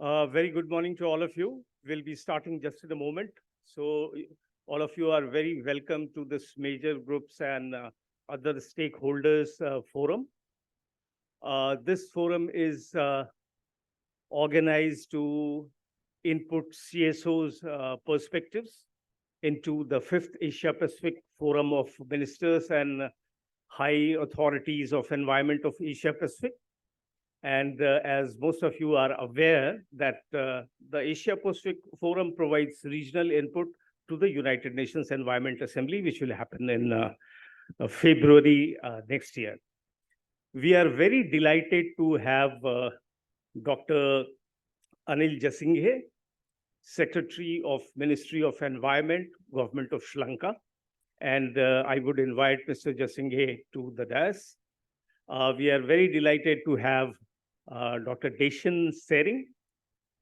Very good morning to all of you. We'll be starting just in a moment. So all of you are very welcome to this major groups and other stakeholders forum. This forum is organized to input CSO's perspectives into the 5th Asia Pacific Forum of Ministers and High Authorities of Environment of Asia Pacific. And as most of you are aware that the Asia Pacific Forum provides regional input to the United Nations Environment Assembly, which will happen in February next year. We are very delighted to have Dr. Anil Jasinghe, Secretary of Ministry of Environment, Government of Sri Lanka. And I would invite Mr. Jasinghe to the dais. We are very delighted to have Dr. Deshan Sering,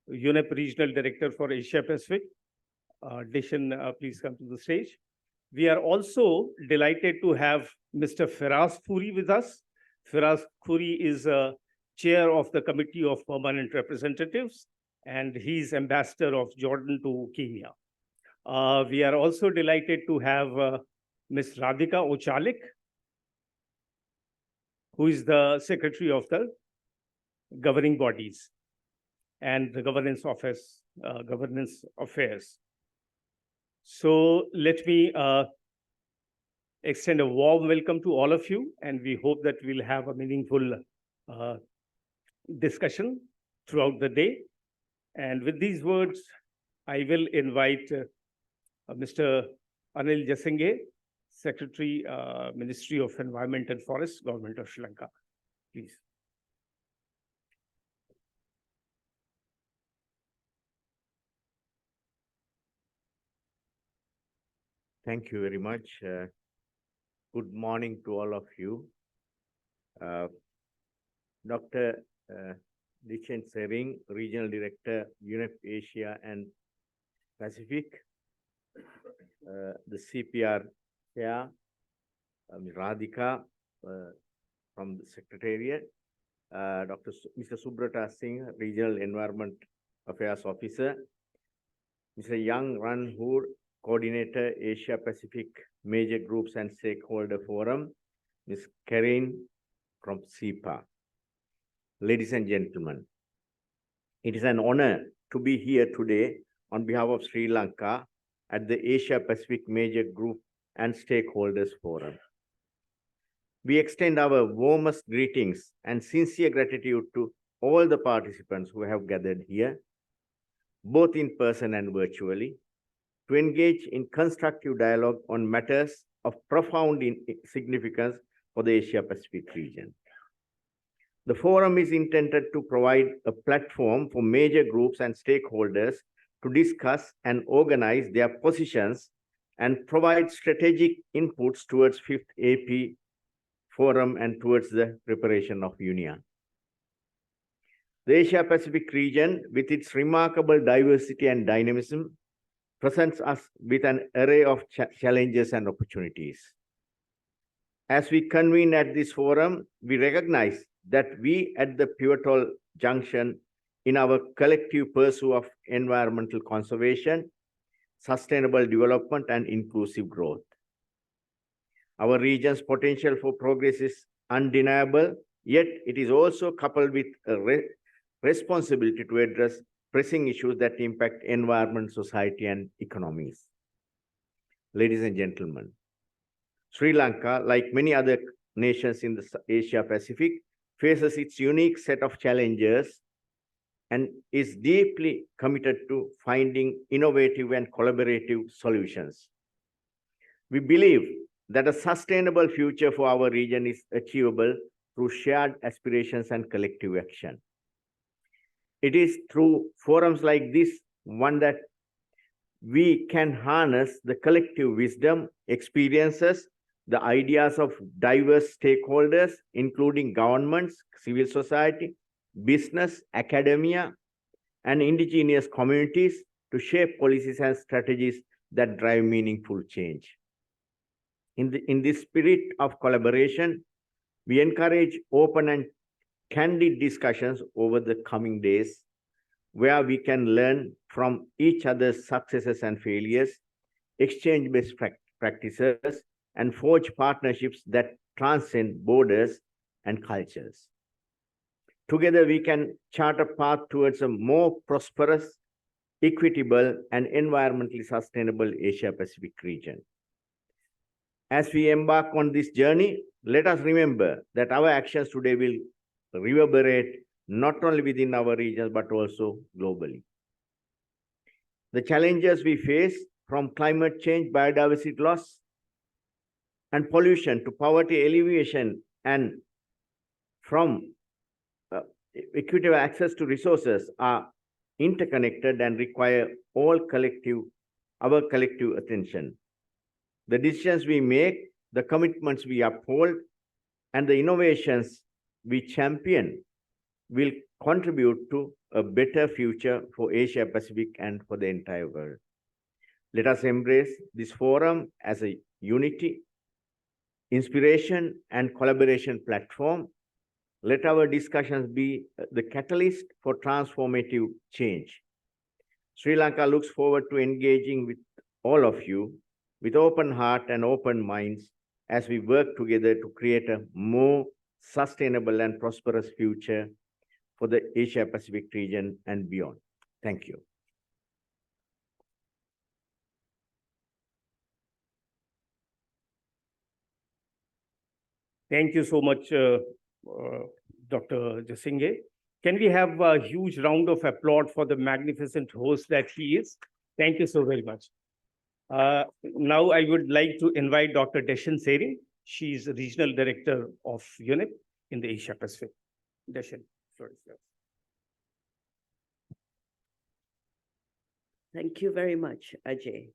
UNEP Regional Director for Asia Pacific. Deshan, please come to the stage. We are also delighted to have Mr. Firas Khoury with us. Firas Khoury is chair of the Committee of Permanent Representatives, and he's ambassador of Jordan to Kenya. We are also delighted to have Ms. Radhika Ochalik, who is the secretary of the governing bodies and the governance affairs. So let me extend a warm welcome to all of you, and we hope that we'll have a meaningful discussion throughout the day. And with these words, I will invite Mr. Anil Jasinghe, Secretary, Ministry of Environment and Forests, Government of Sri Lanka. Please. Thank you very much. Good morning to all of you. Dr. Deshan Sering, Regional Director, UNEP Asia and Pacific. The CPR Chair, Radhika from the Secretariat. Mr. Subrata Singh, Regional Environment Affairs Officer. Mr. Yang Ranhoor, Coordinator, Asia Pacific Major Groups and Stakeholder Forum, Ms. Karin from SIPA. Ladies and gentlemen, it is an honor to be here today on behalf of Sri Lanka at the Asia Pacific Major Group and Stakeholders Forum. We extend our warmest greetings and sincere gratitude to all the participants who have gathered here, both in person and virtually, to engage in constructive dialogue on matters of profound significance for the Asia-Pacific region. The forum is intended to provide a platform for major groups and stakeholders to discuss and organize their positions and provide strategic inputs towards 5th AP Forum and towards the preparation of UNIA. The Asia-Pacific region, with its remarkable diversity and dynamism, presents us with an array of challenges and opportunities. As we convene at this forum, we recognize that we at the pivotal junction in our collective pursuit of environmental conservation, sustainable development, and inclusive growth. Our region's potential for progress is undeniable, yet it is also coupled with a responsibility to address pressing issues that impact environment, society, and economies. Ladies and gentlemen, Sri Lanka, like many other nations in the Asia Pacific, faces its unique set of challenges and is deeply committed to finding innovative and collaborative solutions. We believe that a sustainable future for our region is achievable through shared aspirations and collective action. It is through forums like this one that we can harness the collective wisdom, experiences, the ideas of diverse stakeholders, including governments, civil society, business, academia, and indigenous communities to shape policies and strategies that drive meaningful change. In this spirit of collaboration, we encourage open and candid discussions over the coming days where we can learn from each other's successes and failures, exchange best practices, and forge partnerships that transcend borders and cultures. Together, we can chart a path towards a more prosperous, equitable, and environmentally sustainable Asia-Pacific region. As we embark on this journey, let us remember that our actions today will reverberate not only within our regions, but also globally. The challenges we face, from climate change, biodiversity loss, and pollution to poverty alleviation, and from equitable access to resources, are interconnected and require our collective attention. The decisions we make, the commitments we uphold, and the innovations we champion will contribute to a better future for Asia Pacific and for the entire world. Let us embrace this forum as a unity, inspiration, and collaboration platform. Let our discussions be the catalyst for transformative change. Sri Lanka looks forward to engaging with all of you with open heart and open minds as we work together to create a more sustainable and prosperous future for the Asia Pacific region and beyond. Thank you. Thank you so much, Dr. Jasinghe. Can we have a huge round of applause for the magnificent host that he is? Thank you so very much. Now I would like to invite Dr. Deshan Sering. She's Regional Director of UNEP in the Asia Pacific. Deshan, sorry, sir. Thank you very much, Ajay.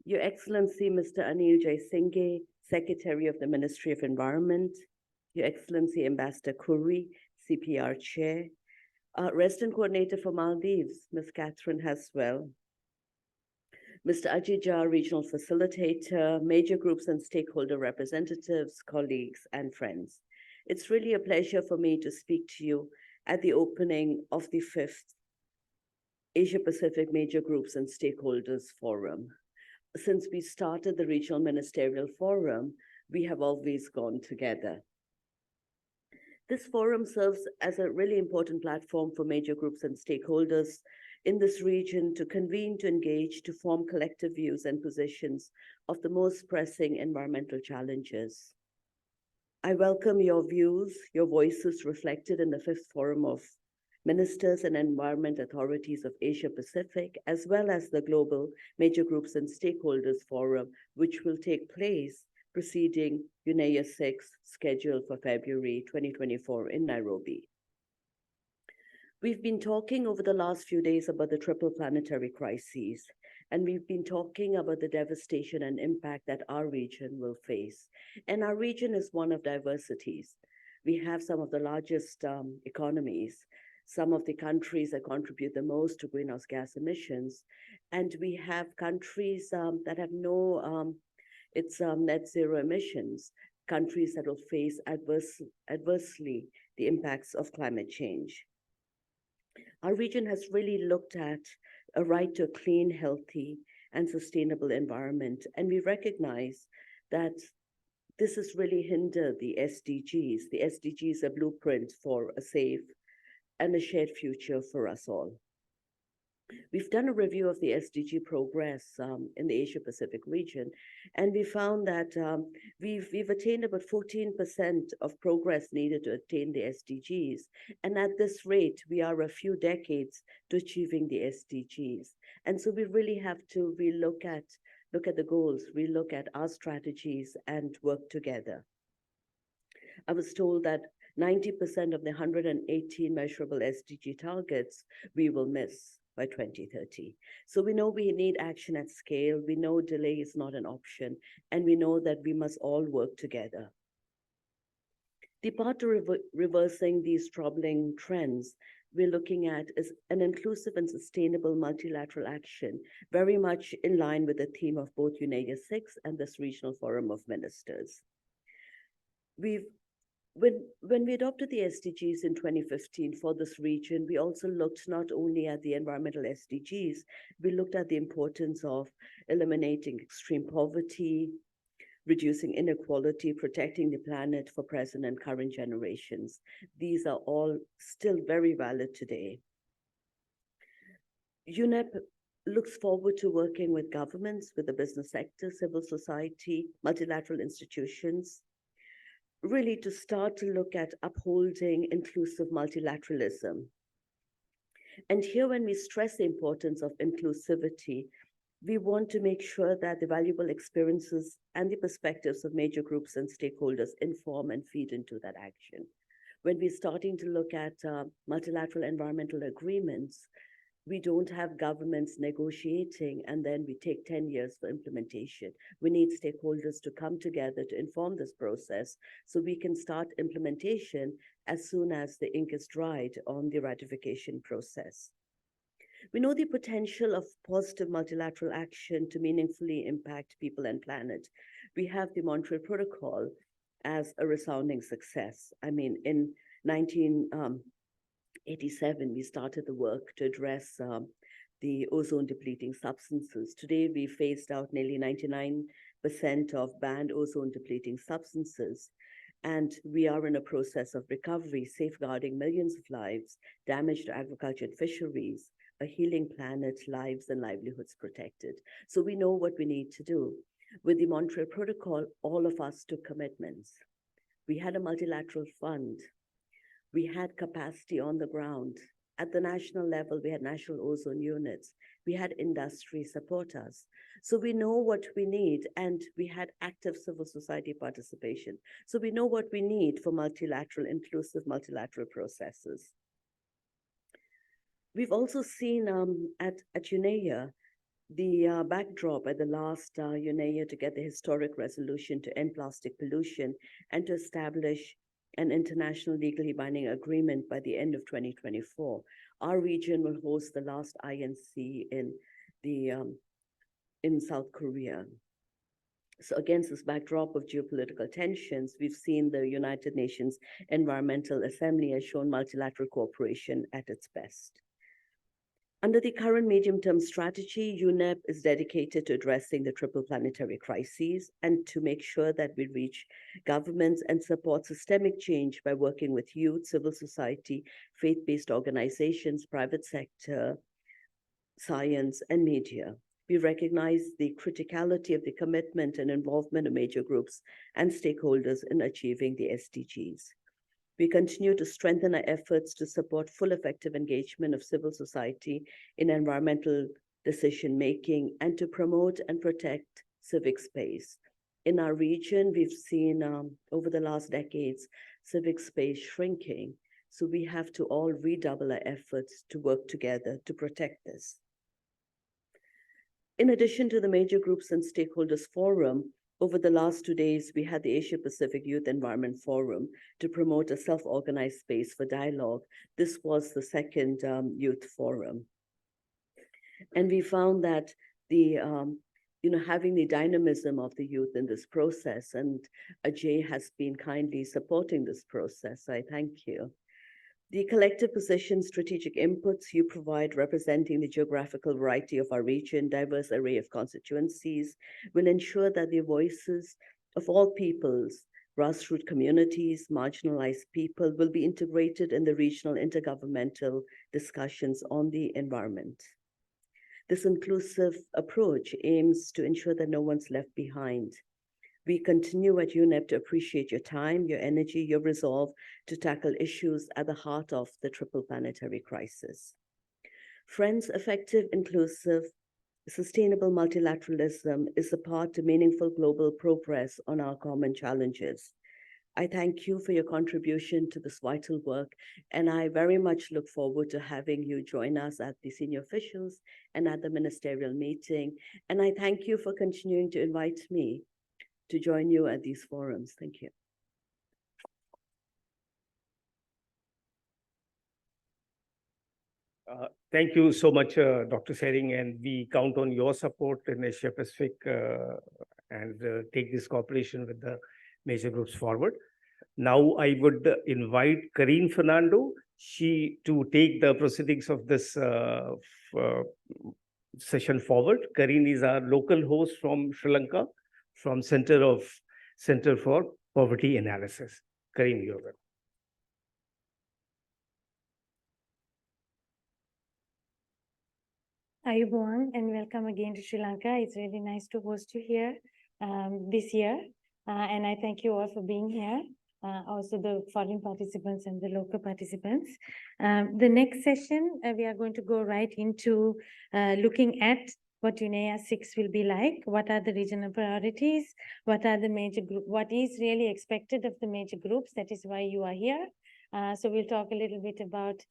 Your Excellency, Mr. Anil Jaisinghe, Secretary of the Ministry of Environment, Your Excellency, Ambassador Khoury, CPR Chair, Resident Coordinator for Maldives, Ms. Catherine Haswell, Mr. Ajay Jha, Regional Facilitator, major groups and stakeholder representatives, colleagues, and friends. It's really a pleasure for me to speak to you at the opening of the 5th Asia Pacific Major Groups and Stakeholders Forum. Since we started the Regional Ministerial Forum, we have always gone together. This forum serves as a really important platform for major groups and stakeholders in this region to convene, to engage, to form collective views and positions of the most pressing environmental challenges. I welcome your views, your voices reflected in the 5th Forum of Ministers and Environment Authorities of Asia Pacific, as well as the Global Major Groups and Stakeholders Forum, which will take place preceding UNEA 6, scheduled for February 2024 in Nairobi. We've been talking over the last few days about the triple planetary crises, and we've been talking about the devastation and impact that our region will face. And our region is one of diversities. We have some of the largest economies, some of the countries that contribute the most to greenhouse gas emissions, and we have countries that have no net zero emissions, countries that will face adversely the impacts of climate change. Our region has really looked at a right to a clean, healthy, and sustainable environment, and we recognize that this has really hindered the SDGs. The SDGs are blueprint for a safe and a shared future for us all. We've done a review of the SDG progress in the Asia Pacific region, and we found that we've attained about 14% of progress needed to attain the SDGs. And at this rate, we are a few decades to achieving the SDGs. And so we really have to look at the goals, relook at our strategies and work together. I was told that 90% of the 118 measurable SDG targets we will miss by 2030. So we know we need action at scale. We know delay is not an option, and we know that we must all work together. The part to reversing these troubling trends we're looking at is an inclusive and sustainable multilateral action, very much in line with the theme of both UNEA 6 and this Regional Forum of Ministers. When we adopted the SDGs in 2015 for this region, we also looked not only at the environmental SDGs, we looked at the importance of eliminating extreme poverty, reducing inequality, protecting the planet for present and current generations. These are all still very valid today. UNEP looks forward to working with governments, with the business sector, civil society, multilateral institutions, really to start to look at upholding inclusive multilateralism. And here, when we stress the importance of inclusivity, we want to make sure that the valuable experiences and the perspectives of major groups and stakeholders inform and feed into that action. When we're starting to look at multilateral environmental agreements, we don't have governments negotiating and then we take 10 years for implementation. We need stakeholders to come together to inform this process so we can start implementation as soon as the ink is dried on the ratification process. We know the potential of positive multilateral action to meaningfully impact people and planet. We have the Montreal Protocol as a resounding success. I mean, in 1987, we started the work to address the ozone depleting substances. Today, we phased out nearly 99% of banned ozone depleting substances. And we are in a process of recovery, safeguarding millions of lives, damage to agriculture and fisheries, a healing planet, lives and livelihoods protected. So we know what we need to do. With the Montreal Protocol, all of us took commitments. We had a multilateral fund. We had capacity on the ground. At the national level, we had national ozone units. We had industry support us. So we know what we need, and we had active civil society participation. So we know what we need for multilateral, inclusive multilateral processes. We've also seen at UNEA, the backdrop at the last UNEA to get the historic resolution to end plastic pollution and to establish an international legally binding agreement by the end of 2024. Our region will host the last INC in South Korea. So against this backdrop of geopolitical tensions, we've seen the United Nations Environmental Assembly has shown multilateral cooperation at its best. Under the current medium-term strategy, UNEP is dedicated to addressing the triple planetary crises and to make sure that we reach governments and support systemic change by working with youth, civil society, faith-based organizations, private sector, science, and media. We recognize the criticality of the commitment and involvement of major groups and stakeholders in achieving the SDGs. We continue to strengthen our efforts to support full effective engagement of civil society in environmental decision-making and to promote and protect civic space. In our region, we've seen over the last decades, civic space shrinking. So we have to all redouble our efforts to work together to protect this. In addition to the major groups and stakeholders forum, over the last 2 days, we had the Asia Pacific Youth Environment Forum to promote a self-organized space for dialogue. This was the second youth forum. And we found that having the dynamism of the youth in this process, and Ajay has been kindly supporting this process. I thank you. The collective position, strategic inputs you provide representing the geographical variety of our region, diverse array of constituencies, will ensure that the voices of all peoples, grassroots communities, marginalized people will be integrated in the regional intergovernmental discussions on the environment. This inclusive approach aims to ensure that no one's left behind. We continue at UNEP to appreciate your time, your energy, your resolve to tackle issues at the heart of the triple planetary crisis. Friends, effective, inclusive, sustainable multilateralism is the path to meaningful global progress on our common challenges. I thank you for your contribution to this vital work, and I very much look forward to having you join us at the senior officials and at the ministerial meeting. And I thank you for continuing to invite me to join you at these forums. Thank you. Thank you so much, Dr. Sering, and we count on your support in Asia Pacific and take this cooperation with the major groups forward. Now I would invite Karine Fernando, she to take the proceedings of this session forward. Karine is our local host from Sri Lanka, from Center for Poverty Analysis. Karine, you're welcome. Hi, everyone, and welcome again to Sri Lanka. It's really nice to host you here this year. And I thank you all for being here, also the foreign participants and the local participants. The next session, we are going to go right into looking at what UNEA 6 will be like, what are the regional priorities, what are the major group, what is really expected of the major groups, that is why you are here. So we'll talk a little bit about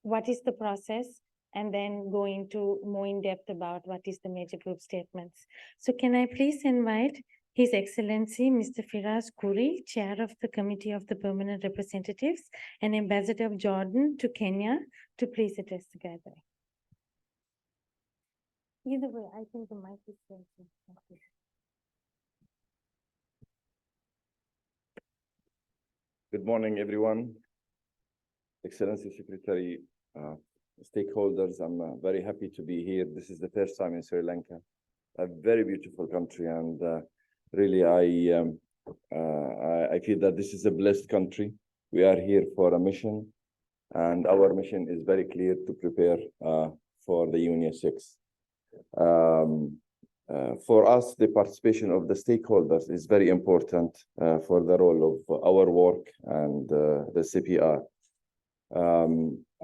what is the process, and then go into more in depth about what is the major group statements. So can I please invite His Excellency, Mr. Firas Kuri, Chair of the Committee of the Permanent Representatives and Ambassador of Jordan to Kenya, to please address the gathering. Either way, I think the mic is working. Good morning, everyone. Excellency Secretary, stakeholders, I'm very happy to be here. This is the first time in Sri Lanka, a very beautiful country, and really I feel that this is a blessed country. We are here for a mission, and our mission is very clear: to prepare for the UNEA 6. For us, the participation of the stakeholders is very important for the role of our work and the CPR.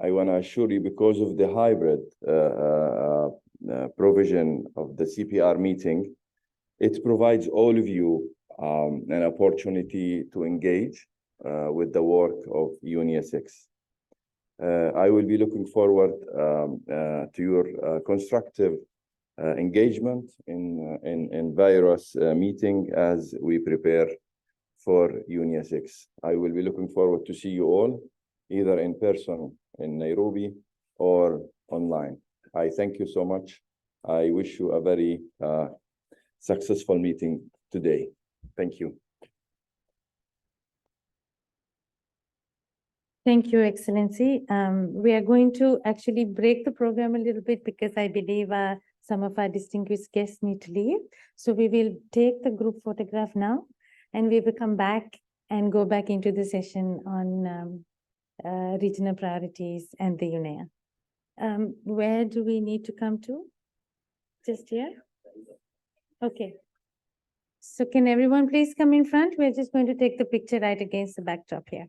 I want to assure you, because of the hybrid provision of the CPR meeting, it provides all of you an opportunity to engage with the work of UNEA 6. I will be looking forward to your constructive engagement in various meetings as we prepare for UNEA 6. I will be looking forward to see you all, either in person in Nairobi or online. I thank you so much. I wish you a very successful meeting today. Thank you. Thank you, Excellency. We are going to actually break the program a little bit because I believe some of our distinguished guests need to leave. So we will take the group photograph now, and we will come back and go back into the session on regional priorities and the UNEA. Where do we need to come to? Just here? Okay. So can everyone please come in front? We're just going to take the picture right against the backdrop here.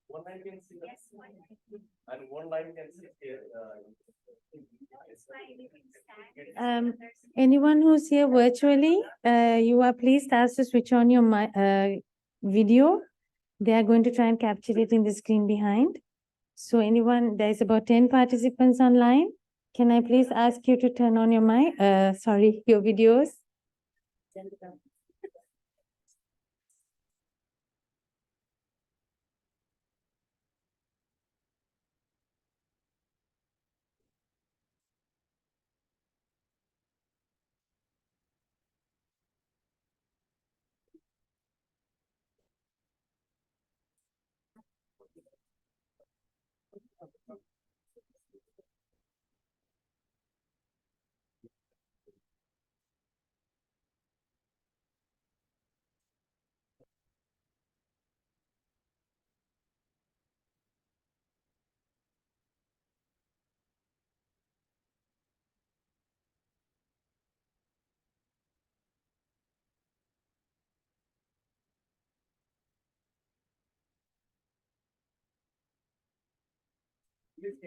One line can see and one line can sit here. Anyone who's here virtually, you are pleased asked to switch on your video. They are going to try and capture it in the screen behind. So anyone, there's about 10 participants online. Can I please ask you to turn on your mic, your videos? You're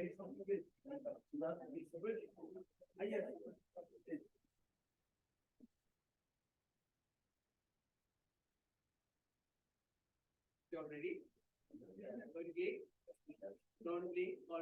ready? Don't play or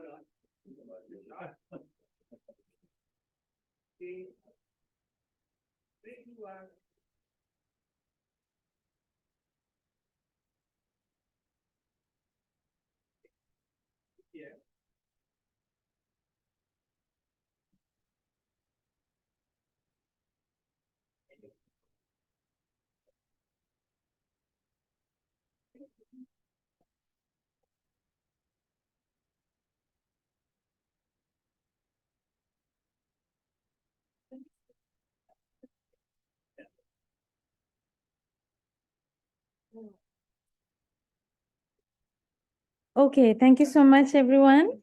Okay, thank you so much, everyone.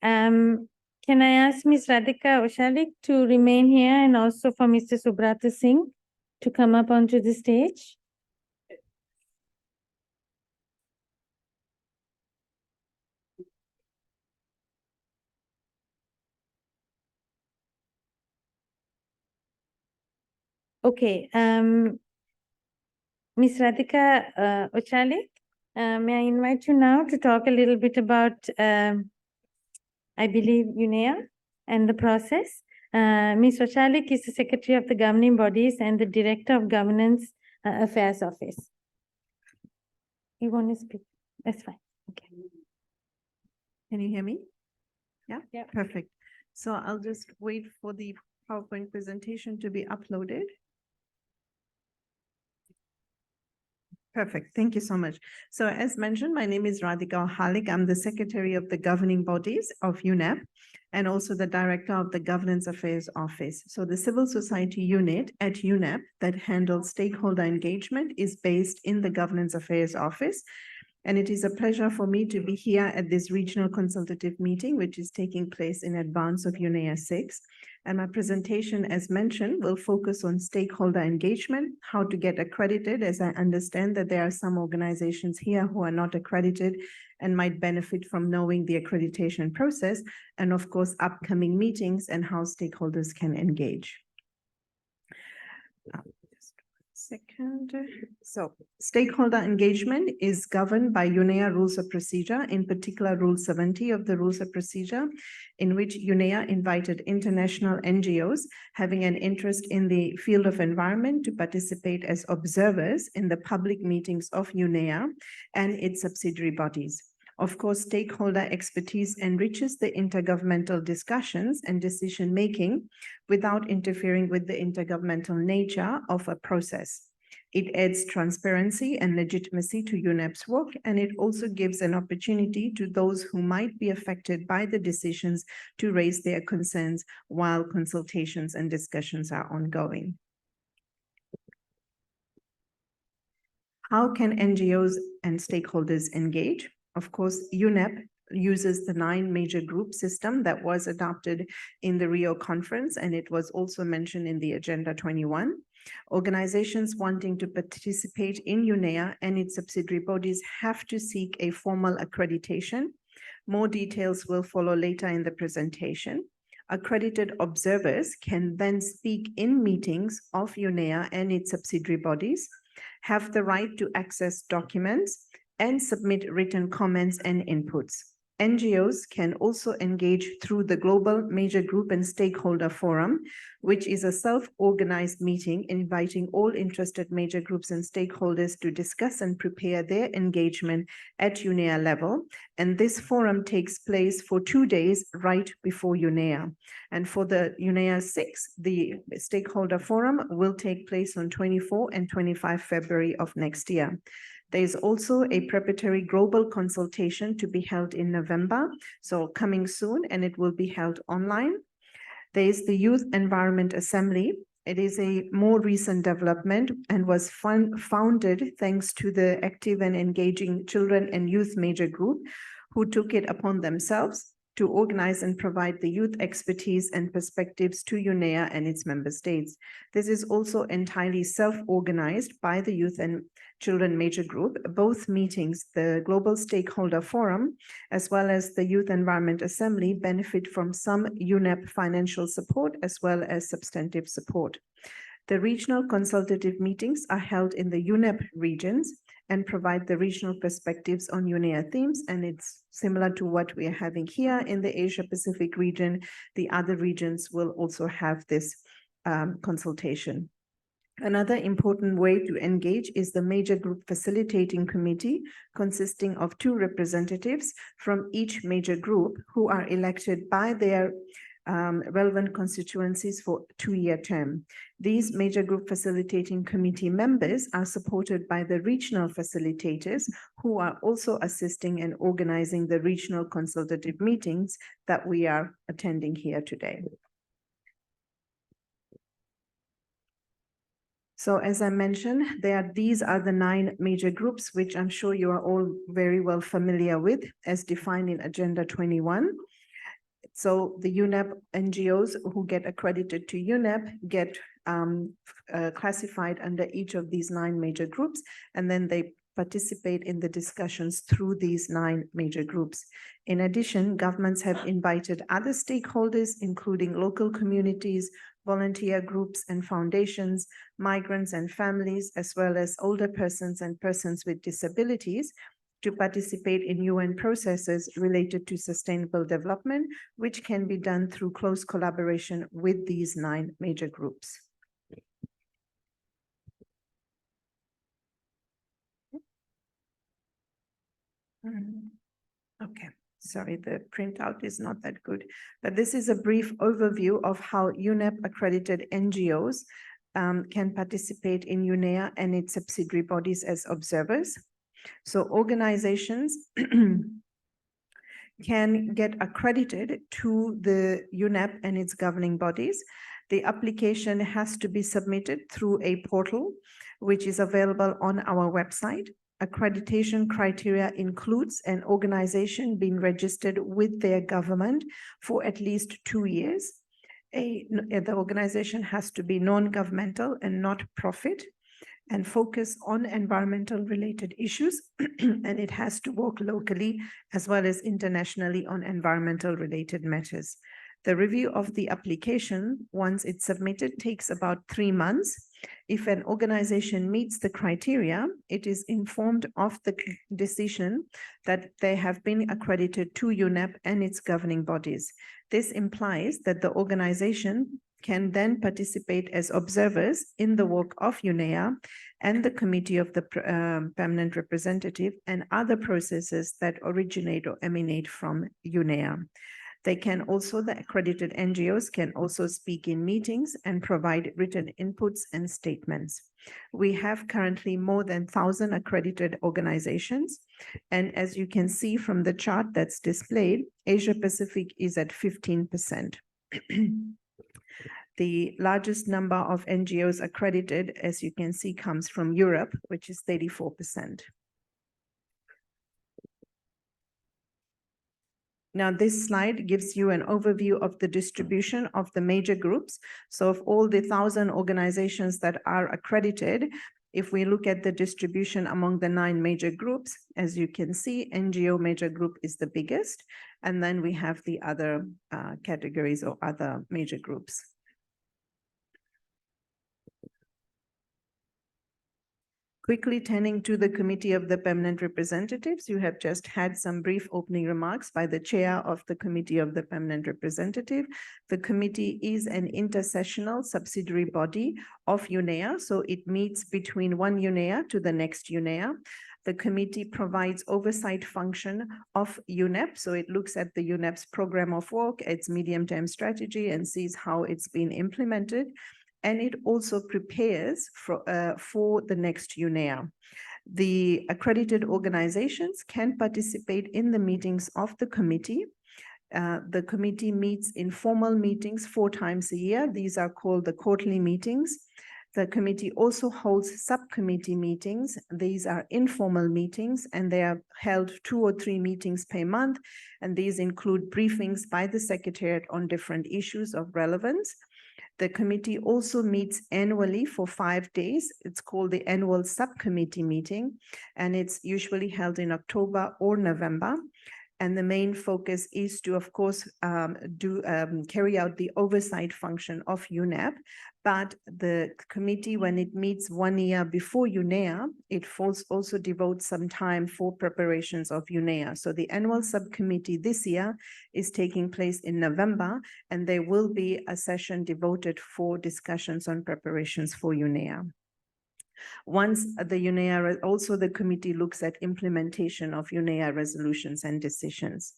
Can I ask Ms. Radhika Oshalik to remain here and also for Mr. Subrata Singh to come up onto the stage? Okay, Ms. Radhika Ochalik, may I invite you now to talk a little bit about, I believe, UNEA and the process. Ms. Ochalik is the Secretary of the Governing Bodies and the Director of Governance Affairs Office. You want to speak? That's fine. Okay. Can you hear me? Yeah? Yeah. Perfect. So I'll just wait for the PowerPoint presentation to be uploaded. Perfect. Thank you so much. So as mentioned, my name is Radhika Ohalik. I'm the Secretary of the Governing Bodies of UNEP and also the Director of the Governance Affairs Office. So the civil society unit at UNEP that handles stakeholder engagement is based in the Governance Affairs Office. And it is a pleasure for me to be here at this regional consultative meeting, which is taking place in advance of UNEA 6. And my presentation, as mentioned, will focus on stakeholder engagement, how to get accredited, as I understand that there are some organizations here who are not accredited and might benefit from knowing the accreditation process, and of course, upcoming meetings and how stakeholders can engage. Second. So stakeholder engagement is governed by UNEA rules of procedure, in particular Rule 70 of the rules of procedure, in which UNEA invited international NGOs having an interest in the field of environment to participate as observers in the public meetings of UNEA and its subsidiary bodies. Of course, stakeholder expertise enriches the intergovernmental discussions and decision-making without interfering with the intergovernmental nature of a process. It adds transparency and legitimacy to UNEP's work, and it also gives an opportunity to those who might be affected by the decisions to raise their concerns while consultations and discussions are ongoing. How can NGOs and stakeholders engage? Of course, UNEP uses the 9 major group system that was adopted in the Rio conference, and it was also mentioned in the Agenda 21. Organizations wanting to participate in UNEA and its subsidiary bodies have to seek a formal accreditation. More details will follow later in the presentation. Accredited observers can then speak in meetings of UNEA and its subsidiary bodies, have the right to access documents, and submit written comments and inputs. NGOs can also engage through the Global Major Group and Stakeholder Forum, which is a self-organized meeting inviting all interested major groups and stakeholders to discuss and prepare their engagement at UNEA level. And this forum takes place for 2 days right before UNEA. And for the UNEA 6, the Stakeholder Forum will take place on 24 and 25 February of next year. There is also a preparatory global consultation to be held in November, so coming soon, and it will be held online. There is the Youth Environment Assembly. It is a more recent development and was founded thanks to the active and engaging children and youth major group who took it upon themselves to organize and provide the youth expertise and perspectives to UNEA and its member states. This is also entirely self-organized by the Youth and Children Major Group. Both meetings, the Global Stakeholder Forum, as well as the Youth Environment Assembly, benefit from some UNEP financial support as well as substantive support. The regional consultative meetings are held in the UNEP regions, and provide the regional perspectives on UNEA themes. And it's similar to what we are having here in the Asia Pacific region. The other regions will also have this consultation. Another important way to engage is the Major Group Facilitating Committee, consisting of 2 representatives from each major group who are elected by their relevant constituencies for 2-year term. These Major Group Facilitating Committee members are supported by the regional facilitators who are also assisting and organizing the regional consultative meetings that we are attending here today. So as I mentioned, these are the 9 major groups, which I'm sure you are all very well familiar with as defined in Agenda 21. So the UNEP NGOs who get accredited to UNEP get classified under each of these 9 major groups, and then they participate in the discussions through these 9 major groups. In addition, governments have invited other stakeholders, including local communities, volunteer groups and foundations, migrants and families, as well as older persons and persons with disabilities, to participate in UN processes related to sustainable development, which can be done through close collaboration with these 9 major groups. Okay, sorry, the printout is not that good, but this is a brief overview of how UNEP accredited NGOs can participate in UNEA and its subsidiary bodies as observers. So organizations can get accredited to the UNEP and its governing bodies. The application has to be submitted through a portal, which is available on our website. Accreditation criteria includes an organization being registered with their government for at least 2 years. The organization has to be non-governmental and not profit, and focus on environmental related issues, and it has to work locally as well as internationally on environmental related matters. The review of the application, once it's submitted, takes about 3 months. If an organization meets the criteria, it is informed of the decision that they have been accredited to UNEP and its governing bodies. This implies that the organization can then participate as observers in the work of UNEA and the Committee of the Permanent Representative and other processes that originate or emanate from UNEA. They can also, the accredited NGOs can also speak in meetings and provide written inputs and statements. We have currently more than 1,000 accredited organizations. And as you can see from the chart that's displayed, Asia Pacific is at 15%. The largest number of NGOs accredited, as you can see, comes from Europe, which is 34%. Now, this slide gives you an overview of the distribution of the major groups. So of all the 1,000 organizations that are accredited, if we look at the distribution among the 9 major groups, as you can see, NGO major group is the biggest, and then we have the other categories or other major groups. Quickly turning to the Committee of the Permanent Representatives, you have just had some brief opening remarks by the chair of the Committee of the Permanent Representative. The committee is an intersessional subsidiary body of UNEA, so it meets between one UNEA to the next UNEA. The committee provides oversight function of UNEP, so it looks at the UNEP's program of work, its medium-term strategy, and sees how it's been implemented. And it also prepares for the next UNEA. The accredited organizations can participate in the meetings of the committee. The committee meets in formal meetings 4 times a year. These are called the quarterly meetings. The committee also holds subcommittee meetings. These are informal meetings, and they are held 2 or 3 meetings per month. And these include briefings by the Secretariat on different issues of relevance. The committee also meets annually for 5 days. It's called the annual subcommittee meeting, and it's usually held in October or November. And the main focus is to, of course, carry out the oversight function of UNEP. But the committee, when it meets 1 year before UNEA, it also devotes some time for preparations of UNEA. So the annual subcommittee this year is taking place in November, and there will be a session devoted for discussions on preparations for UNEA. Once the UNEA, also the committee looks at implementation of UNEA resolutions and decisions.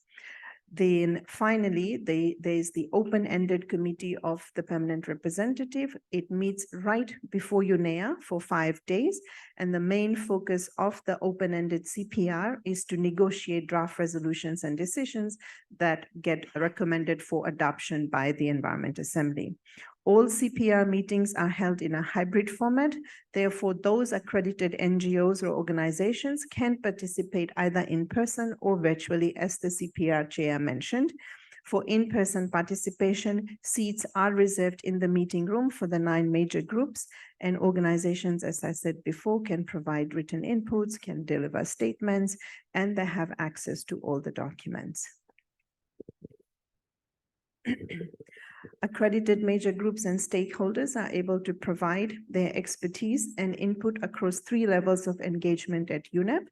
Then finally, there's the open-ended committee of the permanent representative. It meets right before UNEA for 5 days. And the main focus of the open-ended CPR is to negotiate draft resolutions and decisions that get recommended for adoption by the Environment Assembly. All CPR meetings are held in a hybrid format. Therefore, those accredited NGOs or organizations can participate either in person or virtually, as the CPR chair mentioned. For in-person participation, seats are reserved in the meeting room for the 9 major groups, and organizations, as I said before, can provide written inputs, can deliver statements, and they have access to all the documents. Accredited major groups and stakeholders are able to provide their expertise and input across 3 levels of engagement at UNEP.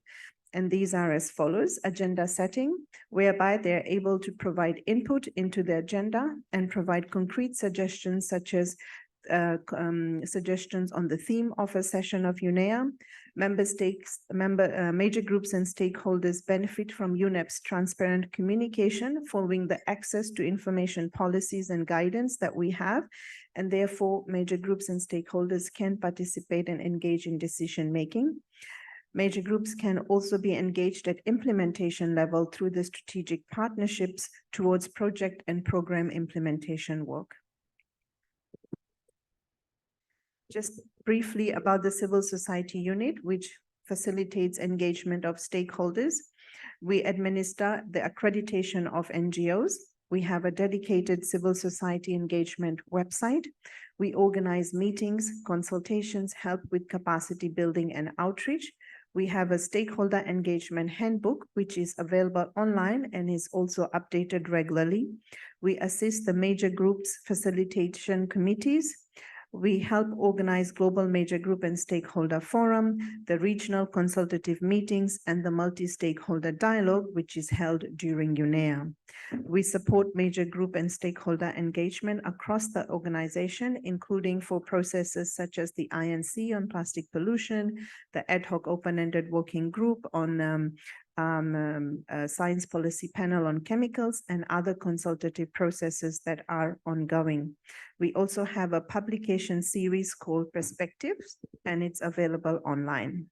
And these are as follows: agenda setting, whereby they're able to provide input into the agenda and provide concrete suggestions such as suggestions on the theme of a session of UNEA. Major groups and stakeholders benefit from UNEP's transparent communication following the access to information policies and guidance that we have. And therefore, major groups and stakeholders can participate and engage in decision-making. Major groups can also be engaged at implementation level through the strategic partnerships towards project and program implementation work. Just briefly about the civil society unit, which facilitates engagement of stakeholders. We administer the accreditation of NGOs. We have a dedicated civil society engagement website. We organize meetings, consultations, help with capacity building and outreach. We have a stakeholder engagement handbook, which is available online and is also updated regularly. We assist the major groups facilitation committees. We help organize global major group and stakeholder forum, the regional consultative meetings, and the multi-stakeholder dialogue, which is held during UNEA. We support major group and stakeholder engagement across the organization, including for processes such as the INC on plastic pollution, the ad hoc open-ended working group on science policy panel on chemicals, and other consultative processes that are ongoing. We also have a publication series called Perspectives, and it's available online.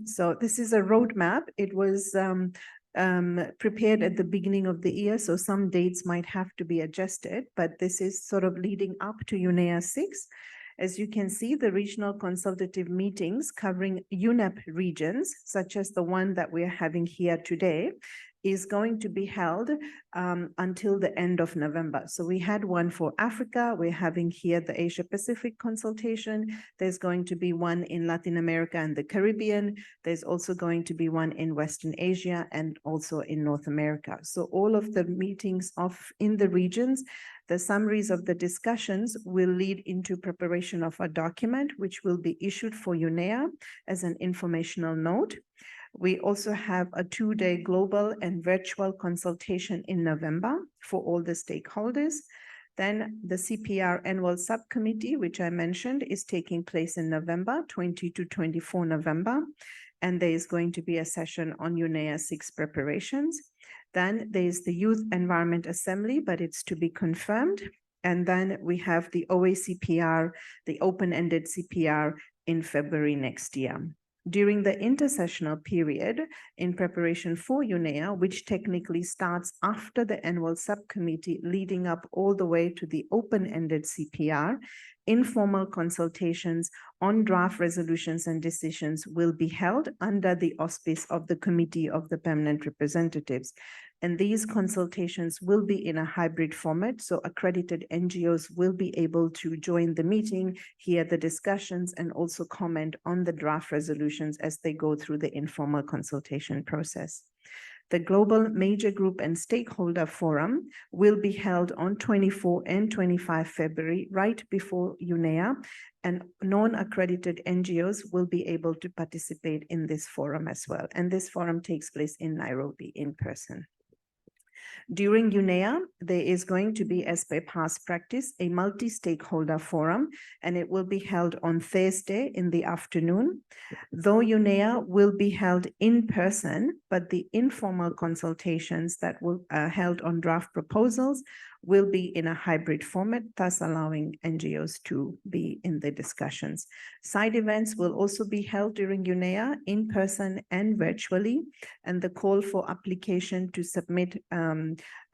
So this is a roadmap. It was prepared at the beginning of the year, so some dates might have to be adjusted, but this is sort of leading up to UNEA 6. As you can see, the regional consultative meetings covering UNEP regions, such as the one that we're having here today, is going to be held until the end of November. So we had one for Africa. We're having here the Asia Pacific consultation. There's going to be one in Latin America and the Caribbean. There's also going to be one in Western Asia and also in North America. So all of the meetings in the regions, the summaries of the discussions will lead into preparation of a document, which will be issued for UNEA as an informational note. We also have a 2-day global and virtual consultation in November for all the stakeholders. Then the CPR annual subcommittee, which I mentioned, is taking place in November, 20 to 24 November. And there is going to be a session on UNEA 6 preparations. Then there's the Youth Environment Assembly, but it's to be confirmed. And then we have the OACPR, the open-ended CPR in February next year. During the intersessional period in preparation for UNEA, which technically starts after the annual subcommittee leading up all the way to the open-ended CPR, informal consultations on draft resolutions and decisions will be held under the auspice of the Committee of the Permanent Representatives. And these consultations will be in a hybrid format, so accredited NGOs will be able to join the meeting, hear the discussions, and also comment on the draft resolutions as they go through the informal consultation process. The Global Major Group and Stakeholder Forum will be held on 24 and 25 February, right before UNEA, and non-accredited NGOs will be able to participate in this forum as well. And this forum takes place in Nairobi in person. During UNEA, there is going to be, as per past practice, a multi-stakeholder forum, and it will be held on Thursday in the afternoon. Though UNEA will be held in person, but the informal consultations that will held on draft proposals will be in a hybrid format, thus allowing NGOs to be in the discussions. Side events will also be held during UNEA in person and virtually, and the call for application to submit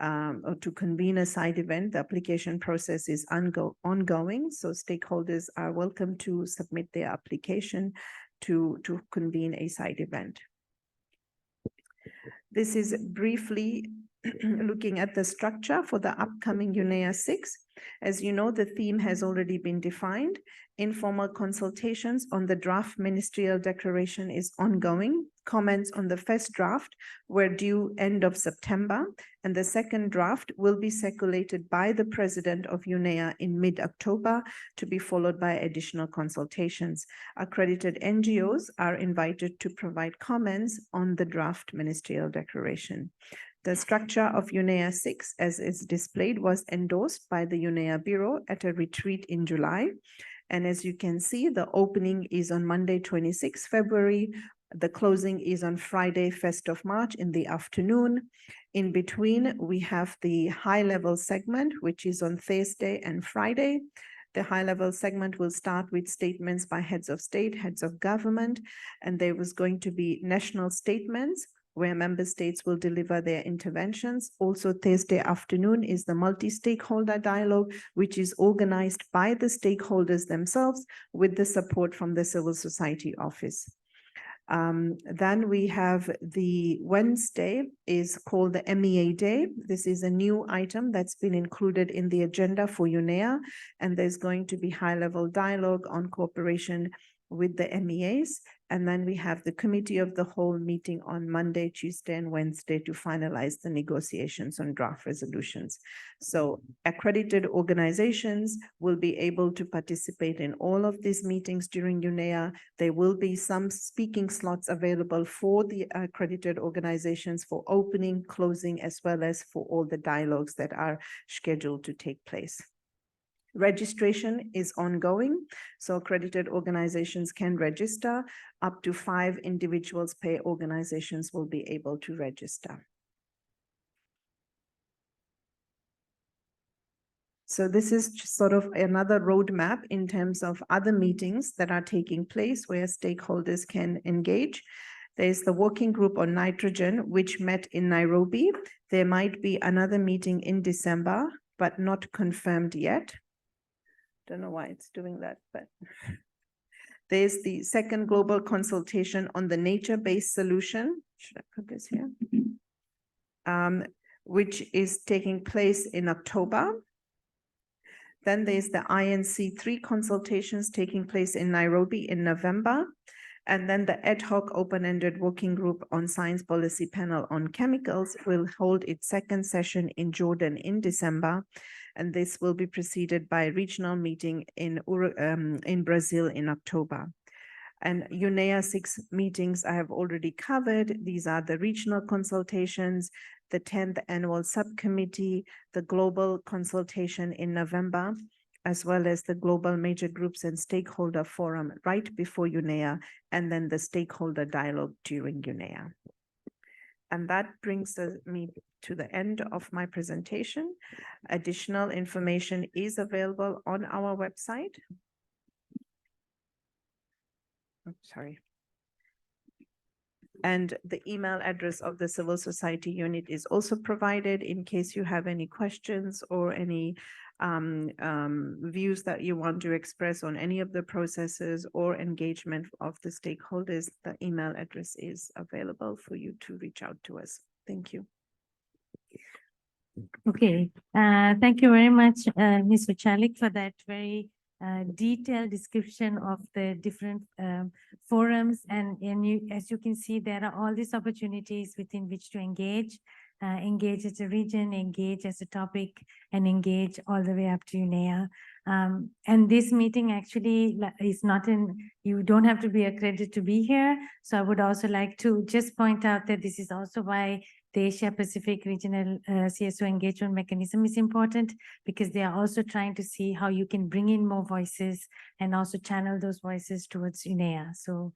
or to convene a side event, the application process is ongoing, so stakeholders are welcome to submit their application to convene a side event. This is briefly looking at the structure for the upcoming UNEA 6. As you know, the theme has already been defined. Informal consultations on the draft ministerial declaration is ongoing. Comments on the first draft were due end of September, and the second draft will be circulated by the president of UNEA in mid-October to be followed by additional consultations. Accredited NGOs are invited to provide comments on the draft ministerial declaration. The structure of UNEA 6, as is displayed, was endorsed by the UNEA Bureau at a retreat in July. And as you can see, the opening is on Monday, 26 February. The closing is on Friday, 1st of March in the afternoon. In between, we have the high-level segment, which is on Thursday and Friday. The high-level segment will start with statements by heads of state, heads of government, and there was going to be national statements where member states will deliver their interventions. Also, Thursday afternoon is the multi-stakeholder dialogue, which is organized by the stakeholders themselves with the support from the Civil Society Office. Then we have the Wednesday is called the MEA Day. This is a new item that's been included in the agenda for UNEA, and there's going to be high-level dialogue on cooperation with the MEAs. And then we have the committee of the whole meeting on Monday, Tuesday, and Wednesday to finalize the negotiations on draft resolutions. So accredited organizations will be able to participate in all of these meetings during UNEA. There will be some speaking slots available for the accredited organizations for opening, closing, as well as for all the dialogues that are scheduled to take place. Registration is ongoing, so accredited organizations can register. Up to 5 individuals per organizations will be able to register. So this is just sort of another roadmap in terms of other meetings that are taking place where stakeholders can engage. There's the working group on nitrogen, which met in Nairobi. There might be another meeting in December, but not confirmed yet. Don't know why it's doing that, but there's the second global consultation on the nature-based solution. Should I put this here? Which is taking place in October. Then there's the INC3 consultations taking place in Nairobi in November. And then the ad hoc open-ended working group on science policy panel on chemicals will hold its second session in Jordan in December. And this will be preceded by a regional meeting in Brazil in October. And UNEA 6 meetings I have already covered. These are the regional consultations, the 10th annual subcommittee, the global consultation in November, as well as the global major groups and stakeholder forum right before UNEA, and then the stakeholder dialogue during UNEA. And that brings me to the end of my presentation. Additional information is available on our website. Oh, sorry. And the email address of the Civil Society Unit is also provided in case you have any questions or any views that you want to express on any of the processes or engagement of the stakeholders. The email address is available for you to reach out to us. Thank you. Okay, thank you very much, Mr. Chalik, for that very detailed description of the different forums. And you, as you can see, there are all these opportunities within which to engage as a region, engage as a topic, and engage all the way up to UNEA. And this meeting actually is not you don't have to be accredited to be here. So I would also like to just point out that this is also why the Asia Pacific Regional CSO Engagement Mechanism is important, because they are also trying to see how you can bring in more voices and also channel those voices towards UNEA. So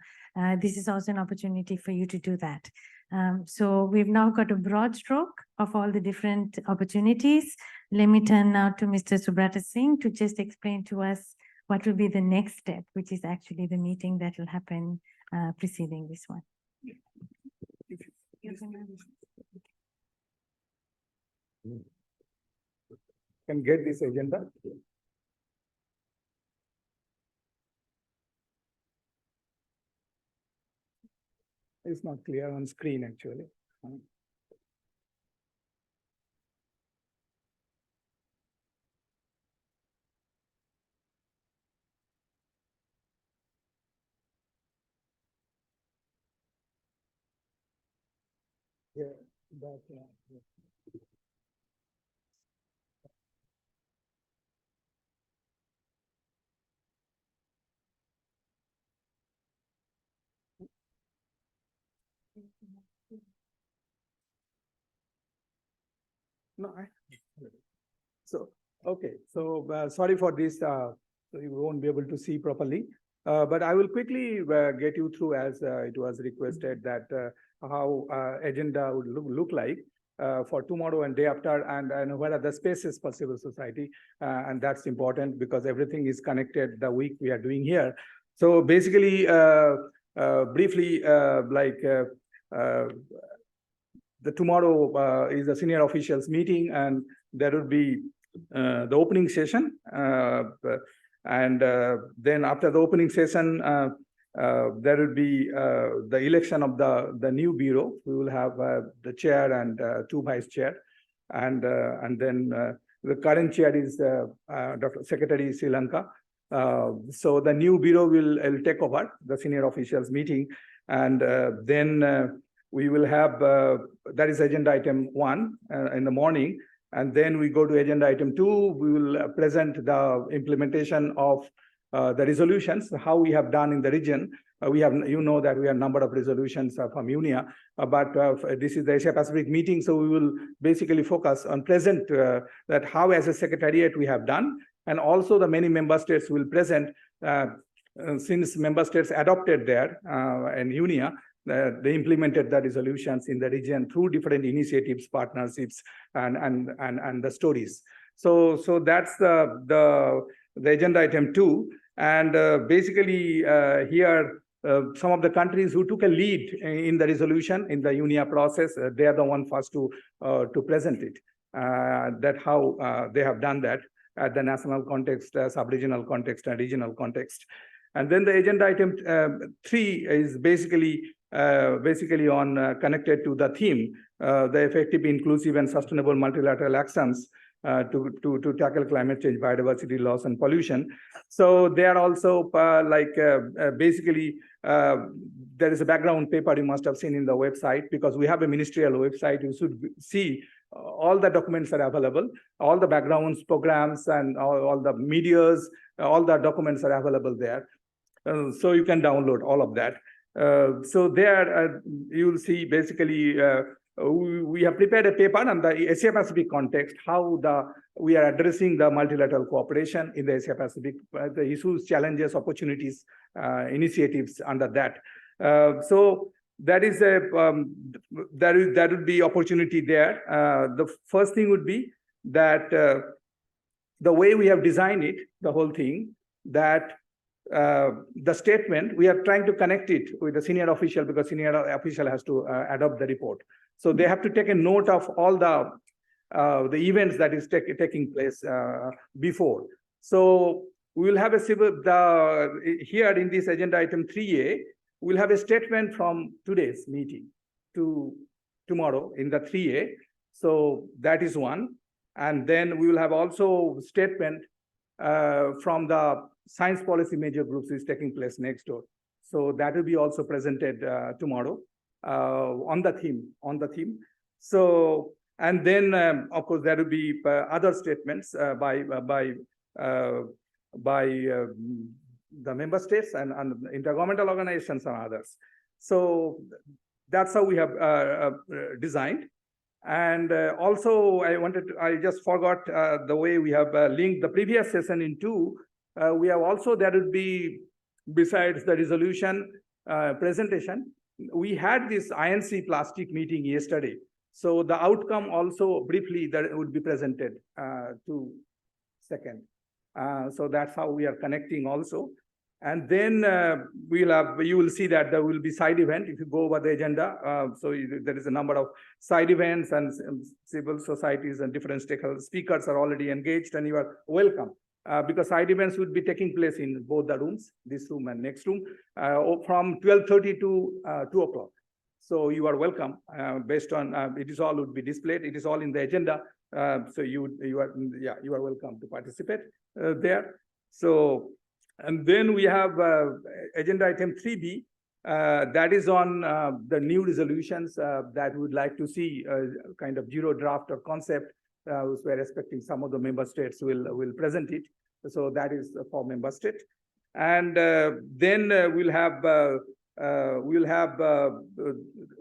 this is also an opportunity for you to do that. So we've now got a broad stroke of all the different opportunities. Let me turn now to Mr. Subrata Singh to just explain to us what will be the next step, which is actually the meeting that will happen preceding this one. Can get this agenda. It's not clear on screen actually. Yeah, that, yeah. No, so, okay, so sorry for this, so you won't be able to see properly. But I will quickly get you through as it was requested that how agenda would look like for tomorrow and day after, and what are the spaces for civil society. And that's important because everything is connected the week we are doing here. So basically, briefly, the tomorrow is a senior officials meeting, and there will be the opening session. And then after the opening session, there will be the election of the new bureau. We will have the chair and two vice chair. And then the current chair is Dr. Secretary Sri Lanka. So the new bureau will take over the senior officials meeting. And then we will have, that is agenda item 1 in the morning. And then we go to agenda item 2. We will present the implementation of the resolutions, how we have done in the region. We have, you know, that we have a number of resolutions from UNEA, but this is the Asia Pacific meeting. So we will basically focus on present that how as a secretariat we have done, and also the many member states will present since member states adopted there in UNEA. They implemented the resolutions in the region through different initiatives, partnerships, and the stories. So that's the agenda item 2. And basically here, some of the countries who took a lead in the resolution in the UNEA process, they are the one first to present it. That how they have done that at the national context, sub-regional context, and regional context. And then the agenda item 3 is basically on connected to the theme, the effective, inclusive, and sustainable multilateral actions to tackle climate change, biodiversity loss, and pollution. So they are also basically there is a background paper you must have seen in the website, because we have a ministerial website. You should see all the documents are available, all the backgrounds, programs, and all the medias, all the documents are available there. So you can download all of that. So there you will see basically we have prepared a paper on the Asia Pacific context, how we are addressing the multilateral cooperation in the Asia Pacific, the issues, challenges, opportunities, initiatives under that. So that is a that would be opportunity there. The first thing would be that the way we have designed it, the whole thing, that the statement, we are trying to connect it with the senior official, because senior official has to adopt the report. So they have to take a note of all the events that is taking place before. So we will have a here in this agenda item 3A, we'll have a statement from today's meeting to tomorrow in the 3A. So that is one. And then we will have also statement from the science policy major groups is taking place next door. So that will be also presented tomorrow on the theme. So, and then of course there will be other statements by the member states and intergovernmental organizations and others. So that's how we have designed. And also I just forgot the way we have linked the previous session in two. We have also, there would be, besides the resolution presentation, we had this INC plastic meeting yesterday. So the outcome also briefly that would be presented to second. So that's how we are connecting also. And then you will see that there will be side event if you go over the agenda. So there is a number of side events and civil societies and different stakeholders. Speakers are already engaged and you are welcome. Because side events will be taking place in both the rooms, this room and next room, from 12:30 to 2 o'clock. So you are welcome. Based on it is all would be displayed. It is all in the agenda. So you are welcome to participate there. So and then we have agenda item 3B. That is on the new resolutions that we would like to see kind of zero draft or concept. We're expecting some of the member states will present it. So that is for member state. And then we'll have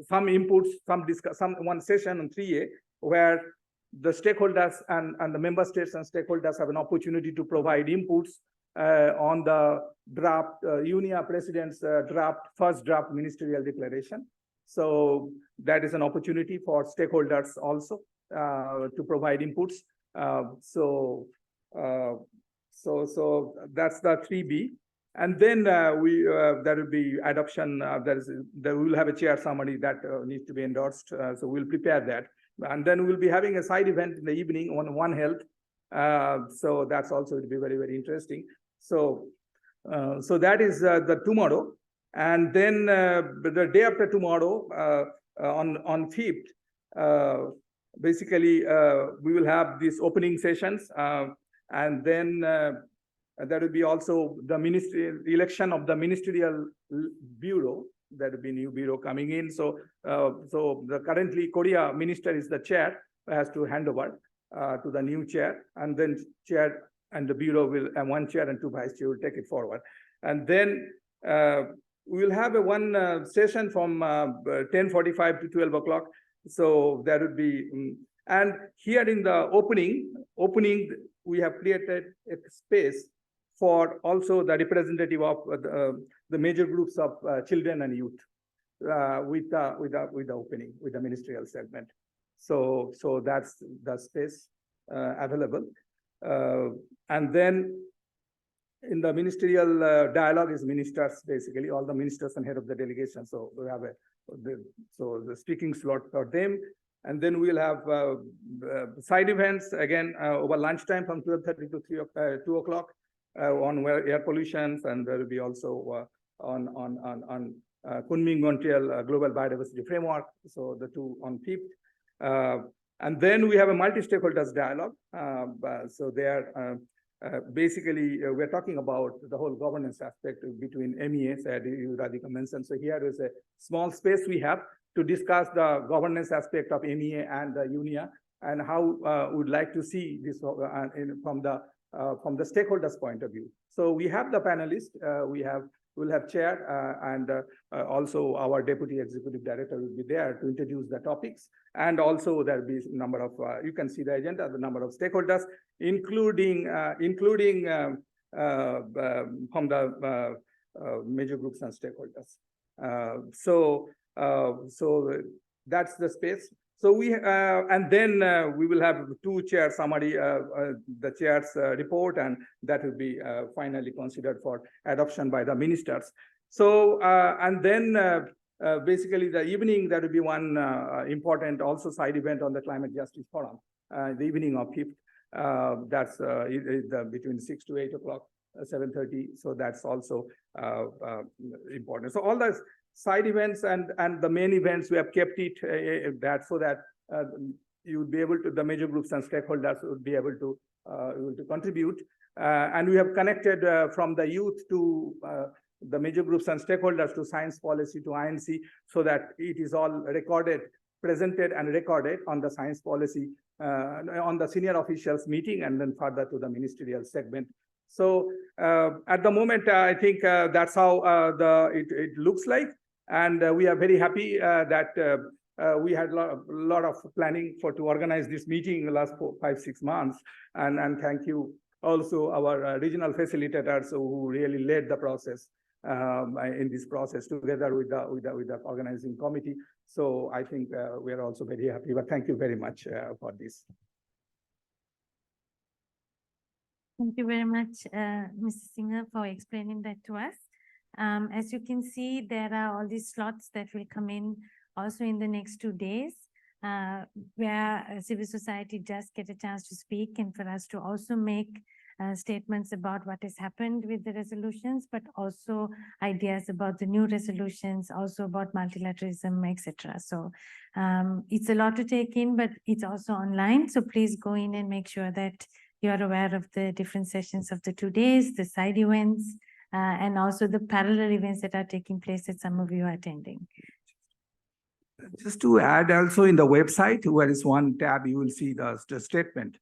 some inputs, one session on 3A where the stakeholders and the member states and stakeholders have an opportunity to provide inputs on the draft UNIA president's first draft ministerial declaration. So that is an opportunity for stakeholders also to provide inputs. So that's the 3B. And then there will be adoption. There will have a chair summary that needs to be endorsed. So we'll prepare that. And then we'll be having a side event in the evening on One Health. So that's also will be very, very interesting. So that is the tomorrow. And then the day after tomorrow, on 5th, basically, we will have these opening sessions, and then there will be also the election of the ministerial bureau. There will be new bureau coming in. So, the currently Korea minister is the chair, has to hand over to the new chair, and then chair and the bureau will, and one chair and two vice chair will take it forward. And then we will have one session from 10:45 to 12 o'clock. So there would be, and here in the opening, we have created a space for also the representative of the major groups of children and youth with the opening, with the ministerial segment. So that's the space available. And then in the ministerial dialogue is ministers, basically all the ministers and head of the delegation. So we have the speaking slot for them. And then we'll have side events again over lunchtime from 12:30 to 2 o'clock on air pollution, and there will be also on Kunming Montreal Global Biodiversity Framework. So the two on 5th. And then we have a multi-stakeholders dialogue. So there, basically, we're talking about the whole governance aspect between MEA, said Radhika mentioned. So here is a small space we have to discuss the governance aspect of MEA and the UNIA, and how we'd like to see this from the stakeholders' point of view. So we have the panelists, we'll have chair, and also our deputy executive director will be there to introduce the topics. And also there'll be a number of, you can see the agenda, the number of stakeholders, including from the major groups and stakeholders. So that's the space. So and then we will have two chair summary, the chair's report, and that will be finally considered for adoption by the ministers. So, and then basically the evening, there will be one important also side event on the Climate Justice Forum, the evening of 5th. That's between 6 to 8 o'clock, 7:30. So that's also important. So all the side events and the main events, we have kept it so that you would be able to, the major groups and stakeholders would be able to contribute. And we have connected from the youth to the major groups and stakeholders to science policy to INC, so that it is all recorded, presented and recorded on the science policy, on the senior officials meeting, and then further to the ministerial segment. So at the moment, I think that's how it looks like. And we are very happy that we had a lot of planning to organize this meeting in the last 5-6 months. And thank you also our regional facilitators who really led the process in this process together with the organizing committee. So I think we are also very happy, but thank you very much for this. Thank you very much, Mr. Singer, for explaining that to us. As you can see, there are all these slots that will come in also in the next 2 days, where civil society just get a chance to speak, and for us to also make statements about what has happened with the resolutions, but also ideas about the new resolutions, also about multilateralism, etc. So it's a lot to take in, but it's also online. So please go in and make sure that you're aware of the different sessions of the 2 days, the side events, and also the parallel events that are taking place that some of you are attending. Just to add, also in the website, where is one tab, you will see the statement.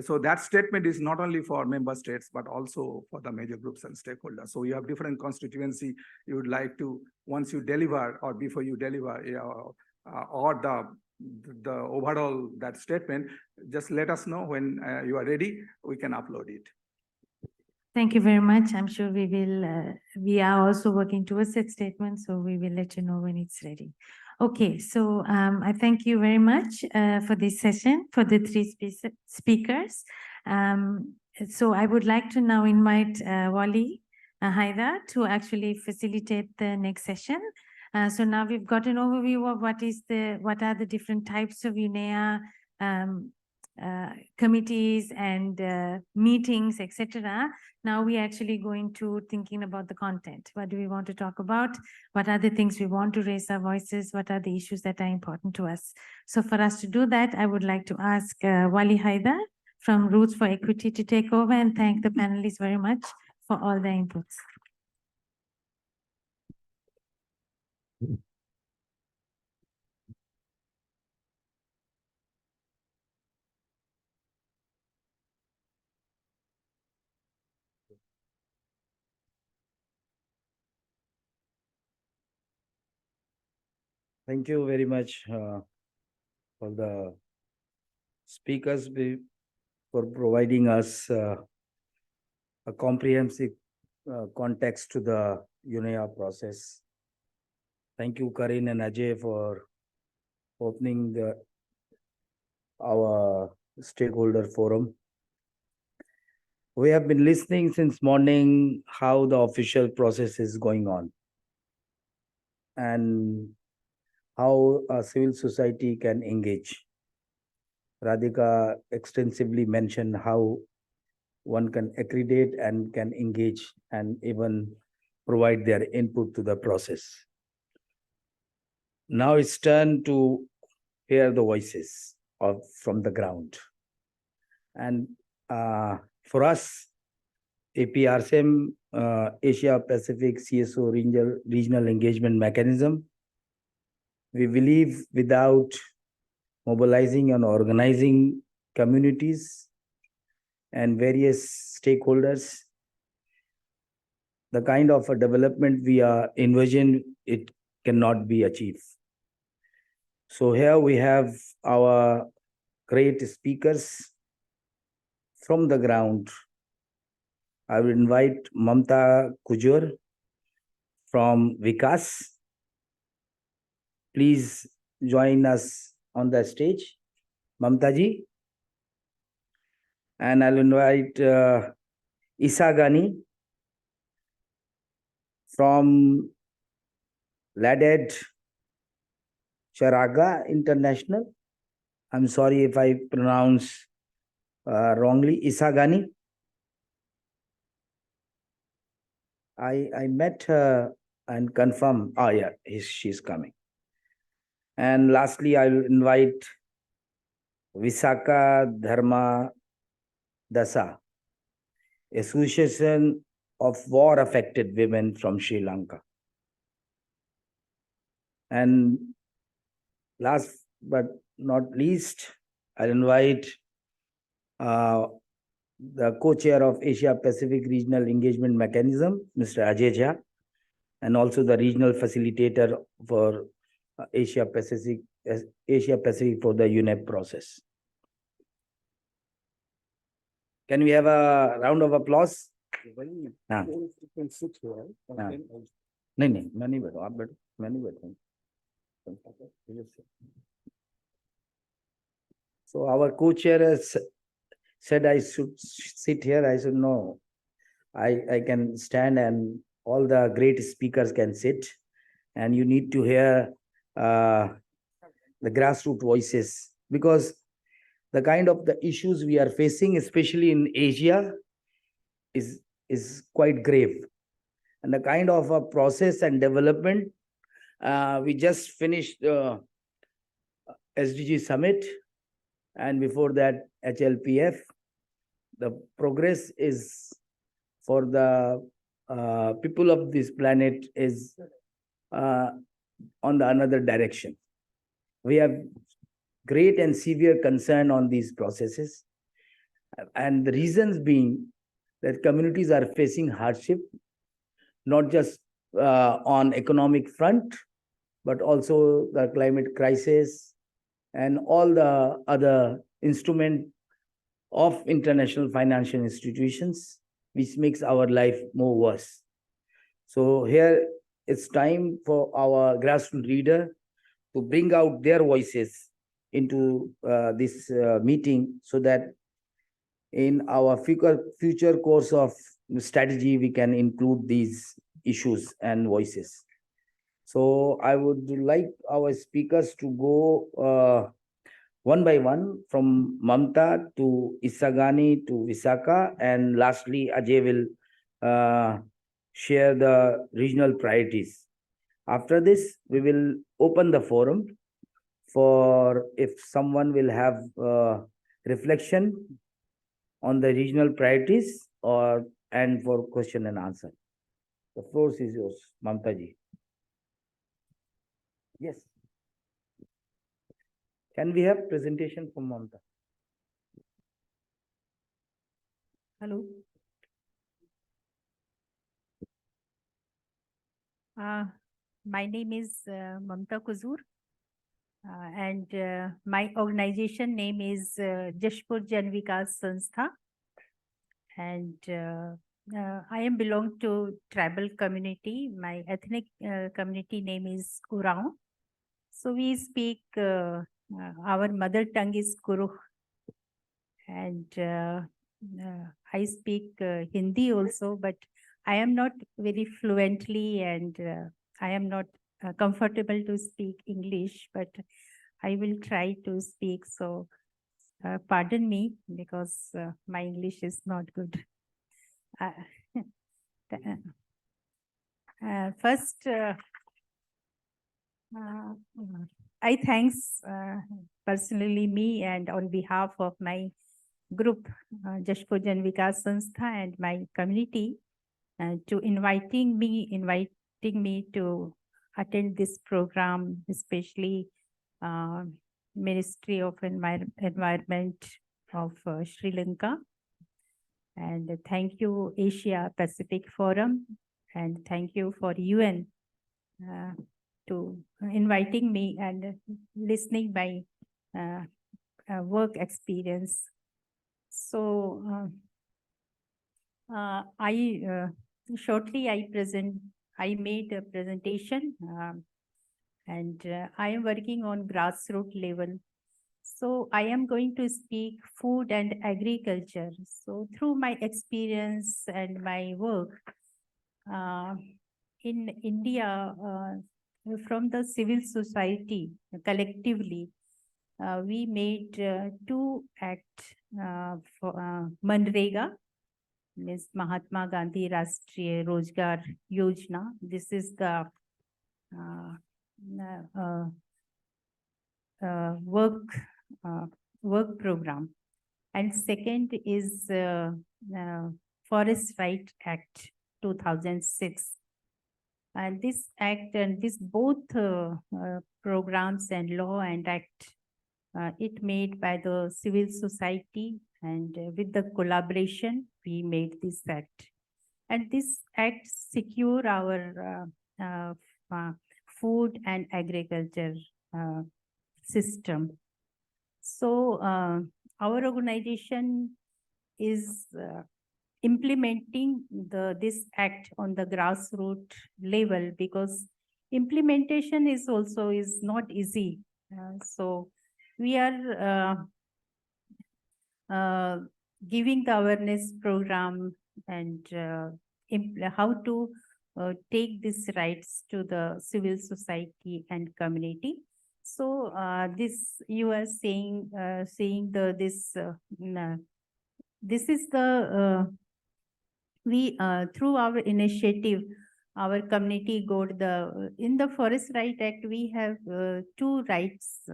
So that statement is not only for member states, but also for the major groups and stakeholders. So you have different constituency you would like to, once you deliver or before you deliver, or the overall that statement, just let us know when you are ready, we can upload it. Thank you very much. I'm sure we will, we are also working towards that statement, so we will let you know when it's ready. Okay, so I thank you very much for this session, for the 3 speakers. So I would like to now invite Wali Haidar to actually facilitate the next session. So now we've got an overview of what are the different types of UNEA committees and meetings, etc. Now we actually going to thinking about the content. What do we want to talk about? What are the things we want to raise our voices? What are the issues that are important to us? So for us to do that, I would like to ask Wali Haidar from Roots for Equity to take over, and thank the panelists very much for all their inputs. Thank you very much for the speakers for providing us a comprehensive context to the UNEA process. Thank you, Karin and Ajay, for opening our stakeholder forum. We have been listening since morning how the official process is going on and how civil society can engage. Radhika extensively mentioned how one can accredit and can engage and even provide their input to the process. Now it's turn to hear the voices from the ground. And for us, APRSM, Asia Pacific CSO Regional Engagement Mechanism, we believe without mobilizing and organizing communities and various stakeholders, the kind of a development we are envisioning, it cannot be achieved. So here we have our great speakers from the ground. I will invite Mamta Kujur from Vikas. Please join us on the stage, Mamta ji. And I'll invite Isa Ghani from Laded Charaga International. I'm sorry if I pronounce wrongly. Isa Ghani. I met her and confirmed. Oh yeah, she's coming. And lastly, I'll invite Visakha Dharma Dasa, Association of War Affected Women from Sri Lanka. And last but not least, I'll invite the co-chair of Asia Pacific Regional Engagement Mechanism, Mr. Ajay Jha, and also the regional facilitator for Asia Pacific for the UNEP process. Can we have a round of applause? हाँ. नहीं, मैं नहीं बैठूं, आप बैठो, मैं नहीं बैठूं. So our co-chair has said I should sit here. I said no, I can stand, and all the great speakers can sit, and you need to hear the grassroots voices, because the kind of the issues we are facing, especially in Asia, is quite grave. And the kind of a process and development, we just finished SDG summit, and before that HLPF. The progress is for the people of this planet is on the another direction. We have great and severe concern on these processes, and the reasons being that communities are facing hardship, not just on economic front, but also the climate crisis and all the other instrument of international financial institutions, which makes our life more worse. So here it's time for our grassroots leader to bring out their voices into this meeting, so that in our future course of strategy, we can include these issues and voices. So I would like our speakers to go one by one, from Mamta to Isagani to Visakha, and lastly Ajay will share the regional priorities. After this, we will open the forum for if someone will have reflection on the regional priorities and for question and answer. The floor is yours, Mamta ji. Yes. Can we have presentation from Mamta? Hello. My name is Mamta Kuzur, and my organization name is Jashpur Jan Vikas Sanstha, and I am belong to tribal community. My ethnic community name is Urao. So we speak, our mother tongue is Kuru, and I speak Hindi also, but I am not very fluently, and I am not comfortable to speak English, but I will try to speak. So pardon me, because my English is not good. First, I thanks personally me and on behalf of my group, Jashpur Jan Vikas Sanstha, and my community to inviting me to attend this program, especially Ministry of Environment of Sri Lanka. And thank you, Asia Pacific Forum, and thank you for UN to inviting me and listening my work experience. So shortly I made a presentation, and I am working on grassroots level. So I am going to speak food and agriculture. So through my experience and my work in India, from the civil society collectively, we made 2 acts for Manrega, Ms. Mahatma Gandhi Rashtriya Rozgar Yojana. This is the work work program. And second is Forest Right Act 2006. And this act and this both programs and law and act, it made by the civil society, and with the collaboration, we made this act. And this act secure our food and agriculture system. So our organization is implementing this act on the grassroots level, because implementation is also not easy. So we are giving the awareness program and how to take these rights to the civil society and community. So this you are saying this is the we through our initiative, our community got in the Forest Right Act, we have two rights,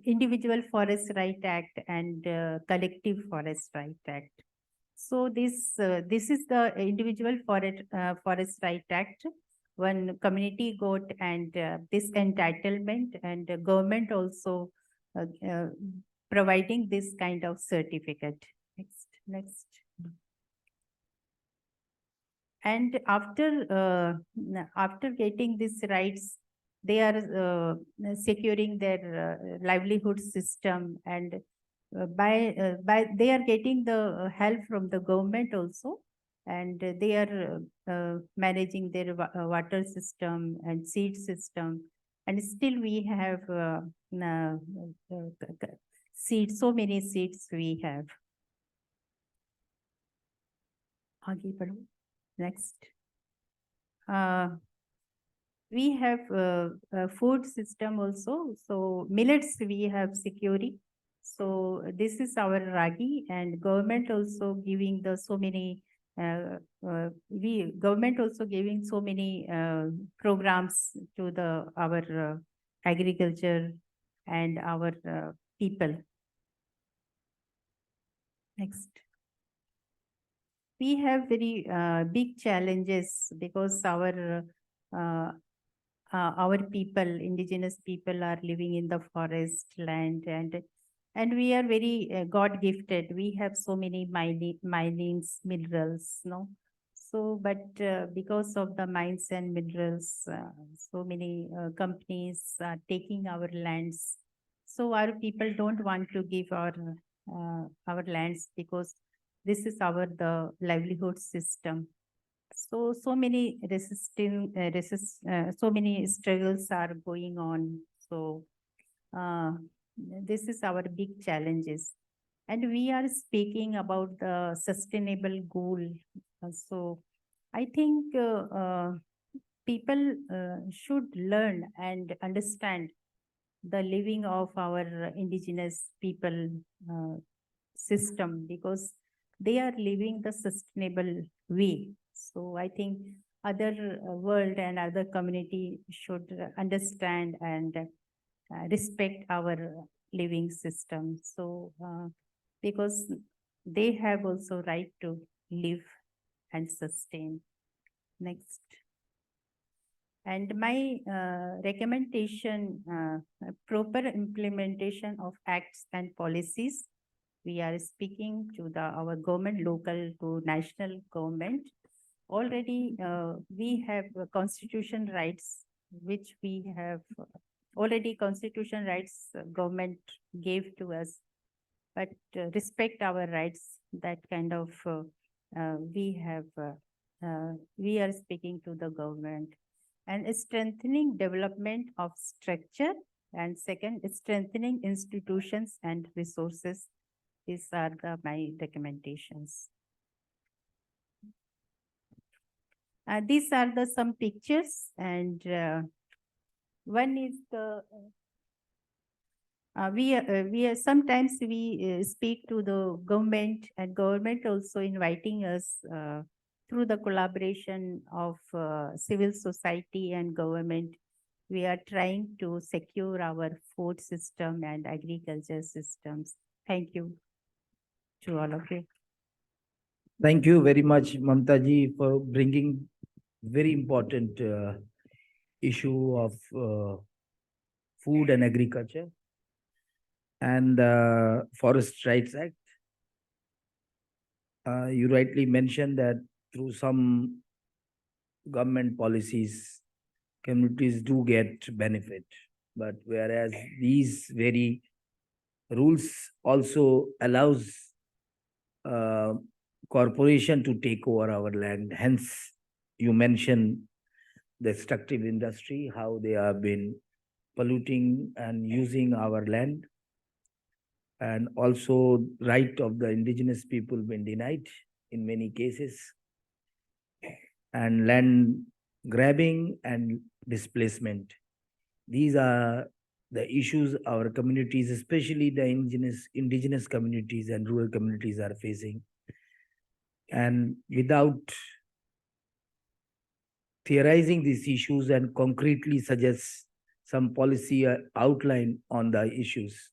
Individual Forest Right Act and Collective Forest Right Act. So this is the Individual Forest Right Act. When community got and this entitlement, and government also providing this kind of certificate. Next. And after getting these rights, they are securing their livelihood system, and by they are getting the help from the government also, and they are managing their water system and seed system, and still we have seeds, so many seeds we have. Next. We have a food system also. So millets we have security. So this is our ragi, and government also giving the so many government also giving so many programs to the our agriculture and our people. Next. We have very big challenges, because our people, indigenous people, are living in the forest land, and we are very God gifted. We have so many minings, minerals, no. So, but because of the mines and minerals, so many companies are taking our lands. So our people don't want to give our lands, because this is the livelihood system. So many so many struggles are going on. So this is our big challenges, and we are speaking about the sustainable goal. So I think people should learn and understand the living of our indigenous people system, because they are living the sustainable way. So I think other world and other community should understand and respect our living system. So because they have also right to live and sustain. Next. And my recommendation, proper implementation of acts and policies. We are speaking to our government, local to national government. Already we have constitution rights, which we have already constitution rights government gave to us, but respect our rights, that kind of we are speaking to the government. And strengthening development of structure, and second, strengthening institutions and resources. These are my recommendations. These are some pictures, and one is the we are sometimes we speak to the government, and government also inviting us through the collaboration of civil society and government. we are trying to secure our food system and agriculture systems. Thank you to all of you. Thank you very much, Mamta ji, for bringing very important issue of food and agriculture and Forest Rights Act. You rightly mentioned that through some government policies, communities do get benefit, but whereas these very rules also allows corporation to take over our land. Hence, you mentioned the extractive industry, how they have been polluting and using our land, and also right of the indigenous people been denied in many cases, and land grabbing and displacement. These are the issues our communities, especially the indigenous communities and rural communities, are facing. And without theorizing these issues and concretely suggest some policy outline on the issues,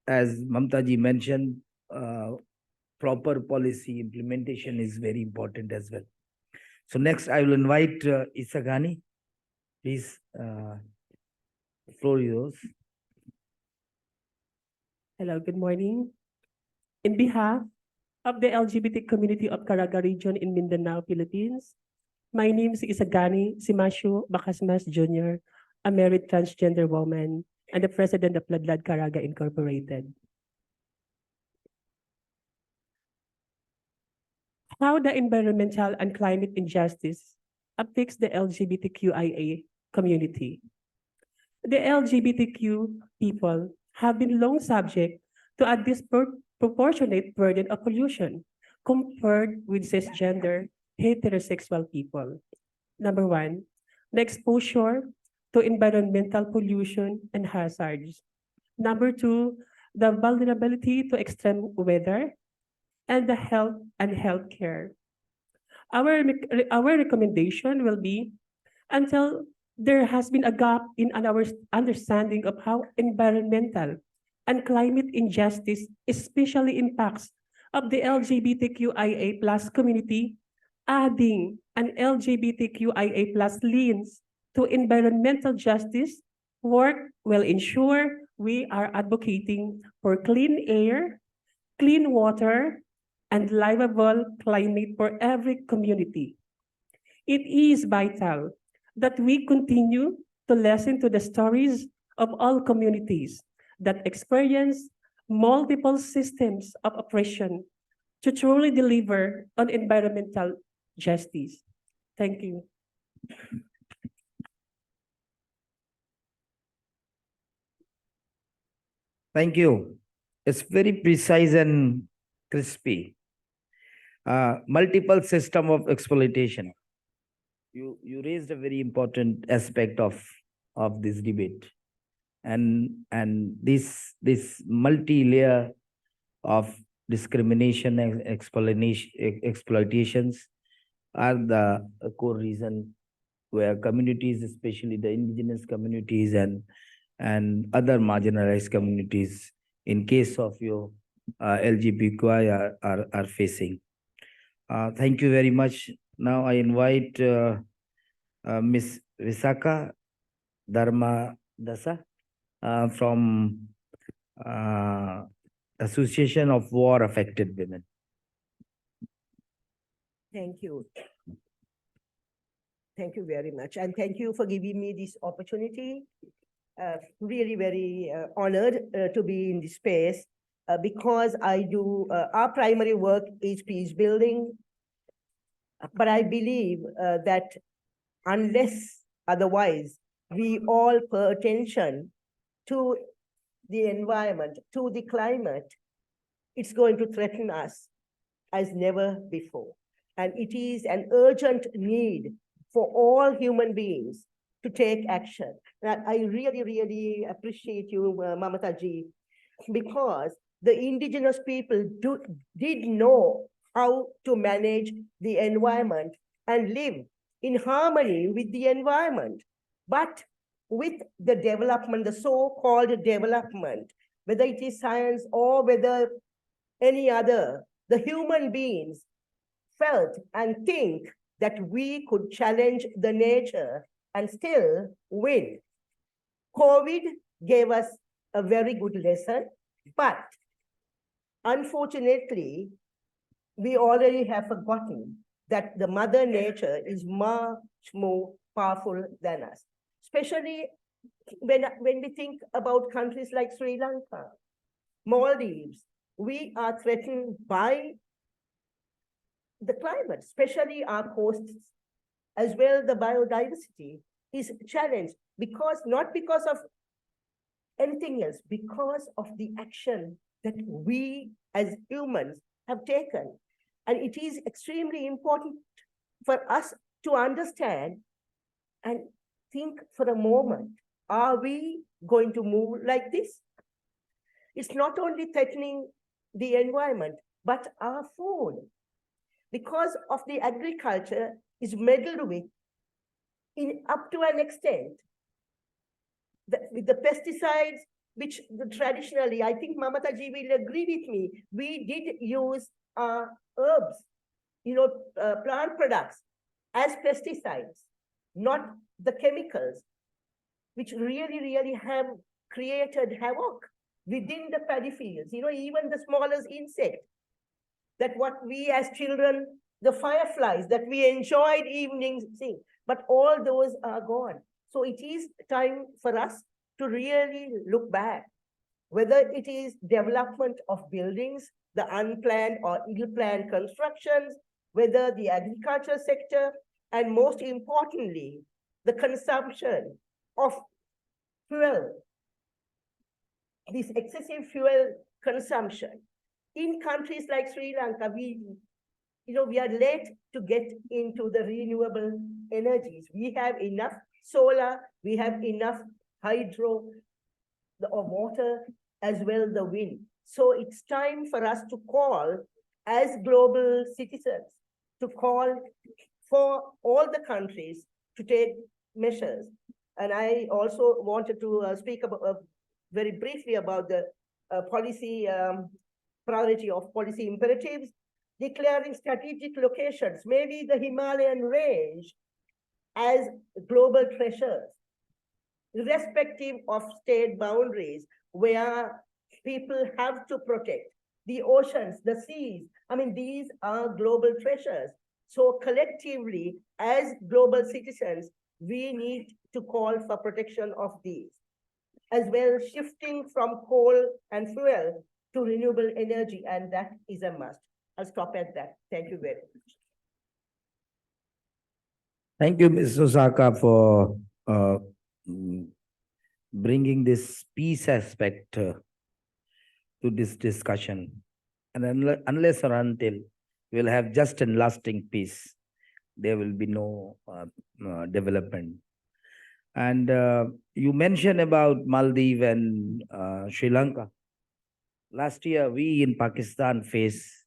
as Mamta ji mentioned, proper policy implementation is very important as well. So next, I will invite Isagani. Please, the floor is yours. Hello, good morning. In behalf of the LGBT community of Caraga region in Mindanao, Philippines, my name is Isagani Simasio Bacasmas Jr., a married transgender woman and the president of Ladlad Caraga Incorporated. How the environmental and climate injustice affects the LGBTQIA community. The LGBTQ people have been long subject to a disproportionate burden of pollution compared with cisgender heterosexual people. Number one, the exposure to environmental pollution and hazards. Number two, the vulnerability to extreme weather and the health and healthcare. Our recommendation will be until there has been a gap in our understanding of how environmental and climate injustice especially impacts of the LGBTQIA plus community, adding an LGBTQIA plus lens to environmental justice work will ensure we are advocating for clean air, clean water, and livable climate for every community. It is vital that we continue to listen to the stories of all communities that experience multiple systems of oppression to truly deliver on environmental justice. Thank you. Thank you. It's very precise and crispy. Multiple system of exploitation. You raised a very important aspect of this debate, and this multi-layer of discrimination and exploitations are the core reason where communities, especially the indigenous communities and other marginalized communities, in case of your LGBTQI, are facing. Thank you very much. Now I invite Ms. Visakha Dharma Dasa from Association of War Affected Women. Thank you. Thank you very much. And thank you for giving me this opportunity. Really very honored to be in this space because I do, our primary work is peace building. But I believe that unless otherwise, we all pay attention to the environment, to the climate, it's going to threaten us as never before. And it is an urgent need for all human beings to take action. And I really, really appreciate you, Mamata ji, because the indigenous people did know how to manage the environment and live in harmony with the environment. But with the development, the so-called development, whether it is science or whether any other, the human beings felt and think that we could challenge the nature and still win. COVID gave us a very good lesson, but unfortunately, we already have forgotten that the mother nature is much more powerful than us. Especially when we think about countries like Sri Lanka, Maldives, we are threatened by the climate, especially our coasts, as well the biodiversity is challenged because, not because of anything else, because of the action that we as humans have taken. And it is extremely important for us to understand and think for a moment, are we going to move like this? It's not only threatening the environment, but our food. Because of the agriculture is meddled with up to an extent. With the pesticides, which traditionally, I think Mamata ji will agree with me, we did use herbs, plant products as pesticides, not the chemicals, which really have created havoc within the paddy fields, even the smallest insect, that what we as children, the fireflies that we enjoyed evenings seeing, but all those are gone. So it is time for us to really look back, whether it is development of buildings, the unplanned or ill-planned constructions, whether the agriculture sector, and most importantly, the consumption of fuel, this excessive fuel consumption. In countries like Sri Lanka, we are late to get into the renewable energies. We have enough solar, we have enough hydro, or water, as well the wind. So it's time for us to call, as global citizens, to call for all the countries to take measures. And I also wanted to speak about, very briefly about the policy priority of policy imperatives, declaring strategic locations, maybe the Himalayan range, as global treasures, irrespective of state boundaries, where people have to protect the oceans, the seas. I mean, these are global treasures. So collectively, as global citizens, we need to call for protection of these, as well shifting from coal and fuel to renewable energy, and that is a must. I'll stop at that. Thank you very much. Thank you, Ms. Osaka, for bringing this peace aspect to this discussion. And unless or until we'll have just and lasting peace, there will be no development. And you mentioned about Maldives and Sri Lanka. Last year, we in Pakistan faced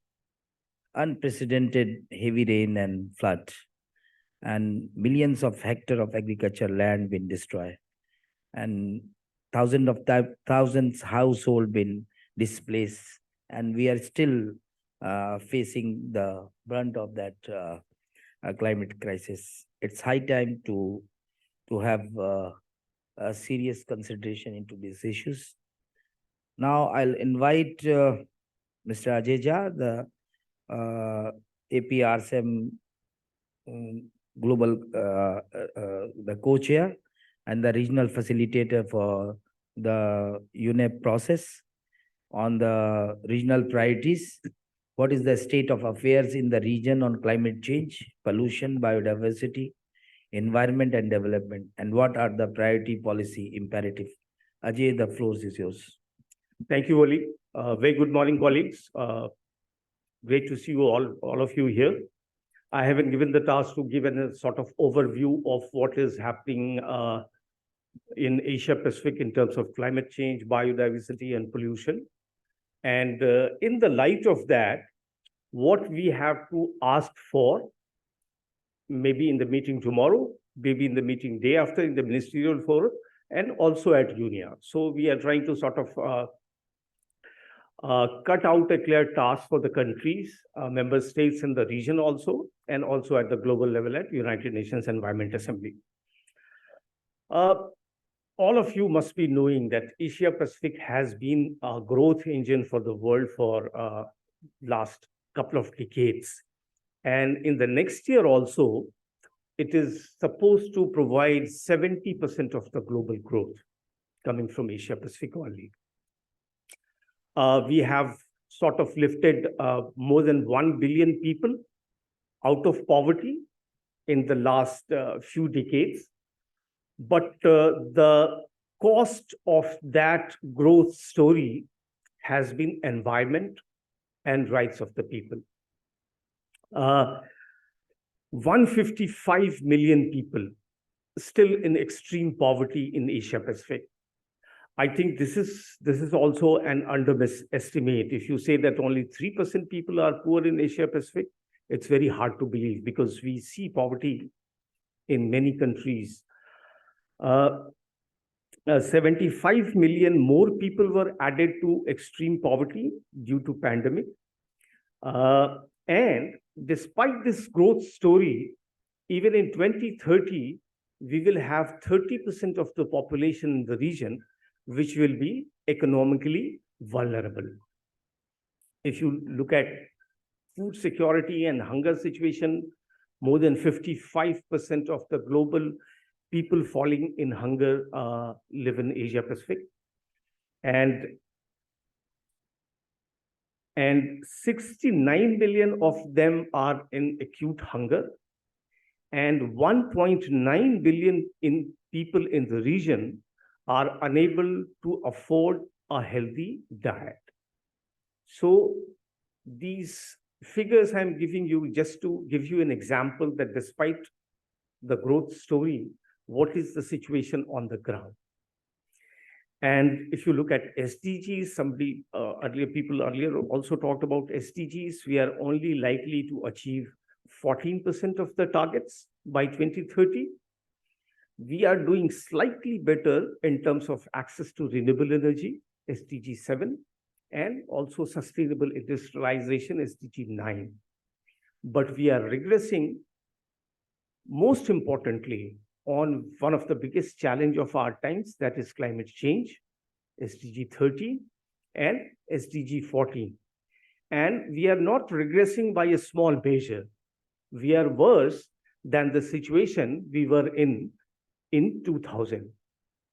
unprecedented heavy rain and flood, and millions of hectares of agricultural land been destroyed, and thousands household been displaced, and we are still facing the brunt of that climate crisis. It's high time to have a serious consideration into these issues. Now I'll invite Mr. Ajeja, the APRSM global, the co-chair and the regional facilitator for the UNEP process on the regional priorities. What is the state of affairs in the region on climate change, pollution, biodiversity, environment and development, and what are the priority policy imperative? Ajay, the floor is yours. Thank you, Oli. Very good morning, colleagues. Great to see you all of you here. I have been given the task to give a sort of overview of what is happening in Asia Pacific in terms of climate change, biodiversity, and pollution. And in the light of that, what we have to ask for maybe in the meeting tomorrow, maybe in the meeting day after in the ministerial forum, and also at UNIA. So we are trying to sort of cut out a clear task for the countries, member states in the region also, and also at the global level at United Nations Environment Assembly. All of you must be knowing that Asia Pacific has been a growth engine for the world for last couple of decades. And in the next year also, it is supposed to provide 70% of the global growth coming from Asia Pacific only. We have sort of lifted more than 1 billion people out of poverty in the last few decades. But the cost of that growth story has been environment and rights of the people. 155 million people still in extreme poverty in Asia Pacific. I think this is also an underestimate. If you say that only 3% people are poor in Asia Pacific, it's very hard to believe because we see poverty in many countries. 75 million more people were added to extreme poverty due to pandemic. And despite this growth story, even in 2030, we will have 30% of the population in the region which will be economically vulnerable. If you look at food security and hunger situation, more than 55% of the global people falling in hunger live in Asia Pacific. And 69 million of them are in acute hunger. And 1.9 billion people in the region are unable to afford a healthy diet. So these figures I'm giving you just to give you an example that despite the growth story, what is the situation on the ground? And if you look at SDGs, people earlier also talked about SDGs, we are only likely to achieve 14% of the targets by 2030. We are doing slightly better in terms of access to renewable energy, SDG 7, and also sustainable industrialization, SDG 9. But we are regressing, most importantly, on one of the biggest challenge of our times, that is climate change, SDG 13 and SDG 14. And we are not regressing by a small measure. We are worse than the situation we were in 2000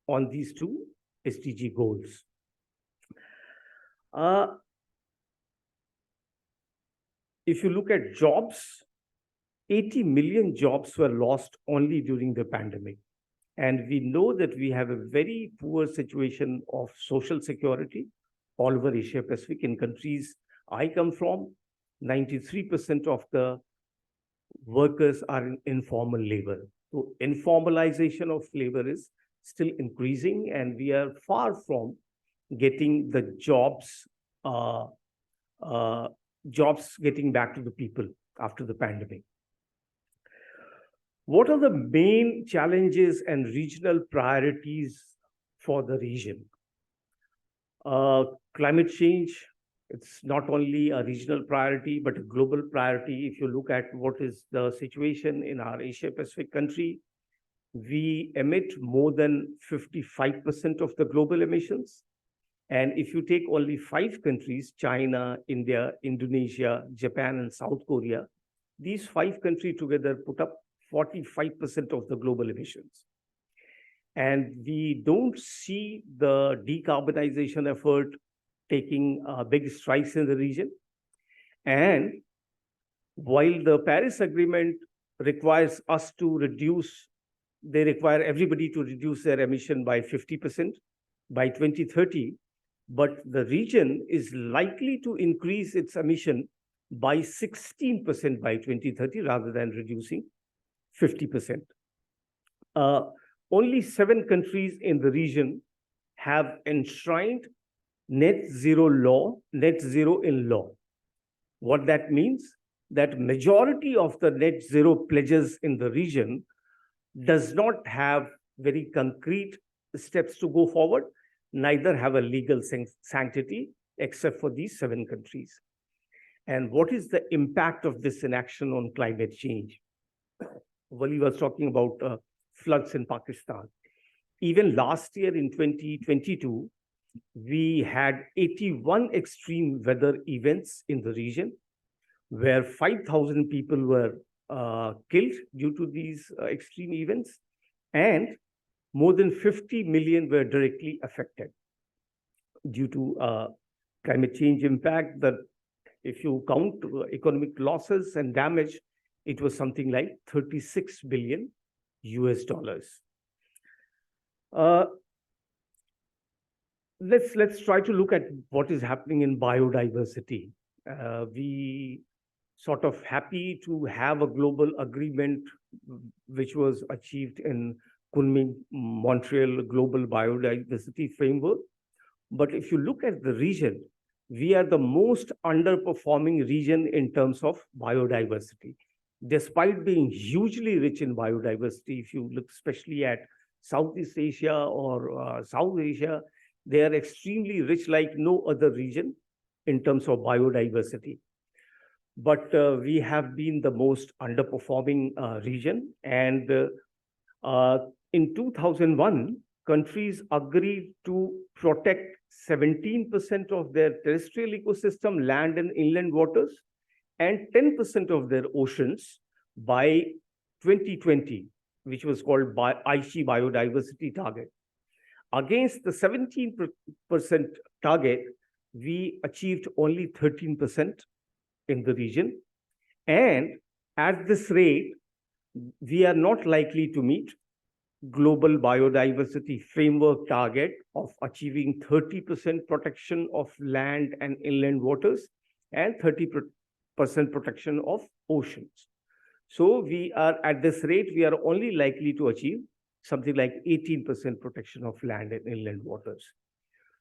on these two SDG goals. If you look at jobs, 80 million jobs were lost only during the pandemic. And we know that we have a very poor situation of social security all over Asia Pacific. In countries I come from, 93% of the workers are in informal labor. So informalization of labor is still increasing, and we are far from getting the jobs getting back to the people after the pandemic. What are the main challenges and regional priorities for the region? Climate change, it's not only a regional priority, but a global priority. If you look at what is the situation in our Asia Pacific country, we emit more than 55% of the global emissions. And if you take only 5 countries, China, India, Indonesia, Japan, and South Korea, these 5 countries together put up 45% of the global emissions. And we don't see the decarbonization effort taking big strides in the region. And while the Paris Agreement requires us to reduce, they require everybody to reduce their emission by 50% by 2030, but the region is likely to increase its emission by 16% by 2030 rather than reducing 50%. Only 7 countries in the region have enshrined net zero in law. What that means, that majority of the net zero pledges in the region does not have very concrete steps to go forward, neither have a legal sanctity, except for these 7 countries. And what is the impact of this inaction on climate change? Wali was talking about floods in Pakistan. Even last year in 2022, we had 81 extreme weather events in the region, where 5,000 people were killed due to these extreme events, and more than 50 million were directly affected due to climate change impact. That if you count economic losses and damage, it was something like $36 billion. Let's try to look at what is happening in biodiversity. We sort of happy to have a global agreement which was achieved in Kunming, Montreal Global Biodiversity Framework. But if you look at the region, we are the most underperforming region in terms of biodiversity. Despite being hugely rich in biodiversity, if you look especially at Southeast Asia or South Asia, they are extremely rich like no other region in terms of biodiversity. But we have been the most underperforming region. And in 2001, countries agreed to protect 17% of their terrestrial ecosystem, land and inland waters, and 10% of their oceans by 2020, which was called Aichi biodiversity target. Against the 17% target, we achieved only 13% in the region. And at this rate, we are not likely to meet global biodiversity framework target of achieving 30% protection of land and inland waters and 30% protection of oceans. So we are at this rate, we are only likely to achieve something like 18% protection of land and inland waters.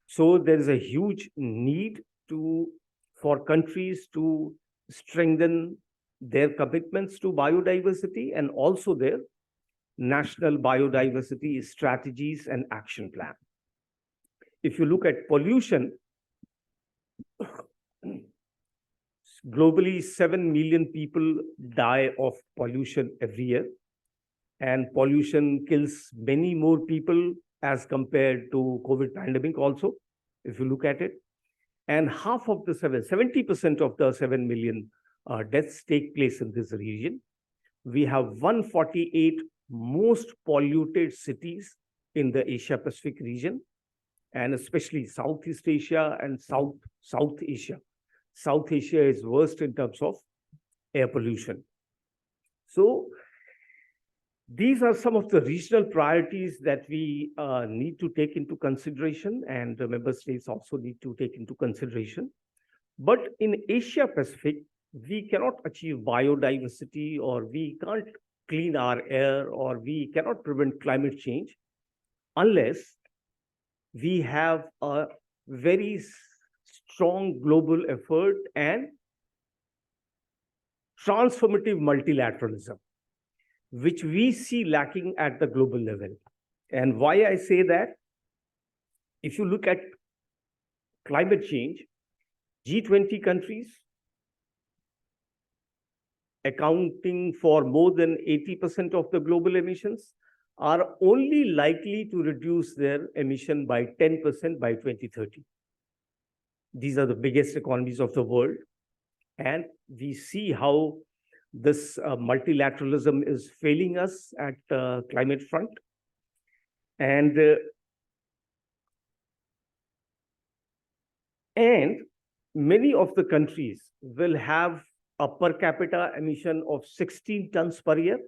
So there is a huge need for countries to strengthen their commitments to biodiversity and also their national biodiversity strategies and action plan. If you look at pollution, globally, 7 million people die of pollution every year. And pollution kills many more people as compared to COVID pandemic also, if you look at it. And half of the 70% of the 7 million deaths take place in this region. We have 148 most polluted cities in the Asia Pacific region, and especially Southeast Asia and South Asia. South Asia is worst in terms of air pollution. So these are some of the regional priorities that we need to take into consideration, and the member states also need to take into consideration. But in Asia Pacific, we cannot achieve biodiversity, or we can't clean our air, or we cannot prevent climate change unless we have a very strong global effort and transformative multilateralism, which we see lacking at the global level. And why I say that, if you look at climate change, G20 countries accounting for more than 80% of the global emissions are only likely to reduce their emission by 10% by 2030. These are the biggest economies of the world. And we see how this multilateralism is failing us at the climate front. And many of the countries will have a per capita emission of 16 tons per year,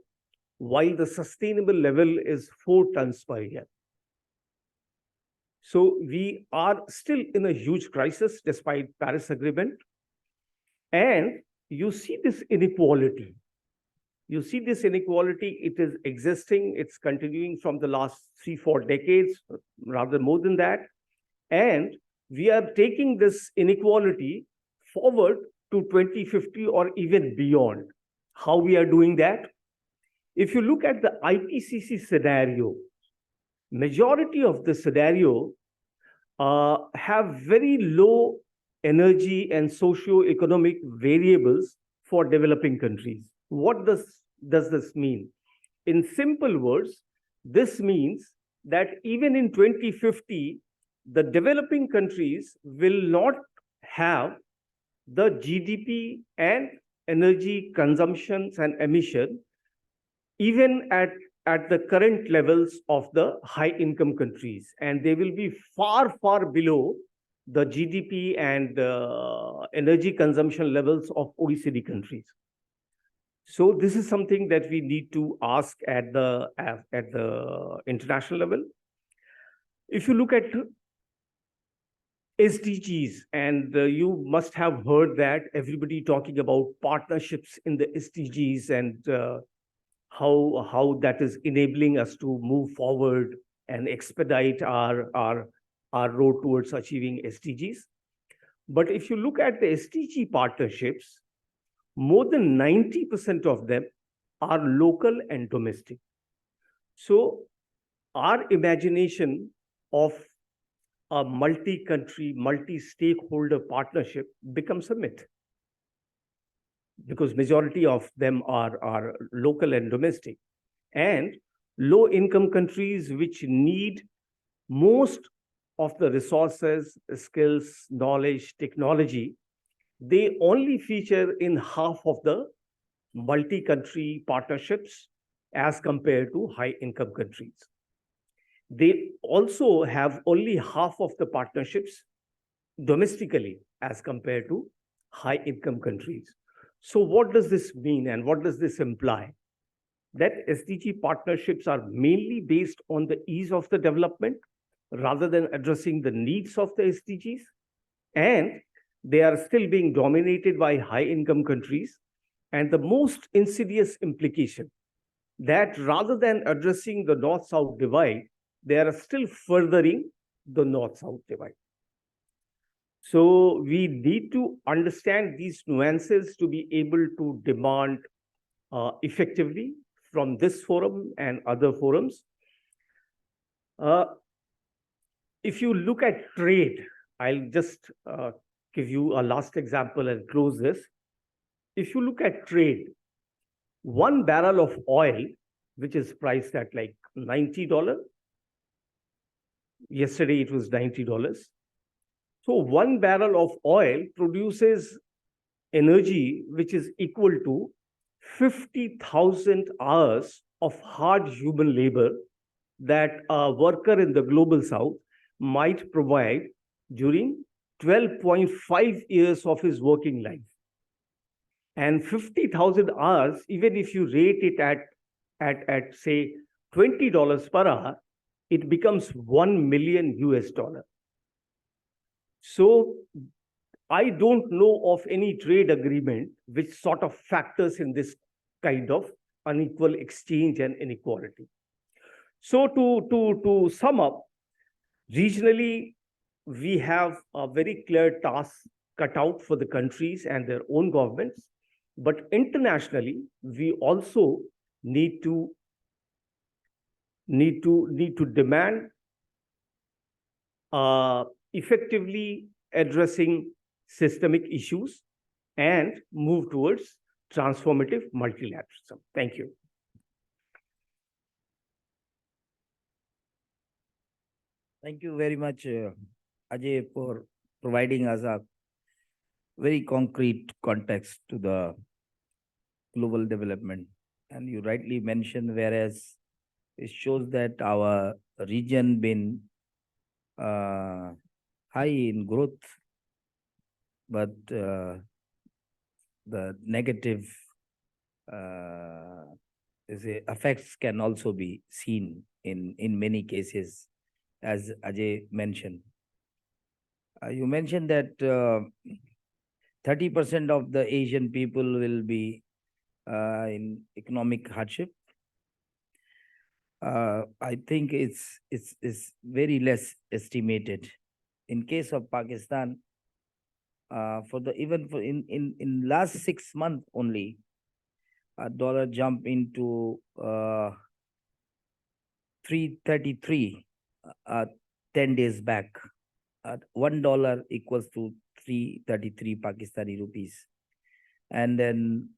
while the sustainable level is 4 tons per year. So we are still in a huge crisis despite Paris Agreement. And you see this inequality. You see this inequality, it is existing, it's continuing from the last 3-4 decades, rather more than that. And we are taking this inequality forward to 2050 or even beyond. How we are doing that? If you look at the IPCC scenario, majority of the scenario have very low energy and socio-economic variables for developing countries. What does this mean? In simple words, this means that even in 2050, the developing countries will not have the GDP and energy consumptions and emission even at the current levels of the high income countries, and they will be far, far below the GDP and energy consumption levels of OECD countries. So this is something that we need to ask at the international level. If you look at SDGs, and you must have heard that everybody talking about partnerships in the SDGs and how that is enabling us to move forward and expedite our road towards achieving SDGs. But if you look at the SDG partnerships, more than 90% of them are local and domestic. So our imagination of a multi-country, multi-stakeholder partnership becomes a myth, because majority of them are local and domestic. And low-income countries which need most of the resources, skills, knowledge, technology, they only feature in half of the multi-country partnerships as compared to high-income countries. They also have only half of the partnerships domestically as compared to high-income countries. So what does this mean and what does this imply? That SDG partnerships are mainly based on the ease of the development rather than addressing the needs of the SDGs, and they are still being dominated by high-income countries. And the most insidious implication, that rather than addressing the North-South divide, they are still furthering the North-South divide. So we need to understand these nuances to be able to demand effectively from this forum and other forums. If you look at trade, I'll just give you a last example and close this. If you look at trade, 1 barrel of oil, which is priced at like $90, yesterday it was $90. So 1 barrel of oil produces energy which is equal to 50,000 hours of hard human labor that a worker in the global south might provide during 12.5 years of his working life. And 50,000 hours, even if you rate it at say $20 per hour, it becomes $1 million US. So I don't know of any trade agreement which sort of factors in this kind of unequal exchange and inequality. So to sum up, regionally, we have a very clear task cut out for the countries and their own governments, but internationally, we also need to demand effectively addressing systemic issues and move towards transformative multilateralism. Thank you. Thank you very much, Ajay, for providing us a very concrete context to the global development. And you rightly mentioned, whereas it shows that our region been high in growth, but the negative effects can also be seen in many cases, as Ajay mentioned. You mentioned that 30% of the Asian people will be in economic hardship. I think it's very less estimated. In case of Pakistan, for the even for in last 6 months only, dollar jump into 333 10 days back. $1 equals to 333 Pakistani rupees. And then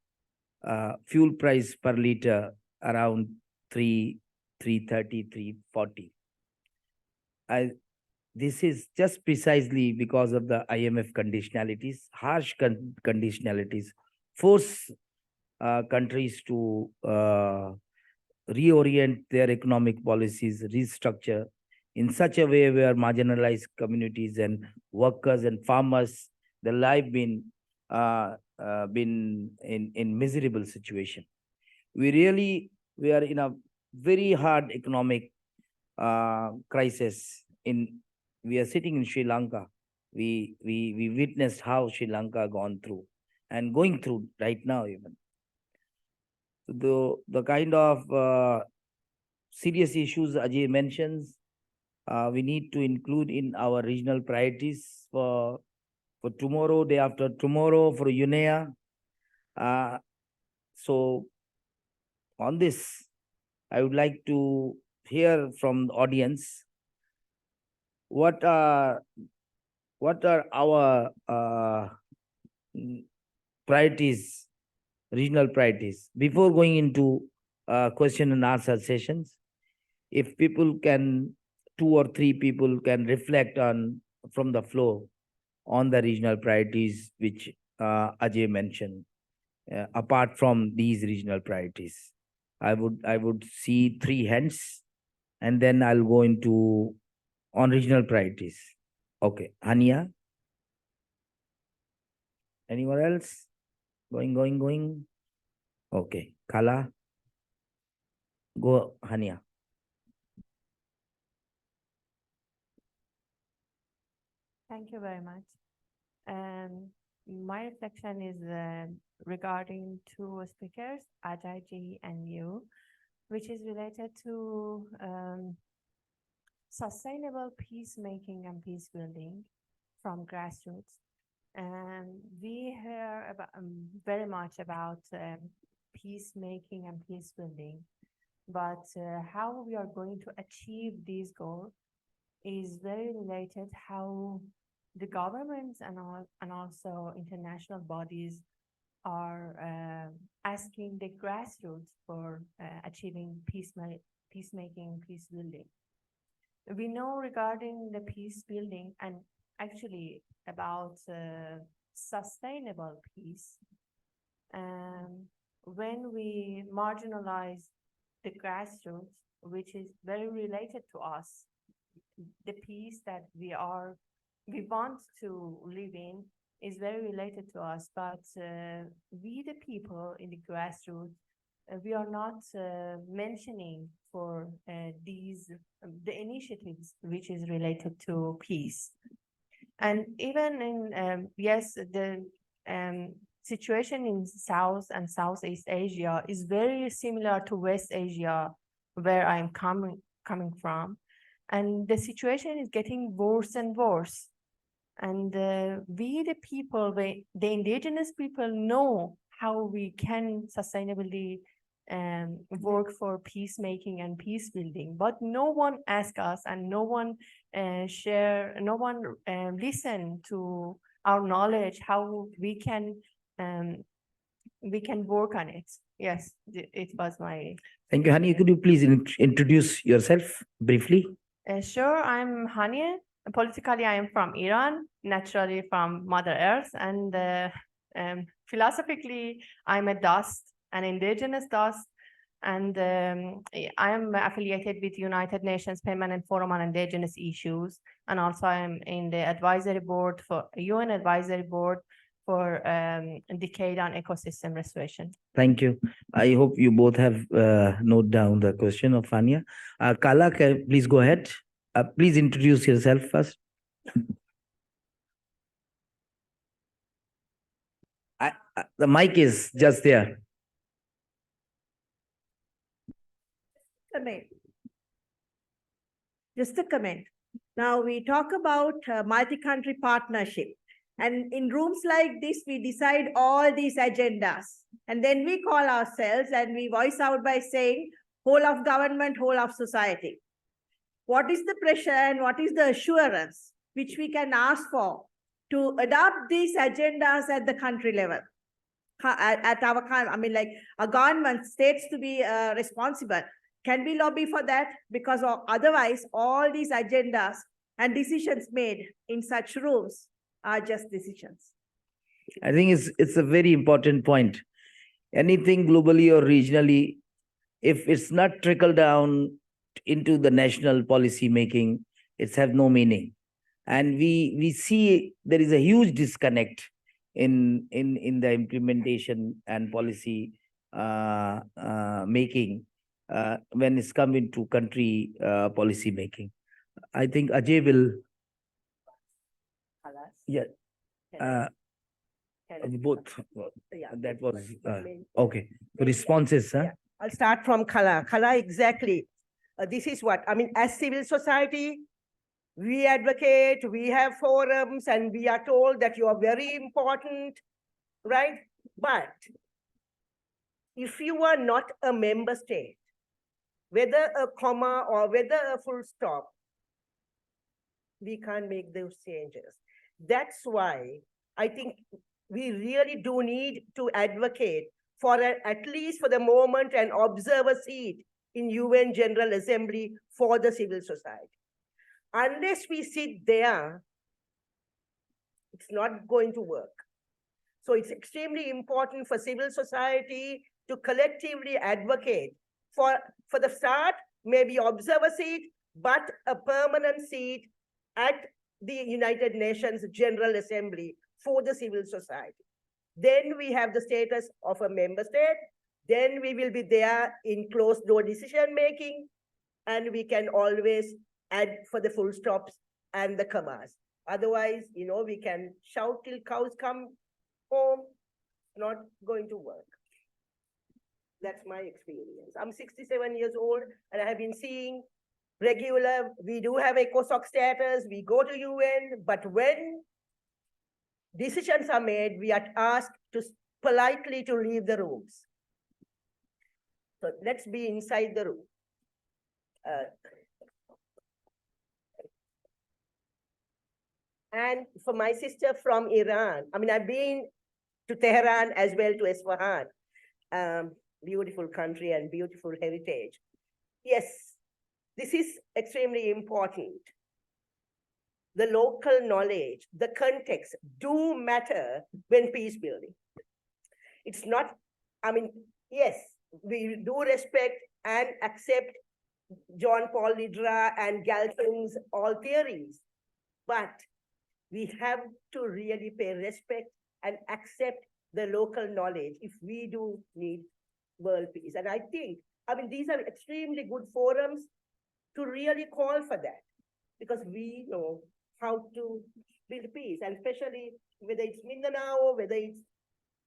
fuel price per liter around 330, 340. This is just precisely because of the IMF conditionalities, harsh conditionalities, force countries to reorient their economic policies, restructure in such a way where marginalized communities and workers and farmers, their life been in miserable situation. We are in a very hard economic crisis. We are sitting in Sri Lanka. We witnessed how Sri Lanka gone through and going through right now even. The kind of serious issues Ajay mentions, we need to include in our regional priorities for tomorrow, day after tomorrow, for UNEA. So on this, I would like to hear from the audience what are our priorities, regional priorities. Before going into question and answer sessions, if people can, 2 or 3 people can reflect on from the floor on the regional priorities which Ajay mentioned. Apart from these regional priorities, I would see 3 hands, and then I'll go into on regional priorities. Okay, Hania. Anyone else? Going. Okay, Kala. Go, Hania. Thank you very much. My reflection is regarding 2 speakers, Ajay ji and you, which is related to sustainable peacemaking and peace building from grassroots. And we hear about very much about peacemaking and peace building, but how we are going to achieve these goals is very related how the governments and also international bodies are asking the grassroots for achieving peacemaking, peace building. We know regarding the peace building and actually about sustainable peace, when we marginalize the grassroots, which is very related to us, the peace that we want to live in is very related to us, but we the people in the grassroots, we are not mentioning for the initiatives which is related to peace. And even in, yes, the situation in South and Southeast Asia is very similar to West Asia, where I'm coming from. And the situation is getting worse and worse. And we, the people, the indigenous people, know how we can sustainably work for peacemaking and peace building, but no one asks us and no one listen to our knowledge, how we can work on it. Yes, it was my. Thank you, Hani. Could you please introduce yourself briefly? Sure, I'm Hani. Politically, I am from Iran, naturally from Mother Earth, and philosophically, I'm a dust, an indigenous dust, and I am affiliated with United Nations Permanent Forum on Indigenous Issues, and also I'm in the advisory board for UN advisory board for Decade on Ecosystem Restoration. Thank you. I hope you both have noted down the question of Fania. Kala, please go ahead. Please introduce yourself first. The mic is just there. Just a comment. Now we talk about multi-country partnership. And in rooms like this, we decide all these agendas. And then we call ourselves and we voice out by saying, whole of government, whole of society. What is the pressure and what is the assurance which we can ask for to adopt these agendas at the country level? At our kind, I mean, like a government, states to be responsible. Can we lobby for that? Because otherwise, all these agendas and decisions made in such rooms are just decisions. I think it's a very important point. Anything globally or regionally, if it's not trickled down into the national policy making, it's have no meaning. And we see there is a huge disconnect in the implementation and policy making when it's come into country policy making. I think Ajay will. Yeah. Both. Yeah. That was okay. The responses, huh? Yeah. I'll start from Kala. Kala, exactly. This is what I mean. As civil society, we advocate, we have forums, and we are told that you are very important, right? But if you are not a member state, whether a comma or whether a full stop, we can't make those changes. That's why I think we really do need to advocate for at least for the moment an observer seat in UN General Assembly for the civil society. Unless we sit there, it's not going to work. So it's extremely important for civil society to collectively advocate for the start, maybe observer seat, but a permanent seat at the United Nations General Assembly for the civil society. Then we have the status of a member state. Then we will be there in closed door decision making, and we can always add for the full stops and the commas. Otherwise, we can shout till cows come home. Not going to work. That's my experience. I'm 67 years old and I have been seeing regular, we do have ECOSOC status, we go to UN, but when decisions are made, we are asked to politely to leave the rooms. So let's be inside the room. And for my sister from Iran, I mean, I've been to Tehran as well, to Isfahan, beautiful country and beautiful heritage. Yes, this is extremely important. The local knowledge, the context do matter when peace building. It's not, I mean, yes, we do respect and accept John Paul Lidra and Galton's all theories, but we have to really pay respect and accept the local knowledge if we do need world peace. And I think, I mean, these are extremely good forums to really call for that, because we know how to build peace, and especially whether it's Mindanao, whether it's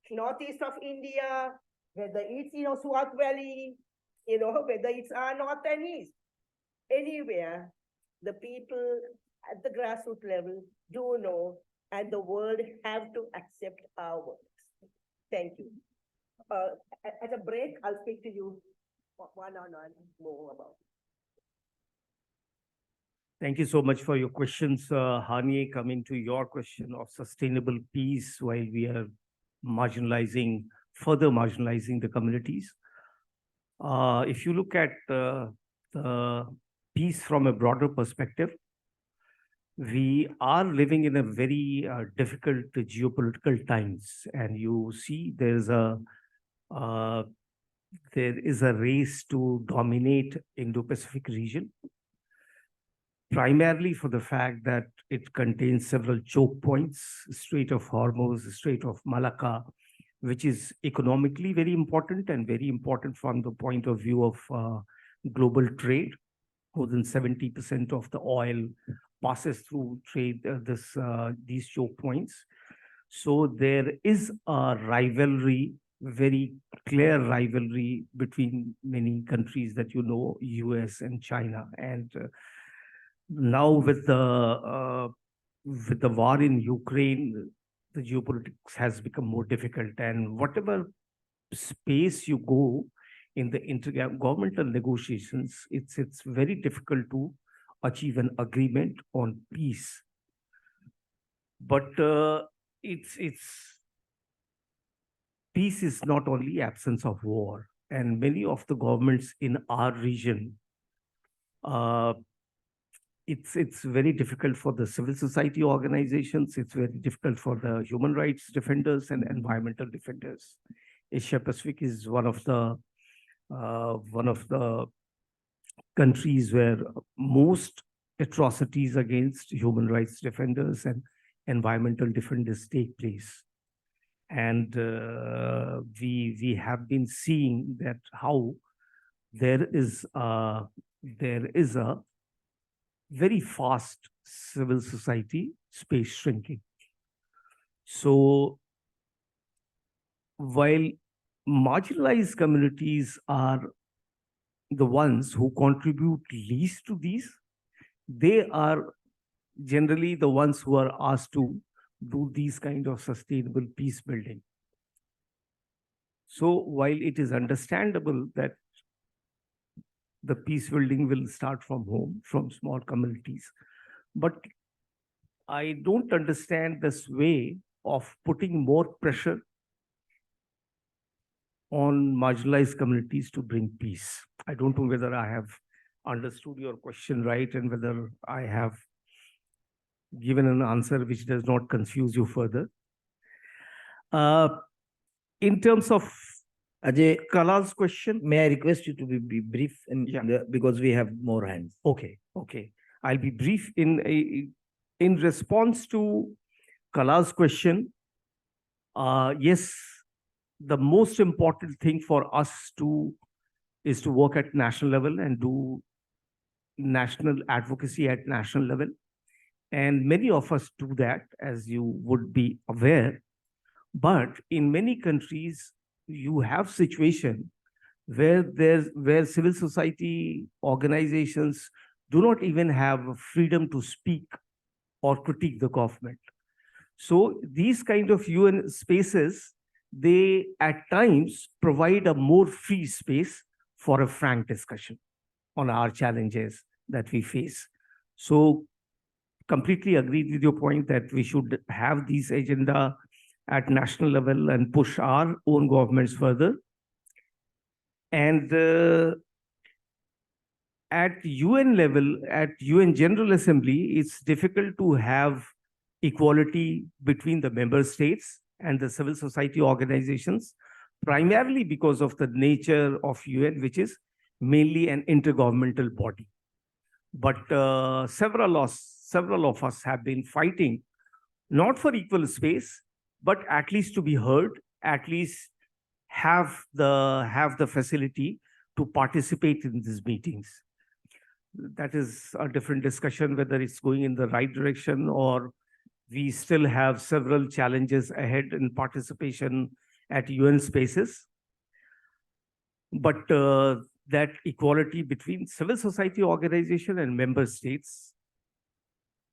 northeast of India, whether it's, Swat Valley, whether it's our north and east, anywhere, the people at the grassroots level do know, and the world have to accept our works. Thank you. At a break, I'll speak to you one-on-one more about it. Thank you so much for your questions, Hani. Coming to your question of sustainable peace while we are further marginalizing the communities. If you look at the peace from a broader perspective, we are living in a very difficult geopolitical times, and you see there is a race to dominate Indo-Pacific region, primarily for the fact that it contains several choke points, Strait of Hormuz, Strait of Malacca, which is economically very important and very important from the point of view of global trade. More than 70% of the oil passes through these choke points. So there is a rivalry, very clear rivalry between many countries that US and China. And now with the war in Ukraine, the geopolitics has become more difficult, and whatever space you go in the intergovernmental negotiations, it's very difficult to achieve an agreement on peace. But it's peace is not only absence of war, and many of the governments in our region, it's very difficult for the civil society organizations. It's very difficult for the human rights defenders and environmental defenders. Asia Pacific is one of the countries where most atrocities against human rights defenders and environmental defenders take place. And we have been seeing that how there is a very fast civil society space shrinking. So while marginalized communities are the ones who contribute least to these, they are generally the ones who are asked to do these kind of sustainable peace building. So while it is understandable that the peace building will start from home, from small communities, but I don't understand this way of putting more pressure on marginalized communities to bring peace. I don't know whether I have understood your question right and whether I have given an answer which does not confuse you further. In terms of Ajay, Kala's question. may I request you to be brief because we have more hands. Okay. I'll be brief in response to Kala's question. Yes, the most important thing for us is to work at national level and do national advocacy at national level. And many of us do that, as you would be aware. But in many countries, you have situation where civil society organizations do not even have freedom to speak or critique the government. So these kind of UN spaces, they at times provide a more free space for a frank discussion on our challenges that we face. So completely agreed with your point that we should have these agenda at national level and push our own governments further. And at UN level, at UN General Assembly, it's difficult to have equality between the member states and the civil society organizations, primarily because of the nature of UN, which is mainly an intergovernmental body. But several of us have been fighting, not for equal space, but at least to be heard, at least have the facility to participate in these meetings. That is a different discussion, whether it's going in the right direction or we still have several challenges ahead in participation at UN spaces. But that equality between civil society organization and member states,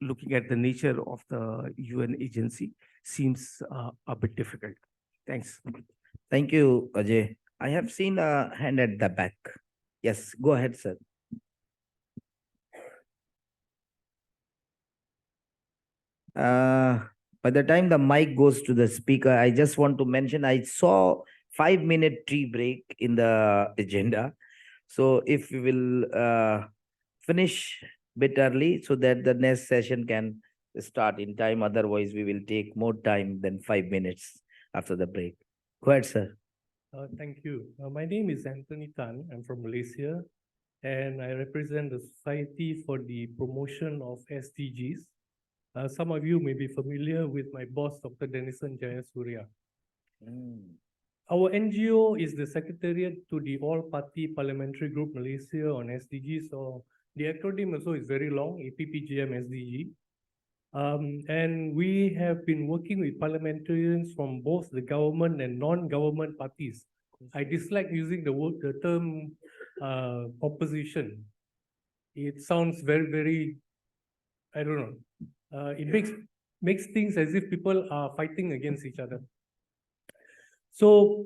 looking at the nature of the UN agency, seems a bit difficult. Thanks. Thank you, Ajay. I have seen a hand at the back. Yes, go ahead, sir. By the time the mic goes to the speaker, I just want to mention I saw 5-minute tea break in the agenda. So if we will finish bit early so that the next session can start in time. Otherwise, we will take more time than 5 minutes after the break. Go ahead, sir. Thank you. My name is Anthony Tan. I'm from Malaysia, and I represent the Society for the Promotion of SDGs. Some of you may be familiar with my boss, Dr. Denison Jayasuriya. Our NGO is the secretariat to the All-Party Parliamentary Group Malaysia on SDGs. So the acronym also is very long, APPGM SDG. And we have been working with parliamentarians from both the government and non-government parties. I dislike using the term opposition. It sounds very, I don't know. It makes makes things as if people are fighting against each other. So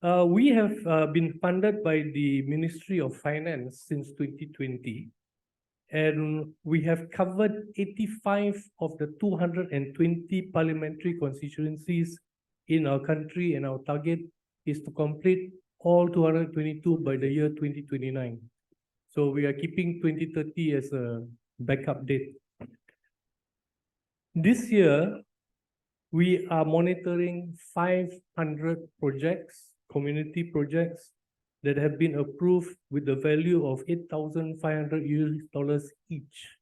we have been funded by the Ministry of Finance since 2020, and we have covered 85 of the 220 parliamentary constituencies in our country, and our target is to complete all 222 by the year 2029. So we are keeping 2030 as a backup date. This year, we are monitoring 500 projects, community projects, that have been approved with the value of $8,500 each.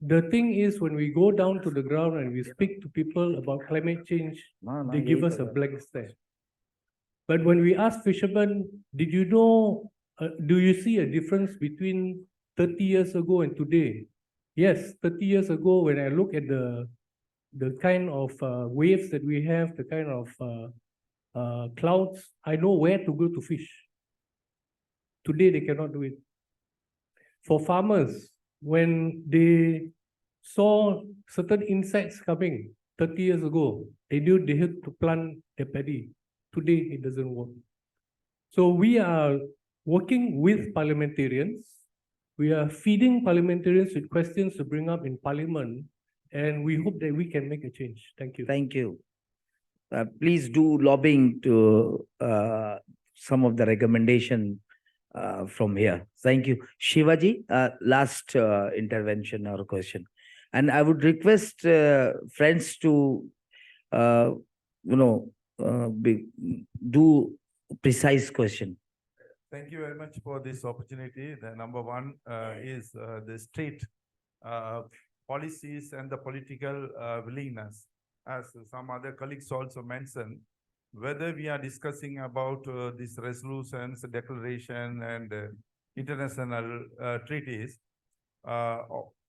The thing is, when we go down to the ground and we speak to people about climate change, they give us a blank stare. But when we ask fishermen, did you know, do you see a difference between 30 years ago and today? Yes, 30 years ago, when I look at the kind of waves that we have, the kind of clouds, I know where to go to fish. Today, they cannot do it. For farmers, when they saw certain insects coming 30 years ago, they knew they had to plant their paddy. Today, it doesn't work. So we are working with parliamentarians. We are feeding parliamentarians with questions to bring up in parliament, and we hope that we can make a change. Thank you. Thank you. Please do lobbying to some of the recommendation from here. Thank you. Shivaji, last intervention or question. And I would request friends to, do precise question. Thank you very much for this opportunity. The number one is the state policies and the political willingness. As some other colleagues also mentioned, whether we are discussing about these resolutions, declaration, and international treaties,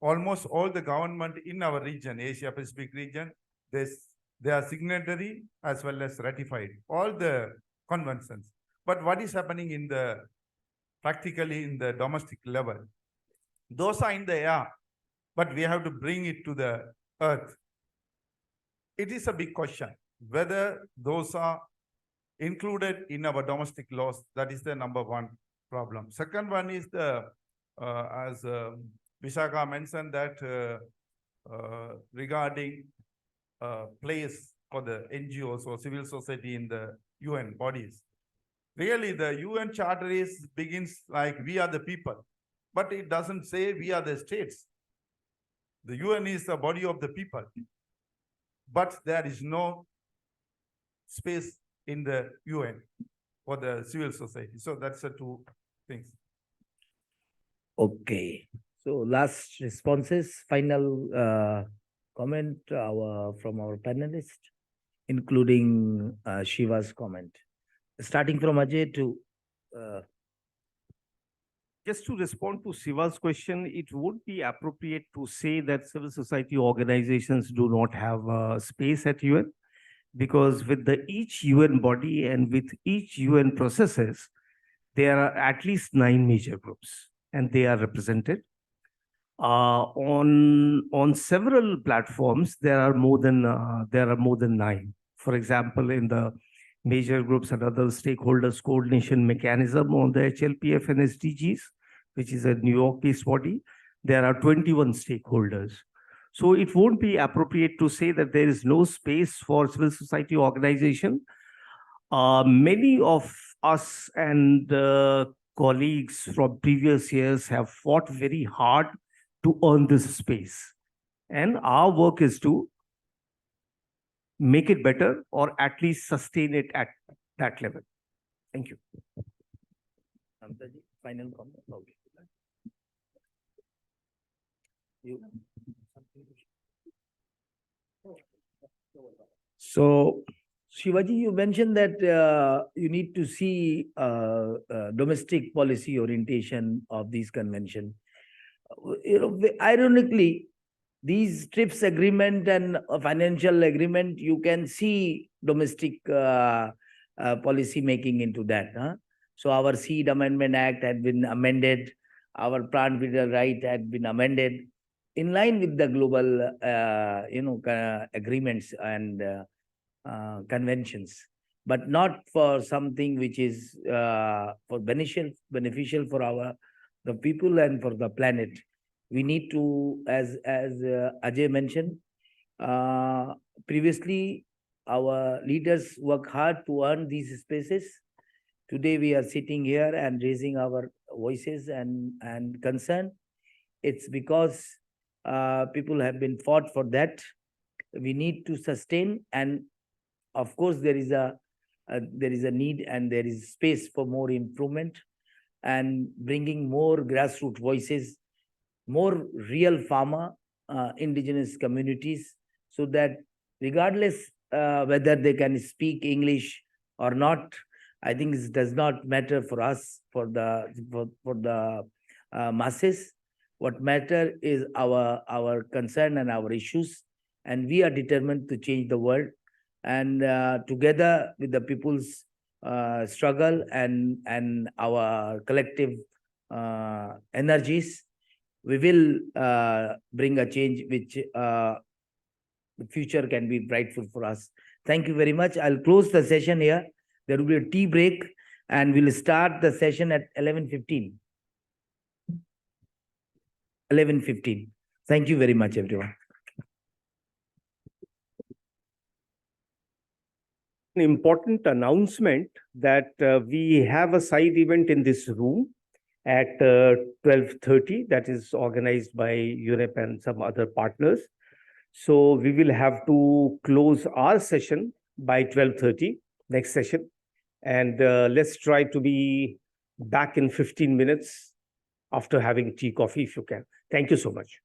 almost all the government in our region, Asia Pacific region, they are signatory as well as ratified all the conventions. But what is happening in the practically in the domestic level? Those are in the air, but we have to bring it to the earth. It is a big question whether those are included in our domestic laws. That is the number one problem. Second one is the, as Vishaka mentioned, that regarding place for the NGOs or civil society in the UN bodies. Really, the UN Charter begins like we are the people, but it doesn't say we are the states. The UN is the body of the people, but there is no space in the UN for the civil society. So that's the two things. Okay. So last responses, final comment from our panelists, including Shiva's comment. Starting from Ajay to... Just to respond to Shiva's question, it would be appropriate to say that civil society organizations do not have space at UN, because with each UN body and with each UN processes, there are at least 9 major groups, and they are represented. On several platforms, there are more than 9. For example, in the major groups and other stakeholders coordination mechanism on the HLPF and SDGs, which is a New York-based body, there are 21 stakeholders. So it won't be appropriate to say that there is no space for civil society organization. Many of us and colleagues from previous years have fought very hard to earn this space. And our work is to make it better or at least sustain it at that level. Thank you. Final comment. Okay. So, Shivaji, you mentioned that you need to see domestic policy orientation of these convention. Ironically, these TRIPS agreement and financial agreement, you can see domestic policy making into that. Huh? So our Seed Amendment Act had been amended. Our Plant Breeder Right had been amended. in line with the global, agreements and conventions, but not for something which is for beneficial for the people and for the planet. We need to, as Ajay mentioned, previously our leaders work hard to earn these spaces. Today we are sitting here and raising our voices and concern. It's because people have been fought for that. We need to sustain, and of course there is a need and there is space for more improvement and bringing more grassroots voices, more real farmer, indigenous communities, so that regardless whether they can speak English or not, I think it does not matter for us, for the masses. What matter is our concern and our issues, and we are determined to change the world. And together with the people's struggle and our collective energies, we will bring a change which the future can be brightful for us. Thank you very much. I'll close the session here. There will be a tea break, and we'll start the session at 11:15. 11:15. Thank you very much, everyone. An important announcement that we have a side event in this room at 12:30 that is organized by UNEP and some other partners. So we will have to close our session by 12:30, next session. And let's try to be back in 15 minutes after having tea, coffee, if you can. Thank you so much.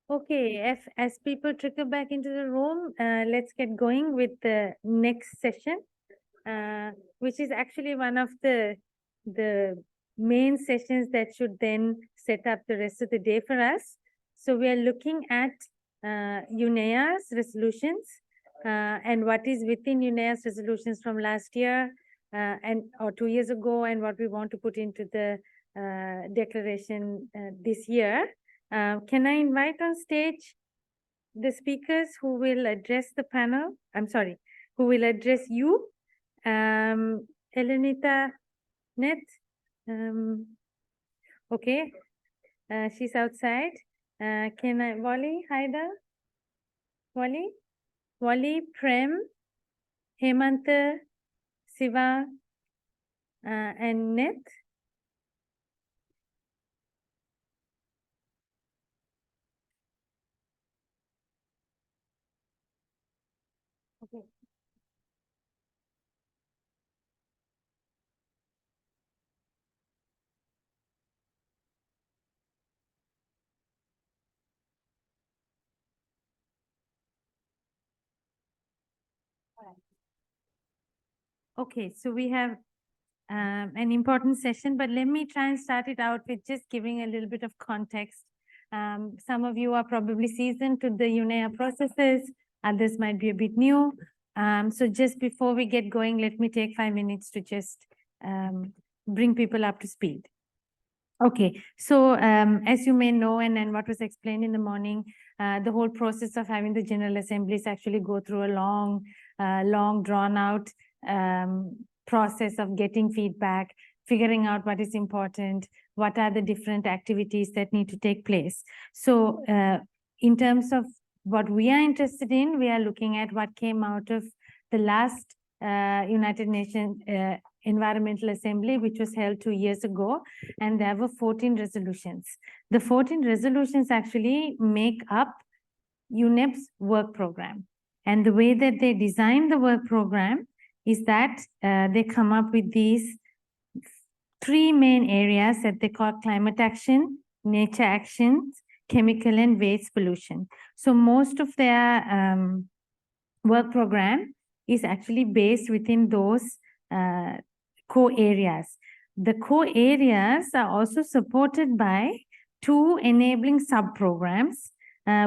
Okay, as people trickle back into the room, let's get going with the next session, which is actually one of the main sessions that should then set up the rest of the day for us. So we are looking at UNEA's resolutions and what is within UNEA's resolutions from last year or 2 years ago, and what we want to put into the declaration this year. Can I invite on stage the speakers who will address the panel? I'm sorry, who will address you? Elenita Net. Okay, she's outside. Can I, Wally, Haida? Wally, Prem, Hemanta, Siva, and Net. Okay. Okay, so we have an important session, but let me try and start it out with just giving a little bit of context. Some of you are probably seasoned to the UNEA processes, others might be a bit new. So just before we get going, let me take 5 minutes to just bring people up to speed. Okay, so as you may know, and what was explained in the morning, the whole process of having the General Assemblies actually go through a long, drawn out process of getting feedback, figuring out what is important, what are the different activities that need to take place. So in terms of what we are interested in, we are looking at what came out of the last United Nations Environmental Assembly, which was held 2 years ago, and there were 14 resolutions. The 14 resolutions actually make up UNEP's work program. And the way that they design the work program is that they come up with these 3 main areas that they call climate action, nature actions, chemical and waste pollution. So most of their work program is actually based within those core areas. The core areas are also supported by 2 enabling sub-programs,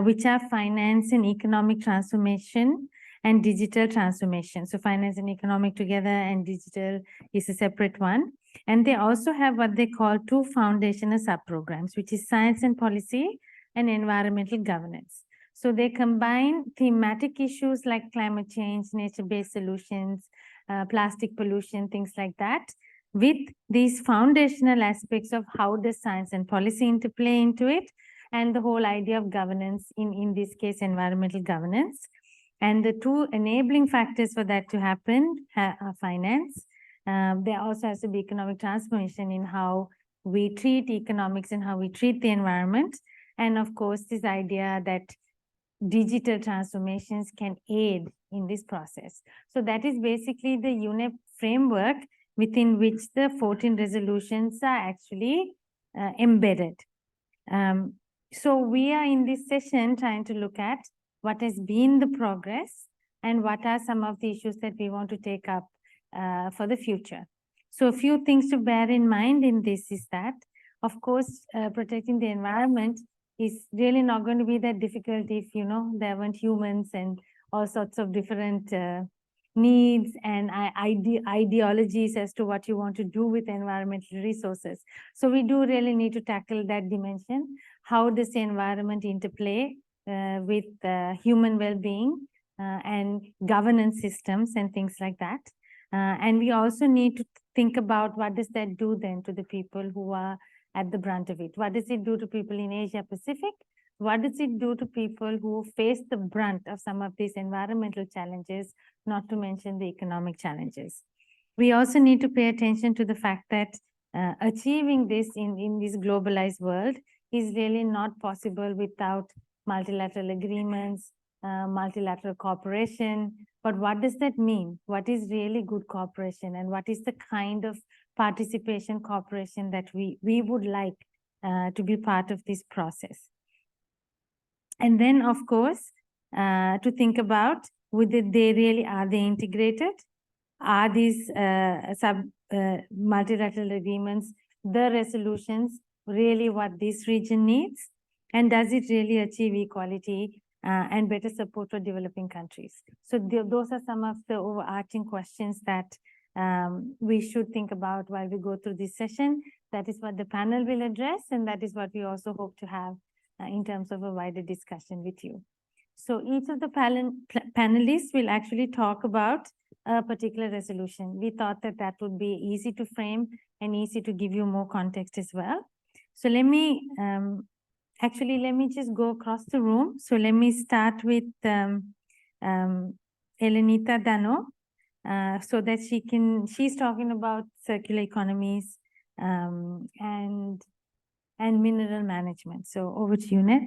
which are finance and economic transformation and digital transformation. So finance and economic together, and digital is a separate one. And they also have what they call 2 foundational sub-programs, which is science and policy and environmental governance. So they combine thematic issues like climate change, nature-based solutions, plastic pollution, things like that, with these foundational aspects of how does science and policy interplay into it, and the whole idea of governance, in this case, environmental governance. And the 2 enabling factors for that to happen are finance. There also has to be economic transformation in how we treat economics and how we treat the environment. And of course, this idea that digital transformations can aid in this process. So that is basically the UNEP framework within which the 14 resolutions are actually embedded. So we are in this session trying to look at what has been the progress and what are some of the issues that we want to take up for the future. So a few things to bear in mind in this is that, of course, protecting the environment is really not going to be that difficult if, there weren't humans and all sorts of different needs and ideologies as to what you want to do with environmental resources. So we do really need to tackle that dimension. How does the environment interplay with human well-being and governance systems and things like that? And we also need to think about what does that do then to the people who are at the brunt of it? What does it do to people in Asia Pacific? What does it do to people who face the brunt of some of these environmental challenges, not to mention the economic challenges? We also need to pay attention to the fact that achieving this in this globalized world is really not possible without multilateral agreements, multilateral cooperation. But what does that mean? What is really good cooperation, and what is the kind of participation cooperation that we would like to be part of this process? And then, of course, to think about whether they really are they integrated? Are these multilateral agreements, the resolutions, really what this region needs? And does it really achieve equality and better support for developing countries? So those are some of the overarching questions that we should think about while we go through this session. That is what the panel will address, and that is what we also hope to have in terms of a wider discussion with you. So each of the panelists will actually talk about a particular resolution. We thought that that would be easy to frame and easy to give you more context as well. So let me, let me just go across the room. So let me start with Elenita Dano, so that she's talking about circular economies and mineral management. So over to you, Ned.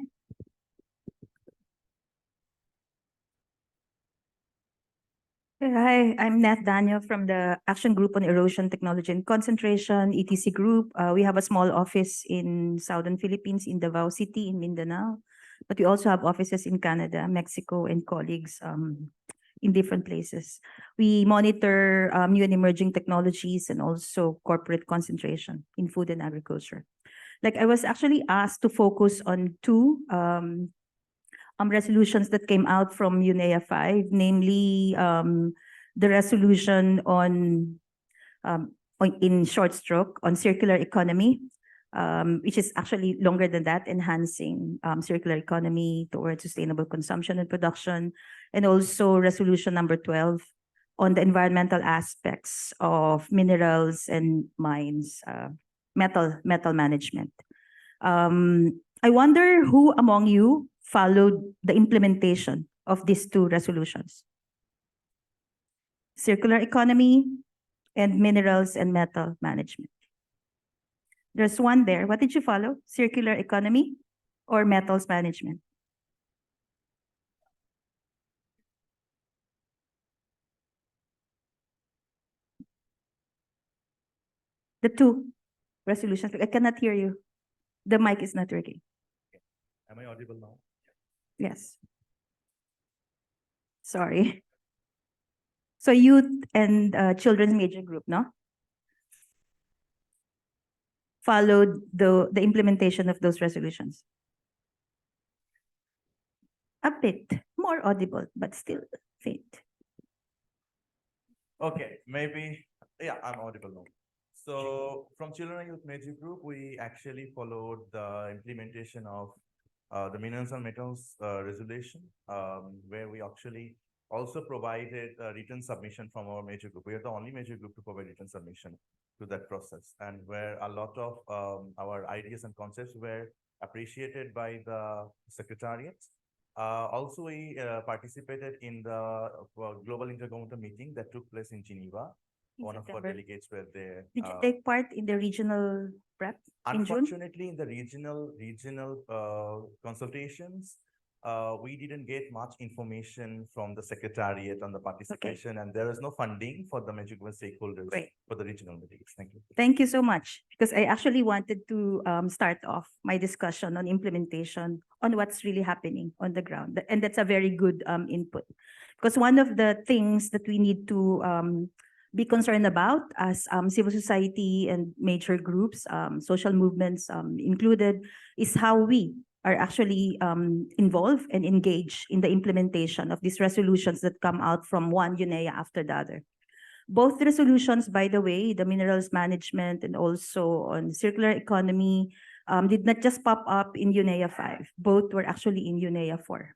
Hi, I'm Nath Daniel from the Action Group on Erosion, Technology and Concentration, ETC Group. We have a small office in Southern Philippines, in Davao City, in Mindanao. But we also have offices in Canada, Mexico, and colleagues in different places. We monitor new and emerging technologies and also corporate concentration in food and agriculture. Like, I was actually asked to focus on two resolutions that came out from UNEA 5, namely the resolution on in short stroke on circular economy, which is actually longer than that, enhancing circular economy towards sustainable consumption and production, and also resolution number 12 on the environmental aspects of minerals and mines, metal management. I wonder who among you followed the implementation of these two resolutions: circular economy and minerals and metal management. There's one there. What did you follow? Circular economy or metals management? The two resolutions. I cannot hear you. The mic is not working. Am I audible now? Yes. Sorry. So youth and children's major group, no? Followed the implementation of those resolutions. A bit more audible, but still faint. Okay, maybe, yeah, I'm audible now. So from Children and Youth Major Group, we actually followed the implementation of the Minerals and Metals resolution, where we actually also provided a written submission from our major group. We are the only major group to provide written submission to that process, and where a lot of our ideas and concepts were appreciated by the Secretariat. Also, we participated in the Global Intergovernmental meeting that took place in Geneva. One of our delegates were there. Did you take part in the regional prep in June? Unfortunately, in the regional consultations, we didn't get much information from the Secretariat on the participation, and there is no funding for the major stakeholders for the regional meetings. Thank you. Thank you so much, because I actually wanted to start off my discussion on implementation on what's really happening on the ground. And that's a very good input, because one of the things that we need to be concerned about as civil society and major groups, social movements included, is how we are actually involved and engaged in the implementation of these resolutions that come out from one UNEA after the other. Both resolutions, by the way, the minerals management and also on circular economy, did not just pop up in UNEA 5. Both were actually in UNEA 4.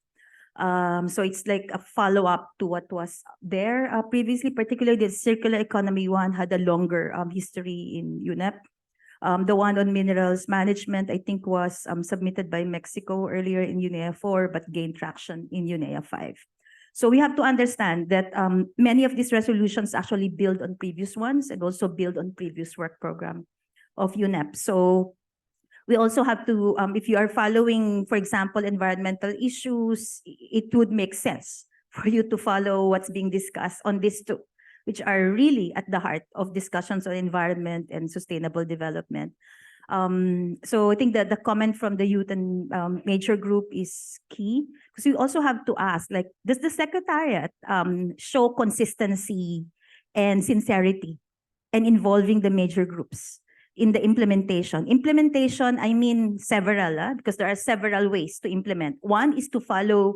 So it's like a follow-up to what was there previously, particularly the circular economy one had a longer history in UNEP. The one on minerals management, I think, was submitted by Mexico earlier in UNEA 4, but gained traction in UNEA 5. So we have to understand that many of these resolutions actually build on previous ones and also build on previous work program of UNEP. So we also have to, if you are following, for example, environmental issues, it would make sense for you to follow what's being discussed on these two, which are really at the heart of discussions on environment and sustainable development. So I think that the comment from the youth and major group is key, because we also have to ask, like, does the secretariat show consistency and sincerity and involving the major groups in the implementation? Implementation, I mean several, because there are several ways to implement. One is to follow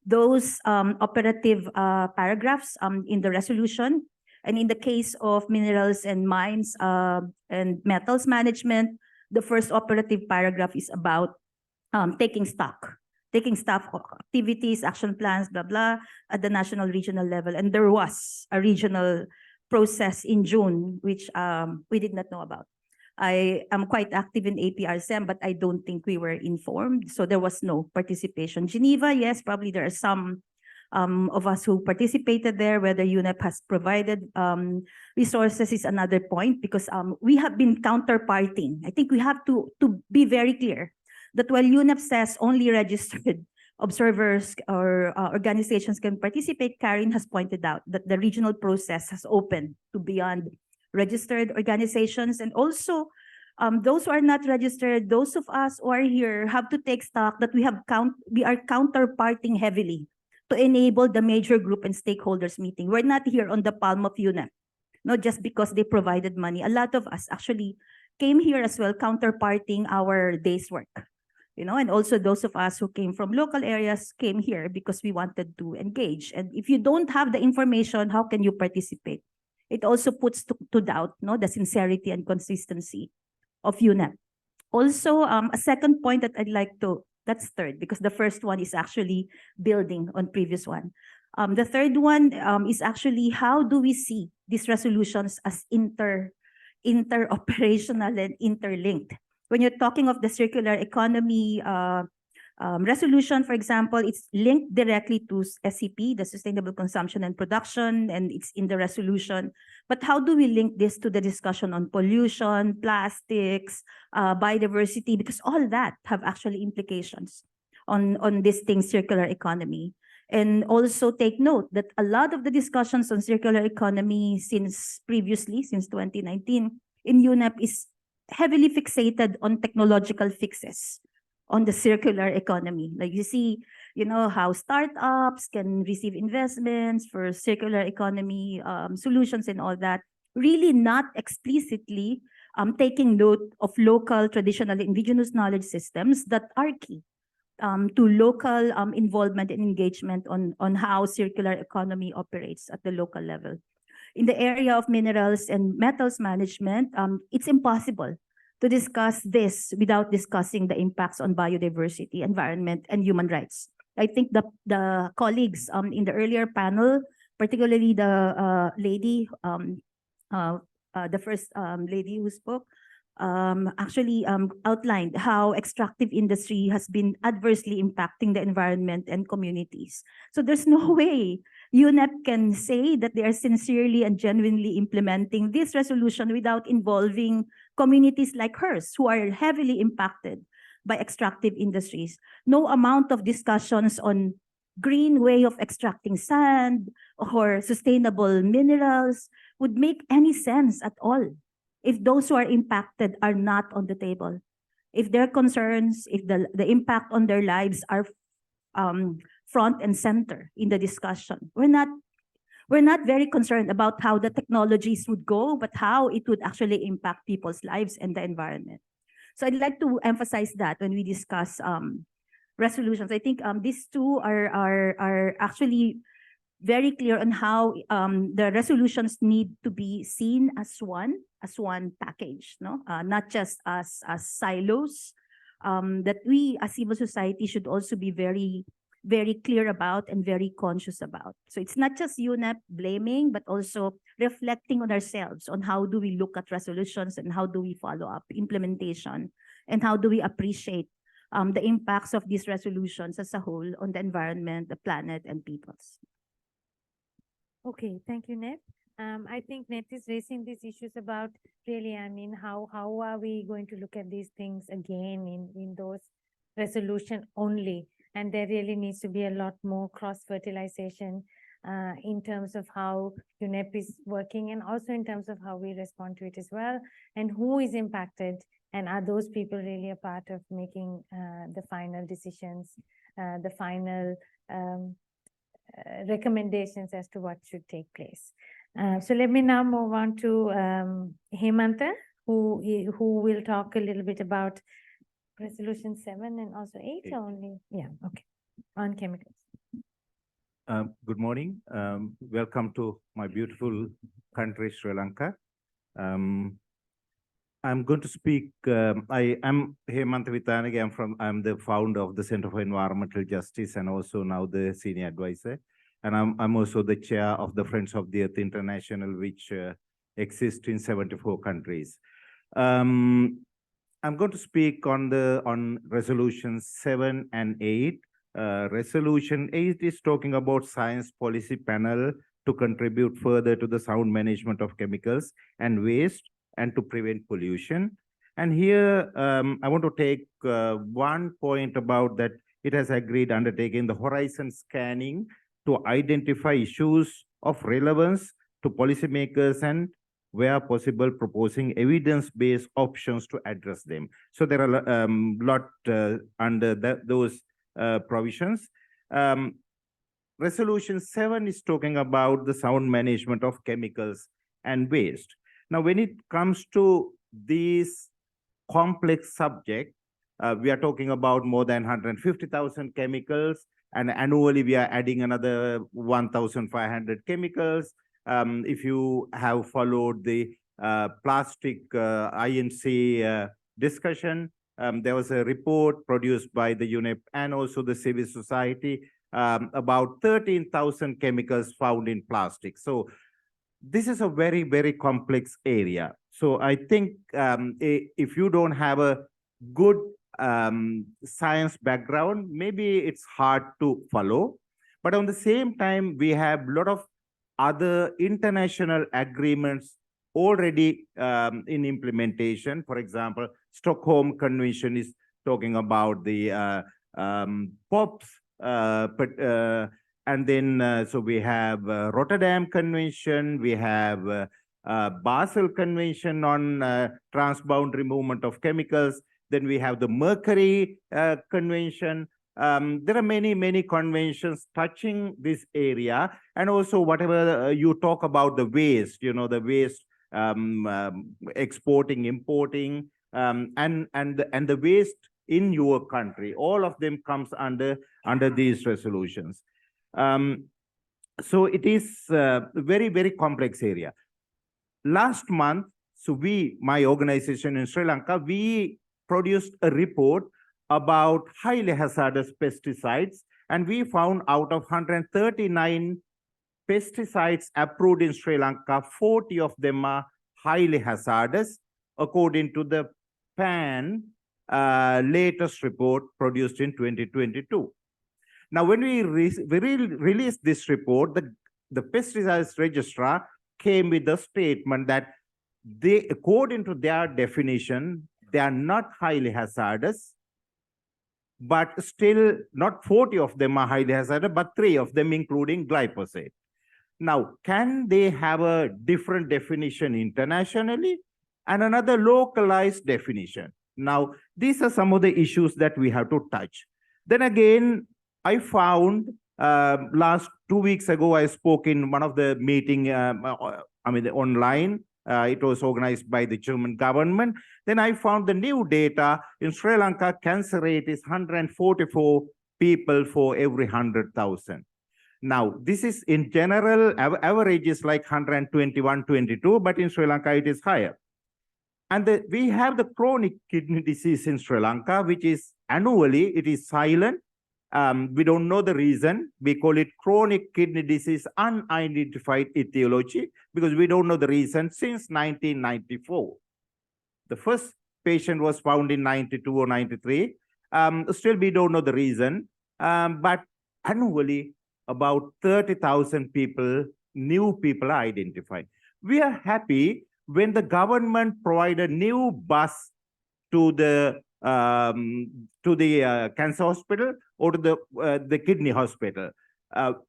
those operative paragraphs in the resolution. And in the case of minerals and mines and metals management, the first operative paragraph is about taking stock of activities, action plans, blah, blah, at the national, regional level. And there was a regional process in June, which we did not know about. I am quite active in APRSM, but I don't think we were informed. So there was no participation. Geneva, yes, probably there are some of us who participated there. Whether UNEP has provided resources is another point, because we have been counterparting. I think we have to be very clear that while UNEP says only registered observers or organizations can participate, Karen has pointed out that the regional process has opened to beyond registered organizations. And also those who are not registered, those of us who are here have to take stock that we are counterparting heavily to enable the major group and stakeholders meeting. We're not here on the palm of UNEP, not just because they provided money. A lot of us actually came here as well, counterparting our day's work. And also those of us who came from local areas came here because we wanted to engage. And if you don't have the information, how can you participate? It also puts to doubt the sincerity and consistency of UNEP. Also, a second point that I'd like to, that's third, because the first one is actually building on previous one. The third one is actually, how do we see these resolutions as interoperational and interlinked? When you're talking of the circular economy resolution, for example, it's linked directly to SCP, the Sustainable Consumption and Production, and it's in the resolution. But how do we link this to the discussion on pollution, plastics, biodiversity? Because all that have actually implications on this thing, circular economy. And also take note that a lot of the discussions on circular economy since 2019 in UNEP is heavily fixated on technological fixes on the circular economy. Like you see, how startups can receive investments for circular economy solutions and all that, really not explicitly taking note of local, traditional, indigenous knowledge systems that are key to local involvement and engagement on how circular economy operates at the local level. In the area of minerals and metals management, it's impossible to discuss this without discussing the impacts on biodiversity, environment, and human rights. I think the colleagues in the earlier panel, particularly the lady, the first lady who spoke, actually outlined how extractive industry has been adversely impacting the environment and communities. So there's no way UNEP can say that they are sincerely and genuinely implementing this resolution without involving communities like hers who are heavily impacted by extractive industries. No amount of discussions on green way of extracting sand or sustainable minerals would make any sense at all if those who are impacted are not on the table. If their concerns, if the impact on their lives are front and center in the discussion. We're not very concerned about how the technologies would go, but how it would actually impact people's lives and the environment. So I'd like to emphasize that when we discuss resolutions. I think these two are actually very clear on how the resolutions need to be seen as one package, not just as silos. That we as civil society should also be very, very clear about and very conscious about. So it's not just UNEP blaming, but also reflecting on ourselves on how do we look at resolutions and how do we follow up implementation and how do we appreciate the impacts of these resolutions as a whole on the environment, the planet, and peoples. Okay, thank you, Net. I think Net is raising these issues about really, how are we going to look at these things again in those resolution only? And there really needs to be a lot more cross-fertilization in terms of how UNEP is working and also in terms of how we respond to it as well, and who is impacted, and are those people really a part of making the final decisions, the final recommendations as to what should take place. So let me now move on to Hemanta, who will talk a little bit about Resolution 7 and also 8 only. Yeah, okay, on chemicals. Good morning. Welcome to my beautiful country, Sri Lanka. I'm going to speak. I am Hemanta Vitanage. I'm the founder of the Center for Environmental Justice and also now the senior advisor. And I'm also the chair of the Friends of the Earth International, which exists in 74 countries. I'm going to speak on resolutions 7 and 8. Resolution 8 is talking about science policy panel to contribute further to the sound management of chemicals and waste and to prevent pollution. And here I want to take one point about that it has agreed undertaking the horizon scanning to identify issues of relevance to policymakers and where possible proposing evidence-based options to address them. So there are a lot under those provisions. Resolution 7 is talking about the sound management of chemicals and waste. Now, when it comes to this complex subject, we are talking about more than 150,000 chemicals, and annually we are adding another 1,500 chemicals. If you have followed the plastic INC discussion, there was a report produced by the UNEP and also the civil society about 13,000 chemicals found in plastic. So this is a very, very complex area. So I think if you don't have a good science background, maybe it's hard to follow. But on the same time, we have a lot of other international agreements already in implementation. For example, Stockholm Convention is talking about the POPs, and then so we have Rotterdam Convention, we have Basel Convention on transboundary movement of chemicals, then we have the Mercury Convention. There are many conventions touching this area, and also whatever you talk about the waste, the waste exporting, importing, and the waste in your country, all of them comes under these resolutions. So it is a very, very complex area. Last month, so my organization in Sri Lanka, we produced a report about highly hazardous pesticides, and we found out of 139 pesticides approved in Sri Lanka, 40 of them are highly hazardous, according to the PAN latest report produced in 2022. Now, when we released this report, the pesticides registrar came with a statement that they, according to their definition, they are not highly hazardous, but still not 40 of them are highly hazardous, but 3 of them, including glyphosate. Now, can they have a different definition internationally and another localized definition? Now, these are some of the issues that we have to touch. Then again, I found last 2 weeks ago, I spoke in one of the meeting, online. It was organized by the German government. Then I found the new data in Sri Lanka, cancer rate is 144 people for every 100,000. Now, this is in general, average is like 121, 22, but in Sri Lanka, it is higher. And we have the chronic kidney disease in Sri Lanka, which is annually, it is silent. We don't know the reason. We call it chronic kidney disease, unidentified etiology, because we don't know the reason since 1994. The first patient was found in 92 or 93. Still, we don't know the reason. But annually, about 30,000 people, new people are identified. We are happy when the government provided a new bus to the cancer hospital or to the kidney hospital.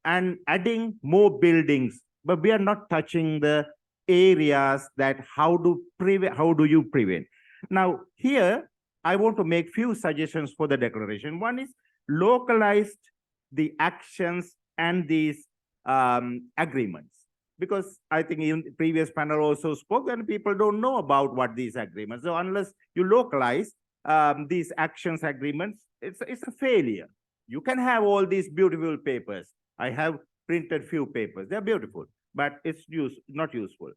and adding more buildings, but we are not touching the areas that how do you prevent. Now here, I want to make few suggestions for the declaration. One is localized the actions and these agreements, because I think in the previous panel also spoke and people don't know about what these agreements. So unless you localize these actions agreements, it's a failure. You can have all these beautiful papers. I have printed few papers. They're beautiful, but it's not useful.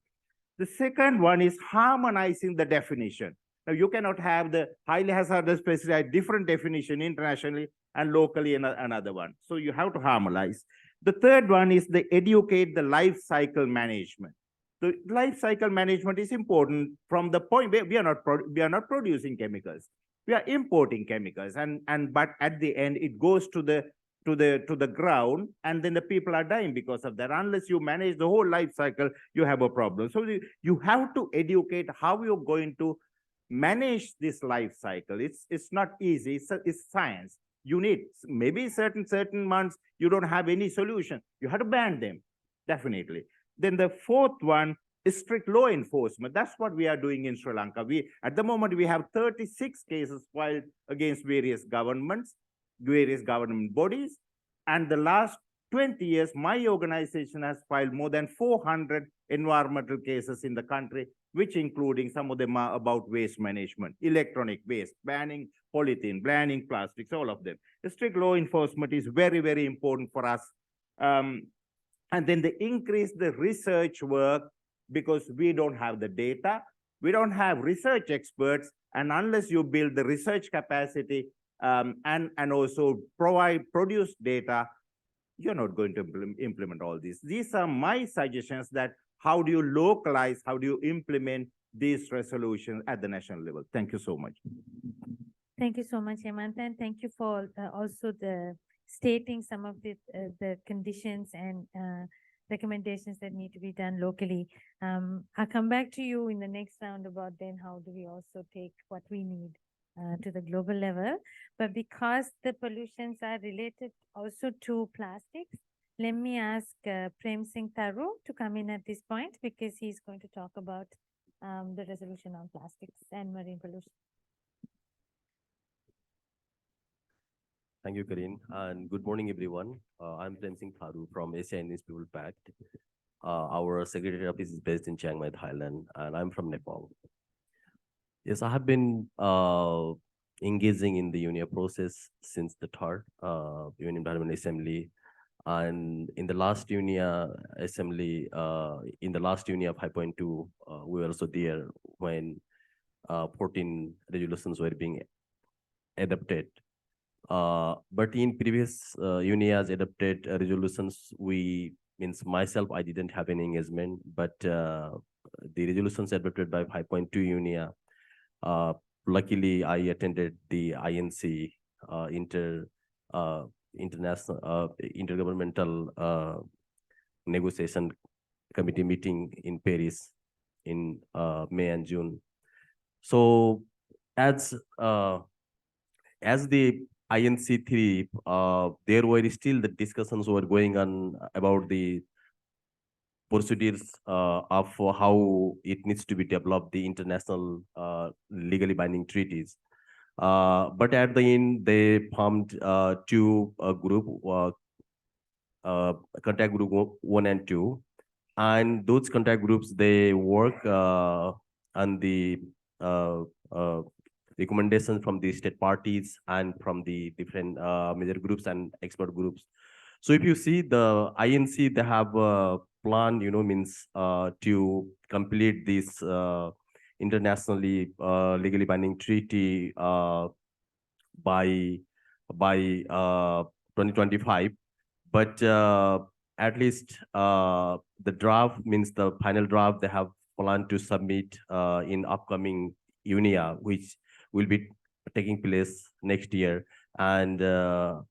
The second one is harmonizing the definition. Now, you cannot have the highly hazardous pesticide different definition internationally and locally another one. So you have to harmonize. The third one is the educate the life cycle management. The life cycle management is important from the point where we are not producing chemicals. We are importing chemicals, but at the end it goes to the ground, and then the people are dying because of that. Unless you manage the whole life cycle, you have a problem. So you have to educate how you're going to manage this life cycle. It's not easy. It's science. You need maybe certain months you don't have any solution. You have to ban them, definitely. Then the fourth one is strict law enforcement. That's what we are doing in Sri Lanka. At the moment we have 36 cases filed against various governments, various government bodies, and the last 20 years, my organization has filed more than 400 environmental cases in the country, which including some of them are about waste management, electronic waste, banning polythene, banning plastics, all of them. The strict law enforcement is very, very important for us. And then they increase the research work, because we don't have the data, we don't have research experts, and unless you build the research capacity and also produce data, you're not going to implement all these. These are my suggestions that how do you localize, how do you implement these resolutions at the national level. Thank you so much. Thank you so much, Hemant, and thank you for also the stating some of the conditions and recommendations that need to be done locally. I'll come back to you in the next round about then how do we also take what we need to the global level. But because the pollutions are related also to plastics, let me ask Prem Singh Tharu to come in at this point, because he's going to talk about the resolution on plastics and marine pollution. Thank you, Karin, and good morning, everyone. I'm Prem Singh Tharu from Asia Indies People Pact. Our secretary office is based in Chiang Mai, Thailand, and I'm from Nepal. Yes, I have been engaging in the UNEA process since the third UN Environment Assembly, and in the last UNEA Assembly, in the last UNEA 5.2, we were also there when 14 resolutions were being adopted. But in previous UNEA's adopted resolutions, myself, I didn't have any engagement, but the resolutions adopted by 5.2 UNEA, luckily I attended the INC intergovernmental negotiation committee meeting in Paris in May and June. So as the INC3, there were still the discussions were going on about the procedures of how it needs to be developed, the international legally binding treaties. But at the end, they formed two contact group 1 and 2. And those contact groups, they work on the recommendations from the state parties and from the different major groups and expert groups. So if you see the INC, they have a plan, to complete this internationally legally binding treaty by 2025. But at least the draft, the final draft, they have planned to submit in upcoming UNEA, which will be taking place next year. And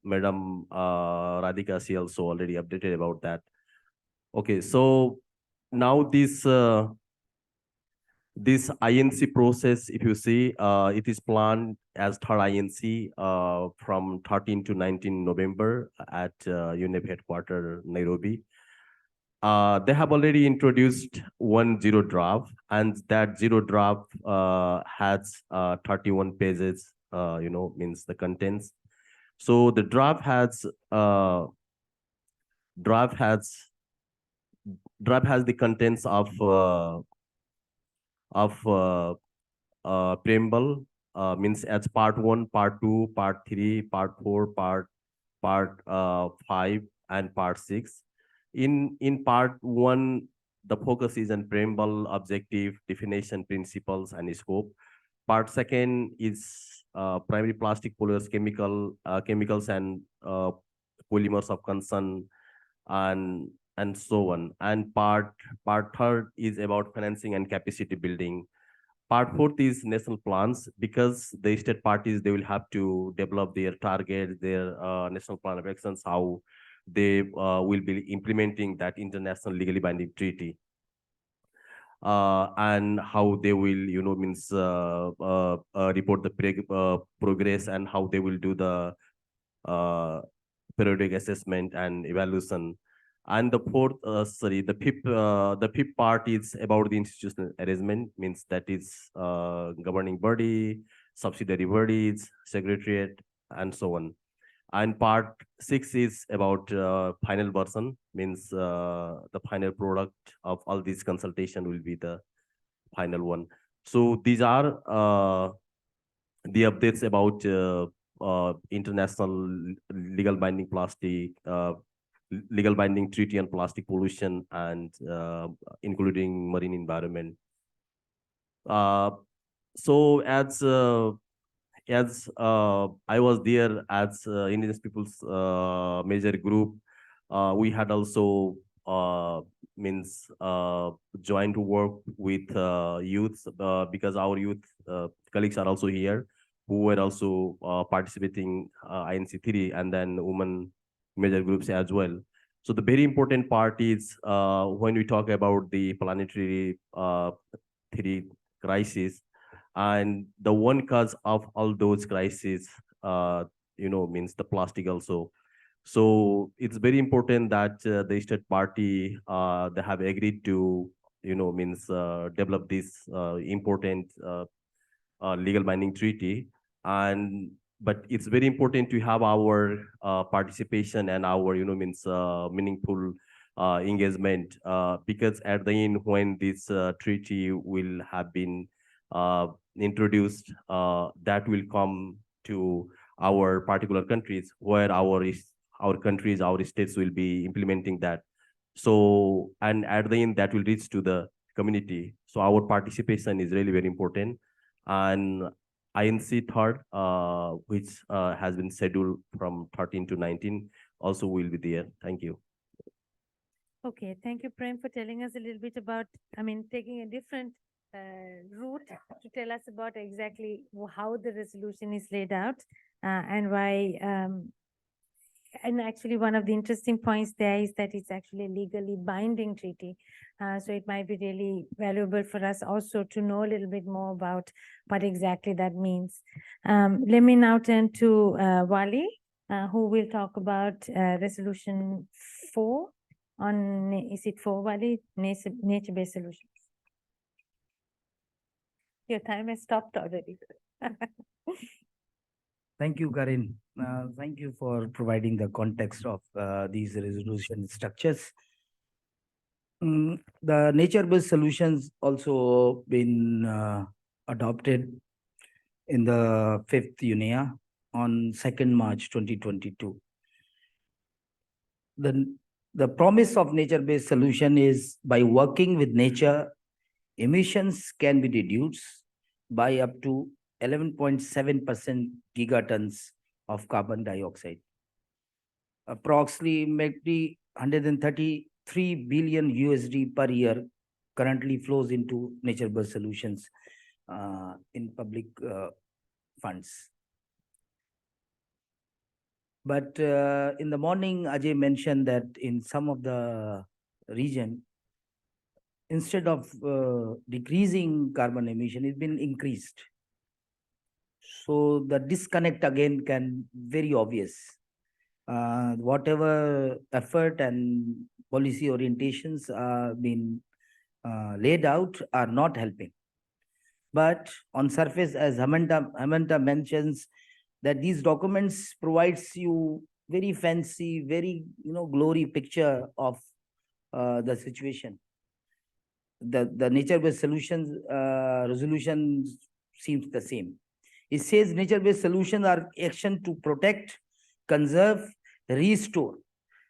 Madam Radhika, she also already updated about that. Okay, so now this This INC process, if you see, it is planned as third INC from 13 to 19 November at UNEP headquarters, Nairobi. They have already introduced 1 zero draft, and that zero draft has 31 pages, means the contents. So the draft has the contents of preamble, means as part 1, part 2, part 3, part 4, part 5, and part 6. In part 1, the focus is on preamble, objective, definition, principles, and scope. Part 2 is primary plastic polluters, chemicals and polymers of concern, and so on. And part 3 is about financing and capacity building. Part 4 is national plans, because the state parties, they will have to develop their targets, their national plan of actions, how they will be implementing that international legally binding treaty. And how they will, report the progress, and how they will do the periodic assessment and evaluation. And the fifth part is about the institutional arrangement, means that is governing body, subsidiary bodies, secretariat, and so on. And part 6 is about final version, means the final product of all these consultation will be the final one. So these are the updates about international legal binding plastic, legal binding treaty on plastic pollution, and including marine environment. So as I was there as Indigenous Peoples major group, we had also joined to work with youth, because our youth colleagues are also here, who were also participating INC 3, and then women major groups as well. So the very important part is when we talk about the planetary 3 crisis, and the one cause of all those crises, means the plastic also. So it's very important that the state party, they have agreed to, develop this important legal binding treaty. But it's very important to have our participation and our, meaningful engagement, because at the end, when this treaty will have been introduced, that will come to our particular countries, where our countries, our states will be implementing that. So, and at the end, that will reach to the community. So our participation is really very important. And INC 3rd, which has been scheduled from 13 to 19, also will be there. Thank you. Okay, thank you, Prem, for telling us a little bit about, taking a different route to tell us about exactly how the resolution is laid out and why. And actually, one of the interesting points there is that it's actually a legally binding treaty. So it might be really valuable for us also to know a little bit more about what exactly that means. Let me now turn to Wali, who will talk about resolution 4 on, is it 4, Wali? Nature-based solutions. Your time has stopped already. Thank you, Karin. Thank you for providing the context of these resolution structures. The nature-based solutions also been adopted in the 5th UNEA on 2nd March 2022. The promise of nature-based solution is, by working with nature, emissions can be reduced by up to 11.7% gigatons of carbon dioxide. Approximately 133 billion USD per year currently flows into nature-based solutions in public funds. But in the morning, Ajay mentioned that in some of the region, instead of decreasing carbon emission, it's been increased. So the disconnect again can very obvious. Whatever effort and policy orientations are being laid out are not helping. But on surface, as Hamanta mentions, that these documents provides you very fancy, very glory picture of the situation. The nature-based solutions resolution seems the same. It says nature-based solutions are action to protect, conserve, restore,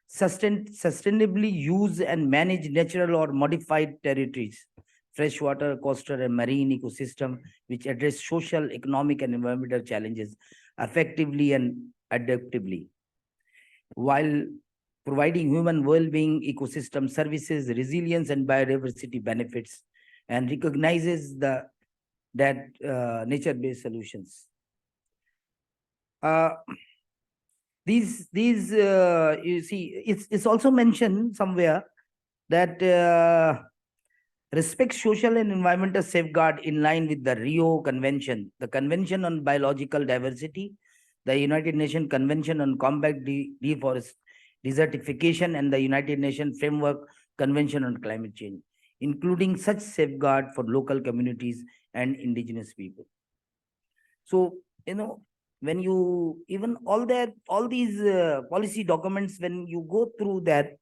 sustainably use and manage natural or modified territories, freshwater, coastal, and marine ecosystem, which address social, economic, and environmental challenges effectively and adaptively, while providing human well-being, ecosystem services, resilience, and biodiversity benefits, and recognizes that nature-based solutions. These you see, it's also mentioned somewhere that respect social and environmental safeguard in line with the Rio Convention, the Convention on Biological Diversity, the United Nations Convention on Combat Desertification, and the United Nations Framework Convention on Climate Change, including such safeguard for local communities and indigenous people. So, when you, even all these policy documents, when you go through that,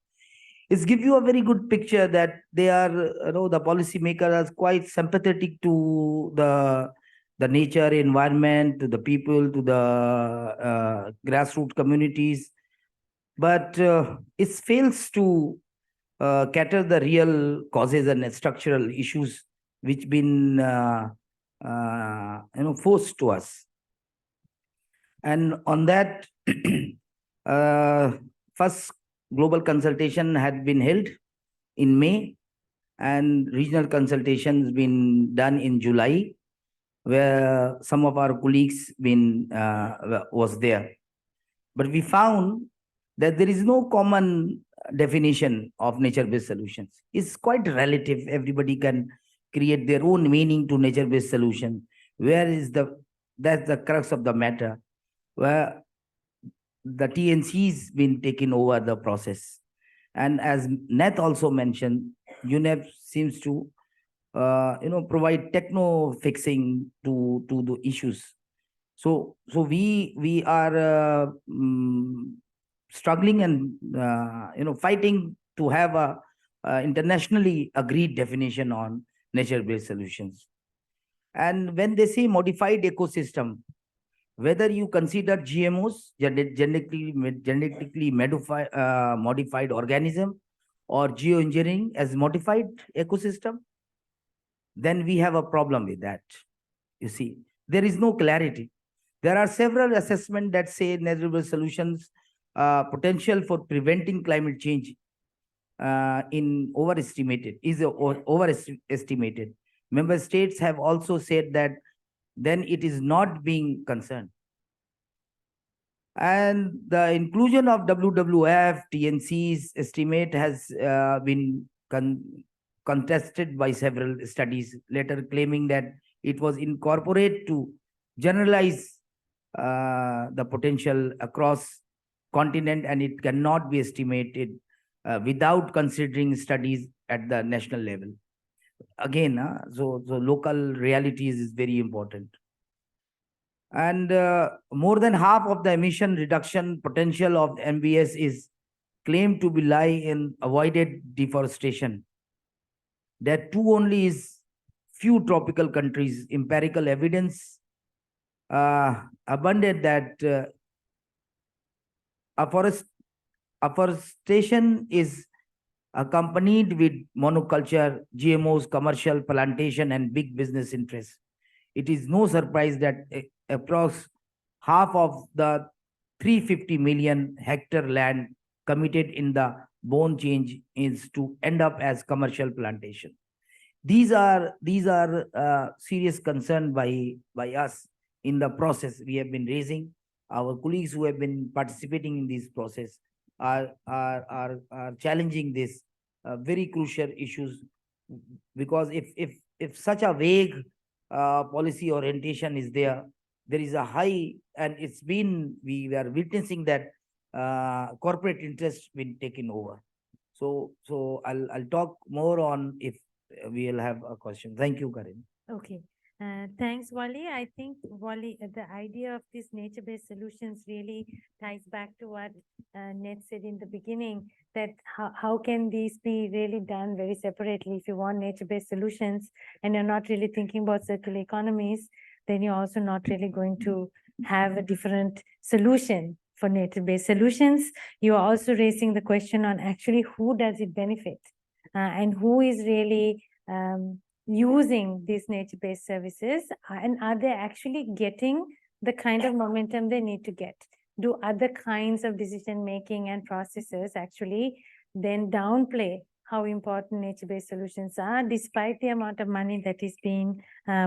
it gives you a very good picture that they are, the policy makers are quite sympathetic to the nature, environment, to the people, to the grassroots communities, but it fails to cater the real causes and structural issues which been forced to us. And on that, first global consultation had been held in May, and regional consultations been done in July, where some of our colleagues was there. But we found that there is no common definition of nature-based solutions. It's quite relative. Everybody can create their own meaning to nature-based solution. That's the crux of the matter, where the TNC's been taken over the process. And as Nath also mentioned, UNEP seems to provide techno fixing to the issues. So we are struggling and fighting to have a internationally agreed definition on nature-based solutions. And when they say modified ecosystem, whether you consider GMOs, genetically modified organism, or geoengineering as modified ecosystem, then we have a problem with that. You see, there is no clarity. There are several assessments that say nature-based solutions potential for preventing climate change is overestimated. Member states have also said that then it is not being concerned. And the inclusion of WWF, TNC's estimate has been contested by several studies, later claiming that it was incorporated to generalize the potential across continent, and it cannot be estimated without considering studies at the national level. Again, so local realities is very important. And more than half of the emission reduction potential of MBS is claimed to lie in avoided deforestation. That too only is few tropical countries. Empirical evidence abundant that afforestation is accompanied with monoculture, GMOs, commercial plantation, and big business interests. It is no surprise that approx half of the 350 million hectare land committed in the bone change is to end up as commercial plantation. These are serious concern by us in the process we have been raising. Our colleagues who have been participating in this process are challenging this very crucial issues Because if such a vague policy orientation is there, there is a high, and we are witnessing that corporate interest been taken over. So I'll talk more on if we'll have a question. Thank you, Karin. Okay. Thanks, Wally. I think, Wally, the idea of these nature-based solutions really ties back to what Ned said in the beginning, that how can these be really done very separately? If you want nature-based solutions and you're not really thinking about circular economies, then you're also not really going to have a different solution for nature-based solutions. You're also raising the question on actually who does it benefit and who is really using these nature-based services, and are they actually getting the kind of momentum they need to get? Do other kinds of decision-making and processes actually then downplay how important nature-based solutions are, despite the amount of money that is being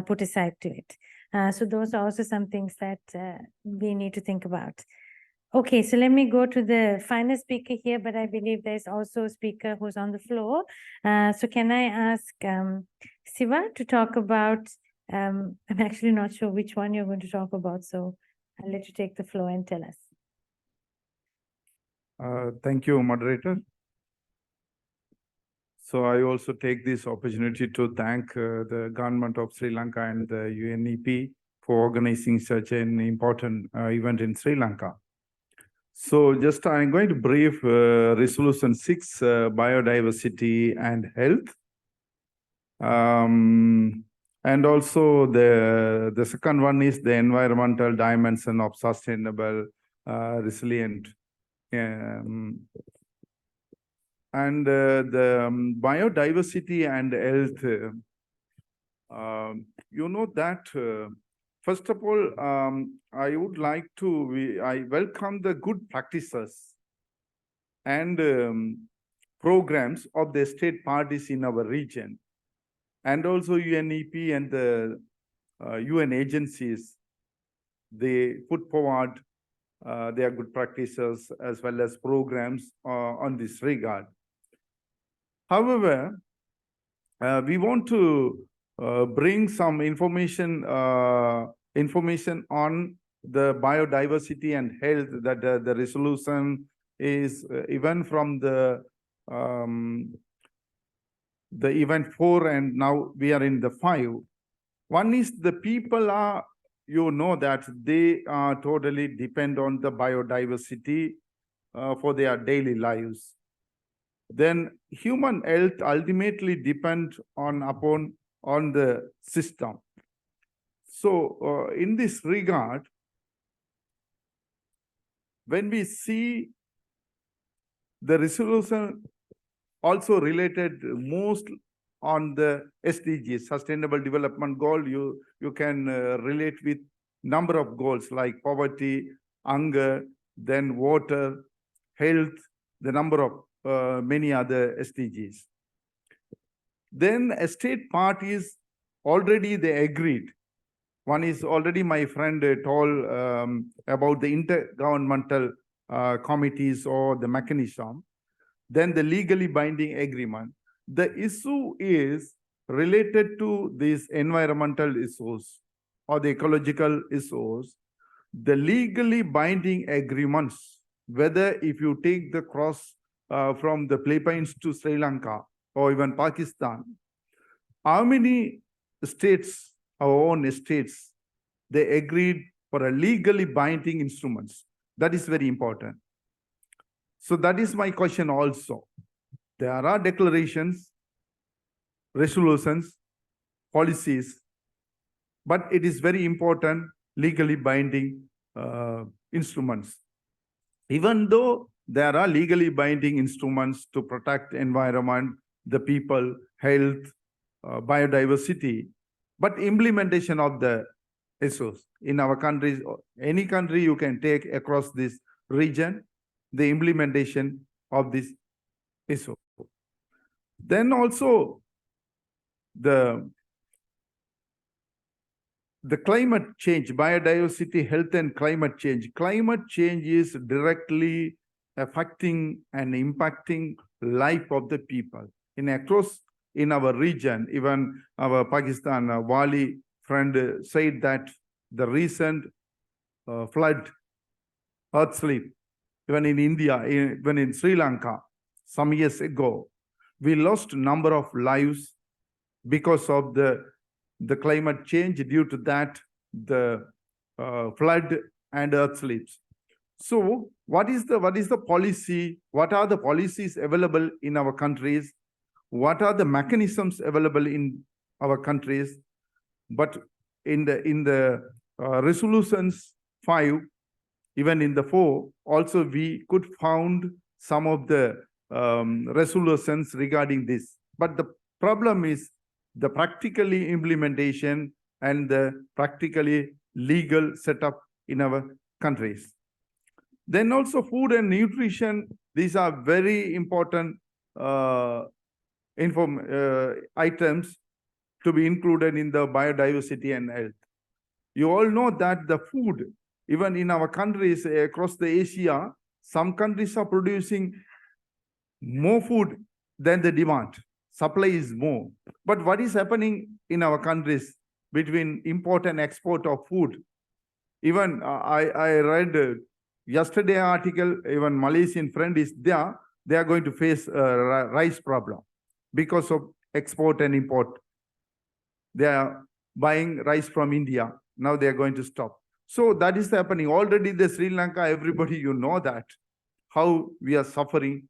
put aside to it? So those are also some things that we need to think about. Okay, so let me go to the final speaker here, but I believe there's also a speaker who's on the floor. So can I ask Siva to talk about, I'm actually not sure which one you're going to talk about, so I'll let you take the floor and tell us. Thank you, moderator. So I also take this opportunity to thank the government of Sri Lanka and the UNEP for organizing such an important event in Sri Lanka. So just I'm going to brief Resolution 6, biodiversity and health. And also the second one is the environmental dimension of sustainable, resilient. And the biodiversity and health, you know that first of all, I would like to, I welcome the good practices and programs of the state parties in our region, and also UNEP and the UN agencies. They put forward their good practices as well as programs on this regard. However, we want to bring some information on the biodiversity and health, that the resolution is even from the event 4, and now we are in the 5. One is the people are, you know, that they totally depend on the biodiversity for their daily lives. Then human health ultimately depend upon the system. So in this regard, when we see the resolution also related most on the SDGs, Sustainable Development Goal, you can relate with number of goals like poverty, hunger, then water, health, the number of many other SDGs. Then state parties already they agreed. One is already my friend told about the intergovernmental committees or the mechanism. Then the legally binding agreement. The issue is related to these environmental issues or the ecological issues. The legally binding agreements, whether if you take the cross from the Philippines to Sri Lanka or even Pakistan, how many states, our own states, they agreed for a legally binding instruments? That is very important. So that is my question also. There are declarations, resolutions, policies, but it is very important legally binding instruments. Even though there are legally binding instruments to protect environment, the people, health, biodiversity, but implementation of the issues in our countries, any country you can take across this region, the implementation of this issue. Then also the climate change, biodiversity, health and climate change. Climate change is directly affecting and impacting life of the people in across in our region. Even our Pakistan Wali friend said that the recent flood, earthquake, even in India, even in Sri Lanka, some years ago, we lost number of lives because of the climate change. Due to that, the flood and earthquakes. So what is the policy? What are the policies available in our countries? What are the mechanisms available in our countries? But in the resolutions 5, even in the 4, also we could found some of the resolutions regarding this. But the problem is the practically implementation and the practically legal setup in our countries. Then also food and nutrition, these are very important items to be included in the biodiversity and health. You all know that the food, even in our countries across the Asia, some countries are producing more food than the demand. Supply is more. But what is happening in our countries between import and export of food? Even I read yesterday article, even Malaysian friend is there, they are going to face a rice problem because of export and import. They are buying rice from India. Now they are going to stop. So that is happening. Already the Sri Lanka, everybody, you know that, how we are suffering.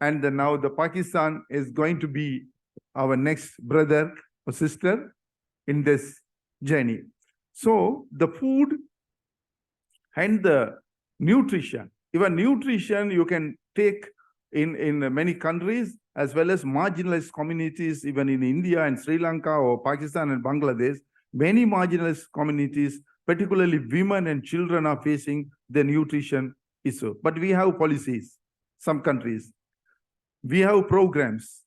And then now the Pakistan is going to be our next brother or sister in this journey. So the food and the nutrition, even nutrition you can take in many countries as well as marginalized communities, even in India and Sri Lanka or Pakistan and Bangladesh, many marginalized communities, particularly women and children, are facing the nutrition issue. But we have policies, some countries. We have programs,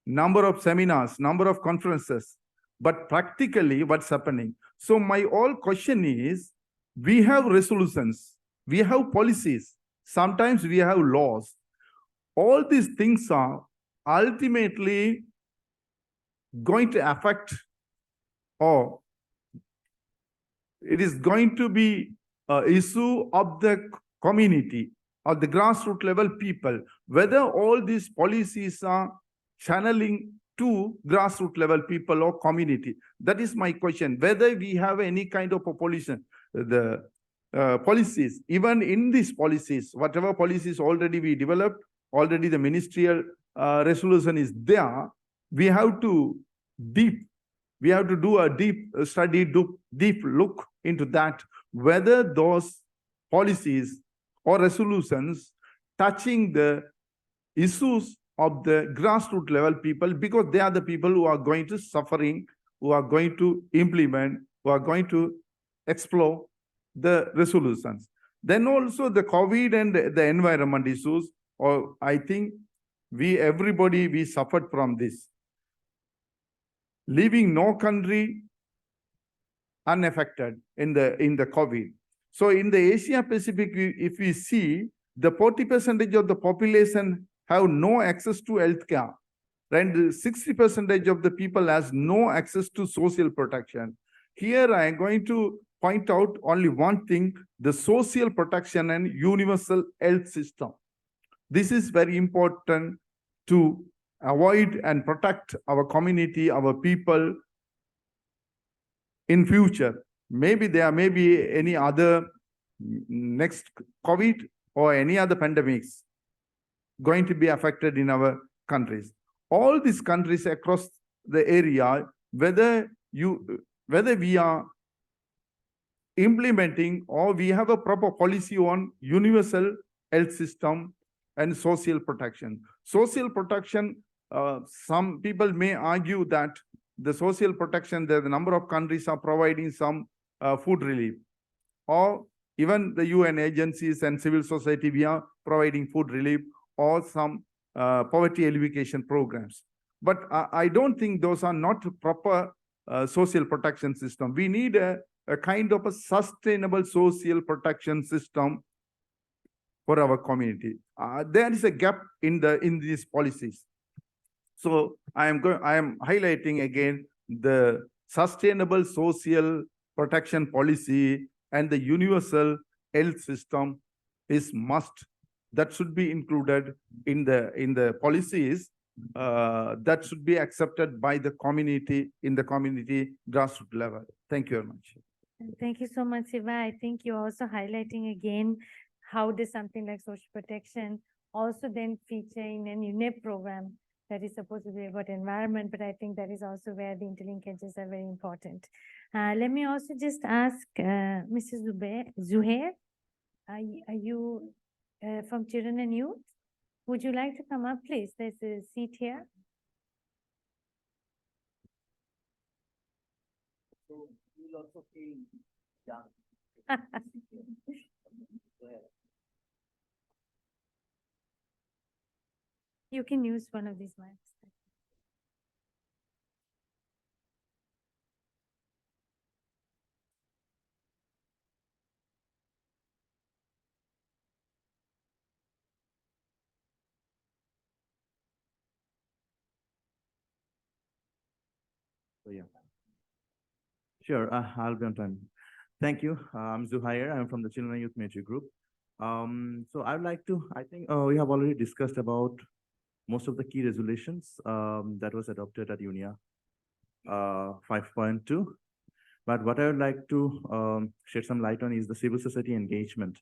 number of seminars, number of conferences, but practically what's happening? So my all question is, we have resolutions, we have policies, sometimes we have laws. All these things are ultimately going to affect, or it is going to be an issue of the community or the grassroots level people, whether all these policies are channeling to grassroots level people or community. That is my question, whether we have any kind of a policies, even in these policies, whatever policies already we developed, already the ministerial resolution is there, we have to do a deep study, deep look into that, whether those policies or resolutions touching the issues of the grassroots level people, because they are the people who are going to suffering, who are going to implement, who are going to explore the resolutions. Then also the COVID and the environment issues, or I think everybody suffered from this. Leaving no country unaffected in the COVID. So in the Asia Pacific, if we see, the 40% of the population have no access to healthcare, and 60% of the people has no access to social protection. Here I am going to point out only one thing: the social protection and universal health system. This is very important to avoid and protect our community, our people in future. Maybe there may be any other next COVID or any other pandemics going to be affected in our countries. All these countries across the area, whether we are implementing or we have a proper policy on universal health system and social protection. Social protection, some people may argue that the social protection, the number of countries are providing some food relief, or even the UN agencies and civil society, we are providing food relief or some poverty alleviation programs. But I don't think those are not proper social protection system. We need a kind of a sustainable social protection system for our community. There is a gap in these policies. So I am highlighting again the sustainable social protection policy and the universal health system is must. That should be included in the policies that should be accepted by the community in the community grassroots level. Thank you very much. Thank you so much, Siva. I think you're also highlighting again how does something like social protection also then feature in an UNEP program that is supposed to be about environment, but I think that is also where the interlinkages are very important. Let me also just ask Mrs. Zuhair, are you from Children and Youth? Would you like to come up, please? There's a seat here. So you'll also feel young. You can use one of these mics. So yeah. Sure, I'll be on time. Thank you. I'm Zuhair. I'm from the Children and Youth Major Group. So I'd like to, I think we have already discussed about most of the key resolutions that was adopted at UNIA 5.2. But what I would like to shed some light on is the civil society engagement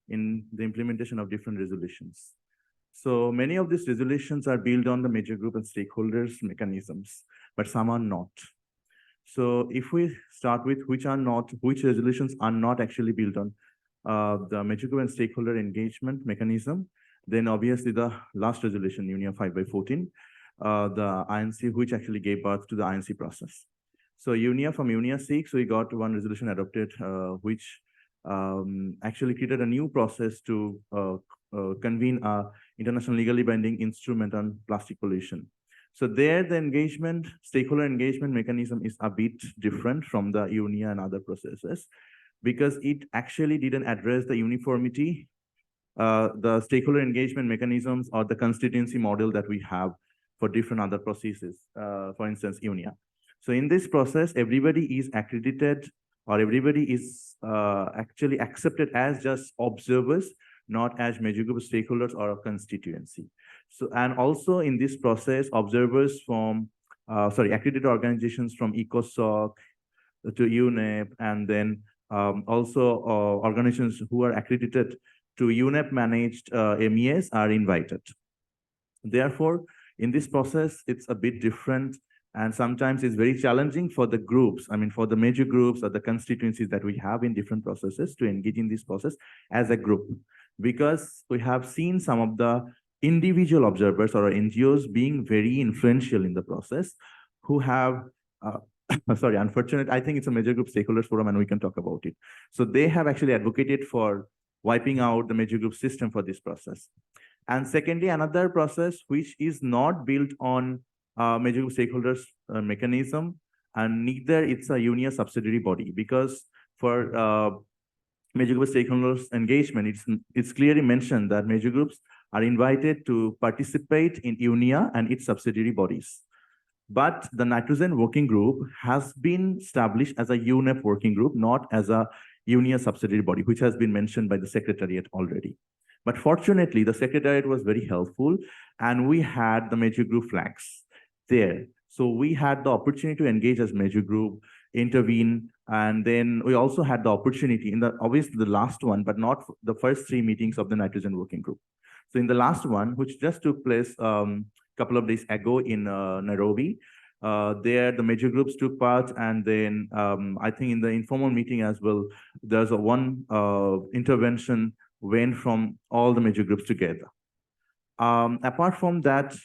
in the implementation of different resolutions. So many of these resolutions are built on the major group and stakeholders mechanisms, but some are not. So if we start with which resolutions are not actually built on the major group and stakeholder engagement mechanism, then obviously the last resolution, UNIA 5/14, the INC, which actually gave birth to the INC process. So from UNIA 6, we got one resolution adopted, which actually created a new process to convene a international legally binding instrument on plastic pollution. So there, the stakeholder engagement mechanism is a bit different from the UNIA and other processes because it actually didn't address the uniformity, the stakeholder engagement mechanisms or the constituency model that we have for different other processes, for instance, UNIA. So in this process, everybody is accredited or everybody is actually accepted as just observers, not as major group stakeholders or a constituency. So, and also in this process, observers from, accredited organizations from ECOSOC to UNEP, and then also organizations who are accredited to UNEP managed MES are invited. Therefore, in this process, it's a bit different. And sometimes it's very challenging for the groups, for the major groups or the constituencies that we have in different processes to engage in this process as a group. Because we have seen some of the individual observers or NGOs being very influential in the process who have, unfortunately, I think it's a major group stakeholders forum and we can talk about it. So they have actually advocated for wiping out the major group system for this process. And secondly, another process which is not built on major group stakeholders mechanism, and neither it's a UNIA subsidiary body, because for major group stakeholders engagement, it's clearly mentioned that major groups are invited to participate in UNIA and its subsidiary bodies. But the nitrogen working group has been established as a UNEP working group, not as a UNIA subsidiary body, which has been mentioned by the Secretariat already. But fortunately, the Secretariat was very helpful and we had the major group flags there. So we had the opportunity to engage as major group, intervene, and then we also had the opportunity in obviously the last one, but not the first 3 meetings of the nitrogen working group. So in the last one, which just took place a couple of days ago in Nairobi, there the major groups took part, and then I think in the informal meeting as well, there's one intervention went from all the major groups together. Apart from that,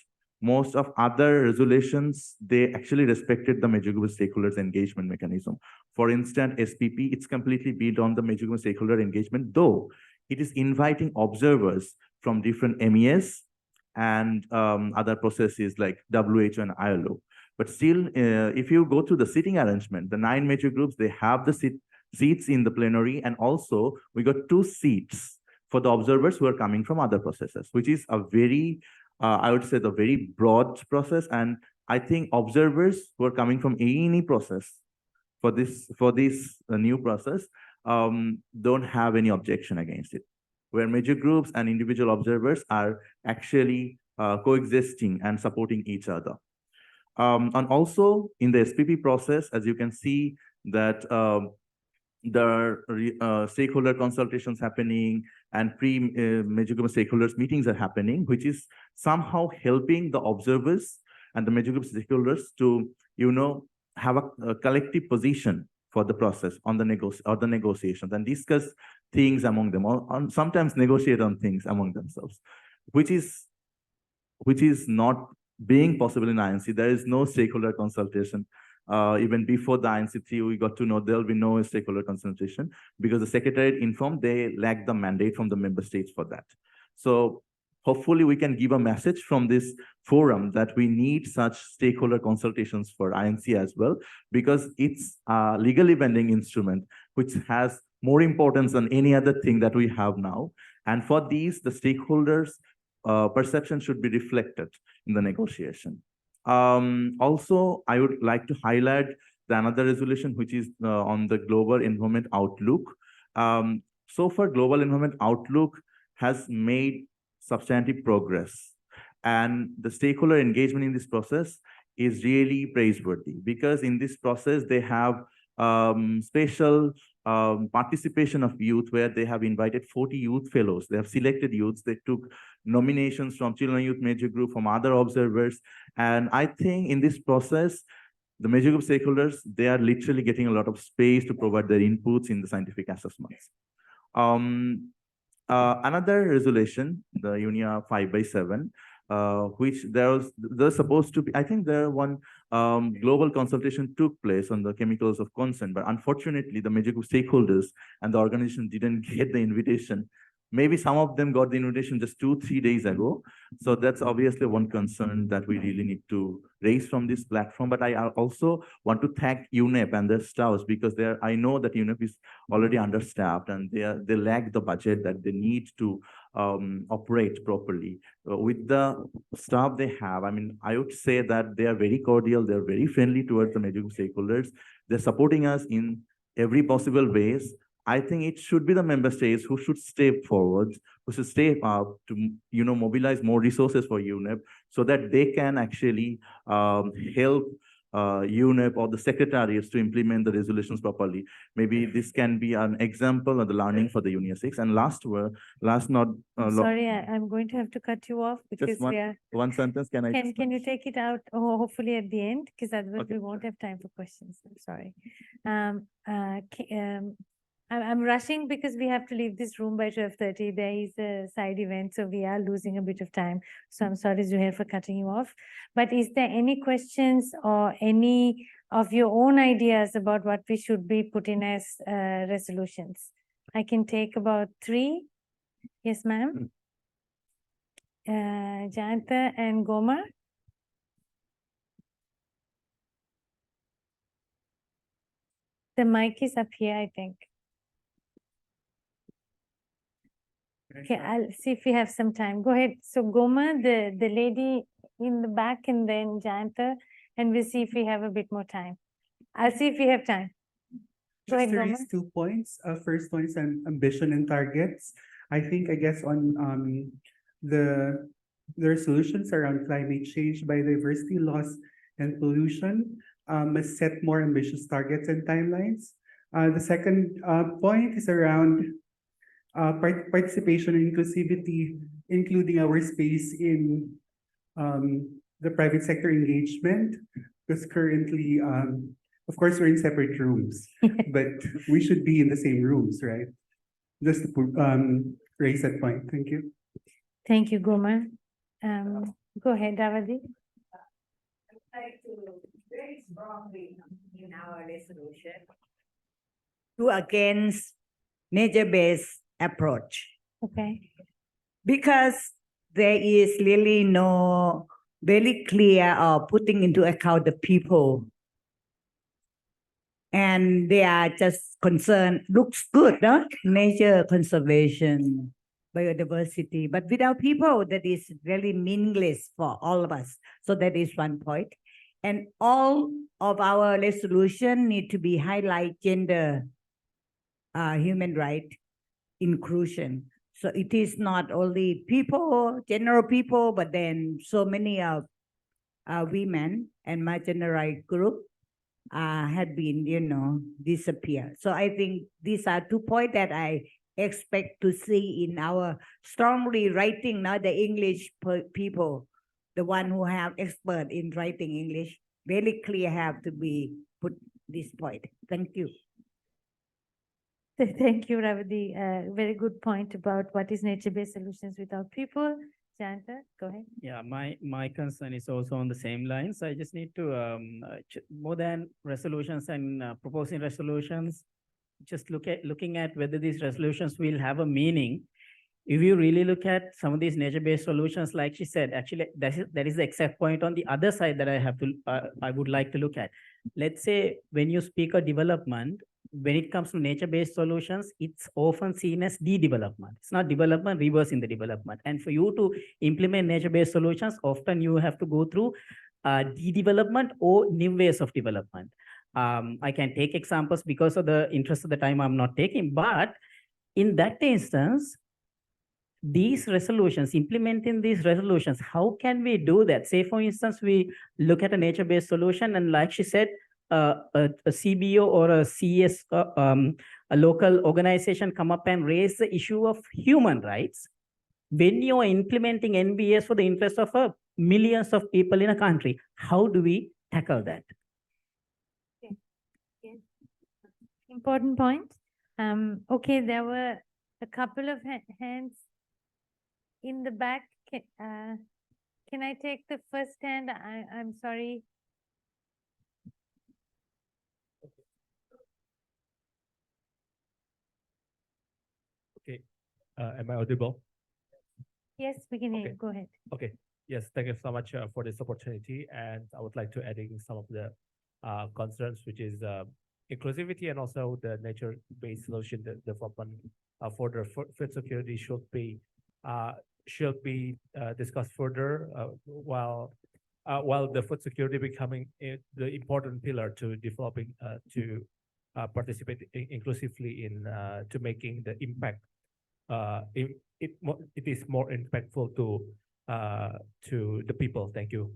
most of other resolutions, they actually respected the major group stakeholders engagement mechanism. For instance, SPP, it's completely built on the major group stakeholder engagement, though it is inviting observers from different MES and other processes like WHO and ILO. But still, if you go to the seating arrangement, the 9 major groups, they have the seats in the plenary, and also we got 2 seats for the observers who are coming from other processes, which is a very I would say, the very broad process. And I think observers who are coming from any process for this new process don't have any objection against it, where major groups and individual observers are actually coexisting and supporting each other. And also in the SPP process, as you can see that there are stakeholder consultations happening and major group stakeholders meetings are happening, which is somehow helping the observers and the major group stakeholders to, have a collective position for the process on the negotiations and discuss things among them, or sometimes negotiate on things among themselves, which is not being possible in INC. There is no stakeholder consultation. Even before the INC3, we got to know there will be no stakeholder consultation because the Secretariat informed they lack the mandate from the member states for that. So hopefully we can give a message from this forum that we need such stakeholder consultations for INC as well, because it's a legally binding instrument which has more importance than any other thing that we have now. And for these, the stakeholders' perception should be reflected in the negotiation. Also, I would like to highlight another resolution, which is on the global environment outlook. So far, global environment outlook has made substantive progress, and the stakeholder engagement in this process is really praiseworthy, because in this process they have special participation of youth, where they have invited 40 youth fellows. They have selected youths. They took nominations from Children and Youth Major Group, from other observers. And I think in this process, the major group stakeholders, they are literally getting a lot of space to provide their inputs in the scientific assessments. Another resolution, the UNIA 5/7, which there's supposed to be, I think one global consultation took place on the chemicals of concern, but unfortunately the major group stakeholders and the organization didn't get the invitation. Maybe some of them got the invitation just 2-3 days ago. So that's obviously one concern that we really need to raise from this platform. But I also want to thank UNEP and their staffs, because I know that UNEP is already understaffed and they lack the budget that they need to operate properly. With the staff they have, I mean, I would say that they are very cordial, they're very friendly towards the major group stakeholders. They're supporting us in every possible ways. I think it should be the member states who should step forward, who should step up to, mobilize more resources for UNEP so that they can actually help UNEP or the secretariats to implement the resolutions properly. Maybe this can be an example of the learning for the UNIA 6. And sorry, I'm going to have to cut you off because one sentence. Can you take it out? Oh, hopefully at the end, because otherwise we won't have time for questions. I'm sorry. I'm rushing because we have to leave this room by 12:30. There is a side event, so we are losing a bit of time. So I'm sorry, Zuhair, for cutting you off. But is there any questions or any of your own ideas about what we should be putting as resolutions? I can take about 3. Yes, ma'am. Jayanta and Goma. The mic is up here, I think. Okay, I'll see if we have some time. Go ahead. So Goma, the lady in the back, and then Jayanta, and we'll see if we have a bit more time. I'll see if we have time. Go ahead, Just to Goma. raise 2 points. First one is on ambition and targets. I guess on the resolutions around climate change, biodiversity loss, and pollution must set more ambitious targets and timelines. The second point is around participation and inclusivity, including our space in the private sector engagement, because currently, of course, we're in separate rooms, but we should be in the same rooms, right? Just to raise that point. Thank you. Thank you, Goma. Go ahead, Ravadi. I would like to very strongly in our resolution to against nature-based approach. Okay. Because there is really no very clear or putting into account the people. And they are just concerned, looks good, no? Nature conservation. biodiversity. But without people, that is really meaningless for all of us. So that is one point. And all of our resolution need to be highlight gender, human right, inclusion. So it is not only people, general people, but then so many of women and marginalized group had been, disappear. So I think these are 2 points that I expect to see in our strongly writing, not the English people, the one who have expert in writing English, very clear have to be put this point. Thank you. Thank you, Ravadi. Very good point about what is nature-based solutions without people. Janta, go ahead. Yeah, my concern is also on the same lines. I just need to more than resolutions and proposing resolutions, just looking at whether these resolutions will have a meaning. If you really look at some of these nature-based solutions, like she said, actually that is the exact point on the other side that I would like to look at. Let's say when you speak of development, when it comes to nature-based solutions, it's often seen as de-development. It's not development, reversing the development. And for you to implement nature-based solutions, often you have to go through de-development or new ways of development. I can take examples because of the interest of the time I'm not taking, but in that instance, these resolutions, implementing these resolutions, how can we do that? Say, for instance, we look at a nature-based solution, and like she said, a CBO or a CS, a local organization come up and raise the issue of human rights. When you are implementing NBS for the interest of millions of people in a country, how do we tackle that? Okay. Yes. Important point. Okay, there were a couple of hands in the back. Can I take the first hand? I'm sorry. Okay, am I audible? Yes, we can hear you. Go ahead. Okay, yes, thank you so much for this opportunity. And I would like to add in some of the concerns, which is inclusivity and also the nature-based solution development for the food security should be discussed further while the food security becoming the important pillar to developing to participate inclusively in to making the impact. It is more impactful to the people. Thank you.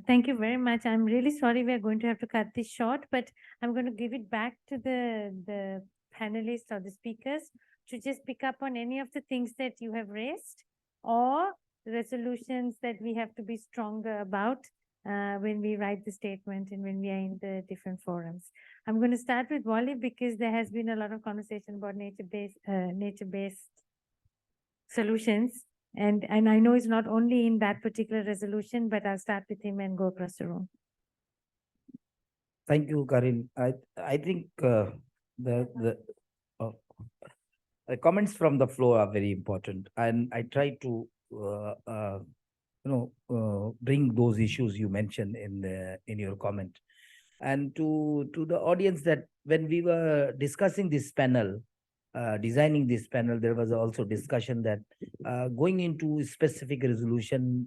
Thank you very much. I'm really sorry we're going to have to cut this short, but I'm going to give it back to the panelists or the speakers to just pick up on any of the things that you have raised or resolutions that we have to be stronger about when we write the statement and when we are in the different forums. I'm going to start with Wally because there has been a lot of conversation about nature-based solutions. And I know it's not only in that particular resolution, but I'll start with him and go across the room. Thank you, Karin. I think the comments from the floor are very important, and I try to bring those issues you mentioned in your comment, and to the audience that when we were discussing this panel, designing this panel, there was also discussion that going into specific resolution,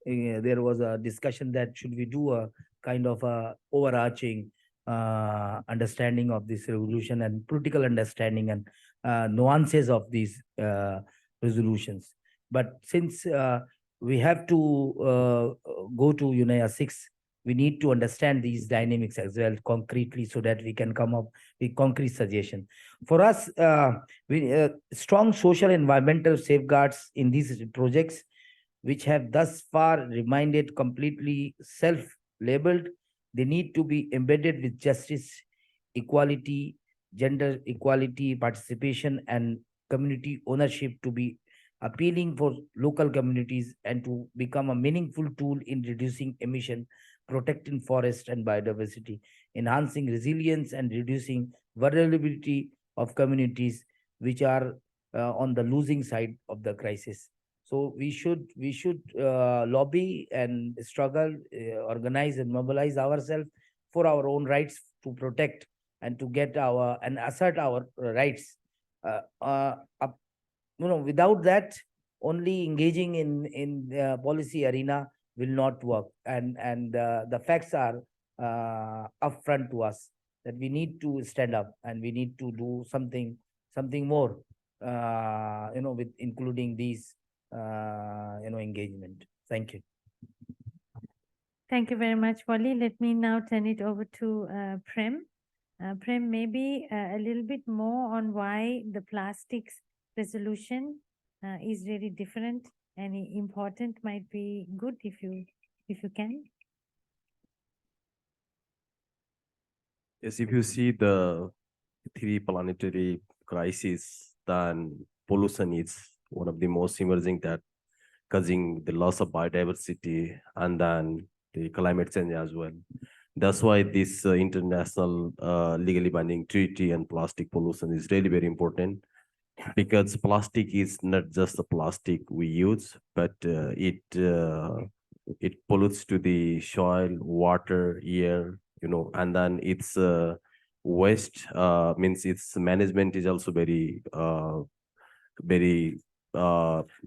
there was a discussion that should we do a kind of a overarching understanding of this resolution and political understanding and nuances of these resolutions. But since we have to go to UNEA 6, we need to understand these dynamics as well concretely so that we can come up with concrete suggestions. For us, strong social environmental safeguards in these projects, which have thus far remained completely self-labeled, they need to be embedded with justice, equality, gender equality, participation, and community ownership to be appealing for local communities and to become a meaningful tool in reducing emission, protecting forest and biodiversity, enhancing resilience and reducing vulnerability of communities which are on the losing side of the crisis. So we should lobby and struggle, organize and mobilize ourselves for our own rights to protect and to get and assert our rights Without that, only engaging in policy arena will not work. And the facts are upfront to us that we need to stand up and we need to do something more, with including these, engagement. Thank you. Thank you very much, Wally. Let me now turn it over to Prem. Prem, maybe a little bit more on why the plastics resolution is really different and important might be good if you can. Yes, if you see the three planetary crises, then pollution is one of the most emerging that causing the loss of biodiversity and then the climate change as well. That's why this international legally binding treaty on plastic pollution is really very important, because plastic is not just the plastic we use, but it pollutes to the soil, water, air, and then its waste means its management is also very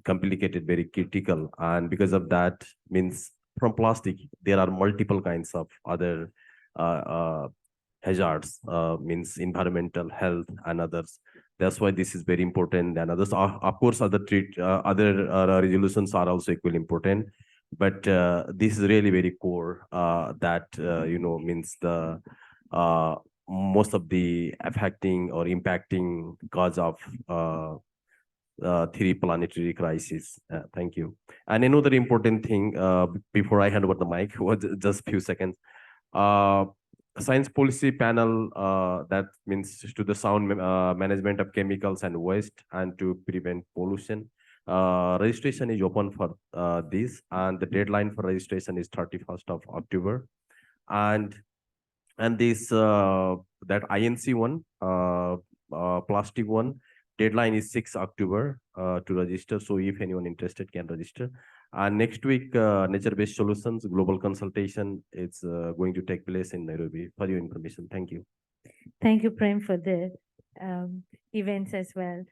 complicated, very critical. And because of that, means from plastic there are multiple kinds of other hazards, means environmental, health, and others. That's why this is very important. And others are, of course, other resolutions are also equally important, but this is really very core, that means the most of the affecting or impacting cause of three planetary crises. Thank you. And another important thing, before I hand over the mic, was just a few seconds. Science policy panel, that means to the sound management of chemicals and waste and to prevent pollution. Registration is open for this, and the deadline for registration is 31st of October. And this that INC one, plastic one, deadline is 6 October to register. So if anyone interested can register. And next week, nature-based solutions global consultation is going to take place in Nairobi. For your information, thank you. Thank you, Prem, for the events as well.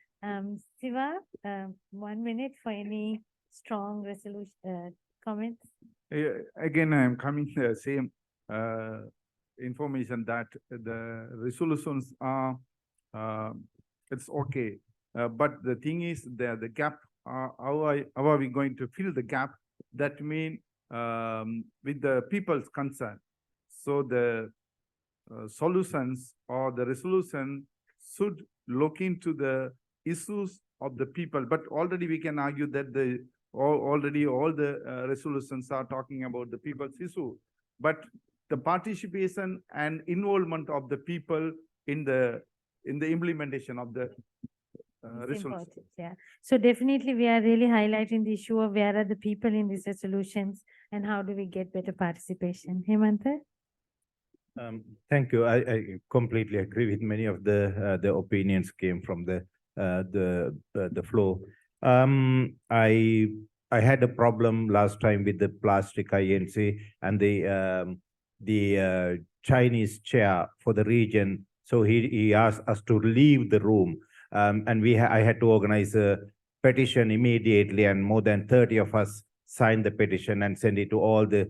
Siva, 1 minute for any strong resolution comments. Again, I am coming to the same information that the resolutions are, it's okay. But the thing is, the gap, how are we going to fill the gap? That means with the people's concern. So the solutions or the resolution should look into the issues of the people. But already we can argue that already all the resolutions are talking about the people's issue. But the participation and involvement of the people in the implementation of the resolution. Yeah. So definitely we are really highlighting the issue of where are the people in these resolutions and how do we get better participation. Hemantha? Thank you. I completely agree with many of the opinions came from the floor. I had a problem last time with the plastic INC and the Chinese chair for the region. So he asked us to leave the room, and I had to organize a petition immediately, and more than 30 of us signed the petition and send it to all the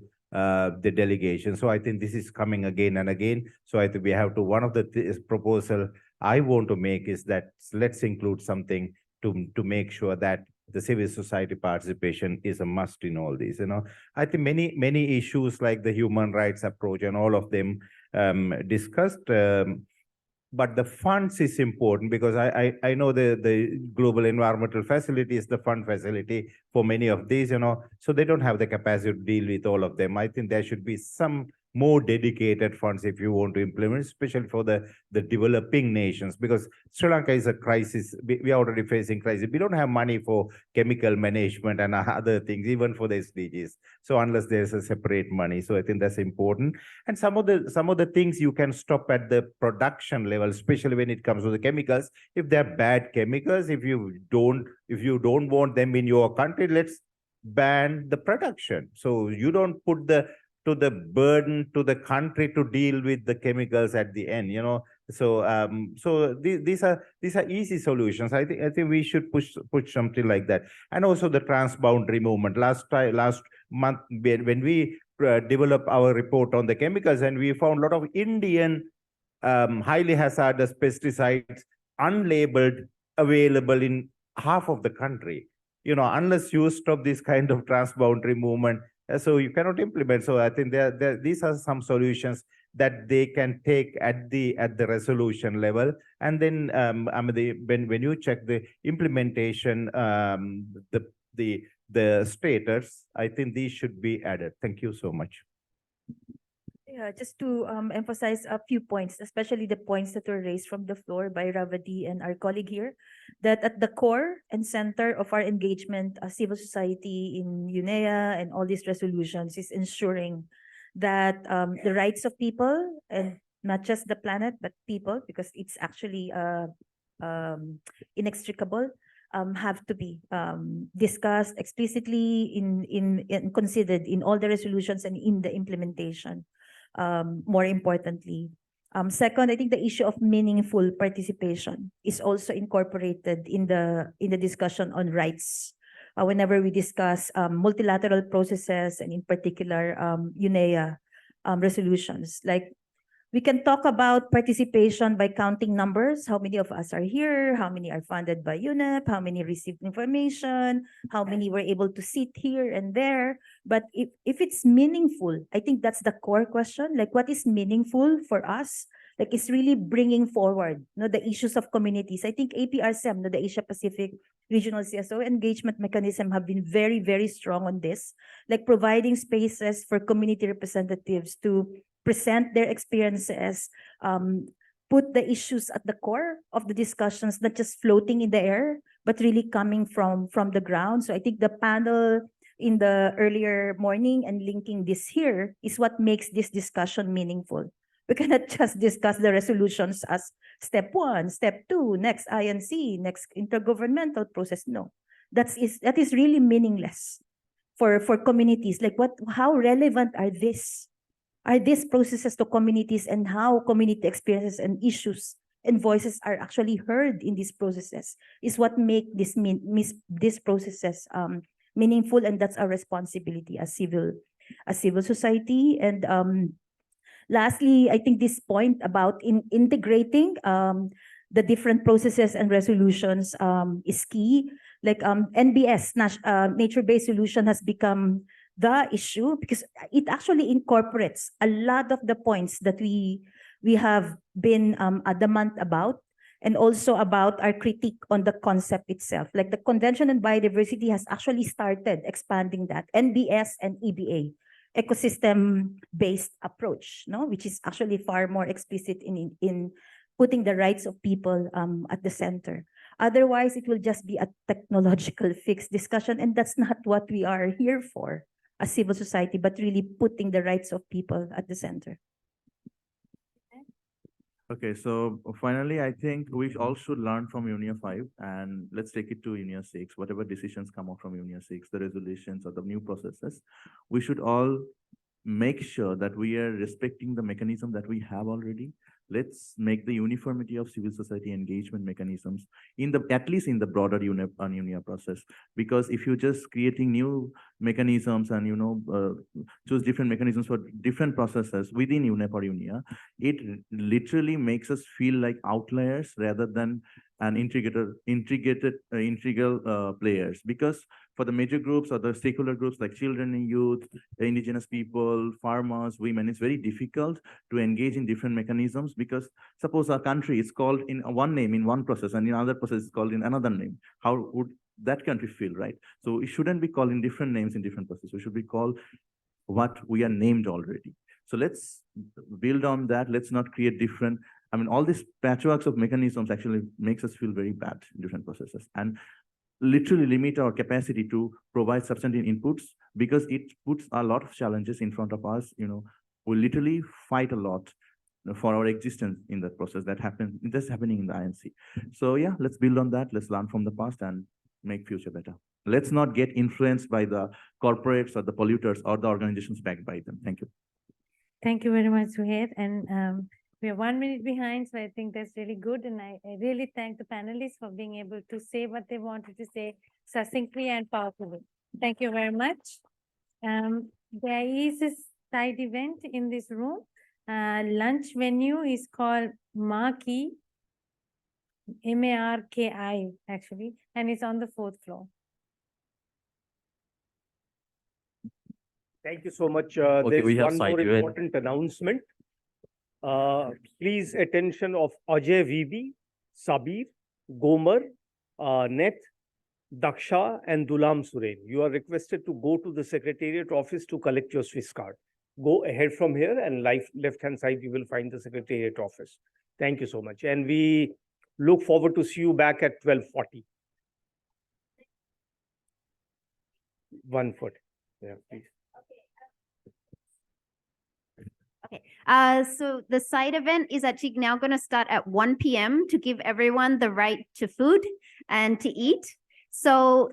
delegations. So I think this is coming again and again. So I think we have to, one of the proposal I want to make is that let's include something to make sure that the civil society participation is a must in all these. I think many issues like the human rights approach and all of them discussed. But the funds is important because I know the global environmental facility is the fund facility for many of these, so they don't have the capacity to deal with all of them. I think there should be some more dedicated funds if you want to implement, especially for the developing nations, because Sri Lanka is a crisis. We are already facing crisis. We don't have money for chemical management and other things, even for the SDGs. So unless there's a separate money, so I think that's important. And some of the things you can stop at the production level, especially when it comes to the chemicals. If they're bad chemicals, if you don't want them in your country, let's ban the production. So you don't put the to the burden to the country to deal with the chemicals at the end, you know. So these are easy solutions. I think we should push something like that. And also the transboundary movement. Last month when we developed our report on the chemicals, and we found a lot of Indian highly hazardous pesticides unlabeled available in half of the country. You know, unless you stop this kind of transboundary movement, so you cannot implement. So I think these are some solutions that they can take at the resolution level. And then I mean, when you check the implementation, the status, I think these should be added. Thank you so much. Yeah, just to emphasize a few points, especially the points that were raised from the floor by Ravadi and our colleague here, that at the core and center of our engagement as civil society in UNEA and all these resolutions is ensuring that the rights of people, and not just the planet, but people, because it's actually inextricable, have to be discussed explicitly in considered in all the resolutions and in the implementation. More importantly. Second, I think the issue of meaningful participation is also incorporated in the discussion on rights. Whenever we discuss multilateral processes and in particular UNEA resolutions, like we can talk about participation by counting numbers. How many of us are here? How many are funded by UNEP? How many received information? How many were able to sit here and there? But if it's meaningful, I think that's the core question. Like, what is meaningful for us? Like, it's really bringing forward, you know, the issues of communities. I think APRSM, the Asia Pacific Regional CSO engagement mechanism, have been very, very strong on this, like providing spaces for community representatives to present their experiences, put the issues at the core of the discussions, not just floating in the air, but really coming from the ground. So I think the panel in the earlier morning and linking this here is what makes this discussion meaningful. We cannot just discuss the resolutions as step 1, step 2, next INC, next intergovernmental process. No, that is really meaningless for communities. Like, how relevant are these processes to communities, and how community experiences and issues and voices are actually heard in these processes is what make these processes meaningful. And that's our responsibility as civil society. And lastly, I think this point about integrating the different processes and resolutions is key. Like NBS, nature-based solution, has become the issue because it actually incorporates a lot of the points that we have been adamant about, and also about our critique on the concept itself. Like the Convention on Biodiversity has actually started expanding that NBS and EBA, ecosystem-based approach, no, which is actually far more explicit in putting the rights of people at the center. Otherwise, it will just be a technological fix discussion, and that's not what we are here for as civil society, but really putting the rights of people at the center. Okay, so finally, I think we all should learn from UNIA 5, and let's take it to UNIA 6. Whatever decisions come out from UNIA 6, the resolutions or the new processes, we should all make sure that we are respecting the mechanism that we have already. Let's make the uniformity of civil society engagement mechanisms at least in the broader UNIA process. Because if you're just creating new mechanisms and choose different mechanisms for different processes within UNEP or UNIA, it literally makes us feel like outliers rather than an integral players. Because for the major groups or the stakeholder groups like children and youth, indigenous people, farmers, women, it's very difficult to engage in different mechanisms, because suppose our country is called in one name in one process and in another process is called in another name. How would that country feel, right? So it shouldn't be called in different names in different processes. We should be called what we are named already. So let's build on that. Let's not create different. I mean, all these patchworks of mechanisms actually makes us feel very bad in different processes, and literally limit our capacity to provide substantive inputs, because it puts a lot of challenges in front of us. We literally fight a lot for our existence in that process that's happening in the INC. So yeah, let's build on that. Let's learn from the past and make future better. Let's not get influenced by the corporates or the polluters or the organizations backed by them. Thank you. Thank you very much, Suhail. And we are 1 minute behind, so I think that's really good. And I really thank the panelists for being able to say what they wanted to say succinctly and powerfully. Thank you very much. There is a side event in this room. Lunch venue is called Marquee, MARKI actually, and it's on the 4th floor. Thank you so much. Okay, There's we have one more side event. important announcement. Please attention of Ajay VB, Sabir, Gomer, Net, Daksha, and Dulam Suren. You are requested to go to the Secretariat office to collect your Swiss card. Go ahead from here and left-hand side, you will find the Secretariat office. Thank you so much. And we look forward to see you back at 12:40. 1 foot. Yeah, please. Okay, so the side event is actually now going to start at 1 p.m. to give everyone the right to food and to eat. So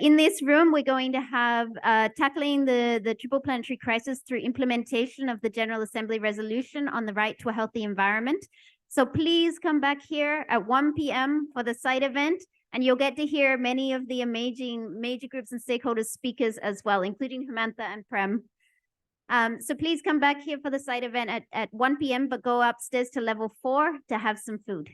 in this room, we're going to have tackling the triple planetary crisis through implementation of the General Assembly resolution on the right to a healthy environment. So please come back here at 1 p.m. for the side event, and you'll get to hear many of the amazing major groups and stakeholders speakers as well, including Humantha and Prem. So please come back here for the side event at 1 p.m., but go upstairs to level 4 to have some food.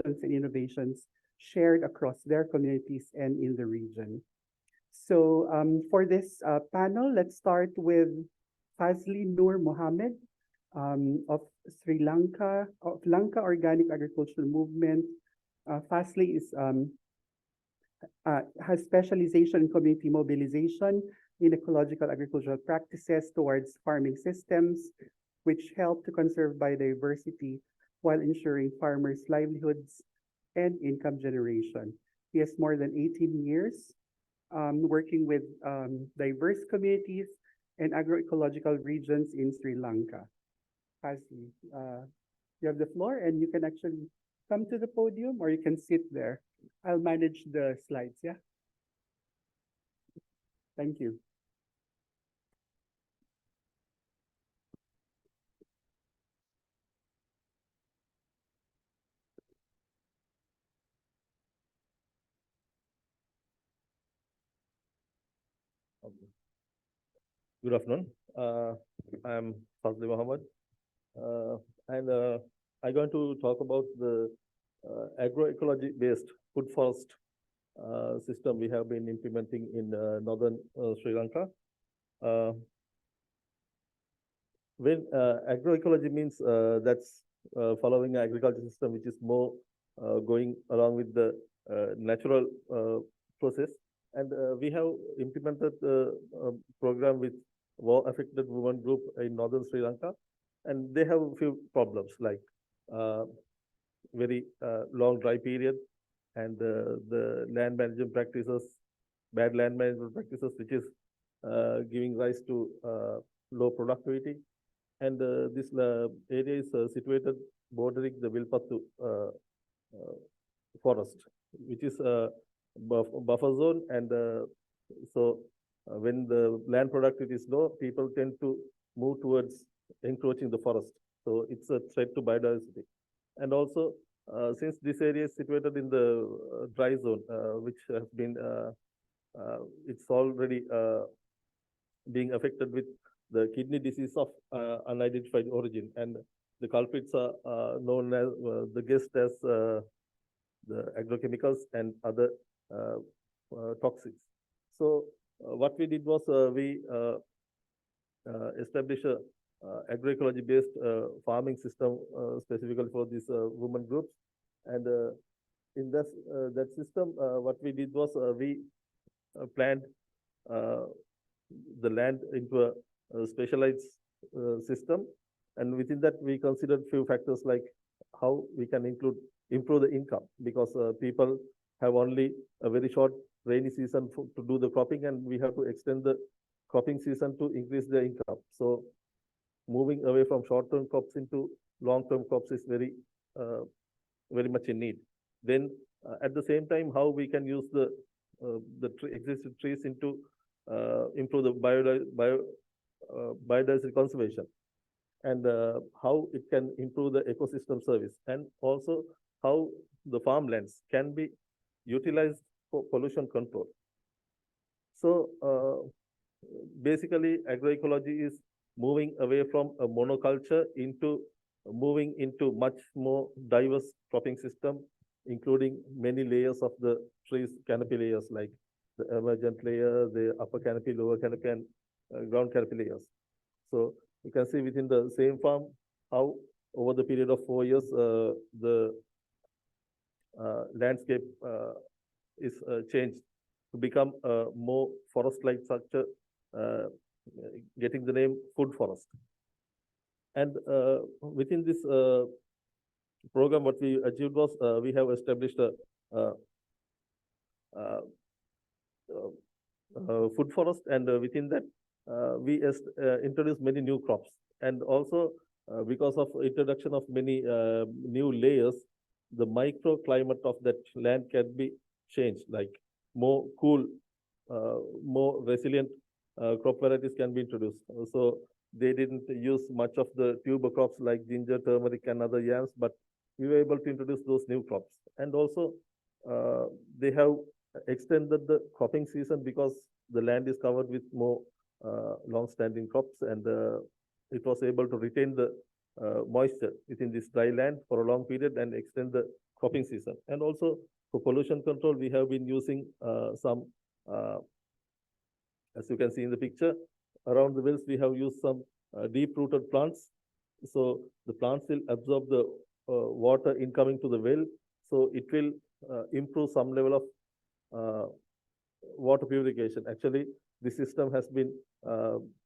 and innovations shared across their communities and in the region. So for this panel, let's start with Fazli Noor Mohammed of Sri Lanka, of Lanka Organic Agricultural Movement. Fazli is has specialization in community mobilization in ecological agricultural practices towards farming systems, which help to conserve biodiversity while ensuring farmers' livelihoods and income generation. He has more than 18 years working with diverse communities and agroecological regions in Sri Lanka. Fazli, you have the floor and you can actually come to the podium or you can sit there. I'll manage the slides, yeah? Thank you. Good afternoon. I'm Fazli Mohammed, and I'm going to talk about the agroecology-based food forest system we have been implementing in northern Sri Lanka. When agroecology means that's following an agriculture system which is more going along with the natural process. And we have implemented a program with war-affected women group in northern Sri Lanka, and they have a few problems like very long dry period and the land management practices, bad land management practices, which is giving rise to low productivity. And this area is situated bordering the Vilpattu forest, which is buffer zone, and so when the land productivity is low, people tend to move towards encroaching the forest. So it's a threat to biodiversity. And also, since this area is situated in the dry zone, which has been, it's already being affected with the kidney disease of unidentified origin, and the culprits are known as the guest as the agrochemicals and other toxics. So what we did was we established a agroecology-based farming system specifically for these women groups. And in that system, what we did was we planned the land into a specialized system. And within that, we considered few factors like how we can improve the income, because people have only a very short rainy season to do the cropping, and we have to extend the cropping season to increase their income. So moving away from short-term crops into long-term crops is very much in need. Then at the same time, how we can use the existing trees into improve the biodiversity conservation, and how it can improve the ecosystem service, and also how the farmlands can be utilized for pollution control. So basically, agroecology is moving away from a monoculture into moving into much more diverse cropping system, including many layers of the trees, canopy layers like the emergent layer, the upper canopy, lower canopy, and ground canopy layers. So you can see within the same farm how over the period of 4 years, the landscape is changed to become a more forest-like structure, getting the name food forest. And within this program, what we achieved was we have established a food forest, and within that, we introduced many new crops. And also, because of introduction of many new layers, the microclimate of that land can be changed, like more cool, more resilient crop varieties can be introduced. So they didn't use much of the tuber crops like ginger, turmeric, and other yams, but we were able to introduce those new crops. And also, they have extended the cropping season because the land is covered with more long-standing crops, and it was able to retain the moisture within this dry land for a long period and extend the cropping season. And also for pollution control, we have been using some, as you can see in the picture, around the wells, we have used some deep-rooted plants. So the plants will absorb the water incoming to the well. So it will improve some level of water purification. Actually, this system has been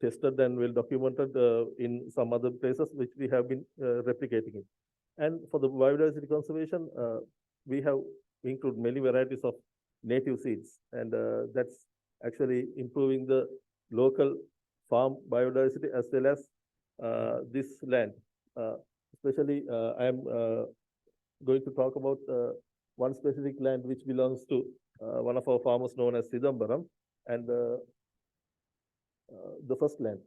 tested and well documented in some other places, which we have been replicating it. And for the biodiversity conservation, we have included many varieties of native seeds, and that's actually improving the local farm biodiversity as well as this land. Especially, I am going to talk about one specific land which belongs to one of our farmers known as Sidambaram, and the first land.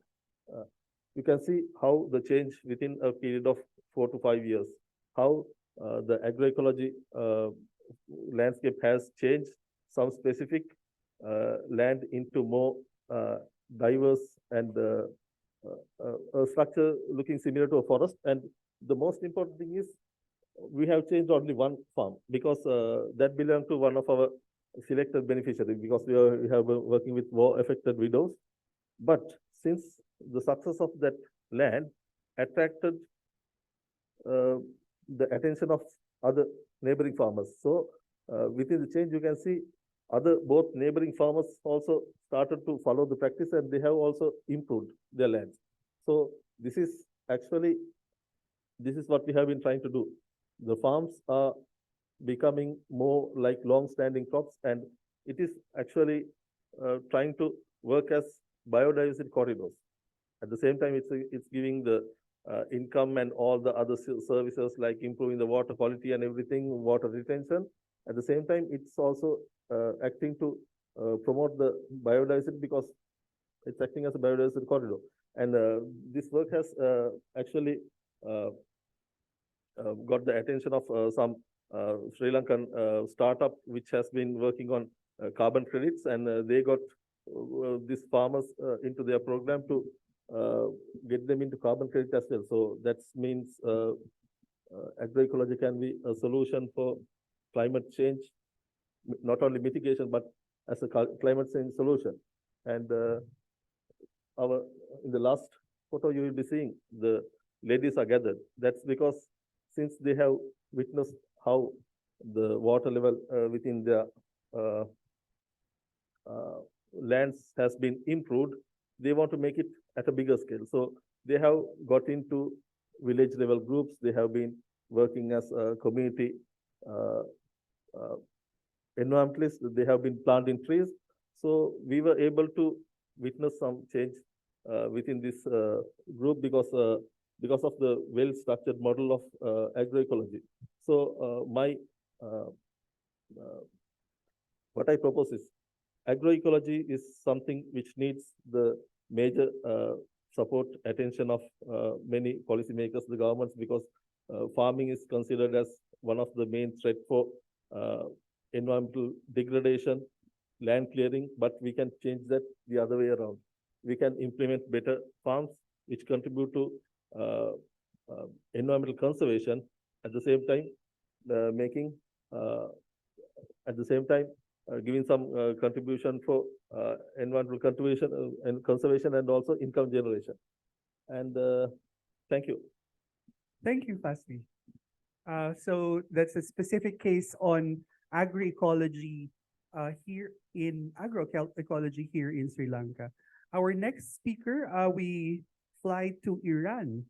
You can see how the change within a period of 4 to 5 years, how the agroecology landscape has changed some specific land into more diverse and a structure looking similar to a forest. And the most important thing is we have changed only one farm because that belonged to one of our selected beneficiaries, because we have been working with war affected widows. But since the success of that land attracted the attention of other neighboring farmers. So within the change, you can see both neighboring farmers also started to follow the practice, and they have also improved their lands. So this is what we have been trying to do. The farms are becoming more like long-standing crops, and it is actually trying to work as biodiversity corridors. At the same time, it's giving the income and all the other services like improving the water quality and everything, water retention. At the same time, it's also acting to promote the biodiversity because it's acting as a biodiversity corridor. And this work has actually got the attention of some Sri Lankan startup which has been working on carbon credits, and they got these farmers into their program to get them into carbon credit as well. So that means agroecology can be a solution for climate change, not only mitigation, but as a climate change solution. And in the last photo, you will be seeing the ladies are gathered. That's because since they have witnessed how the water level within their lands has been improved, they want to make it at a bigger scale. So they have got into village level groups. They have been working as a community environmentalists. They have been planting trees. So we were able to witness some change within this group because of the well-structured model of agroecology. So what I propose is agroecology is something which needs the major support, attention of many policymakers, the governments, because farming is considered as one of the main threat for environmental degradation, land clearing, but we can change that the other way around. We can implement better farms which contribute to environmental conservation, at the same time giving some contribution for environmental conservation and conservation, and also income generation. And thank you. Thank you, Fasli. So that's a specific case on agroecology agroecology here in Sri Lanka. Our next speaker, we fly to Iran.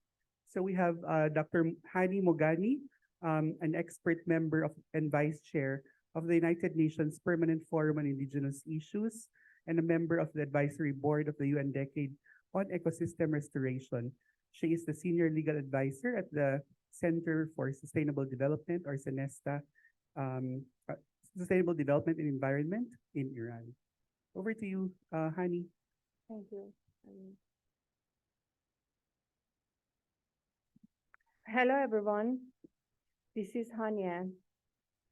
So we have Dr. Hani Mogani, an expert member and vice chair of the United Nations Permanent Forum on Indigenous Issues, and a member of the advisory board of the UN Decade on Ecosystem Restoration. She is the senior legal advisor at the Center for Sustainable Development, or CENESTA, Sustainable Development and Environment in Iran. Over to you, Hani. Thank you. Hello, everyone. This is Hania.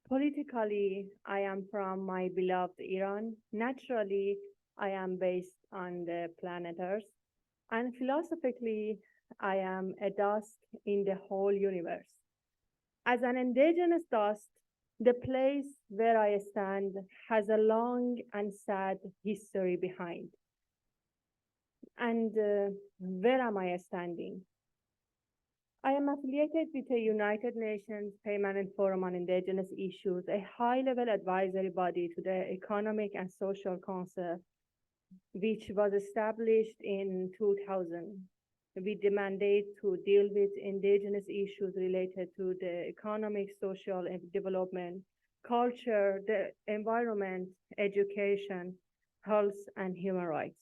Politically, I am from my beloved Iran. Naturally, I am based on the planet Earth. And philosophically, I am a dust in the whole universe. As an indigenous dust The place where I stand has a long and sad history behind. And where am I standing? I am affiliated with the United Nations Permanent Forum on Indigenous Issues, a high-level advisory body to the Economic and Social Council, which was established in 2000 with the mandate to deal with indigenous issues related to the economic, social, and development, culture, the environment, education, health, and human rights.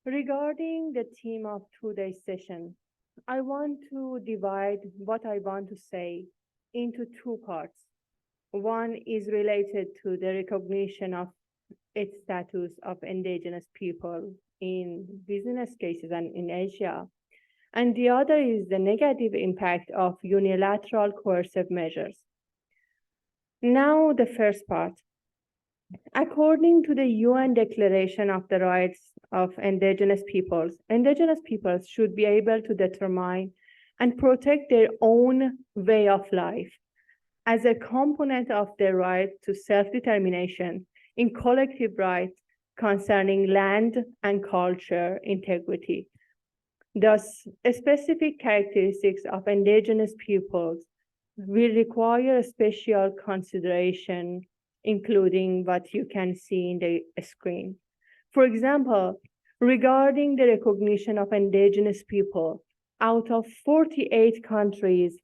Regarding the theme of today's session, I want to divide what I want to say into two parts. One is related to the recognition of its status of indigenous people in business cases and in Asia. And the other is the negative impact of unilateral coercive measures. Now, the first part. According to the UN Declaration of the Rights of Indigenous Peoples should be able to determine and protect their own way of life as a component of their right to self-determination in collective rights concerning land and culture integrity. Thus, specific characteristics of indigenous peoples will require special consideration, including what you can see in the screen. For example, regarding the recognition of indigenous people, out of 48 countries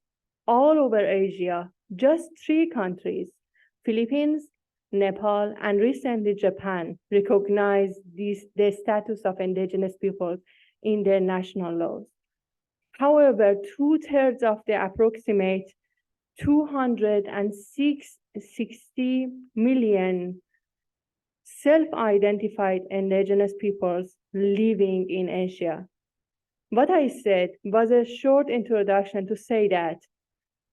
all over Asia, just 3 countries, Philippines, Nepal, and recently Japan, recognize the status of indigenous peoples in their national laws. However, 2/3 of the approximate 260 million self-identified indigenous peoples living in Asia. What I said was a short introduction to say that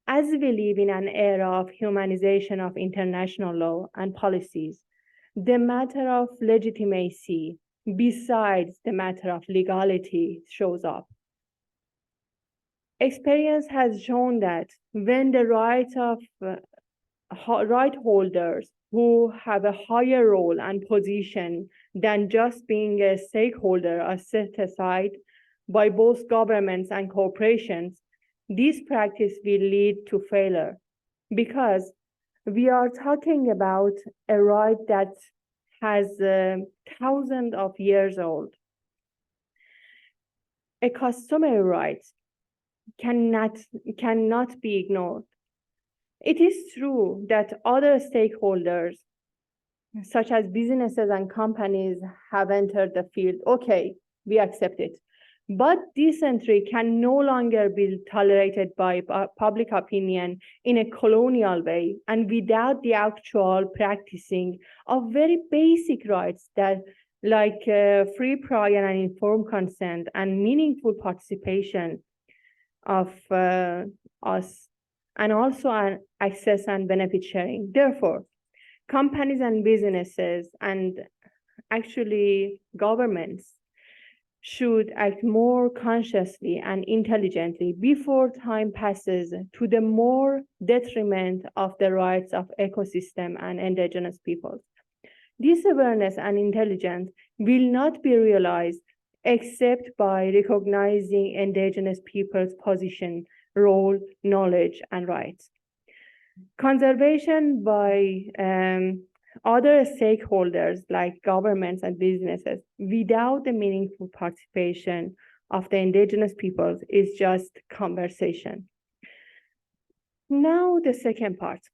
as we live in an era of humanization of international law and policies, the matter of legitimacy, besides the matter of legality, shows up. Experience has shown that when the right holders who have a higher role and position than just being a stakeholder are set aside by both governments and corporations, this practice will lead to failure because we are talking about a right that has thousands of years old. A customary right cannot be ignored. It is true that other stakeholders, such as businesses and companies, have entered the field. Okay, we accept it. But this entry can no longer be tolerated by public opinion in a colonial way and without the actual practicing of very basic rights that like free, prior, and informed consent and meaningful participation of us, and also an access and benefit sharing. Therefore, companies and businesses and actually governments should act more consciously and intelligently before time passes to the more detriment of the rights of ecosystem and indigenous peoples. This awareness and intelligence will not be realized except by recognizing indigenous peoples' position, role, knowledge, and rights. Conservation by other stakeholders like governments and businesses without the meaningful participation of the indigenous peoples is just conversation. Now the second part.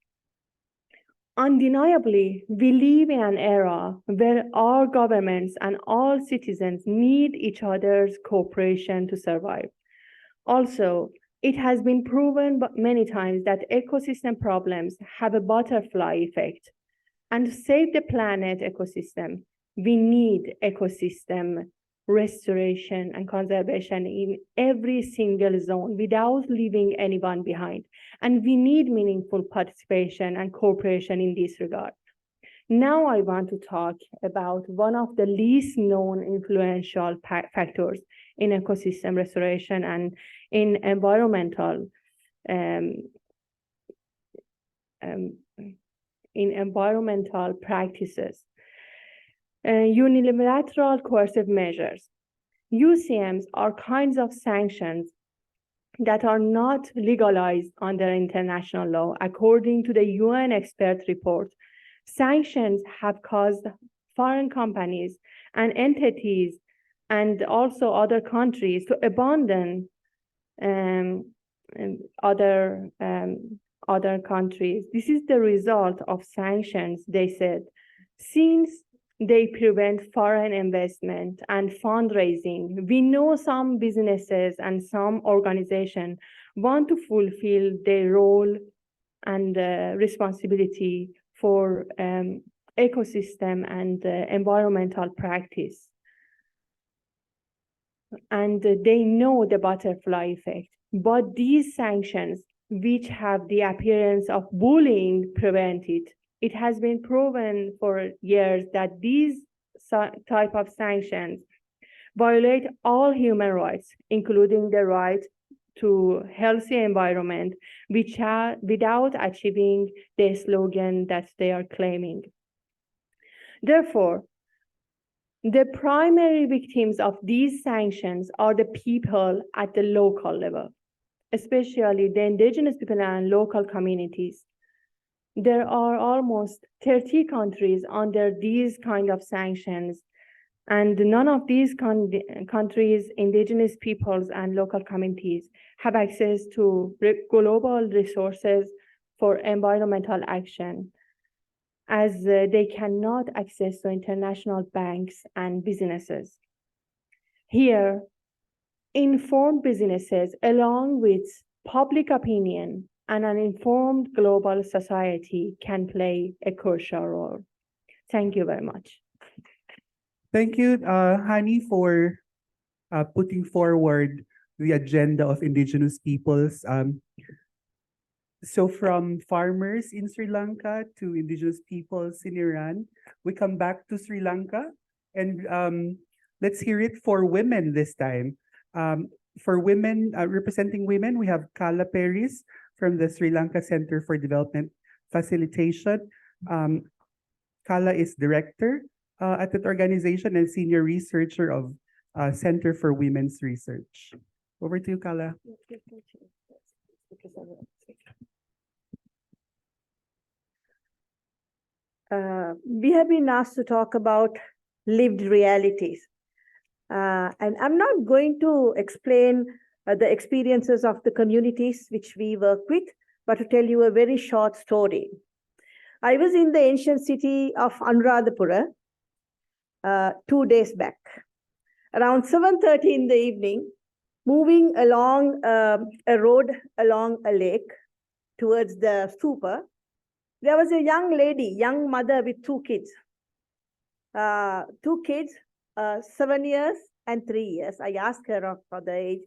Undeniably, we live in an era where our governments and all citizens need each other's cooperation to survive. Also, it has been proven many times that ecosystem problems have a butterfly effect. And to save the planet ecosystem, we need ecosystem restoration and conservation in every single zone without leaving anyone behind. And we need meaningful participation and cooperation in this regard. Now I want to talk about one of the least known influential factors in ecosystem restoration and in environmental in environmental practices. Unilateral coercive measures. UCMs are kinds of sanctions that are not legalized under international law. According to the UN expert report, sanctions have caused foreign companies and entities and also other countries to abandon other countries. This is the result of sanctions, they said, since they prevent foreign investment and fundraising. We know some businesses and some organizations want to fulfill their role and responsibility for ecosystem and environmental practice. And they know the butterfly effect. But these sanctions, which have the appearance of bullying, prevent it. It has been proven for years that these type of sanctions violate all human rights, including the right to healthy environment, without achieving the slogan that they are claiming. Therefore, the primary victims of these sanctions are the people at the local level, especially the indigenous people and local communities. There are almost 30 countries under these kind of sanctions, and none of these countries, indigenous peoples and local communities have access to global resources for environmental action, as they cannot access to international banks and businesses. Here, informed businesses, along with public opinion and an informed global society, can play a crucial role. Thank you very much. Thank you, Hani, for putting forward the agenda of indigenous peoples. So from farmers in Sri Lanka to indigenous peoples in Iran, we come back to Sri Lanka, and let's hear it for women this time. For women, representing women, we have Kala Peris from the Sri Lanka Center for Development Facilitation. Kala is director at that organization and senior researcher of Center for Women's Research. Over to you, Kala. We have been asked to talk about lived realities. And I'm not going to explain the experiences of the communities which we work with, but to tell you a very short story. I was in the ancient city of Anuradhapura 2 days back. Around 7:30 in the evening, moving along a road along a lake towards the stupa, there was a young lady, young mother with two kids. 2 kids, 7 years and 3 years. I asked her for the age.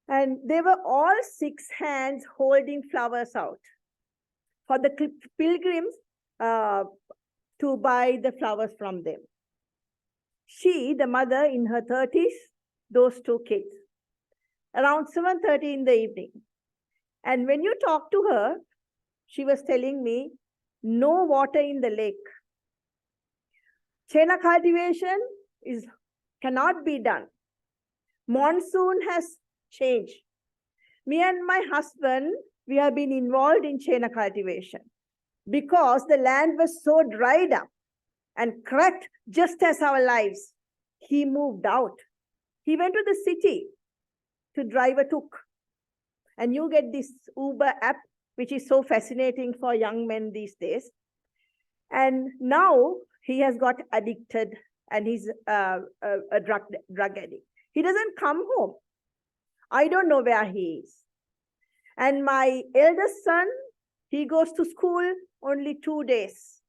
And they were all 6 hands holding flowers out for the pilgrims to buy the flowers from them. She, the mother in her 30s, those 2 kids, around 7:30 in the evening. And when you talk to her, she was telling me, no water in the lake. Chena cultivation cannot be done. Monsoon has changed. Me and my husband, we have been involved in Chena cultivation because the land was so dried up and cracked just as our lives. He moved out. He went to the city to drive a tuk. And you get this Uber app, which is so fascinating for young men these days. And now he has got addicted and he's a drug addict. He doesn't come home. I don't know where he is. And my eldest son, he goes to school only 2 days.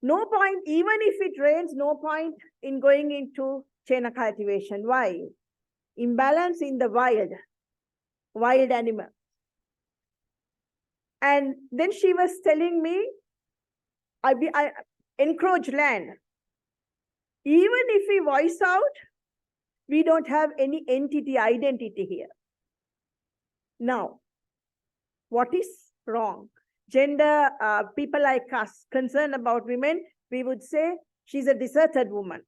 No point, even if it rains, no point in going into Chena cultivation. Why? Imbalance in the wild animal. And then she was telling me, I encroach land. Even if we voice out, we don't have any entity identity here. Now, what is wrong? gender, people like us concerned about women, we would say she's a deserted woman.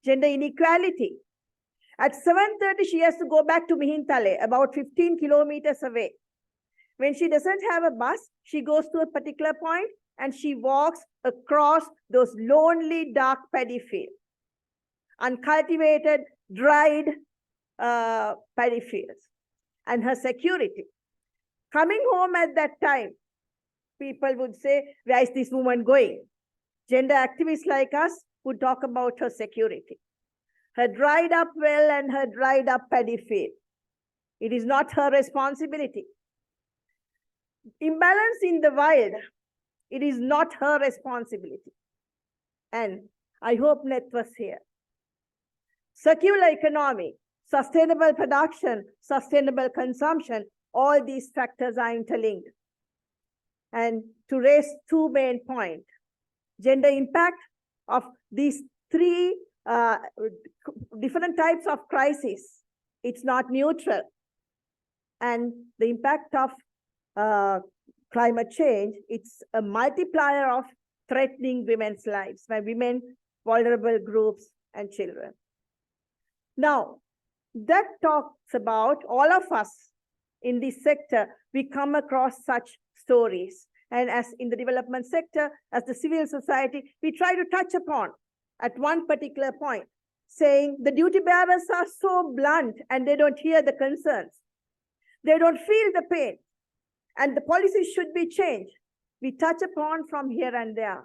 Gender inequality. At 7:30, she has to go back to Mihintale, about 15 kilometers away. When she doesn't have a bus, she goes to a particular point and she walks across those lonely, dark paddy fields, uncultivated, dried paddy fields. And her security. Coming home at that time, people would say, where is this woman going? Gender activists like us would talk about her security. Her dried up well and her dried up paddy field. It is not her responsibility. Imbalance in the wild, it is not her responsibility. And I hope Net was here. Circular economy, sustainable production, sustainable consumption, all these factors are interlinked. And to raise two main points, gender impact of these three different types of crises, it's not neutral. And the impact of climate change, it's a multiplier of threatening women's lives by women, vulnerable groups, and children. Now, that talks about all of us in this sector, we come across such stories. And as in the development sector, as the civil society, we try to touch upon at one particular point, saying the duty bearers are so blunt and they don't hear the concerns. They don't feel the pain. And the policies should be changed. We touch upon from here and there.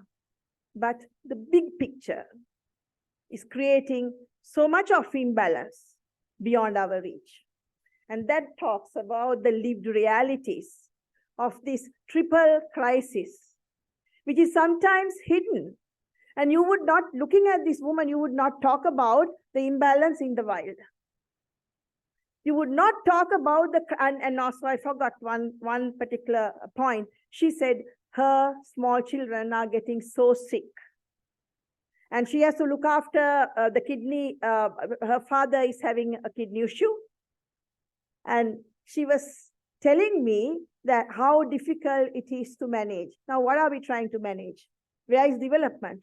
But the big picture is creating so much of imbalance beyond our reach. And that talks about the lived realities of this triple crisis, which is sometimes hidden. And you would not, looking at this woman, you would not talk about the imbalance in the wild. You would not talk about the, and also I forgot one particular point. She said her small children are getting so sick. And she has to look after the kidney, her father is having a kidney issue. And she was telling me that how difficult it is to manage. Now, what are we trying to manage? Where is development?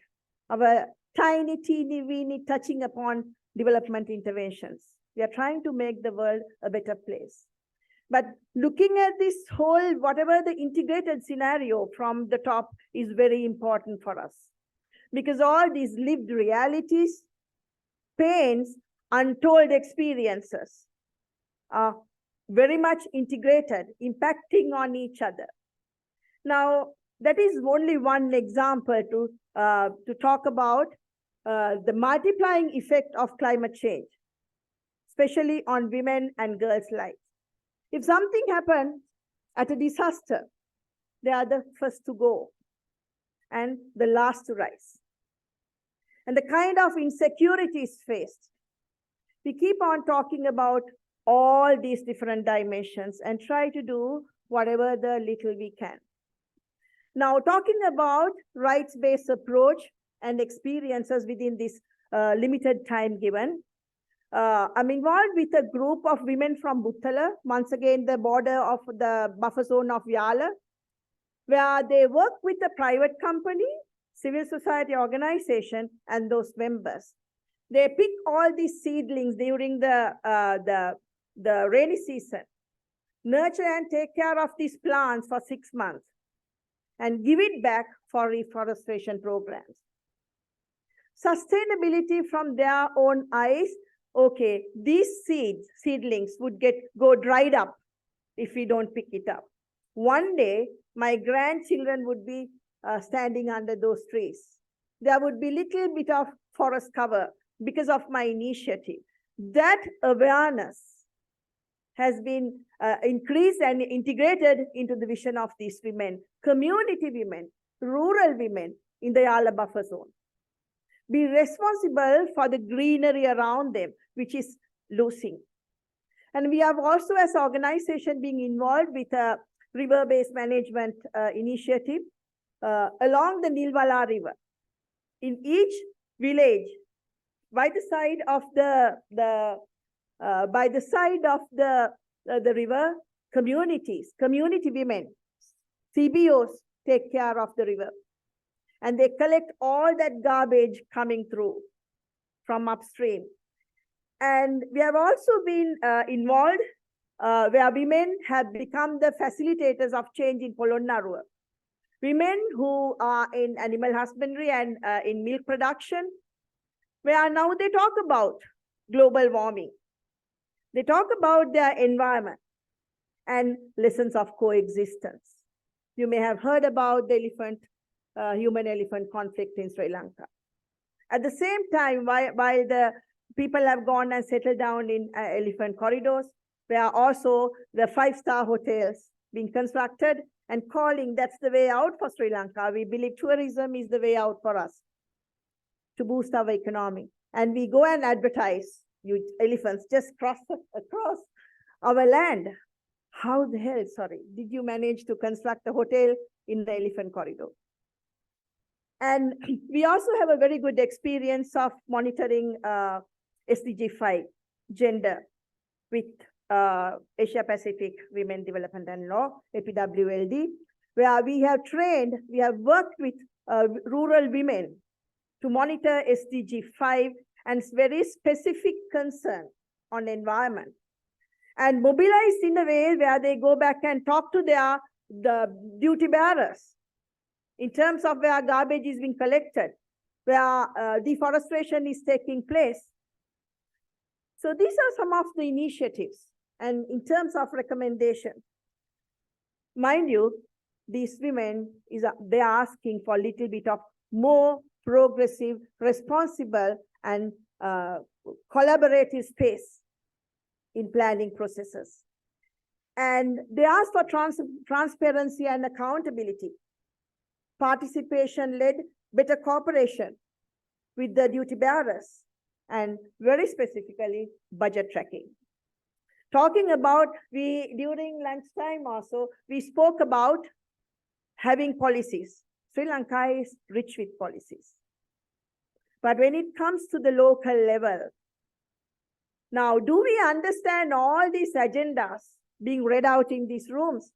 Our tiny, teeny, weeny touching upon development interventions. We are trying to make the world a better place. But looking at this whole, whatever the integrated scenario from the top is very important for us. Because all these lived realities, pains, untold experiences are very much integrated, impacting on each other. Now, that is only one example to talk about the multiplying effect of climate change, especially on women and girls' lives. If something happens at a disaster, they are the first to go and the last to rise. And the kind of insecurities faced. We keep on talking about all these different dimensions and try to do whatever the little we can. Now, talking about rights-based approach and experiences within this limited time given, I'm involved with a group of women from Buttala, once again the border of the buffer zone of Yala, where they work with a private company, civil society organization, and those members. They pick all these seedlings during the rainy season, nurture and take care of these plants for 6 months, and give it back for reforestation programs. Sustainability from their own eyes, okay, these seedlings would go dried up if we don't pick it up. One day, my grandchildren would be standing under those trees. There would be little bit of forest cover because of my initiative. That awareness has been increased and integrated into the vision of these women, community women, rural women in the Yala buffer zone. Be responsible for the greenery around them, which is losing. And we have also, as an organization, being involved with a river-based management initiative along the Nilwala River. In each village, by the side of the river, community women CBOs take care of the river. And they collect all that garbage coming through from upstream. And we have also been involved where women have become the facilitators of change in Polonnaruwa. Women who are in animal husbandry and in milk production, where now they talk about global warming. They talk about their environment and lessons of coexistence. You may have heard about the human-elephant conflict in Sri Lanka. At the same time, while the people have gone and settled down in elephant corridors, there are also the five-star hotels being constructed and calling that's the way out for Sri Lanka. We believe tourism is the way out for us to boost our economy. And we go and advertise, you elephants just cross across our land. How the hell, sorry, did you manage to construct a hotel in the elephant corridor? And we also have a very good experience of monitoring SDG 5, gender, with Asia Pacific Women Development and Law, APWLD, where we have worked with rural women to monitor SDG 5 and very specific concern on environment, and mobilized in a way where they go back and talk to the duty bearers in terms of where garbage is being collected, where deforestation is taking place. So these are some of the initiatives. And in terms of recommendation, mind you, these women, they are asking for a little bit of more progressive, responsible, and collaborative space in planning processes. And they ask for transparency and accountability, participation-led, better cooperation with the duty bearers, and very specifically, budget tracking. Talking about, during lunchtime also, we spoke about having policies. Sri Lanka is rich with policies. But when it comes to the local level, now, do we understand all these agendas being read out in these rooms?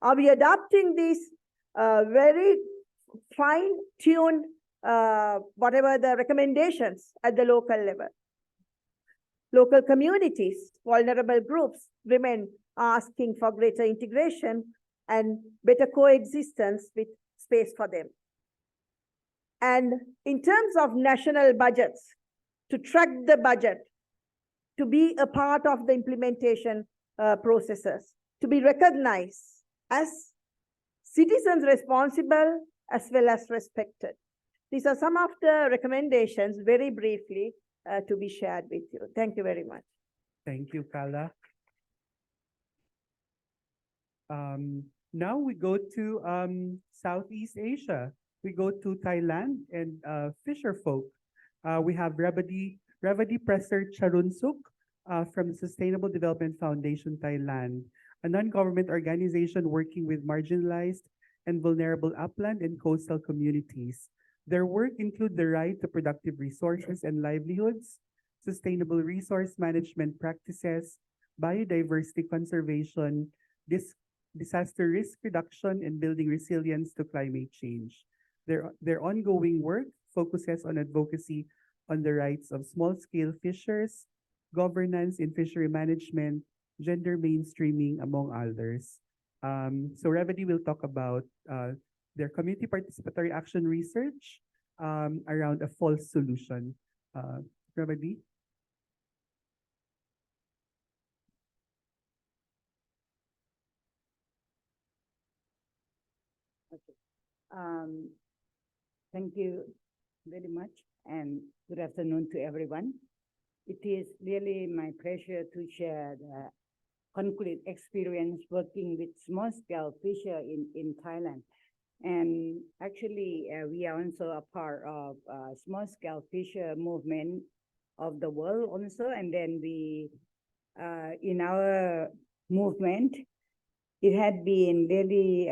Are we adopting these very fine-tuned, whatever the recommendations at the local level? Local communities, vulnerable groups, women are asking for greater integration and better coexistence with space for them. And in terms of national budgets, to track the budget, to be a part of the implementation processes, to be recognized as citizens responsible as well as respected. These are some of the recommendations, very briefly, to be shared with you. Thank you very much. Thank you, Kala. Now we go to Southeast Asia. We go to Thailand and fisher folk. We have Rebaddy Presser Charunsuk from the Sustainable Development Foundation, Thailand, a non-government organization working with marginalized and vulnerable upland and coastal communities. Their work include the right to productive resources and livelihoods, sustainable resource management practices, biodiversity conservation, disaster risk reduction, and building resilience to climate change. Their ongoing work focuses on advocacy on the rights of small-scale fishers, governance in fishery management, gender mainstreaming, among others. So Rebaddy will talk about their community participatory action research around a false solution. Rebaddy? Okay. Thank you very much, and good afternoon to everyone. It is really my pleasure to share the concrete experience working with small-scale fisher in Thailand. And actually, we are also a part of small-scale fisher movement of the world also. And then we, in our movement, it had been really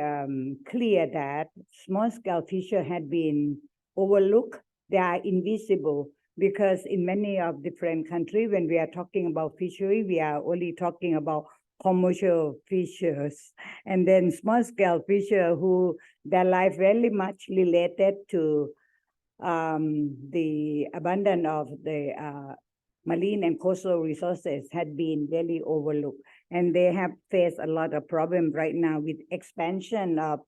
clear that small-scale fisher had been overlooked. They are invisible because in many of different countries, when we are talking about fishery, we are only talking about commercial fishers, and then small scale fisher who their life very much related to the abundance of the marine and coastal resources had been really overlooked. And they have faced a lot of problems right now with expansion of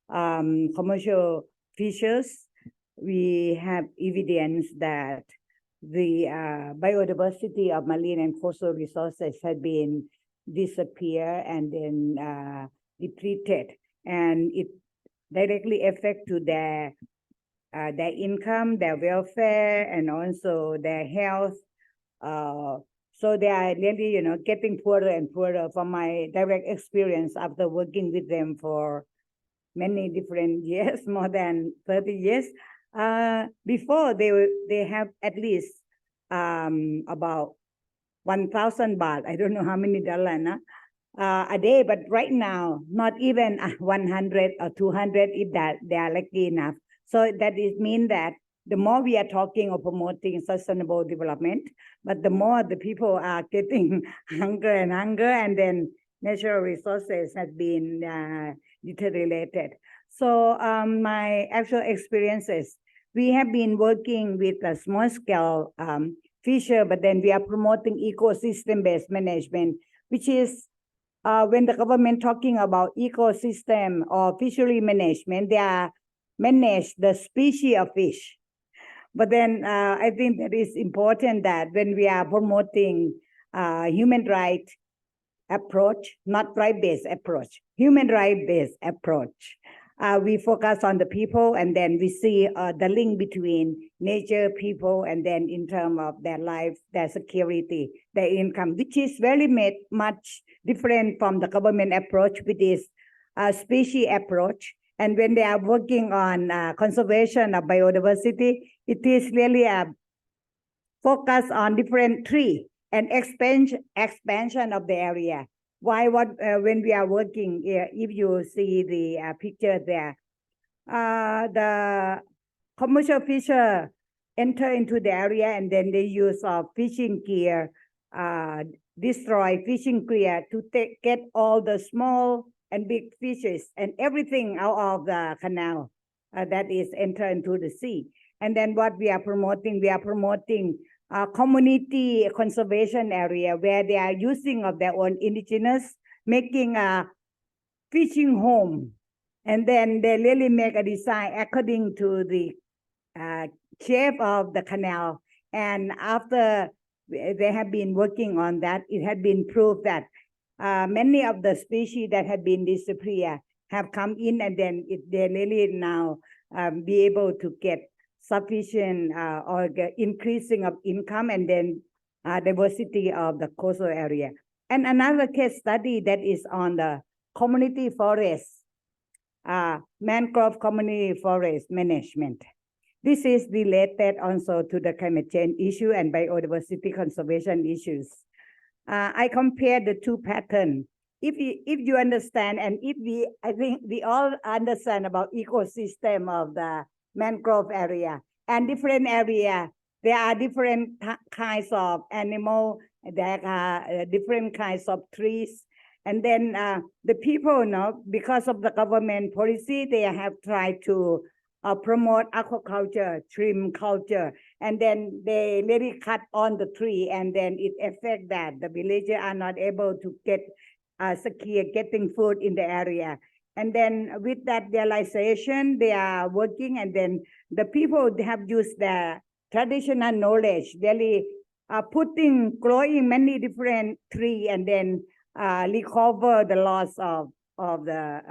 commercial fishers. We have evidence that the biodiversity of marine and coastal resources had been disappear and then depleted, and it directly affect to their income, their welfare, and also their health. So they are really, getting poorer and poorer from my direct experience after working with them for many different years, more than 30 years. Before they have at least about 1,000 baht. I don't know how many dollars a day, but right now, not even 100 or 200 if that they are lucky enough. So that is mean that the more we are talking or promoting sustainable development, but the more the people are getting hunger, and then natural resources have been deteriorated. So my actual experiences, we have been working with a small scale fisher, but then we are promoting ecosystem-based management, which is when the government talking about ecosystem or fishery management, they are manage the species of fish. But then I think that is important that when we are promoting human rights approach, not right-based approach, human right-based approach, we focus on the people, and then we see the link between nature, people, and then in terms of their life, their security, their income, which is very much different from the government approach, which is a species approach. And when they are working on conservation of biodiversity, it is really a focus on different tree and expansion of the area. Why? When we are working, if you see the picture there, the commercial fisher enter into the area and then they use fishing gear, destroy fishing gear to get all the small and big fishes and everything out of the canal that is enter into the sea. And then what we are promoting community conservation area where they are using of their own indigenous, making a fishing home. And then they really make a design according to the shape of the canal. And after they have been working on that, it had been proved that many of the species that have been disappeared have come in, and then they really now be able to get sufficient or increasing of income, and then diversity of the coastal area. And another case study that is on the community forest, mangrove community forest management. This is related also to the climate change issue and biodiversity conservation issues. I compared the two patterns. If you understand, and I think we all understand about ecosystem of the mangrove area and different area, there are different kinds of animal, there are different kinds of trees. And then the people, because of the government policy, they have tried to promote aquaculture, shrimp culture, and then they really cut on the tree, and then it affects that the villagers are not able to get secure getting food in the area. And then with that realization, they are working, and then the people have used their traditional knowledge, really growing many different trees, and then recover the loss of the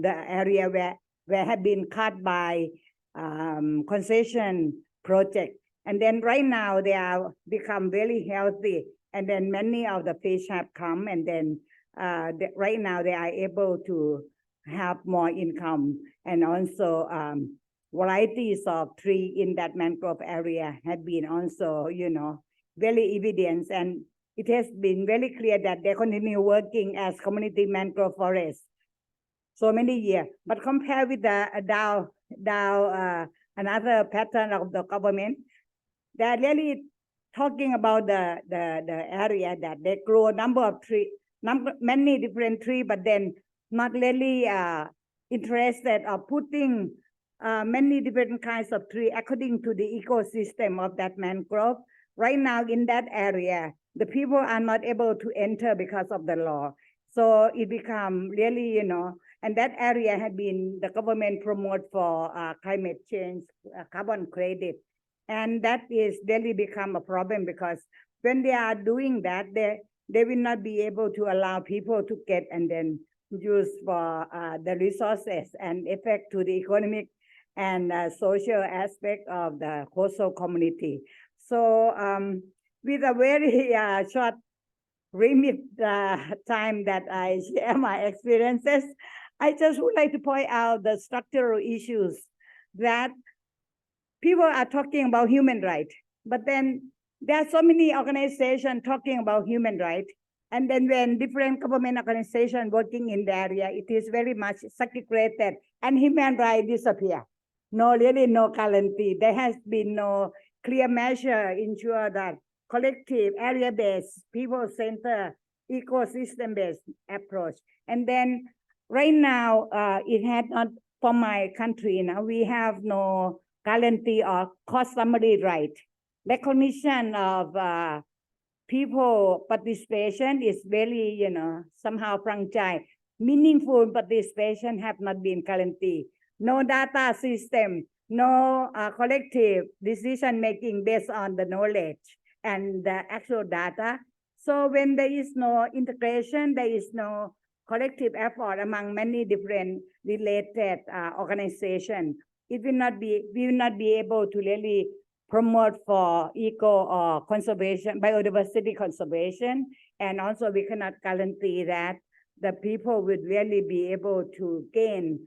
area where have been cut by concession project. And then right now they are become very healthy, and then many of the fish have come, and then right now they are able to have more income, and also varieties of tree in that mangrove area have been also, very evident, and it has been very clear that they continue working as community mangrove forest so many years. But compared with the another pattern of the government, they're really talking about the area that they grow a number of trees, many different tree, but then not really interested of putting many different kinds of tree according to the ecosystem of that mangrove. Right now in that area, the people are not able to enter because of the law. So it become really, and that area had been the government promote for climate change, carbon credit. And that is really become a problem because when they are doing that, they will not be able to allow people to get and then use for the resources and effect to the economic and social aspect of the coastal community. So with a very short remit time that I share my experiences, I just would like to point out the structural issues that people are talking about human rights, but then there are so many organizations talking about human rights. And then when different government organizations working in the area, it is very much segregated and human rights disappear. Really no guarantee. There has been no clear measure ensure that collective, area-based, people-centered, ecosystem-based approach. And then right now, it had not, for my country, now we have no guarantee or customary right. Recognition of people participation is very, somehow fragile. Meaningful participation have not been guaranteed. No data system, no collective decision-making based on the knowledge and the actual data. So when there is no integration, there is no collective effort among many different related organizations, we will not be able to really promote for eco or conservation, biodiversity conservation. And also we cannot guarantee that the people would really be able to gain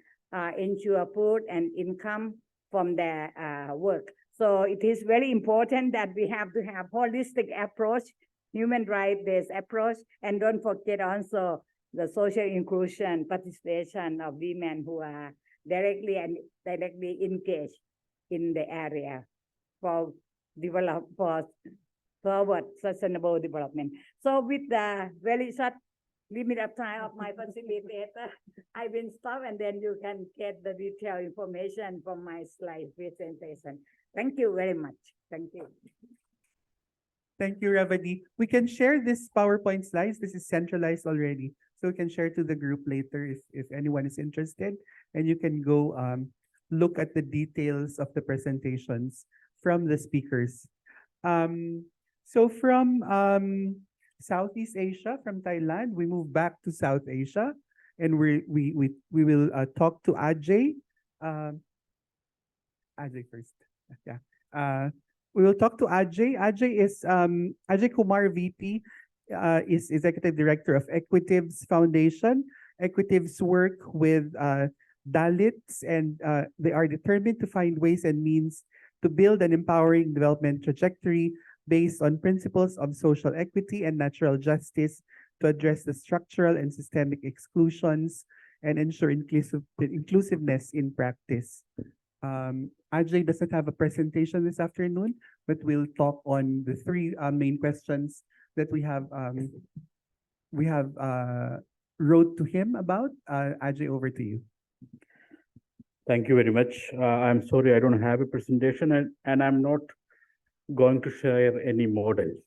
ensure food and income from their work. So it is very important that we have to have holistic approach, human rights-based approach, and don't forget also the social inclusion, participation of women who are directly engaged in the area for forward sustainable development. So with the very short limit of time of my facilitator, I will stop and then you can get the detailed information from my slide presentation. Thank you very much. Thank you. Thank you, Ravadi. We can share this PowerPoint slides. This is centralized already. So we can share to the group later if anyone is interested. And you can go look at the details of the presentations from the speakers. So from Southeast Asia, from Thailand, we move back to South Asia, and we will talk to Ajay. Ajay first. Yeah. We will talk to Ajay. Ajay is Ajay Kumar VP, is Executive Director of Equitives Foundation. Equitives work with Dalits, and they are determined to find ways and means to build an empowering development trajectory based on principles of social equity and natural justice to address the structural and systemic exclusions and ensure inclusiveness in practice. Ajay doesn't have a presentation this afternoon, but we'll talk on the three main questions that we have wrote to him about. Ajay, over to you. Thank you very much. I'm sorry I don't have a presentation, and I'm not going to share any models,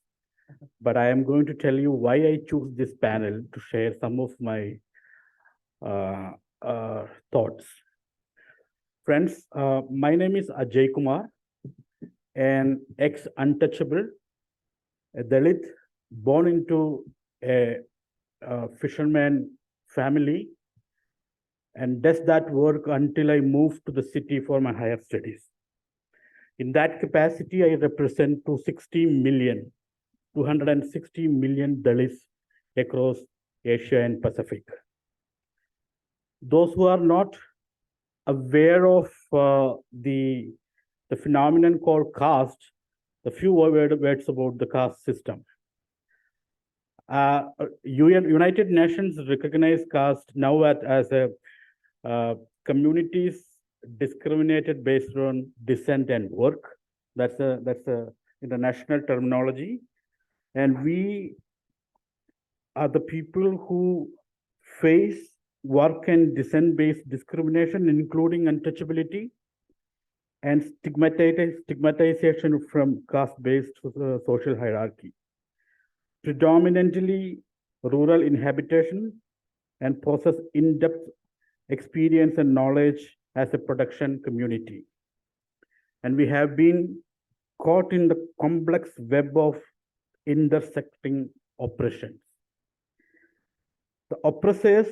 but I am going to tell you why I choose this panel to share some of my thoughts. Friends, my name is Ajay Kumar, an ex-untouchable, a Dalit, born into a fisherman family, and does that work until I moved to the city for my higher studies. In that capacity, I represent 260 million Dalits across Asia and Pacific. Those who are not aware of the phenomenon called caste, a few words about the caste system. United Nations recognize caste now as a communities discriminated based on descent and work. That's a international terminology, and we are the people who face work and descent-based discrimination, including untouchability and stigmatization from caste-based social hierarchy. Predominantly rural inhabitation and possess in-depth experience and knowledge as a production community. And we have been caught in the complex web of intersecting oppressions. The oppressors,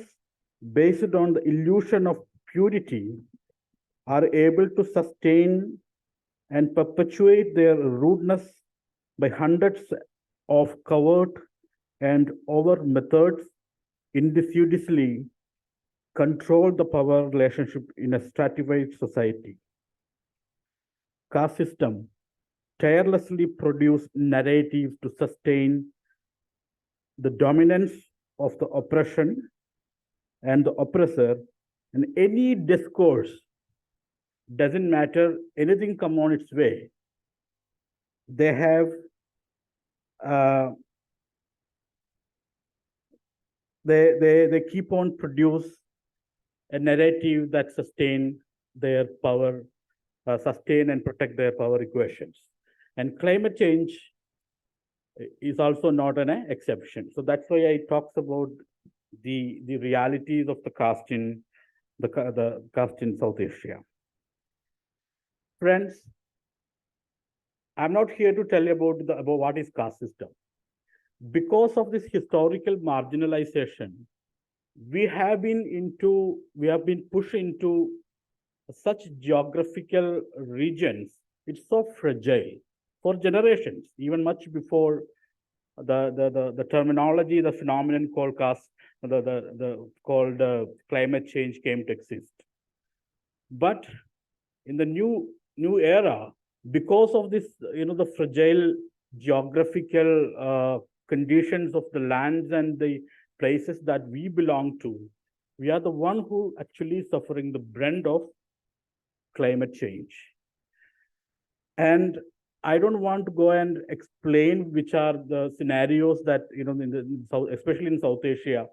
based on the illusion of purity, are able to sustain and perpetuate their rudeness by hundreds of covert and overt methods, insidiously control the power relationship in a stratified society. Caste system tirelessly produce narratives to sustain the dominance of the oppression and the oppressor, and any discourse, doesn't matter, anything come on its way, they have they keep on produce a narrative that sustain their power, sustain and protect their power equations. And climate change is also not an exception. So that's why I talked about the realities of the caste in the caste in South Asia. Friends, I'm not here to tell you about what is caste system. Because of this historical marginalization, we have been pushed into such geographical regions. It's so fragile for generations, even much before the terminology, the phenomenon called caste, called climate change came to exist. But in the new era, because of this, the fragile geographical conditions of the lands and the places that we belong to, we are the one who actually suffering the brunt of climate change. And I don't want to go and explain which are the scenarios that, especially in South Asia,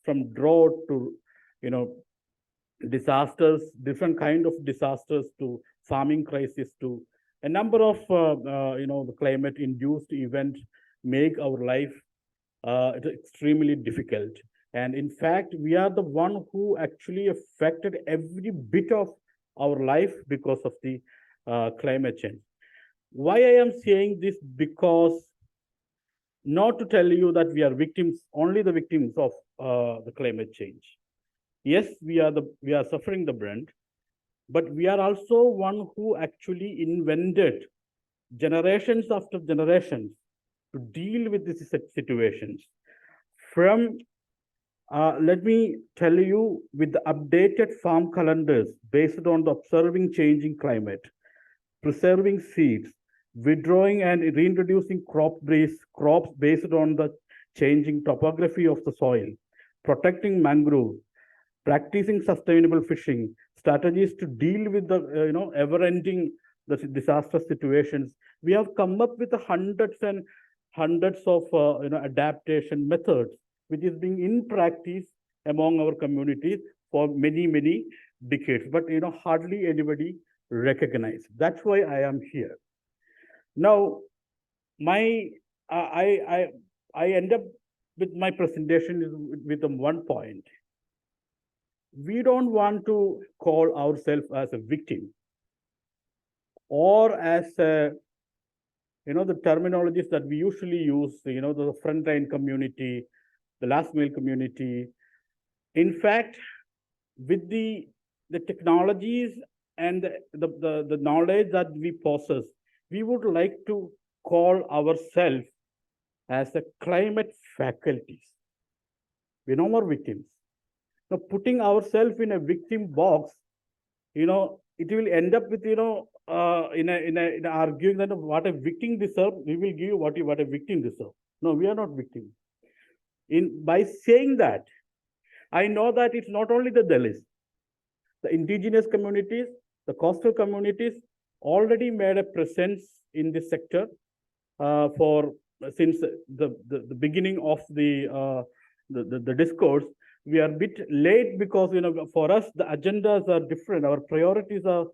from drought to, disasters, different kind of disasters, to farming crisis, to a number of, the climate induced events make our life extremely difficult. And in fact, we are the one who actually affected every bit of our life because of the climate change. Why I am saying this? Because not to tell you that we are victims, only the victims of the climate change. Yes, we are suffering the brunt, but we are also one who actually invented generations after generations to deal with these situations. From let me tell you, with the updated farm calendars based on the observing changing climate, preserving seeds, withdrawing and reintroducing crops based on the changing topography of the soil, protecting mangrove, practicing sustainable fishing, strategies to deal with the ever-ending disaster situations. We have come up with hundreds and hundreds of adaptation methods, which is being in practice among our communities for many decades. But hardly anybody recognize. That's why I am here. Now, I end up with my presentation with one point. We don't want to call ourselves as a victim or as the terminologies that we usually use, the frontline community, the last mile community. In fact, with the technologies and the knowledge that we possess, we would like to call ourselves as a climate faculties. We're no more victims. Now, putting ourselves in a victim box, it will end up with, in arguing that what a victim deserves, we will give what a victim deserves. No, we are not victims. By saying that, I know that it's not only the Dalits, the indigenous communities, the coastal communities already made a presence in this sector for since the beginning of the discourse, we are a bit late because, for us, the agendas are different. Our priorities are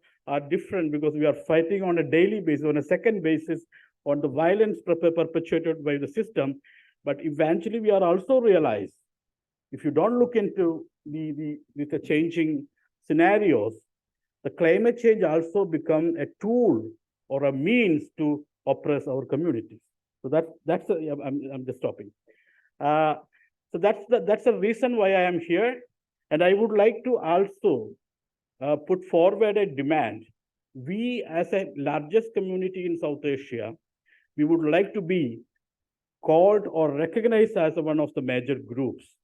different because we are fighting on a daily basis, on a second basis, on the violence perpetuated by the system. But eventually, we are also realize, if you don't look into the changing scenarios, the climate change also become a tool or a means to oppress our communities. So I'm just stopping. So that's the reason why I am here, and I would like to also put forward a demand. We, as a largest community in South Asia, we would like to be called or recognized as one of the major groups.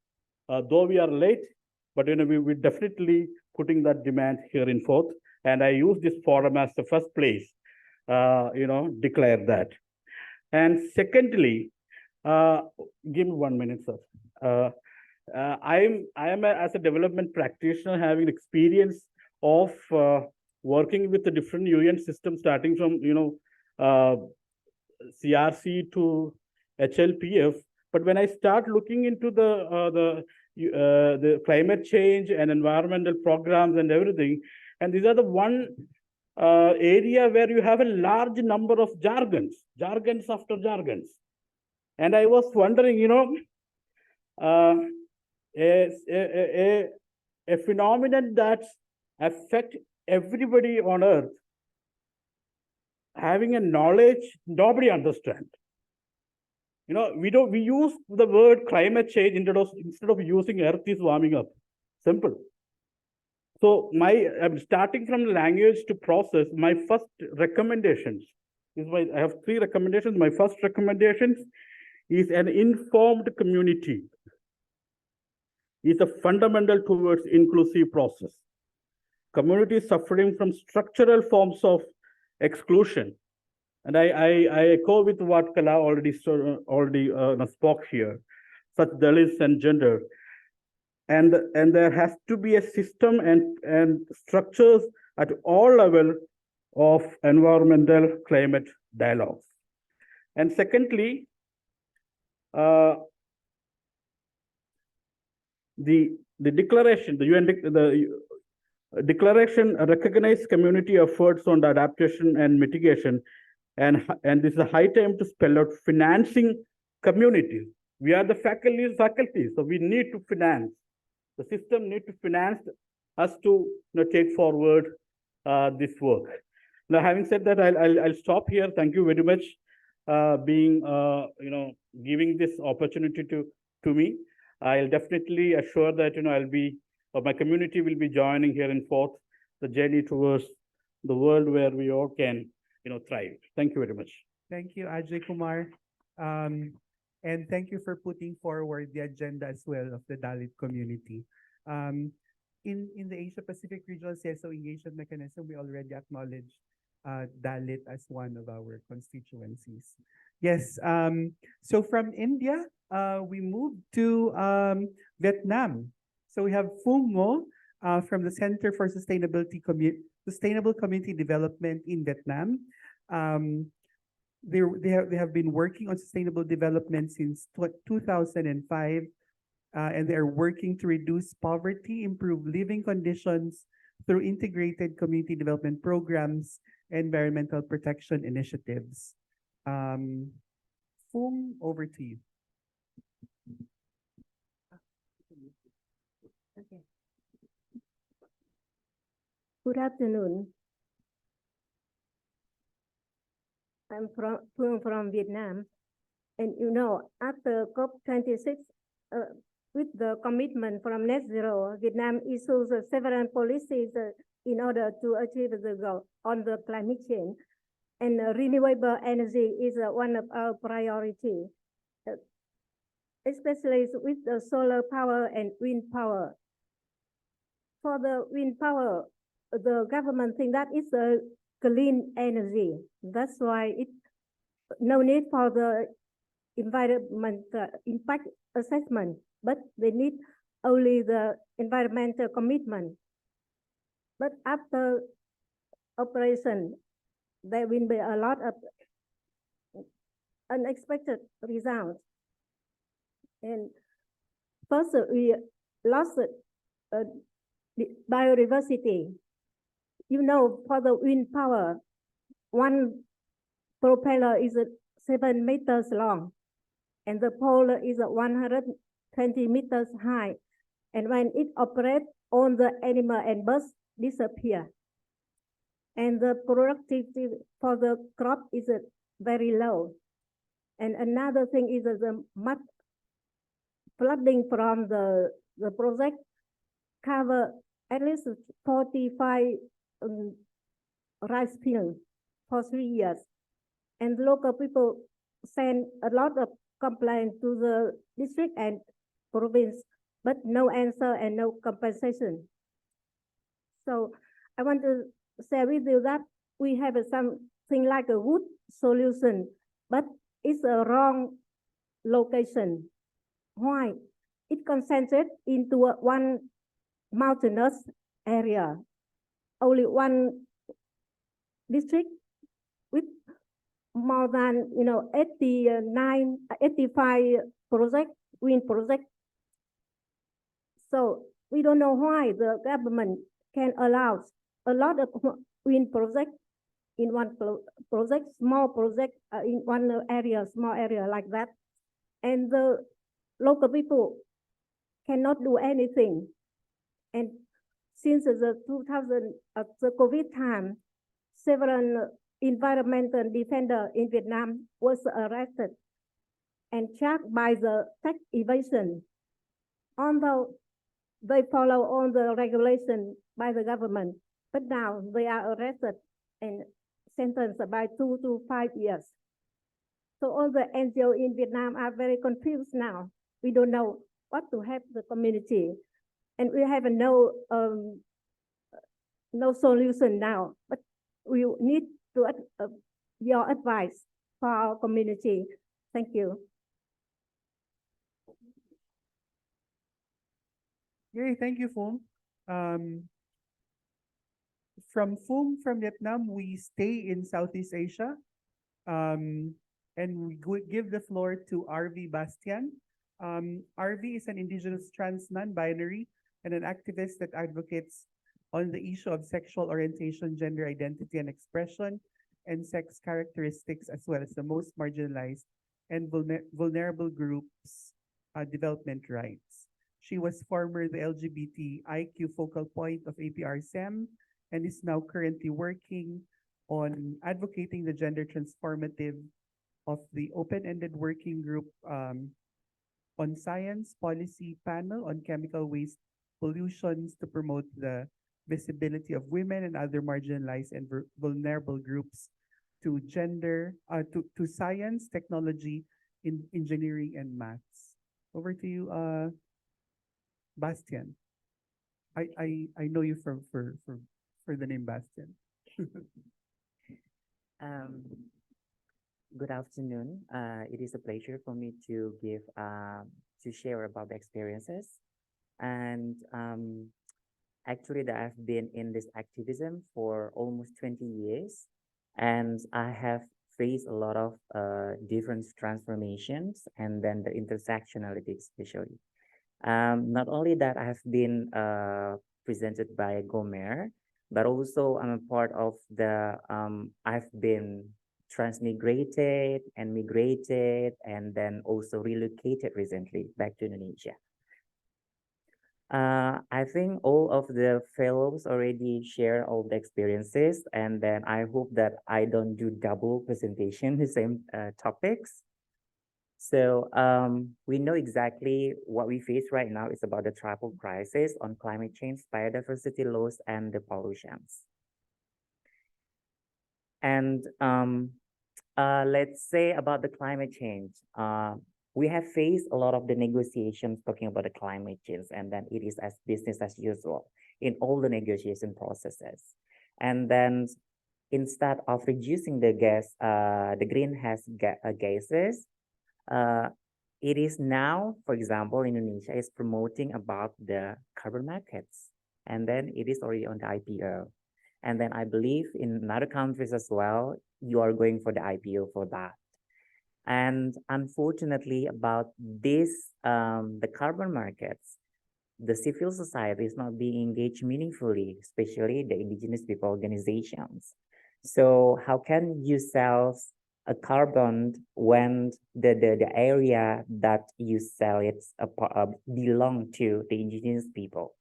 Though we are late, but we definitely putting that demand here in forth, and I use this forum as the first place, declare that. And secondly, give me 1 minute, sir. I am as a development practitioner having experience of working with the different UN systems, starting from CRC to HLPF. But when I start looking into the climate change and environmental programs and everything, and these are the one area where you have a large number of jargons after jargons. And I was wondering, a phenomenon that affect everybody on earth, having a knowledge nobody understands. We use the word climate change instead of using earth is warming up. Simple. So I'm starting from language to process. My first recommendations I have 3 recommendations. My first recommendations is an informed community is a fundamental towards inclusive process. Communities suffering from structural forms of exclusion. And I echo with what Kala already spoke here, such Dalits and gender. And there has to be a system and structures at all levels of environmental climate dialogues. And secondly, the declaration, the UN declaration recognized community efforts on the adaptation and mitigation, and this is a high time to spell out financing communities. We are the faculty, so we need to finance. The system need to finance us to take forward this work. Now, having said that, I'll stop here. Thank you very much giving this opportunity to me. I'll definitely assure that my community will be joining here in forth the journey towards the world where we all can thrive. Thank you very much. Thank you, Ajay Kumar. And thank you for putting forward the agenda as well of the Dalit community. In the Asia Pacific Regional CSO Engagement Mechanism, we already acknowledge Dalit as one of our constituencies. Yes, so from India, we moved to Vietnam. So we have Phung Ngo from the Center for Sustainable Community Development in Vietnam. They have been working on sustainable development since 2005, and they are working to reduce poverty, improve living conditions through integrated community development programs, and environmental protection initiatives. Phung, over to you. Okay. Good afternoon. I'm from Vietnam, and after COP26, with the commitment from net zero, Vietnam issues several policies in order to achieve the goal on the climate change, and renewable energy is one of our priority, especially with the solar power and wind power. For the wind power, the government thinks that is a clean energy. That's why it no need for the environmental impact assessment, but they need only the environmental commitment. But after operation, there will be a lot of unexpected results. And first, we lost the biodiversity. You know, for the wind power, one propeller is 7 meters long, and the pole is 120 meters high. And when it operates, all the animal and birds disappear. And the productivity for the crop is very low. And another thing is the mud flooding from the project cover at least 45 rice fields for 3 years. And local people send a lot of complaints to the district and province, but no answer and no compensation. So I want to share with you that we have something like a wood solution, but it's a wrong location. Why? It concentrated into one mountainous area. Only one district with more than 85 wind project. So we don't know why the government can allow a lot of wind projects in one project, small project in one area, small area like that. And the local people cannot do anything. And since the the COVID time, several environmental defender in Vietnam was arrested and charged by the tax evasion. Although they follow all the regulation by the government, but now they are arrested and sentenced by 2 to 5 years. So all the NGO in Vietnam are very confused now. We don't know what to help the community, and we have no solution now. But we need to your advice for our community. Thank you. Yay, thank you, Phum. From Phum from Vietnam, we stay in Southeast Asia. And we give the floor to RV Bastian. RV is an indigenous trans non-binary and an activist that advocates on the issue of sexual orientation, gender identity and expression, and sex characteristics, as well as the most marginalized and vulnerable groups' development rights. She was former the LGBTIQ focal point of APRSM and is now currently working on advocating the gender transformative of the open-ended working group on science policy panel on chemical waste pollutions to promote the visibility of women and other marginalized and vulnerable groups to to science, technology, engineering, and maths. Over to you, Bastian. I know you for the name Bastian. Good afternoon. It is a pleasure for me to share about the experiences. And actually, that I've been in this activism for almost 20 years, and I have faced a lot of different transformations, and then the intersectionality especially. Not only that, I have been presented by Gomer, but also I'm a part of the I've been transmigrated and migrated, and then also relocated recently back to Indonesia. I think all of the fellows already share all the experiences, and then I hope that I don't do double presentation, the same topics. So we know exactly what we face right now is about the triple crisis on climate change, biodiversity loss, and the pollutions. And let's say about the climate change. We have faced a lot of the negotiations talking about the climate change, and then it is as business as usual in all the negotiation processes. And then instead of reducing the the greenhouse gases, it is now, for example, Indonesia is promoting about the carbon markets, and then it is already on the IPO. And then I believe in other countries as well, you are going for the IPO for that. And unfortunately, about this, the carbon markets, the civil society is not being engaged meaningfully, especially the indigenous people organizations. So how can you sell a carbon when the area that you sell it's belong to the indigenous people?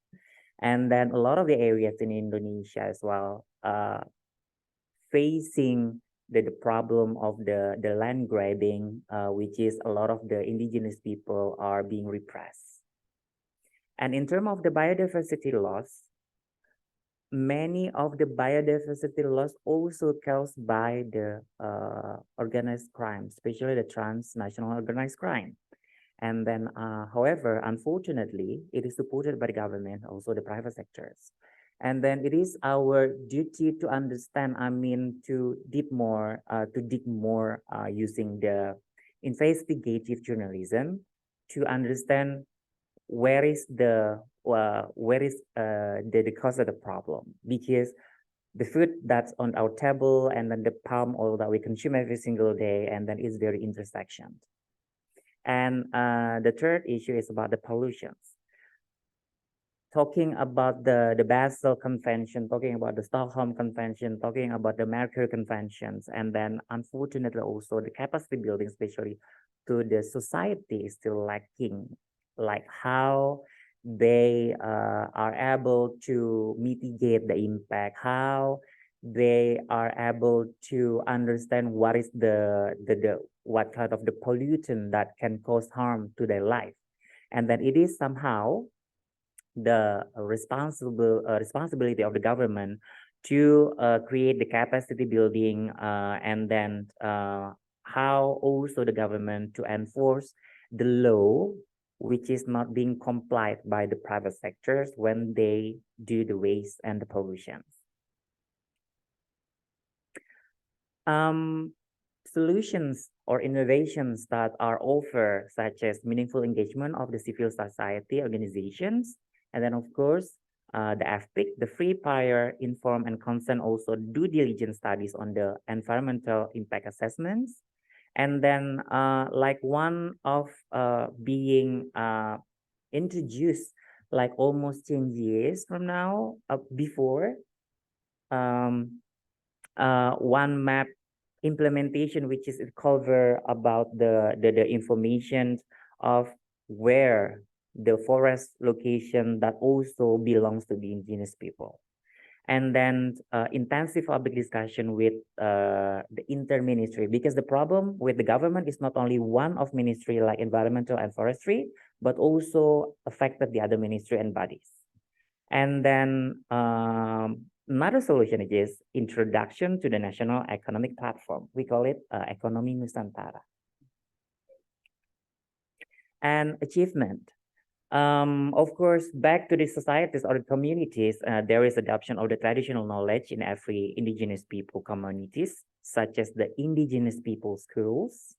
And then a lot of the areas in Indonesia as well, facing the problem of the land grabbing, which is a lot of the indigenous people are being repressed. And in terms of the biodiversity loss, many of the biodiversity loss also caused by the organized crime, especially the transnational organized crime. And then, however, unfortunately, it is supported by the government, also the private sectors. And then it is our duty to understand, to dig more using the investigative journalism to understand where is the cause of the problem, because the food that's on our table and then the palm oil that we consume every single day, and then is very intersection. And the third issue is about the pollutions. Talking about the Basel Convention, talking about the Stockholm Convention, talking about the Mercury Conventions, and then unfortunately also the capacity building, especially to the society, is still lacking. Like how they are able to mitigate the impact, how they are able to understand what is what kind of the pollutant that can cause harm to their life. And then it is somehow the responsibility of the government to create the capacity building, and then how also the government to enforce the law which is not being complied by the private sectors when they do the waste and the pollutions. Solutions or innovations that are offered, such as meaningful engagement of the civil society organizations, and then of course, the FPIC, the free, prior, informed, and consent also due diligence studies on the environmental impact assessments. And then like one of being introduced like almost 10 years from now, before, one map implementation, which is cover about the information of where the forest location that also belongs to the indigenous people. And then intensive public discussion with the inter-ministry, because the problem with the government is not only one of ministry like environmental and forestry, but also affected the other ministry and bodies. And then another solution is introduction to the national economic platform. We call it Ekonomi Nusantara. And achievement. Of course, back to the societies or the communities, there is adoption of the traditional knowledge in every indigenous people communities, such as the indigenous people schools.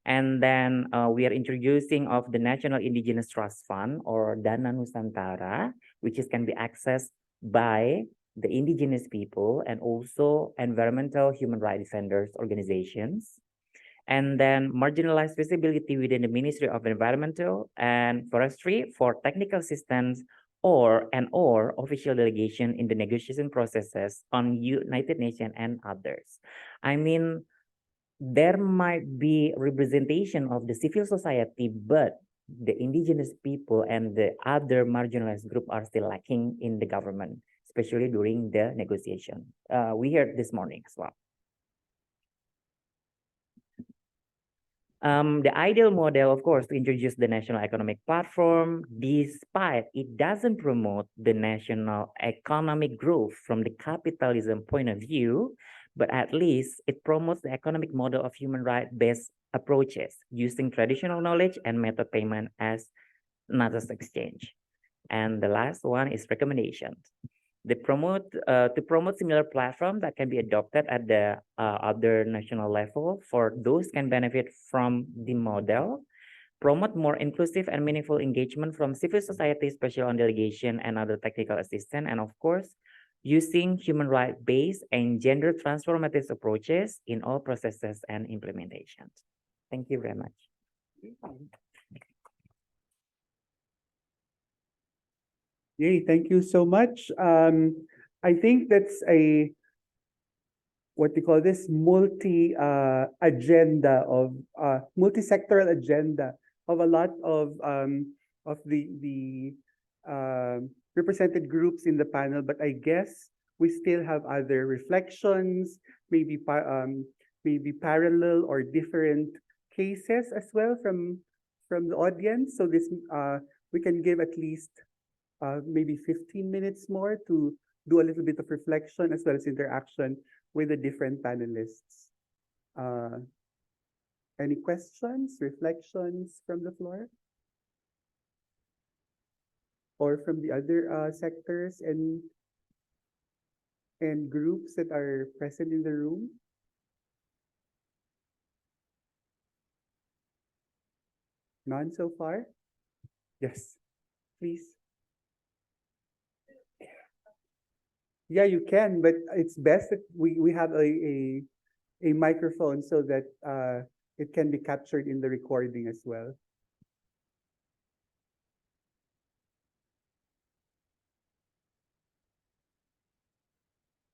And then we are introducing of the National Indigenous Trust Fund or Dana Nusantara, which can be accessed by the indigenous people and also environmental human rights defenders organizations. And then marginalized visibility within the Ministry of Environmental and Forestry for technical assistance or official delegation in the negotiation processes on United Nations and others. There might be representation of the civil society, but the indigenous people and the other marginalized group are still lacking in the government, especially during the negotiation. We heard this morning as well. The ideal model, of course, to introduce the national economic platform, despite it doesn't promote the national economic growth from the capitalism point of view, but at least it promotes the economic model of human rights-based approaches using traditional knowledge and method payment as another exchange. And the last one is recommendations. They to promote similar platform that can be adopted at the other national level for those can benefit from the model, promote more inclusive and meaningful engagement from civil society, especially on delegation and other technical assistance, and of course, using human rights-based and gender transformative approaches in all processes and implementations. Thank you very much. Yay, thank you so much. I think that's a what they call this agenda of multi-sectoral agenda of a lot of the represented groups in the panel. But I guess we still have other reflections, maybe parallel or different cases as well from the audience. So this we can give at least maybe 15 minutes more to do a little bit of reflection as well as interaction with the different panelists. Any questions, reflections from the floor? Or from the other sectors and groups that are present in the room? None so far? Yes, please. Yeah, you can, but it's best that we have a microphone so that it can be captured in the recording as well.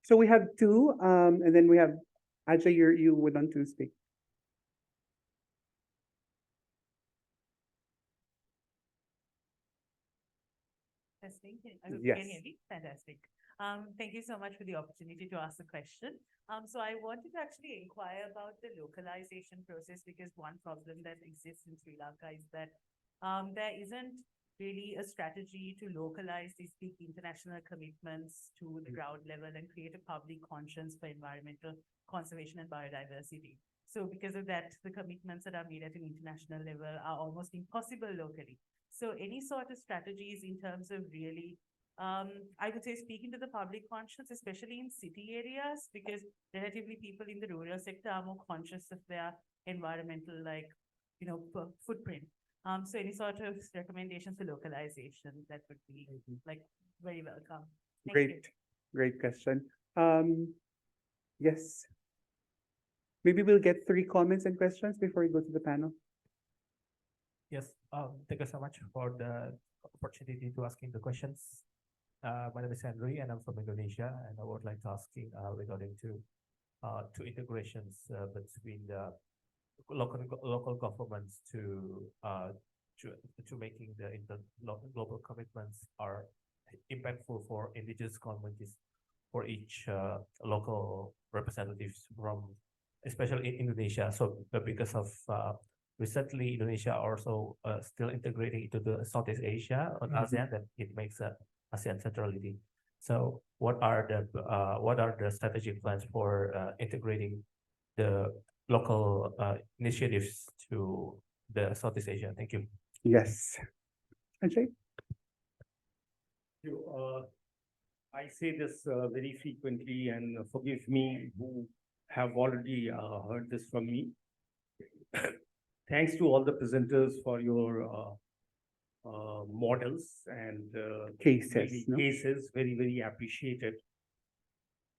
So we have two, and then we have Ajay, you would want to speak. Testing. Yes. Can you hear me? Fantastic. Thank you so much for the opportunity to ask the question. So I wanted to actually inquire about the localization process, because one problem that exists in Sri Lanka is that there isn't really a strategy to localize these big international commitments to the ground level and create a public conscience for environmental conservation and biodiversity. So because of that, the commitments that are made at an international level are almost impossible locally. So any sort of strategies in terms of really, I would say, speaking to the public conscience, especially in city areas, because relatively people in the rural sector are more conscious of their environmental, footprint. So any sort of recommendations for localization, that would be very welcome. Thank you. Great question. Yes. Maybe we'll get 3 comments and questions before we go to the panel. Yes, thank you so much for the opportunity to asking the questions. My name is Henry and I'm from Indonesia, and I would like to asking regarding to integrations between the local governments to making the global commitments are impactful for indigenous communities, for each local representatives from, especially in Indonesia. So because of recently Indonesia also still integrating into the Southeast Asia or ASEAN, that it makes a ASEAN centrality. So what are the strategic plans for integrating the local initiatives to the Southeast Asia? Thank you. Yes. Ajay? I say this very frequently, and forgive me who have already heard this from me. Thanks to all the presenters for your models and cases, cases, very, very appreciated.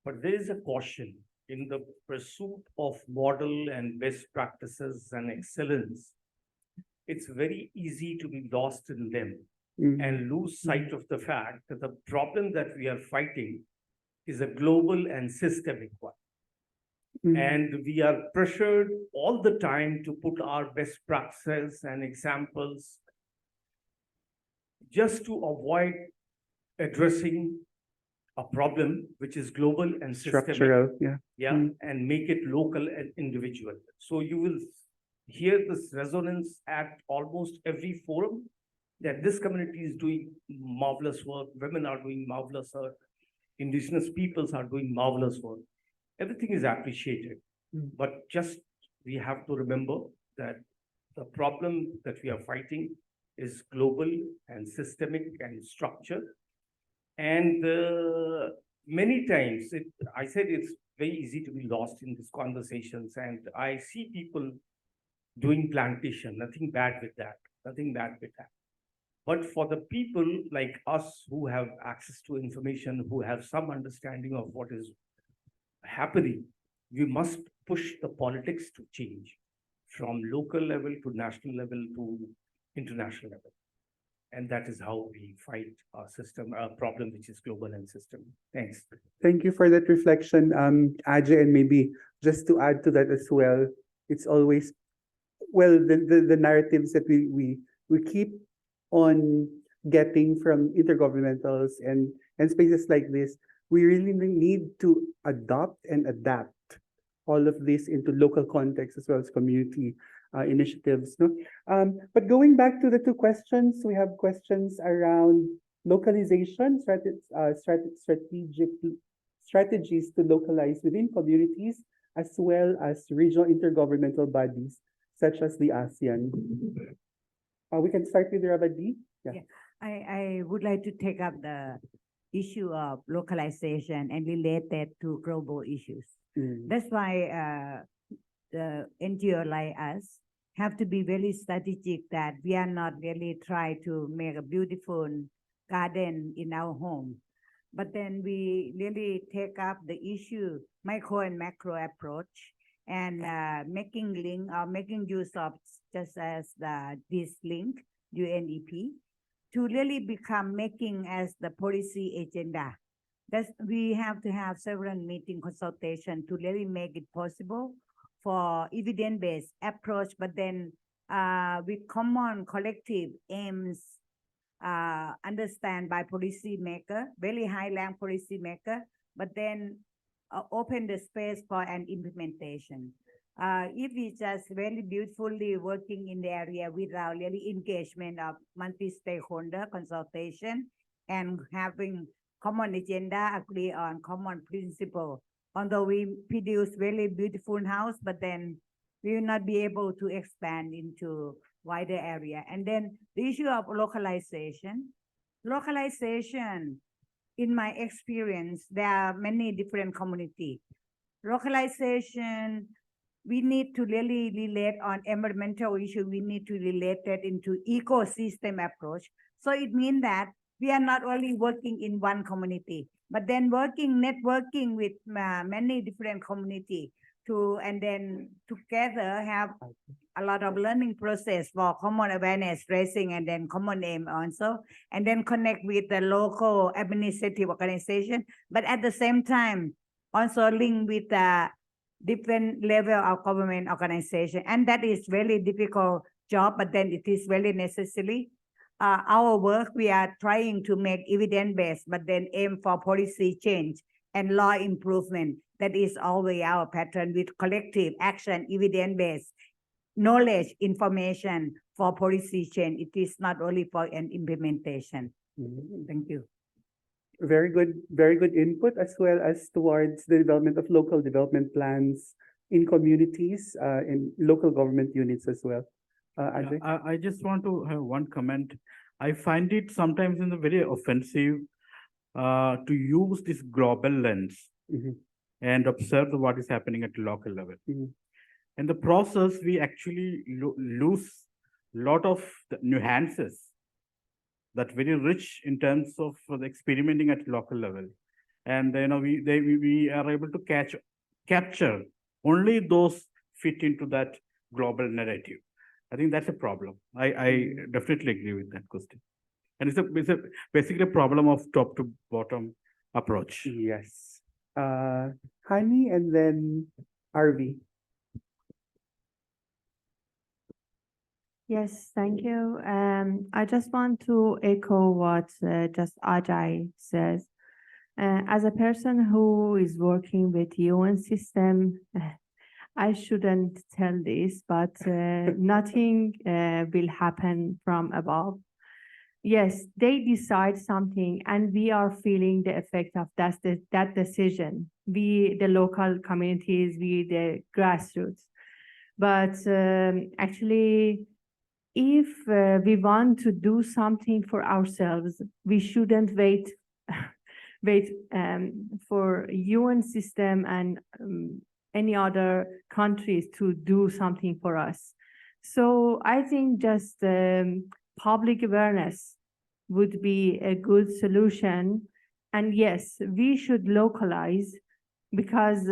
But there is a caution in the pursuit of model and best practices and excellence. It's very easy to be lost in them and lose sight of the fact that the problem that we are fighting is a global and systemic one. And we are pressured all the time to put our best practices and examples just to avoid addressing a problem which is global and systemic. Structural, And make it local and individual. So you will hear this resonance at almost every forum that this community is doing marvelous work, women are doing marvelous work, indigenous peoples are doing marvelous work. Everything is appreciated, but just we have to remember that the problem that we are fighting is global and systemic and structured. And many times, I said it's very easy to be lost in these conversations, and I see people doing plantation, nothing bad with that, nothing bad with that. But for the people like us who have access to information, who have some understanding of what is happening, we must push the politics to change from local level to national level to international level. And that is how we fight our system, our problem, which is global and system. Thanks. Thank you for that reflection, Ajay, and maybe just to add to that as well, it's always, well, the narratives that we keep on getting from intergovernmentals and spaces like this, we really need to adopt and adapt all of this into local context as well as community initiatives. No? But going back to the two questions, we have questions around localization, strategies to localize within communities, as well as regional intergovernmental bodies, such as the ASEAN. We can start with Ravadi. Yeah. I would like to take up the issue of localization and relate that to global issues. That's why the NGO like us have to be very strategic, that we are not really try to make a beautiful garden in our home, but then we really take up the issue, micro and macro approach, and making link or making use of just as this link, UNEP, to really become making as the policy agenda. That's, we have to have several meeting consultation to really make it possible for evidence-based approach, but then with common collective aims understand by policy maker, very high rank policy maker, but then open the space for an implementation. If we just very beautifully working in the area without really engagement of multi-stakeholder consultation and having common agenda, agree on common principle, although we produce really beautiful house, but then we will not be able to expand into wider area. And then the issue of localization. Localization, in my experience, there are many different communities. Localization, we need to really relate on environmental issue. We need to relate that into ecosystem approach. So it means that we are not only working in one community, but then networking with many different community to, and then together have a lot of learning process for common awareness raising and then common aim also, and then connect with the local administrative organization, but at the same time also link with the different level of government organization. And that is very difficult job, but then it is very necessary. Our work, we are trying to make evidence-based, but then aim for policy change and law improvement. That is always our pattern with collective action, evidence-based, knowledge, information for policy change. It is not only for an implementation. Thank you. Very good input, as well as towards the development of local development plans in communities, in local government units as well. Ajay? I just want to have one comment. I find it sometimes in the very offensive to use this global lens and observe what is happening at local level. In the process, we actually lose a lot of the nuances that very rich in terms of the experimenting at local level. And we are able to capture only those fit into that global narrative. I think that's a problem. I definitely agree with that question. And it's basically a problem of top to bottom approach. Yes. Hani and then RV. Yes, thank you. I just want to echo what just Ajay says. As a person who is working with UN system, I shouldn't tell this, but nothing will happen from above. Yes, they decide something and we are feeling the effect of that decision. We, the local communities, we, the grassroots. But actually, if we want to do something for ourselves, we shouldn't wait for UN system and any other countries to do something for us. So I think just public awareness would be a good solution. And yes, we should localize because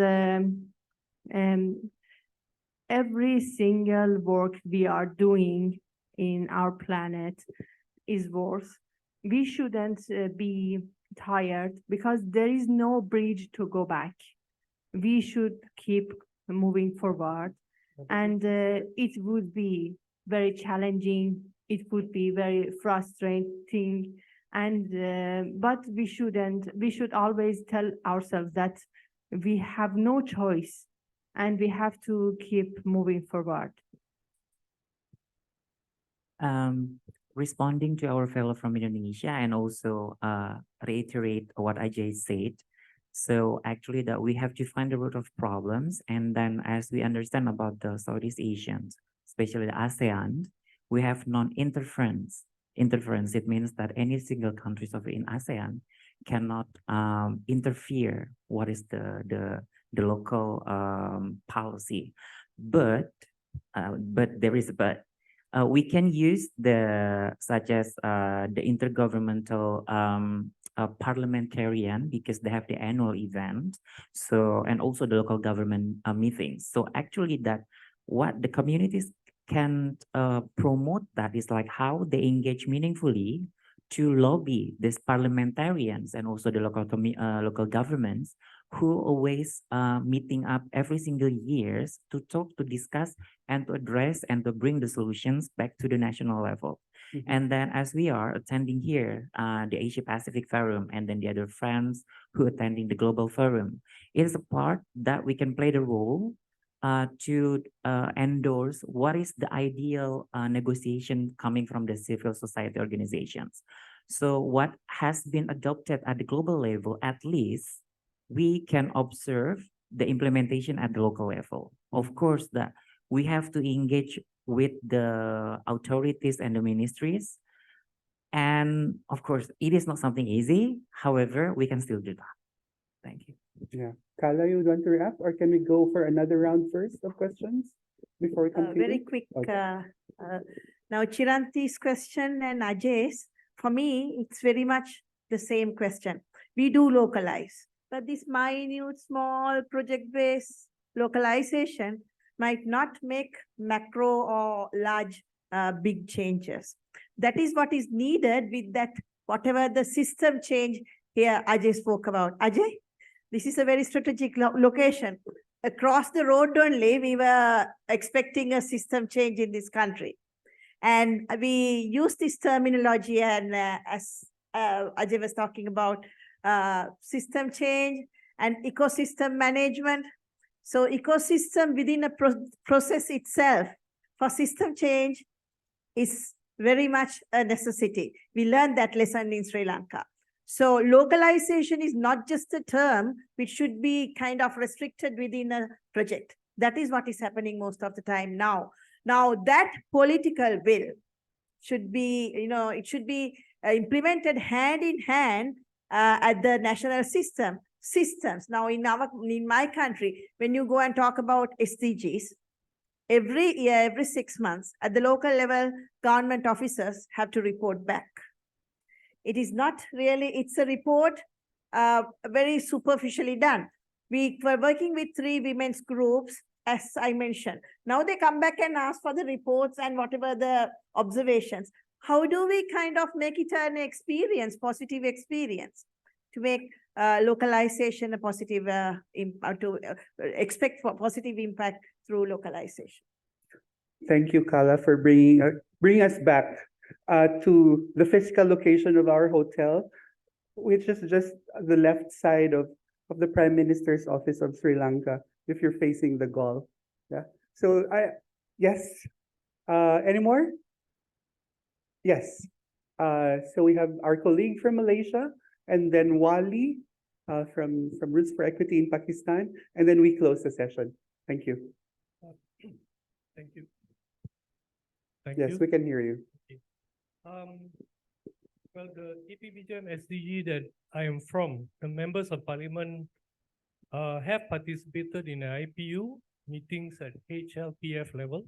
every single work we are doing in our planet is worth. We shouldn't be tired because there is no bridge to go back. We should keep moving forward, and it would be very challenging. It would be very frustrating, and but we shouldn't. We should always tell ourselves that we have no choice, and we have to keep moving forward. Responding to our fellow from Indonesia and also reiterate what Ajay said. So actually that we have to find the root of problems, and then as we understand about the Southeast Asians, especially the ASEAN, we have non-interference. Interference, it means that any single countries of in ASEAN cannot interfere what is the local policy. But there is a but. We can use such as the intergovernmental parliamentarian, because they have the annual event. So, and also the local government meetings. So actually that what the communities can promote that is like how they engage meaningfully to lobby these parliamentarians and also the local governments who always meeting up every single years to talk, to discuss, and to address and to bring the solutions back to the national level. And then as we are attending here, the Asia Pacific Forum, and then the other friends who attending the Global Forum, it is a part that we can play the role to endorse what is the ideal negotiation coming from the civil society organizations. So what has been adopted at the global level, at least we can observe the implementation at the local level. Of course, that we have to engage with the authorities and the ministries. And of course, it is not something easy. However, we can still do that. Thank you. Yeah. Kala, you want to wrap, or can we go for another round first of questions before we continue? Very quick. Okay. Now, Chiranti's question and Ajay's, for me, it's very much the same question. We do localize, but this minute, small project-based localization might not make macro or large, big changes. That is what is needed with that, whatever the system change here Ajay spoke about. Ajay, this is a very strategic location. Across the road only, we were expecting a system change in this country. And we use this terminology, and as Ajay was talking about, system change and ecosystem management. So ecosystem within a process itself for system change is very much a necessity. We learned that lesson in Sri Lanka. So localization is not just a term which should be kind of restricted within a project. That is what is happening most of the time now. Now that political will should be, it should be implemented hand in hand at the national systems. Now in my country, when you go and talk about SDGs, every year, every 6 months, at the local level, government officers have to report back. It is not really, it's a report very superficially done. We were working with 3 women's groups, as I mentioned. Now they come back and ask for the reports and whatever the observations. How do we kind of make it an experience, positive experience, to make localization a positive, to expect for positive impact through localization? Thank you, Kala, for bringing us back to the physical location of our hotel, which is just the left side of the Prime Minister's office of Sri Lanka, if you're facing the Gulf. Yeah. So yes. Any more? Yes. So we have our colleague from Malaysia, and then Wali from Roots for Equity in Pakistan, and then we close the session. Thank you. Thank you. Yes, we can hear you. Well, the EPBGM SDG that I am from, the members of parliament have participated in IPU meetings at HLPF level.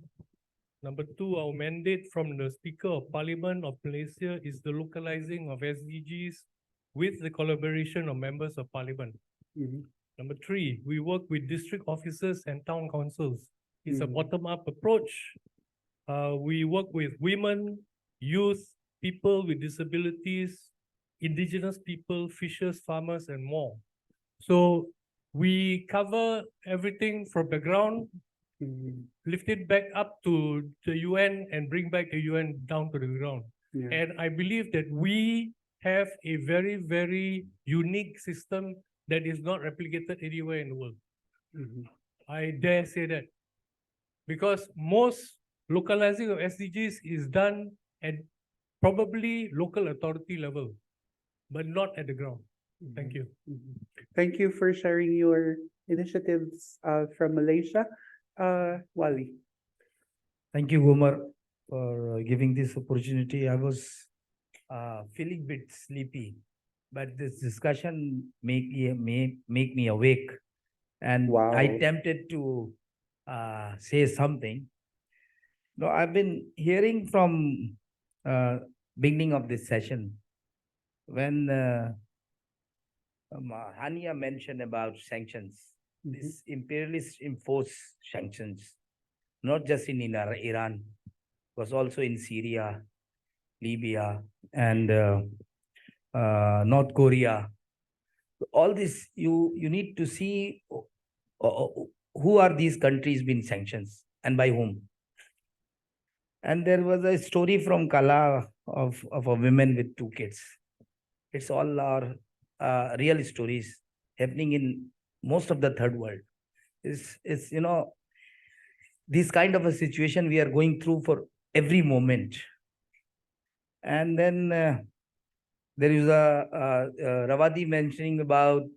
Number 2, our mandate from the Speaker of Parliament of Malaysia is the localizing of SDGs with the collaboration of members of parliament. Number 3, we work with district officers and town councils It's a bottom-up approach. We work with women, youth, people with disabilities, indigenous people, fishers, farmers, and more. So we cover everything from the ground, lift it back up to the UN and bring back the UN down to the ground. Yeah. And I believe that we have a very, very unique system that is not replicated anywhere in the world. I dare say that. Because most localizing of SDGs is done at probably local authority level, but not at the ground. Thank you. Thank you for sharing your initiatives from Malaysia. Wally. Thank you, Gomar, for giving this opportunity. I was feeling a bit sleepy, but this discussion make me awake, and I tempted to say something. No, I've been hearing from beginning of this session when Hania mentioned about sanctions. This imperialist enforced sanctions, not just in Iran, was also in Syria, Libya, and North Korea. All this, you need to see who are these countries being sanctions and by whom. And there was a story from Kala of a woman with 2 kids. It's all our real stories happening in most of the third world. It's this kind of a situation we are going through for every moment. And then there is a Ravadi mentioning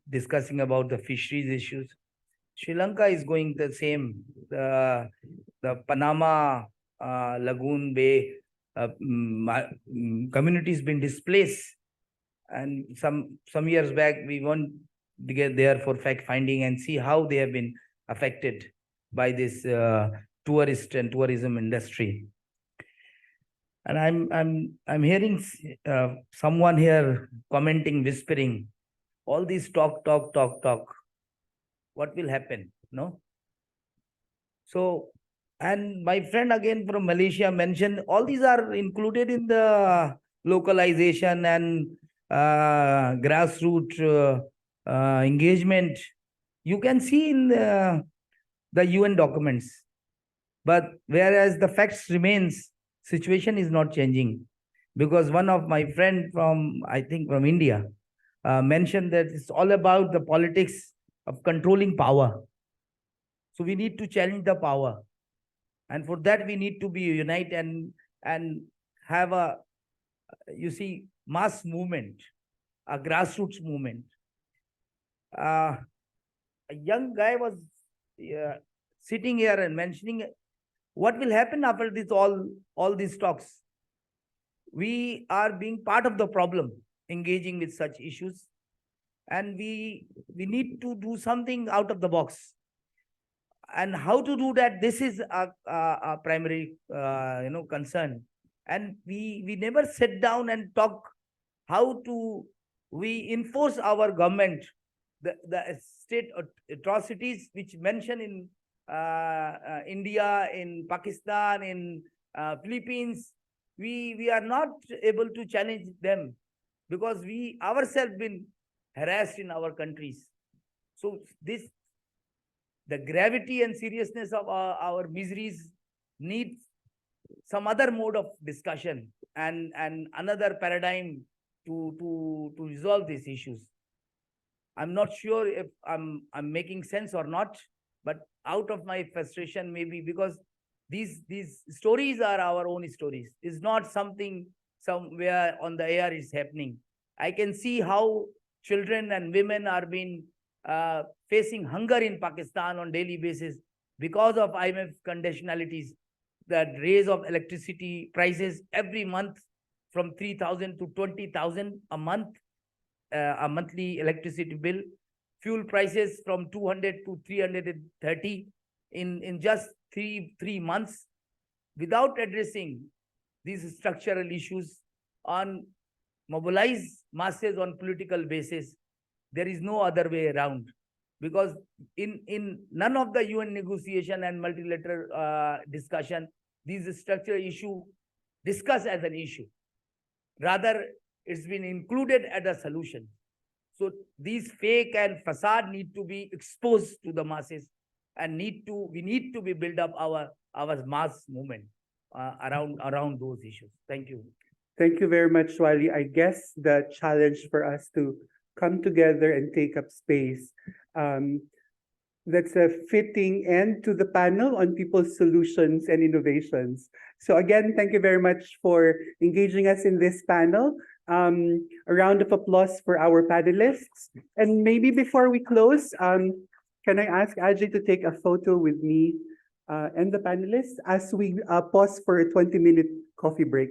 discussing about the fisheries issues. Sri Lanka is going the same. The Panama Lagoon Bay communities been displaced, and some years back we went to get there for fact finding and see how they have been affected by this tourist and tourism industry. And I'm hearing someone here commenting, whispering, all these talk. What will happen? No. So, and my friend again from Malaysia mentioned all these are included in the localization and grassroots engagement. You can see in the UN documents, but whereas the facts remains, situation is not changing, because one of my friend from, I think from India, mentioned that it's all about the politics of controlling power. So we need to challenge the power. And for that, we need to be united and have a, mass movement, a grassroots movement. A young guy was sitting here and mentioning what will happen after this all these talks. We are being part of the problem, engaging with such issues, and we need to do something out of the box. And how to do that? This is a primary concern. And we never sit down and talk how to we enforce our government, the state atrocities which mention in India, in Pakistan, in Philippines. We are not able to challenge them because we ourselves been harassed in our countries. So the gravity and seriousness of our miseries needs some other mode of discussion and another paradigm to resolve these issues. I'm not sure if I'm making sense or not, but out of my frustration, maybe because these stories are our own stories. It's not something somewhere on the air is happening. I can see how children and women are being facing hunger in Pakistan on daily basis because of IMF conditionalities, that raise of electricity prices every month from 3,000 to 20,000 a month, a monthly electricity bill, fuel prices from 200 to 330 in just three months, without addressing these structural issues on mobilize masses on political basis. There is no other way around. Because in none of the UN negotiation and multilateral discussion, these structural issue discussed as an issue. Rather, it's been included as a solution. So these fake and facade need to be exposed to the masses, and we need to be build up our mass movement around those issues. Thank you. Thank you very much, Wally. I guess the challenge for us to come together and take up space. That's a fitting end to the panel on people's solutions and innovations. So again, thank you very much for engaging us in this panel. A round of applause for our panelists. And maybe before we close, can I ask Ajay to take a photo with me and the panelists as we pause for a 20-minute coffee break?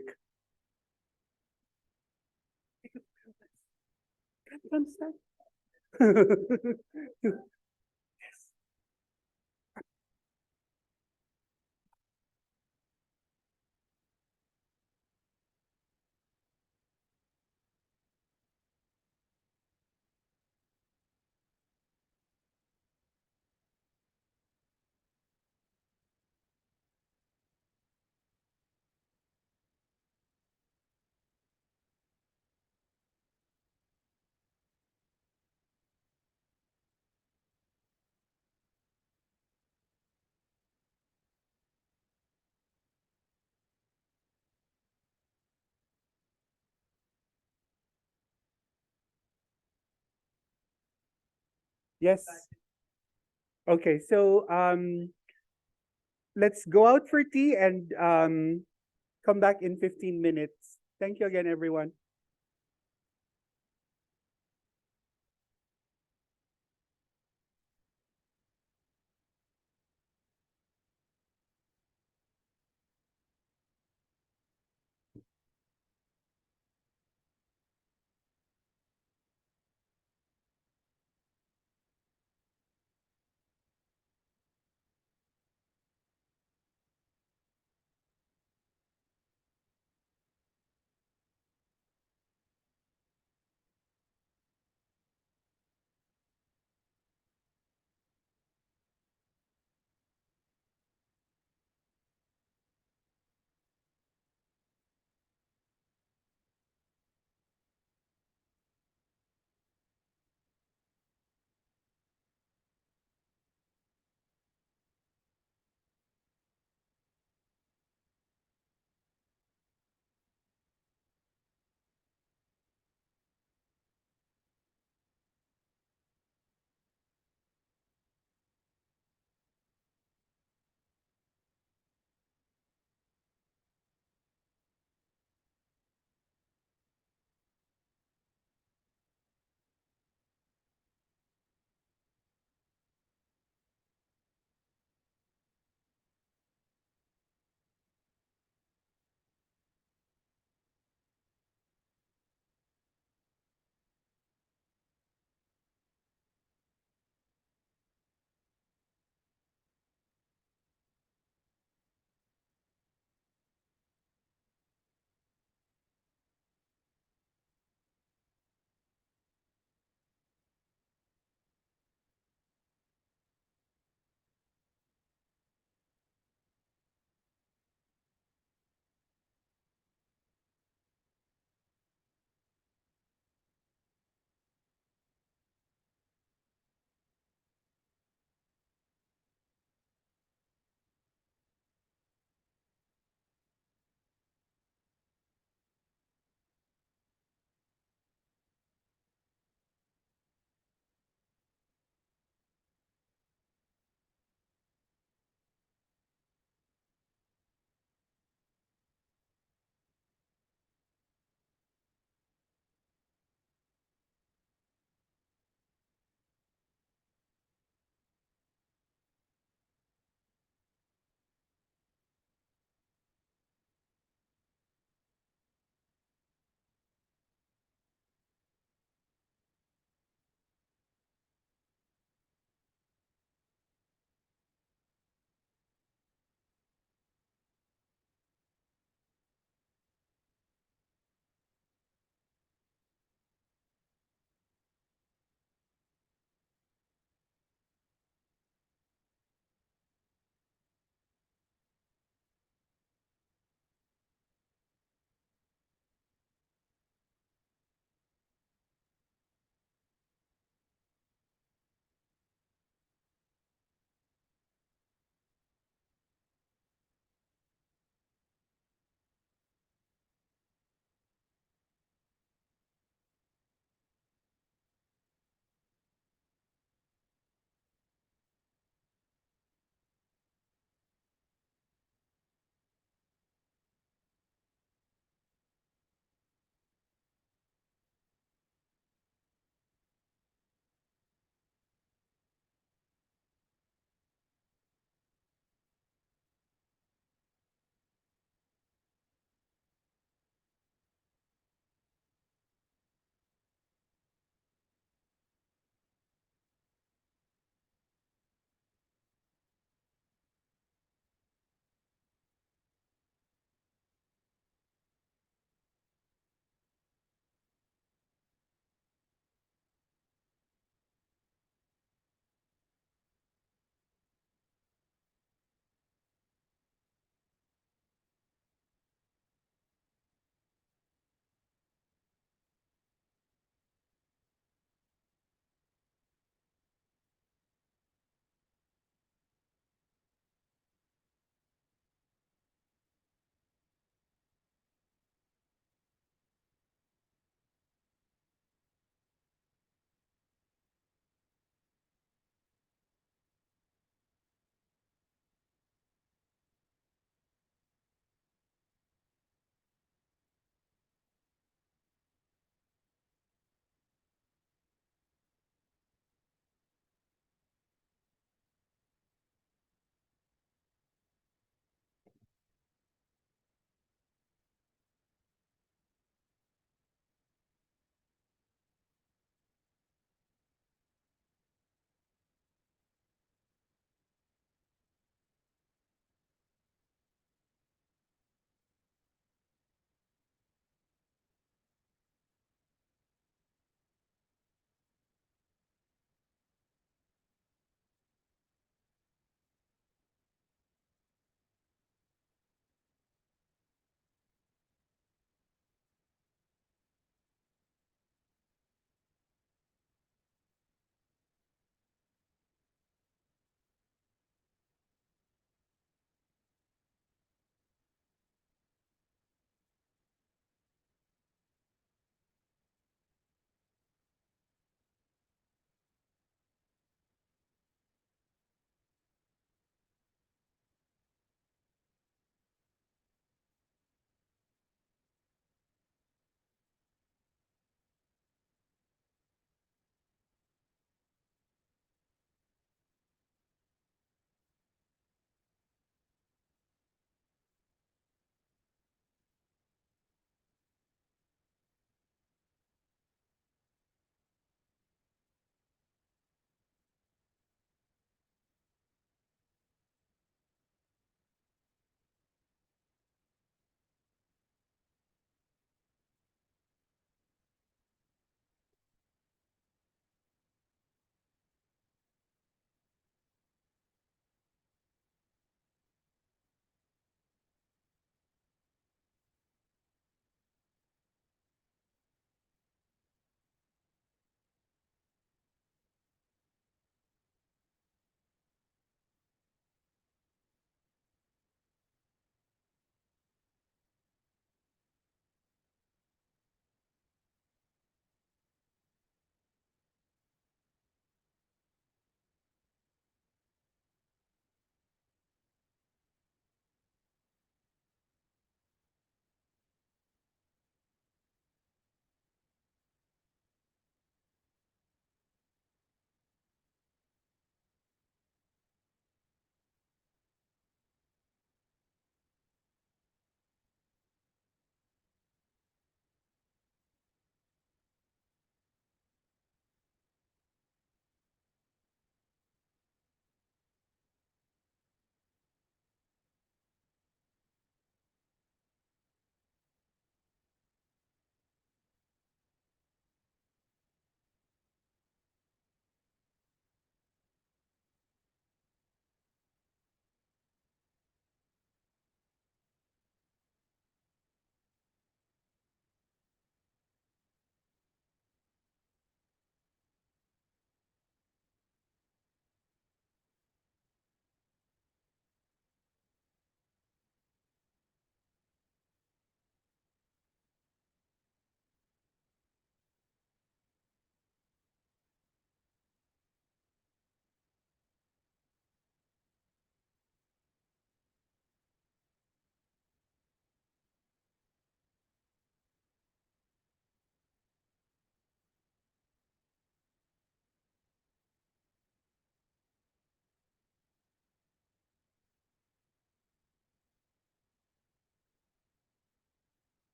Yes. Okay, so let's go out for tea and come back in 15 minutes. Thank you again, everyone.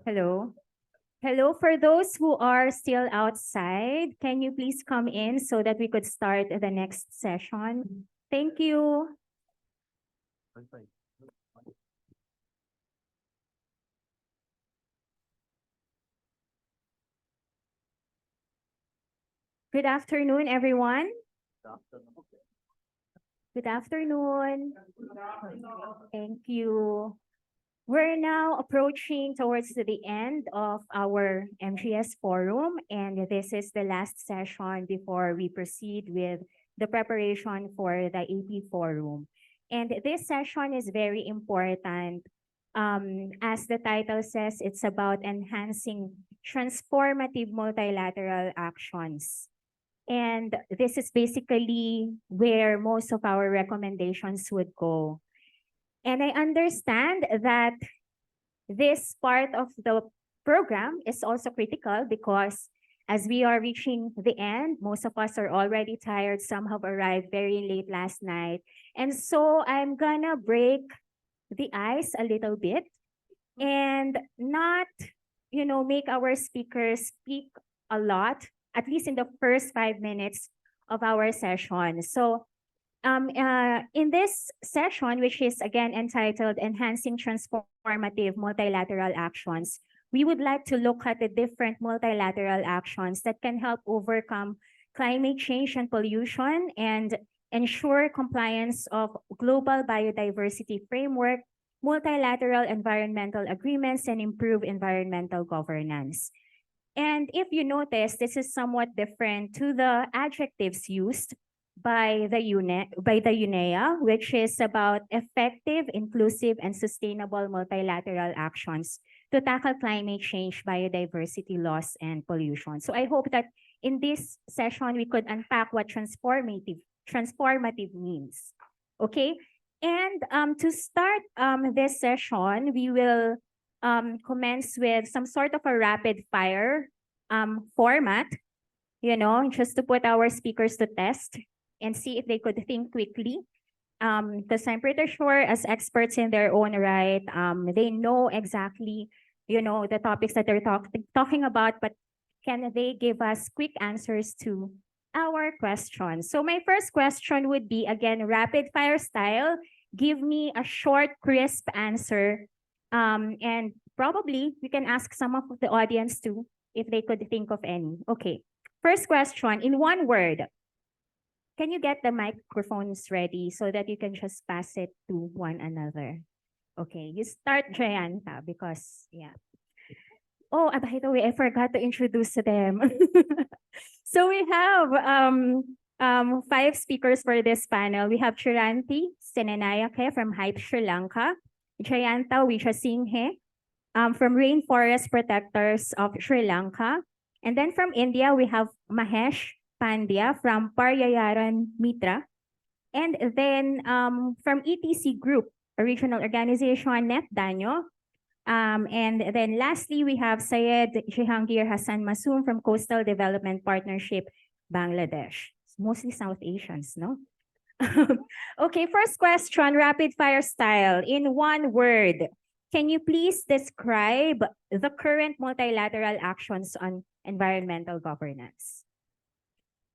Hello. Hello, for those who are still outside, can you please come in so that we could start the next session? Thank you. Good afternoon, everyone. Good afternoon. Thank you. We're now approaching towards the end of our MGS forum, and this is the last session before we proceed with the preparation for the AP forum. And this session is very important. As the title says, it's about enhancing transformative multilateral actions. And this is basically where most of our recommendations would go. And I understand that this part of the program is also critical because as we are reaching the end, most of us are already tired. Some have arrived very late last night. And so I'm gonna break the ice a little bit and not, make our speakers speak a lot, at least in the first 5 minutes of our session. So in this session, which is again entitled Enhancing Transformative Multilateral Actions, we would like to look at the different multilateral actions that can help overcome climate change and pollution and ensure compliance of global biodiversity framework, multilateral environmental agreements, and improve environmental governance. And if you notice, this is somewhat different to the adjectives used by the UNEA, which is about effective, inclusive, and sustainable multilateral actions to tackle climate change, biodiversity loss, and pollution. So I hope that in this session, we could unpack what transformative means. Okay? And to start this session, we will commence with some sort of a rapid fire format, just to put our speakers to test and see if they could think quickly. Because I'm pretty sure as experts in their own right, they know exactly, the topics that they're talking about, but can they give us quick answers to our questions? So my first question would be, again, rapid fire style. Give me a short, crisp answer. And probably we can ask some of the audience too, if they could think of any. Okay, first question, in one word. Can you get the microphones ready so that you can just pass it to one another? Okay, you start, Jayanta, because, yeah. Oh, by the way, I forgot to introduce them. So we have 5 speakers for this panel. We have Chiranti Senenayake from Hype Sri Lanka, Jayanta Wichasinghe from Rainforest Protectors of Sri Lanka, and then from India, we have Mahesh Pandya from Paryayaran Mitra. And then from ETC Group, a regional organization, Net Danyo. And then lastly, we have Syed Jehangir Hassan Masoom from Coastal Development Partnership, Bangladesh. It's mostly South Asians, no? Okay, first question, rapid fire style. In one word, can you please describe the current multilateral actions on environmental governance?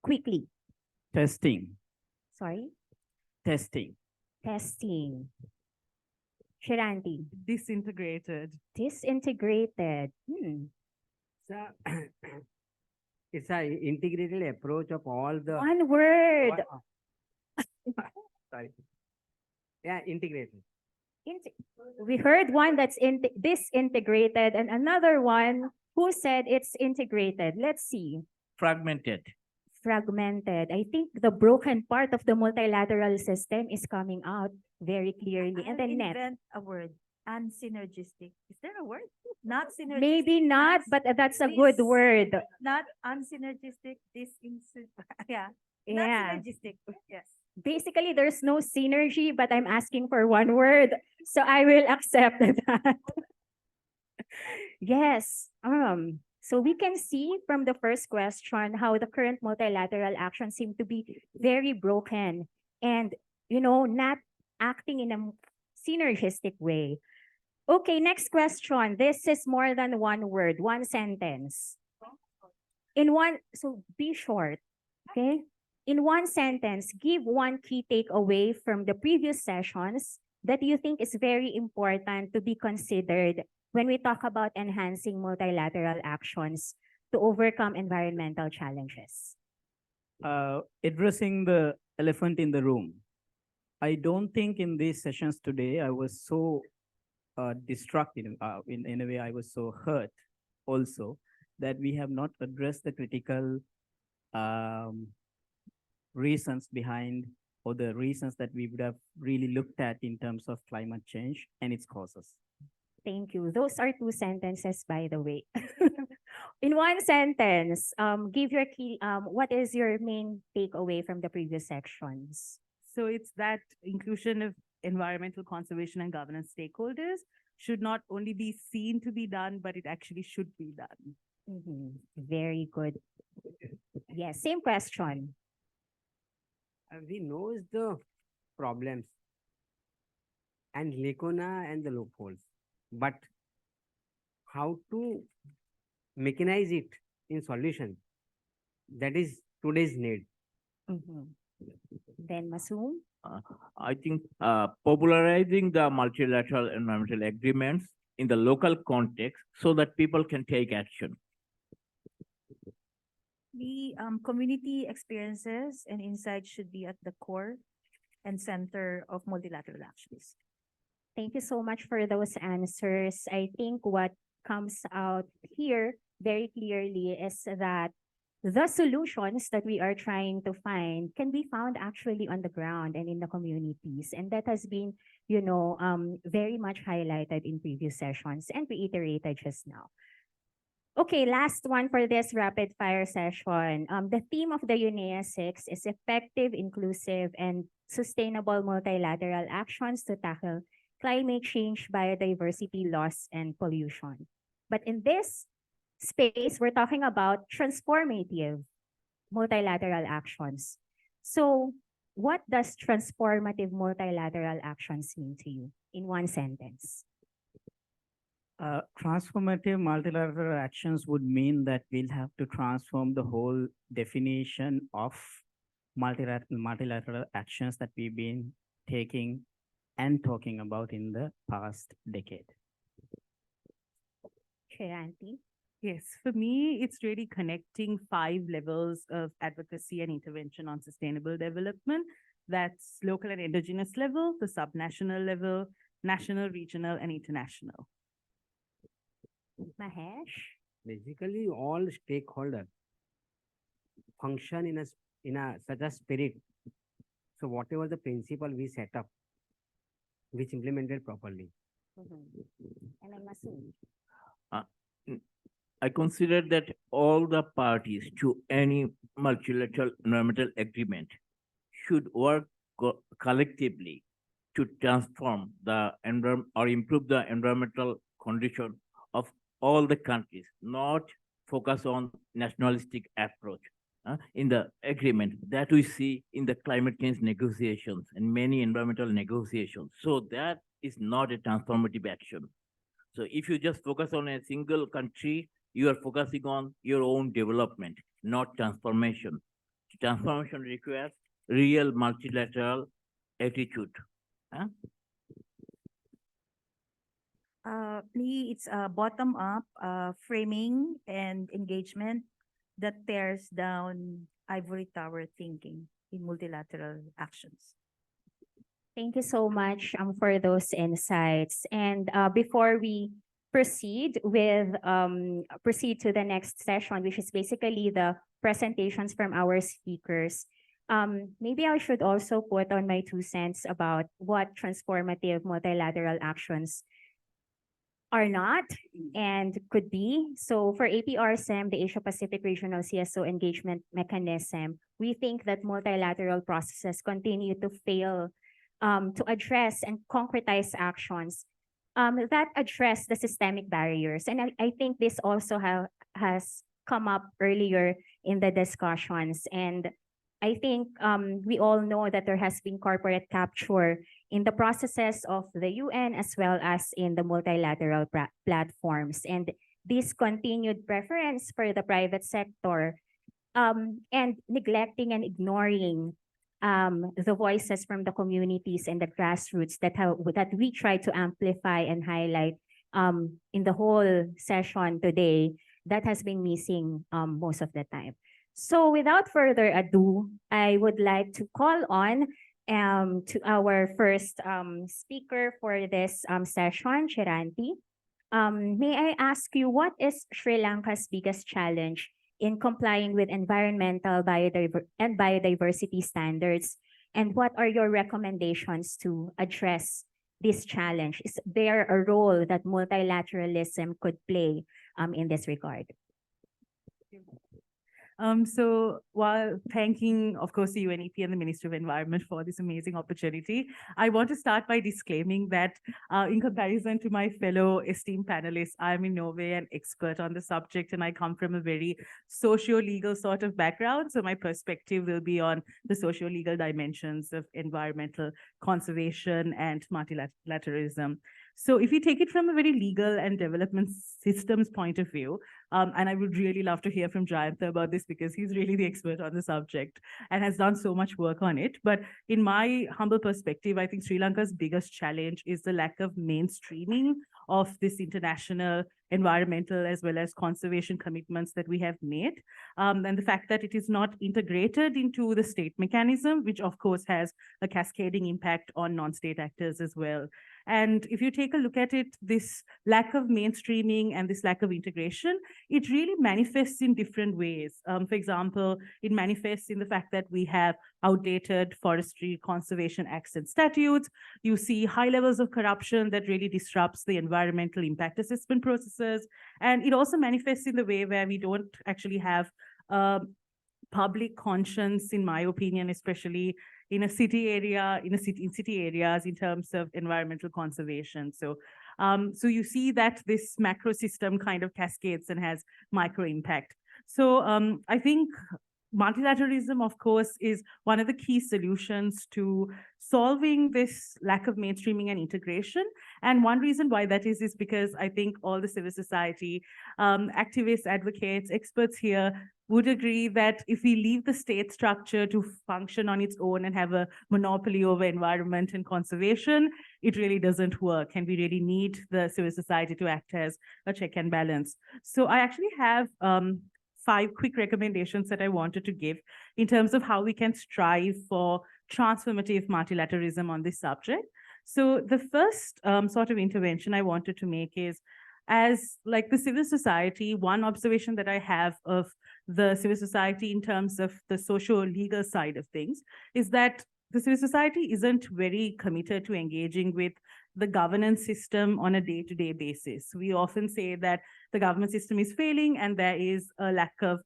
Quickly. Testing. Sorry? Testing. Testing. Shiranti. Disintegrated. Disintegrated. It's an integrated approach of all the... One word. Sorry. Yeah, integrated. We heard one that's disintegrated and another one who said it's integrated. Let's see. Fragmented. Fragmented. I think the broken part of the multilateral system is coming out very clearly. And then net. Invent a word. Unsynergistic. Is there a word? Not synergistic. Maybe not, but that's a good word. Not unsynergistic. Yeah. Yeah. Not synergistic. Yes. Basically, there's no synergy, but I'm asking for one word. So I will accept that. Yes. So we can see from the first question how the current multilateral actions seem to be very broken and, not acting in a synergistic way. Okay, next question. This is more than one word, one sentence. In one, so be short, okay? In one sentence, give one key takeaway from the previous sessions that you think is very important to be considered when we talk about enhancing multilateral actions to overcome environmental challenges. Addressing the elephant in the room. I don't think in these sessions today I was so distracted. In a way, I was so hurt also that we have not addressed the critical reasons behind, or the reasons that we would have really looked at in terms of climate change and its causes. Thank you. Those are two sentences, by the way. In one sentence, give your key, what is your main takeaway from the previous sections? So it's that inclusion of environmental conservation and governance stakeholders should not only be seen to be done, but it actually should be done. Very good. Yes, same question. We know the problems and lacuna and the loopholes, but how to mechanize it in solution, that is today's need. Then Masoom? I think popularizing the multilateral environmental agreements in the local context so that people can take action. The community experiences and insights should be at the core and center of multilateral actions. Thank you so much for those answers. I think what comes out here very clearly is that the solutions that we are trying to find can be found actually on the ground and in the communities. And that has been, very much highlighted in previous sessions and reiterated just now. Okay, last one for this rapid fire session. The theme of the UNEA 6 is effective, inclusive, and sustainable multilateral actions to tackle climate change, biodiversity loss, and pollution. But in this space, we're talking about transformative multilateral actions. So what does transformative multilateral actions mean to you in one sentence? Transformative multilateral actions would mean that we'll have to transform the whole definition of multilateral actions that we've been taking and talking about in the past decade. Shayanti? Yes, for me, it's really connecting 5 levels of advocacy and intervention on sustainable development. That's local and indigenous level, the subnational level, national, regional, and international. Mahesh? Basically, all stakeholders function in a such a spirit. So whatever the principle we set up, which implemented properly. And then Masoom? I consider that all the parties to any multilateral environmental agreement should work collectively to transform the environment or improve the environmental condition of all the countries, not focus on nationalistic approach in the agreement that we see in the climate change negotiations and many environmental negotiations. So that is not a transformative action. So if you just focus on a single country, you are focusing on your own development, not transformation. Transformation requires real multilateral attitude. Me, it's a bottom-up framing and engagement that tears down ivory tower thinking in multilateral actions. Thank you so much for those insights. And before we proceed to the next session, which is basically the presentations from our speakers, maybe I should also put on my 2 cents about what transformative multilateral actions are not and could be. So for APRSM, the Asia Pacific Regional CSO Engagement Mechanism, we think that multilateral processes continue to fail to address and concretize actions that address the systemic barriers. And I think this also has come up earlier in the discussions. And I think we all know that there has been corporate capture in the processes of the UN as well as in the multilateral platforms. And this continued preference for the private sector and neglecting and ignoring the voices from the communities and the grassroots that we try to amplify and highlight in the whole session today, that has been missing most of the time. So without further ado, I would like to call on to our first speaker for this session, Chiranti. May I ask you, what is Sri Lanka's biggest challenge in complying with environmental and biodiversity standards? And what are your recommendations to address this challenge? Is there a role that multilateralism could play in this regard? So while thanking, of course, the UNEP and the Ministry of Environment for this amazing opportunity, I want to start by disclaiming that in comparison to my fellow esteemed panelists, I'm in no way an expert on the subject, and I come from a very socio-legal sort of background. So my perspective will be on the socio-legal dimensions of environmental conservation and multilateralism. So if you take it from a very legal and development systems point of view, and I would really love to hear from Jayanta about this because he's really the expert on the subject and has done so much work on it. But in my humble perspective, I think Sri Lanka's biggest challenge is the lack of mainstreaming of this international environmental as well as conservation commitments that we have made. And the fact that it is not integrated into the state mechanism, which of course has a cascading impact on non-state actors as well. And if you take a look at it, this lack of mainstreaming and this lack of integration, it really manifests in different ways. For example, it manifests in the fact that we have outdated forestry conservation acts and statutes. You see high levels of corruption that really disrupts the environmental impact assessment processes. And it also manifests in the way where we don't actually have public conscience, in my opinion, especially in a city area, in city areas in terms of environmental conservation. So you see that this macro system kind of cascades and has micro impact. So I think multilateralism, of course, is one of the key solutions to solving this lack of mainstreaming and integration. And one reason why that is because I think all the civil society, activists, advocates, experts here would agree that if we leave the state structure to function on its own and have a monopoly over environment and conservation, it really doesn't work. And we really need the civil society to act as a check and balance. So I actually have 5 quick recommendations that I wanted to give in terms of how we can strive for transformative multilateralism on this subject. So the first sort of intervention I wanted to make is, as like the civil society, one observation that I have of the civil society in terms of the socio-legal side of things is that the civil society isn't very committed to engaging with the governance system on a day-to-day basis. We often say that the government system is failing and there is a lack of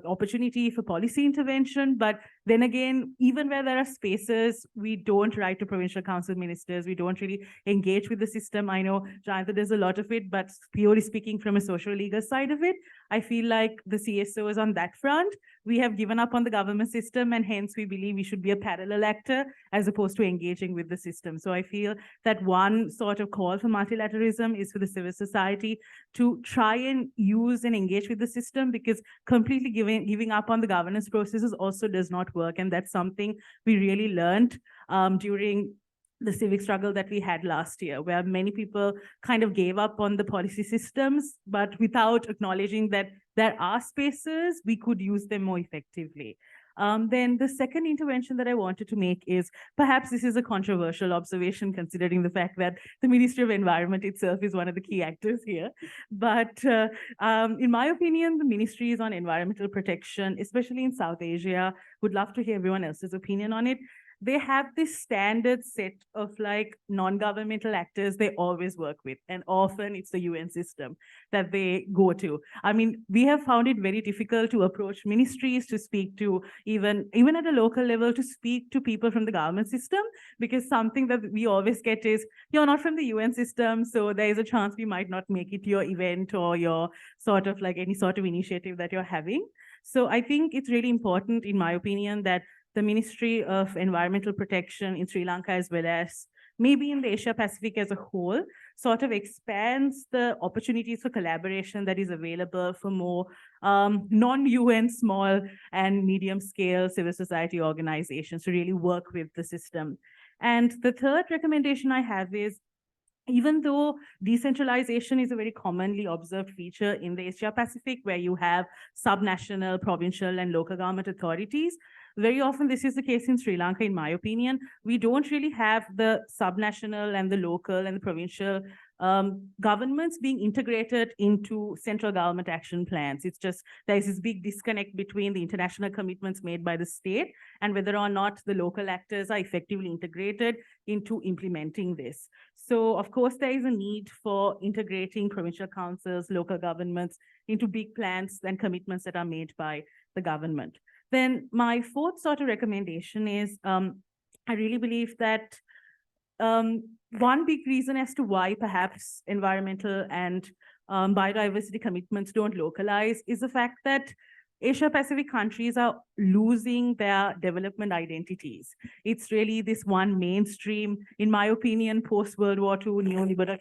opportunity for policy intervention. But then again, even where there are spaces, we don't write to provincial council ministers. We don't really engage with the system. I know, Jayanta, there's a lot of it, but purely speaking from a social legal side of it, I feel like the CSOs on that front, we have given up on the government system, and hence we believe we should be a parallel actor as opposed to engaging with the system. So I feel that one sort of call for multilateralism is for the civil society to try and use and engage with the system, because completely giving up on the governance processes also does not work. And that's something we really learned during the civic struggle that we had last year, where many people kind of gave up on the policy systems, but without acknowledging that there are spaces we could use them more effectively. Then the second intervention that I wanted to make is, perhaps this is a controversial observation considering the fact that the Ministry of Environment itself is one of the key actors here. But in my opinion, the ministry is on environmental protection, especially in South Asia. Would love to hear everyone else's opinion on it. They have this standard set of like non-governmental actors they always work with, and often it's the UN system that they go to. I mean, we have found it very difficult to approach ministries, to speak to even at a local level, to speak to people from the government system, because something that we always get is, you're not from the UN system, so there is a chance we might not make it to your event or your sort of like any sort of initiative that you're having. So I think it's really important, in my opinion, that the Ministry of Environmental Protection in Sri Lanka, as well as maybe in the Asia Pacific as a whole, sort of expands the opportunities for collaboration that is available for more non-UN small and medium scale civil society organizations to really work with the system. And the third recommendation I have is, even though decentralization is a very commonly observed feature in the Asia Pacific, where you have subnational, provincial, and local government authorities, very often this is the case in Sri Lanka, in my opinion. We don't really have the subnational and the local and the provincial governments being integrated into central government action plans. It's just there's this big disconnect between the international commitments made by the state and whether or not the local actors are effectively integrated into implementing this. So of course, there is a need for integrating provincial councils, local governments into big plans and commitments that are made by the government. Then my fourth sort of recommendation is, I really believe that one big reason as to why perhaps environmental and biodiversity commitments don't localize is the fact that Asia Pacific countries are losing their development identities. It's really this one mainstream, in my opinion, post-World War II neoliberal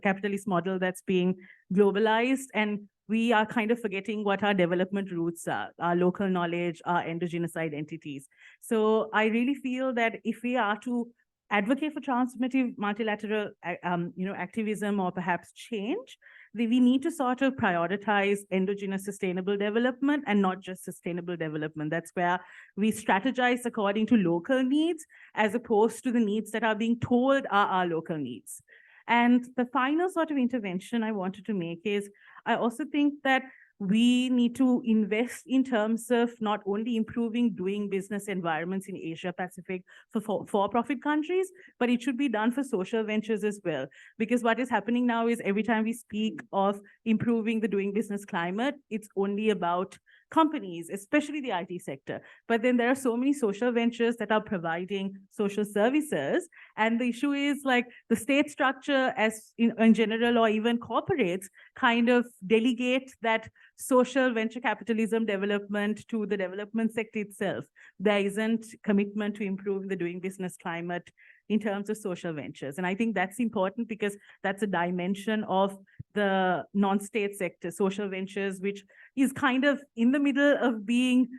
capitalist model that's being globalized, and we are kind of forgetting what our development roots are, our local knowledge, our endogenous identities. So I really feel that if we are to advocate for transformative multilateral activism or perhaps change, we need to sort of prioritize endogenous sustainable development and not just sustainable development. That's where we strategize according to local needs as opposed to the needs that are being told are our local needs. And the final sort of intervention I wanted to make is, I also think that we need to invest in terms of not only improving doing business environments in Asia Pacific for for-profit countries, but it should be done for social ventures as well. Because what is happening now is every time we speak of improving the doing business climate, it's only about companies, especially the IT sector. But then there are so many social ventures that are providing social services. And the issue is like the state structure as in general, or even corporates kind of delegate that social venture capitalism development to the development sector itself. There isn't commitment to improve the doing business climate in terms of social ventures. And I think that's important because that's a dimension of the non-state sector, social ventures, which is kind of in the middle of being,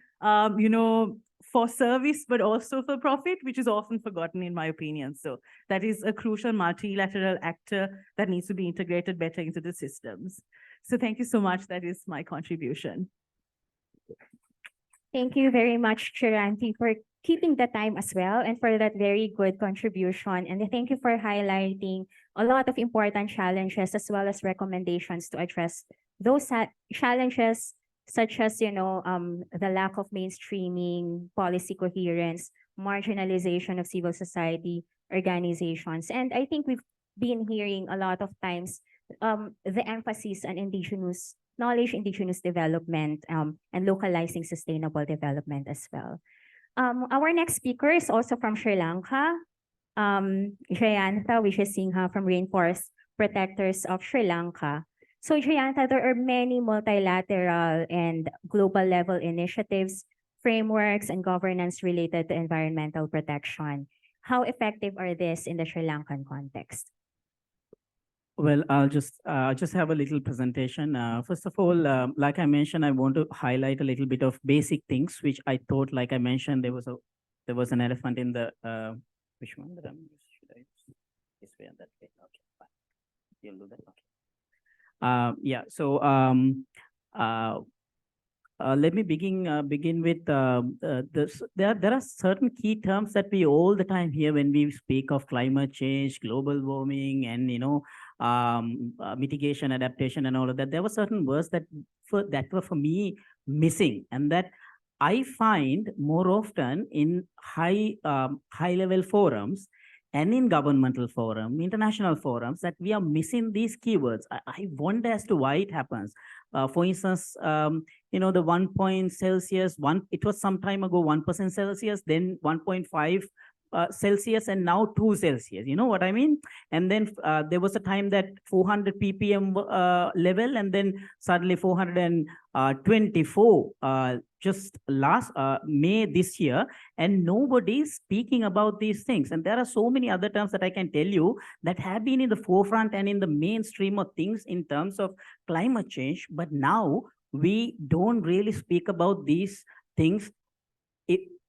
for service, but also for profit, which is often forgotten in my opinion. So that is a crucial multilateral actor that needs to be integrated better into the systems. So thank you so much. That is my contribution. Thank you very much, Chiranti, for keeping the time as well and for that very good contribution. And thank you for highlighting a lot of important challenges as well as recommendations to address those challenges, such as, the lack of mainstreaming, policy coherence, marginalization of civil society organizations. And I think we've been hearing a lot of times the emphasis on indigenous knowledge, indigenous development, and localizing sustainable development as well. Our next speaker is also from Sri Lanka, Jayantha Wijayasinghe from Rainforest Protectors of Sri Lanka. So Jayantha, there are many multilateral and global level initiatives, frameworks, and governance related to environmental protection. How effective are these in the Sri Lankan context? Well, I'll just have a little presentation. First of all, like I mentioned, I want to highlight a little bit of basic things, which I thought, like I mentioned, there was an elephant in the which one? Should I this way and that way? Okay, fine. You'll do that. Okay. Yeah. So let me begin with this. There are certain key terms that we all the time hear when we speak of climate change, global warming, and mitigation, adaptation, and all of that. There were certain words that were for me missing, and that I find more often in high level forums and in governmental forum, international forums, that we are missing these keywords. I wonder as to why it happens. For instance, the 1 point Celsius, it was some time ago 1% Celsius, then 1.5 Celsius, and now 2 Celsius. You know what I mean? And then there was a time that 400 ppm level, and then suddenly 424 just last May this year, and nobody is speaking about these things. And there are so many other terms that I can tell you that have been in the forefront and in the mainstream of things in terms of climate change. But now we don't really speak about these things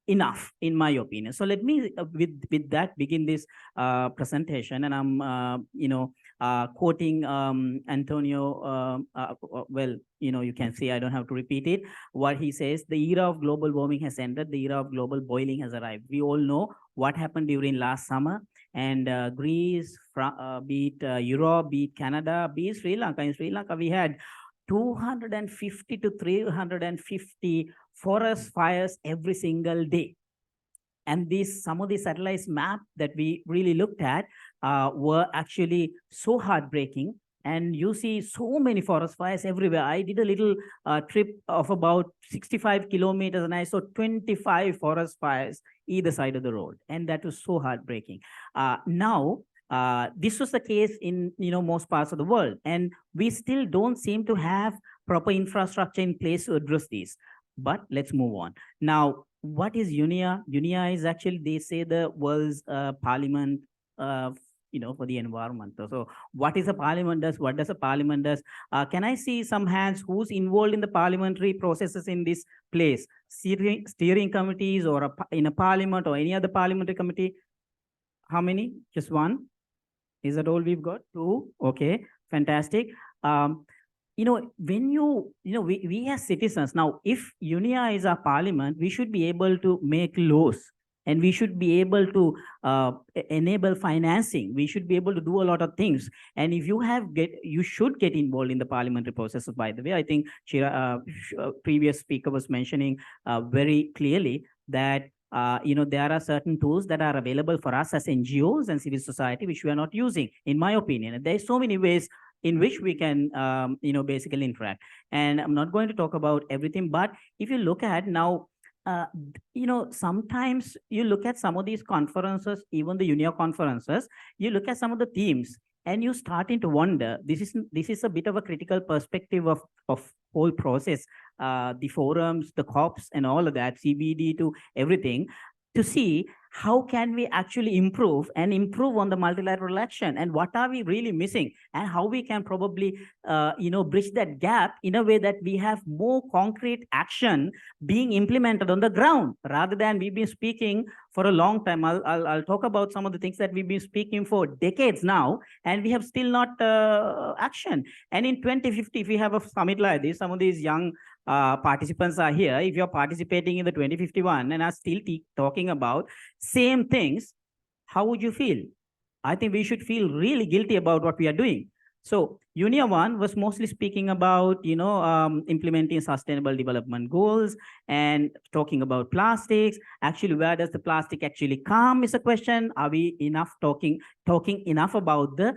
enough, in my opinion. So let me, with that, begin this presentation. And I'm, quoting Antonio. Well, you can see, I don't have to repeat it. What he says: the era of global warming has ended. The era of global boiling has arrived. We all know what happened during last summer. And Greece, be it Europe, be it Canada, be it Sri Lanka. In Sri Lanka, we had 250 to 350 forest fires every single day. And some of the satellites map that we really looked at were actually so heartbreaking. And you see so many forest fires everywhere. I did a little trip of about 65 kilometers, and I saw 25 forest fires either side of the road. And that was so heartbreaking. Now, this was the case in most parts of the world, and we still don't seem to have proper infrastructure in place to address these. But let's move on. Now, what is UNIA? UNIA is actually, they say, the world's parliament for the environment. So what is a parliament does? What does a parliament does? Can I see some hands who's involved in the parliamentary processes in this place? Steering committees, or in a parliament, or any other parliamentary committee? How many? Just one? Is that all we've got? Two? Okay, fantastic. When we as citizens, now, if UNIA is our parliament, we should be able to make laws, and we should be able to enable financing. We should be able to do a lot of things. And if you should get involved in the parliamentary processes, by the way. I think previous speaker was mentioning very clearly that there are certain tools that are available for us as NGOs and civil society, which we are not using, in my opinion. And there's so many ways in which we can, basically interact. And I'm not going to talk about everything, but if you look at now, sometimes you look at some of these conferences, even the UNIA conferences, you look at some of the themes, and you starting to wonder, this is a bit of a critical perspective of whole process, the forums, the COPs, and all of that, CBD to everything, to see how can we actually improve on the multilateral action, and what are we really missing, and how we can probably bridge that gap in a way that we have more concrete action being implemented on the ground, rather than we've been speaking for a long time. I'll talk about some of the things that we've been speaking for decades now, and we have still not action. And in 2050, if we have a summit like this, some of these young participants are here. If you're participating in the 2051 and are still talking about same things, how would you feel? I think we should feel really guilty about what we are doing. So UNIA 1 was mostly speaking about, implementing sustainable development goals and talking about plastics. Actually, where does the plastic actually come is a question. Are we talking enough about the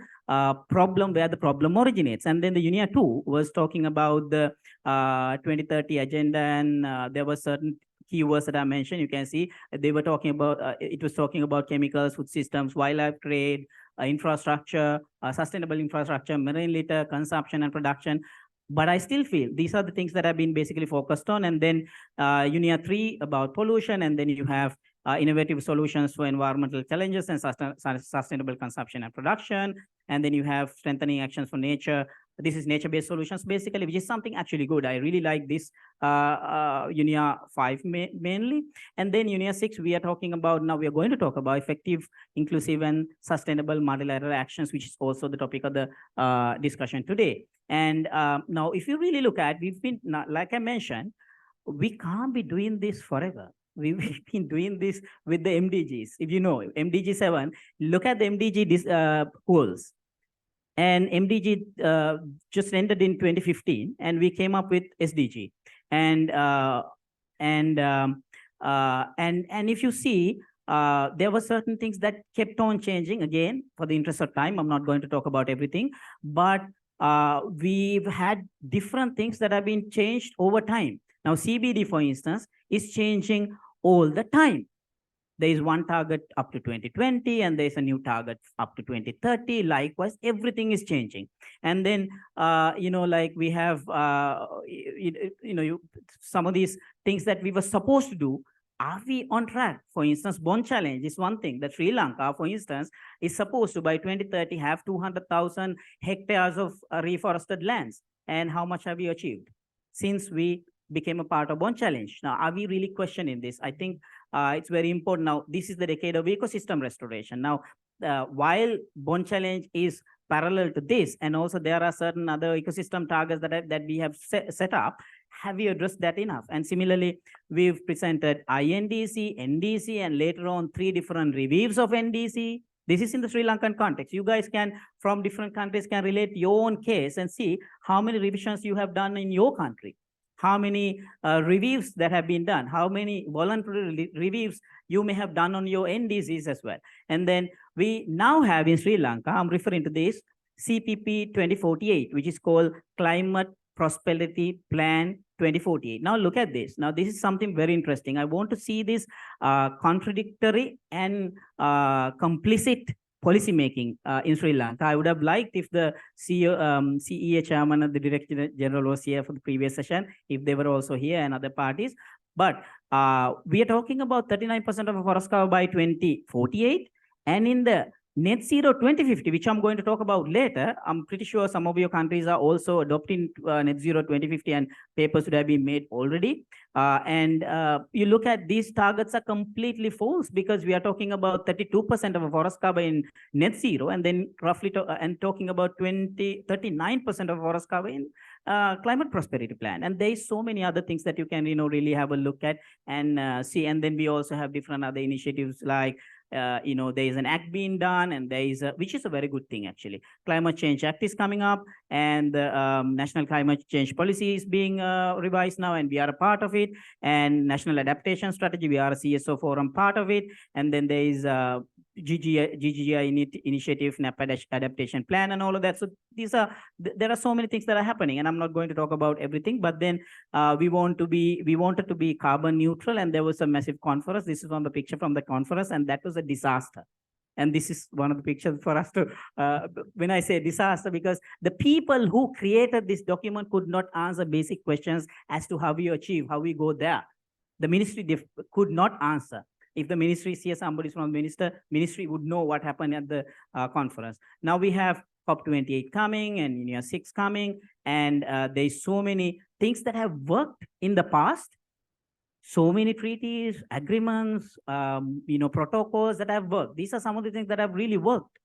problem, where the problem originates? And then the UNIA 2 was talking about the 2030 agenda, and there were certain keywords that I mentioned. You can see they were talking about, it was talking about chemicals, food systems, wildlife trade, infrastructure, sustainable infrastructure, marine litter, consumption and production. But I still feel these are the things that have been basically focused on. And then UNIA 3 about pollution, and then you have innovative solutions for environmental challenges and sustainable consumption and production. And then you have strengthening actions for nature. This is nature-based solutions, basically, which is something actually good. I really like this UNIA 5 mainly. And then UNIA 6, we are talking about, now we are going to talk about effective, inclusive, and sustainable multilateral actions, which is also the topic of the discussion today. And now, if you really look at, we've been, like I mentioned, we can't be doing this forever. We've been doing this with the MDGs. If you know, MDG 7, look at the MDG goals. And MDG just ended in 2015, and we came up with SDG. And if you see, there were certain things that kept on changing. Again, for the interest of time, I'm not going to talk about everything, but we've had different things that have been changed over time. Now, CBD, for instance, is changing all the time. There is one target up to 2020, and there's a new target up to 2030. Likewise, everything is changing. And then, like we have, some of these things that we were supposed to do. Are we on track? For instance, bond challenge is one thing that Sri Lanka, for instance, is supposed to by 2030 have 200,000 hectares of reforested lands. And how much have we achieved since we became a part of bond challenge? Now, are we really questioning this? I think it's very important. Now, this is the decade of ecosystem restoration. Now, while bond challenge is parallel to this, and also there are certain other ecosystem targets that we have set up, have we addressed that enough? And similarly, we've presented INDC, NDC, and later on 3 different reviews of NDC. This is in the Sri Lankan context. You guys can, from different countries, can relate your own case and see how many revisions you have done in your country, how many reviews that have been done, how many voluntary reviews you may have done on your NDCs as well. And then we now have in Sri Lanka, I'm referring to this, CPP 2048, which is called Climate Prosperity Plan 2048. Now look at this. Now this is something very interesting. I want to see this contradictory and complicit policy making in Sri Lanka. I would have liked if the CEA chairman and the director general was here for the previous session, if they were also here, and other parties. But we are talking about 39% of forest cover by 2048, and in the net zero 2050, which I'm going to talk about later. I'm pretty sure some of your countries are also adopting net zero 2050, and papers would have been made already. You look at these targets are completely false, because we are talking about 32% of a forest cover in net zero, and then roughly talking about 39% of forest cover in climate prosperity plan. And there is so many other things that you can really have a look at and see. And then we also have different other initiatives like there is an act being done, and there is which is a very good thing actually. Climate Change Act is coming up, and the National Climate Change Policy is being revised now, and we are a part of it. And National Adaptation Strategy, we are a CSO forum part of it. And then there is GGI initiative, NAP adaptation plan, and all of that. So there are so many things that are happening, and I'm not going to talk about everything. But then we wanted to be carbon neutral, and there was a massive conference. This is on the picture from the conference, and that was a disaster. And this is one of the pictures for us to, when I say disaster, because the people who created this document could not answer basic questions as to how we achieve, how we go there. The ministry could not answer. If the ministry sees somebody from the ministry would know what happened at the conference. Now we have COP28 coming, and UNIA 6 coming, and there's so many things that have worked in the past. So many treaties, agreements, protocols that have worked. These are some of the things that have really worked.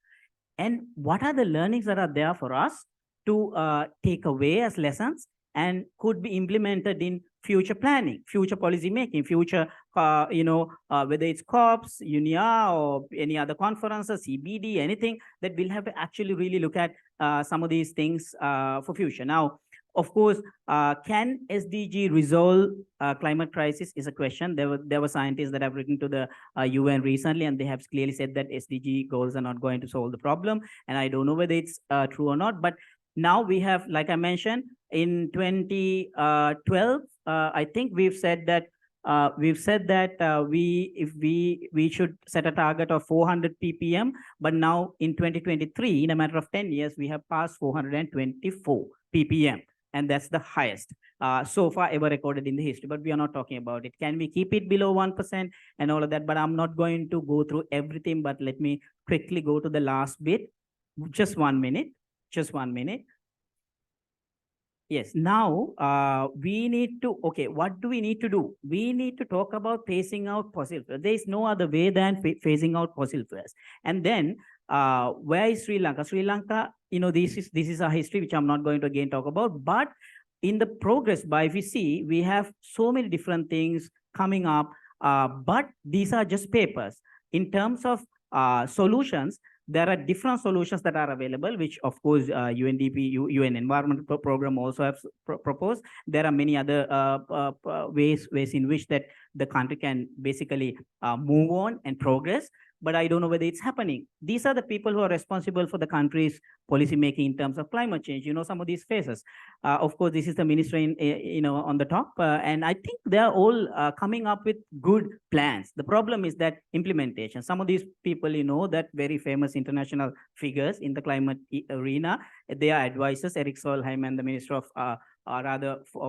And what are the learnings that are there for us to take away as lessons and could be implemented in future planning, future policy making, future, whether it's COPs, UNIA, or any other conferences, CBD, anything that we'll have to actually really look at some of these things for future. Now, of course, can SDG resolve climate crisis is a question. There were scientists that have written to the UN recently, and they have clearly said that SDG goals are not going to solve the problem. And I don't know whether it's true or not. But now we have, like I mentioned, in 2012, I think we've said that we should set a target of 400 ppm. But now in 2023, in a matter of 10 years, we have passed 424 ppm. And that's the highest so far ever recorded in the history. But we are not talking about it. Can we keep it below 1% and all of that? But I'm not going to go through everything, but let me quickly go to the last bit. Just 1 minute. Just 1 minute. Yes, now we need to, what do we need to do? We need to talk about phasing out fossil fuels. There is no other way than phasing out fossil fuels. And then where is Sri Lanka? Sri Lanka, this is a history which I'm not going to again talk about, but in the progress by we see, we have so many different things coming up, but these are just papers. In terms of solutions, there are different solutions that are available, which of course UNDP, UN Environment Program also have proposed. There are many other ways in which that the country can basically move on and progress. but I don't know whether it's happening. These are the people who are responsible for the country's policy making in terms of climate change. You know, some of these faces. Of course, this is the minister on the top, and I think they are all coming up with good plans. The problem is that implementation. Some of these people, that very famous international figures in the climate arena, they are advisors, Eric Solheim and the minister of,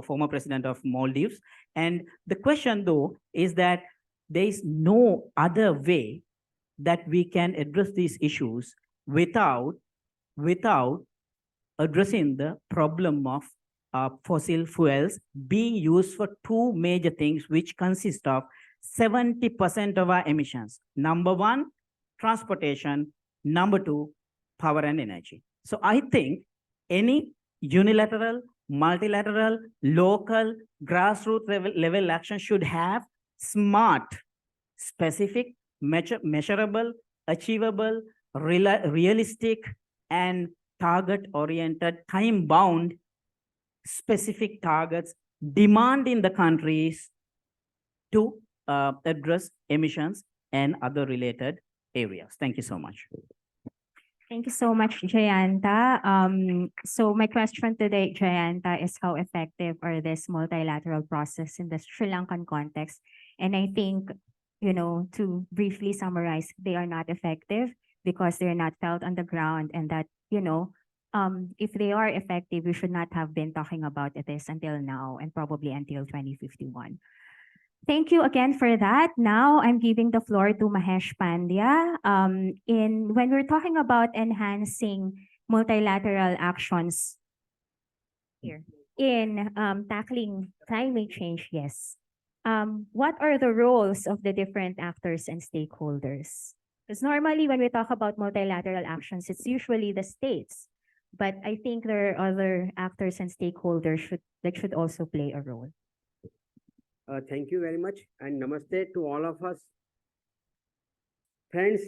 former president of Maldives. And the question though is that there is no other way that we can address these issues without addressing the problem of fossil fuels being used for two major things, which consist of 70% of our emissions. Number one, transportation. Number two, power and energy. So I think any unilateral, multilateral, local, grassroots level action should have smart, specific, measurable, achievable, realistic, and target-oriented, time-bound, specific targets demanding the countries to address emissions and other related areas. Thank you so much. Thank you so much, Jayanta. So my question today, Jayanta, is how effective are this multilateral process in the Sri Lankan context? And I think, to briefly summarize, they are not effective because they're not felt on the ground, and that, if they are effective, we should not have been talking about this until now and probably until 2051. Thank you again for that. Now I'm giving the floor to Mahesh Pandya. When we're talking about enhancing multilateral actions here in tackling climate change, yes. What are the roles of the different actors and stakeholders? Because normally when we talk about multilateral actions, it's usually the states. But I think there are other actors and stakeholders that should also play a role. Thank you very much, and namaste to all of us. Friends,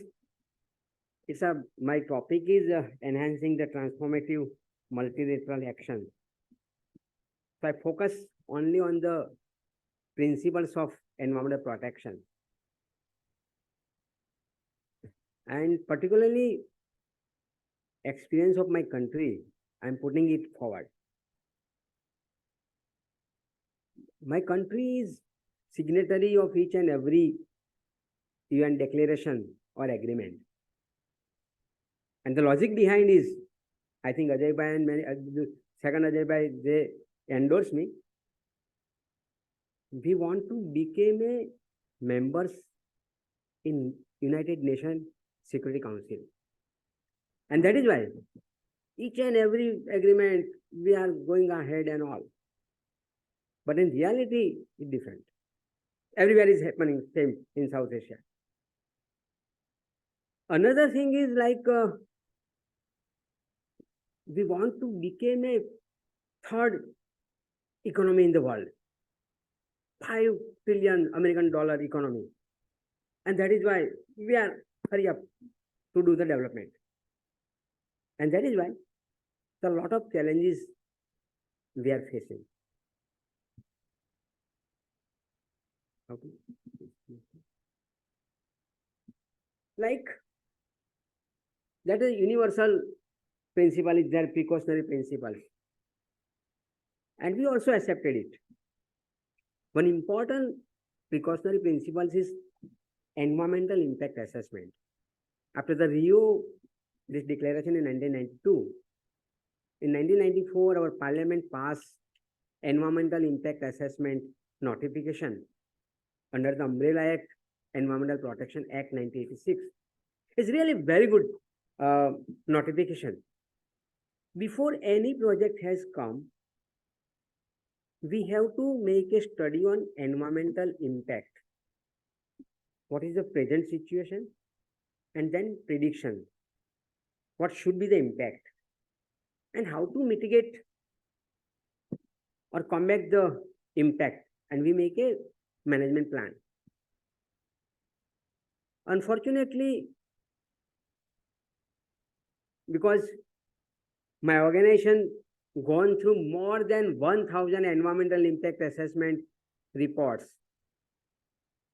my topic is enhancing the transformative multilateral action. So I focus only on the principles of environmental protection. And particularly experience of my country, I'm putting it forward. My country is signatory of each and every UN declaration or agreement. And the logic behind is, I think Ajay Bhai and second Ajay Bhai, they endorse me. We want to become a members in United Nations Security Council. And that is why each and every agreement, we are going ahead and all. But in reality, it's different. Everywhere is happening same in South Asia. Another thing is we want to become a third economy in the world. $5 trillion American dollar economy. And that is why we are hurry up to do the development. And that is why a lot of challenges we are facing. Okay. Like that is universal principle is their precautionary principle. And we also accepted it. One important precautionary principle is environmental impact assessment. After the Rio, this declaration in 1992, in 1994, our parliament passed environmental impact assessment notification under the Umbrella Act, Environmental Protection Act 1986. It's really very good notification. Before any project has come, we have to make a study on environmental impact. What is the present situation? And then prediction. What should be the impact? And how to mitigate or combat the impact. And we make a management plan. Unfortunately, because my organization gone through more than 1,000 environmental impact assessment reports.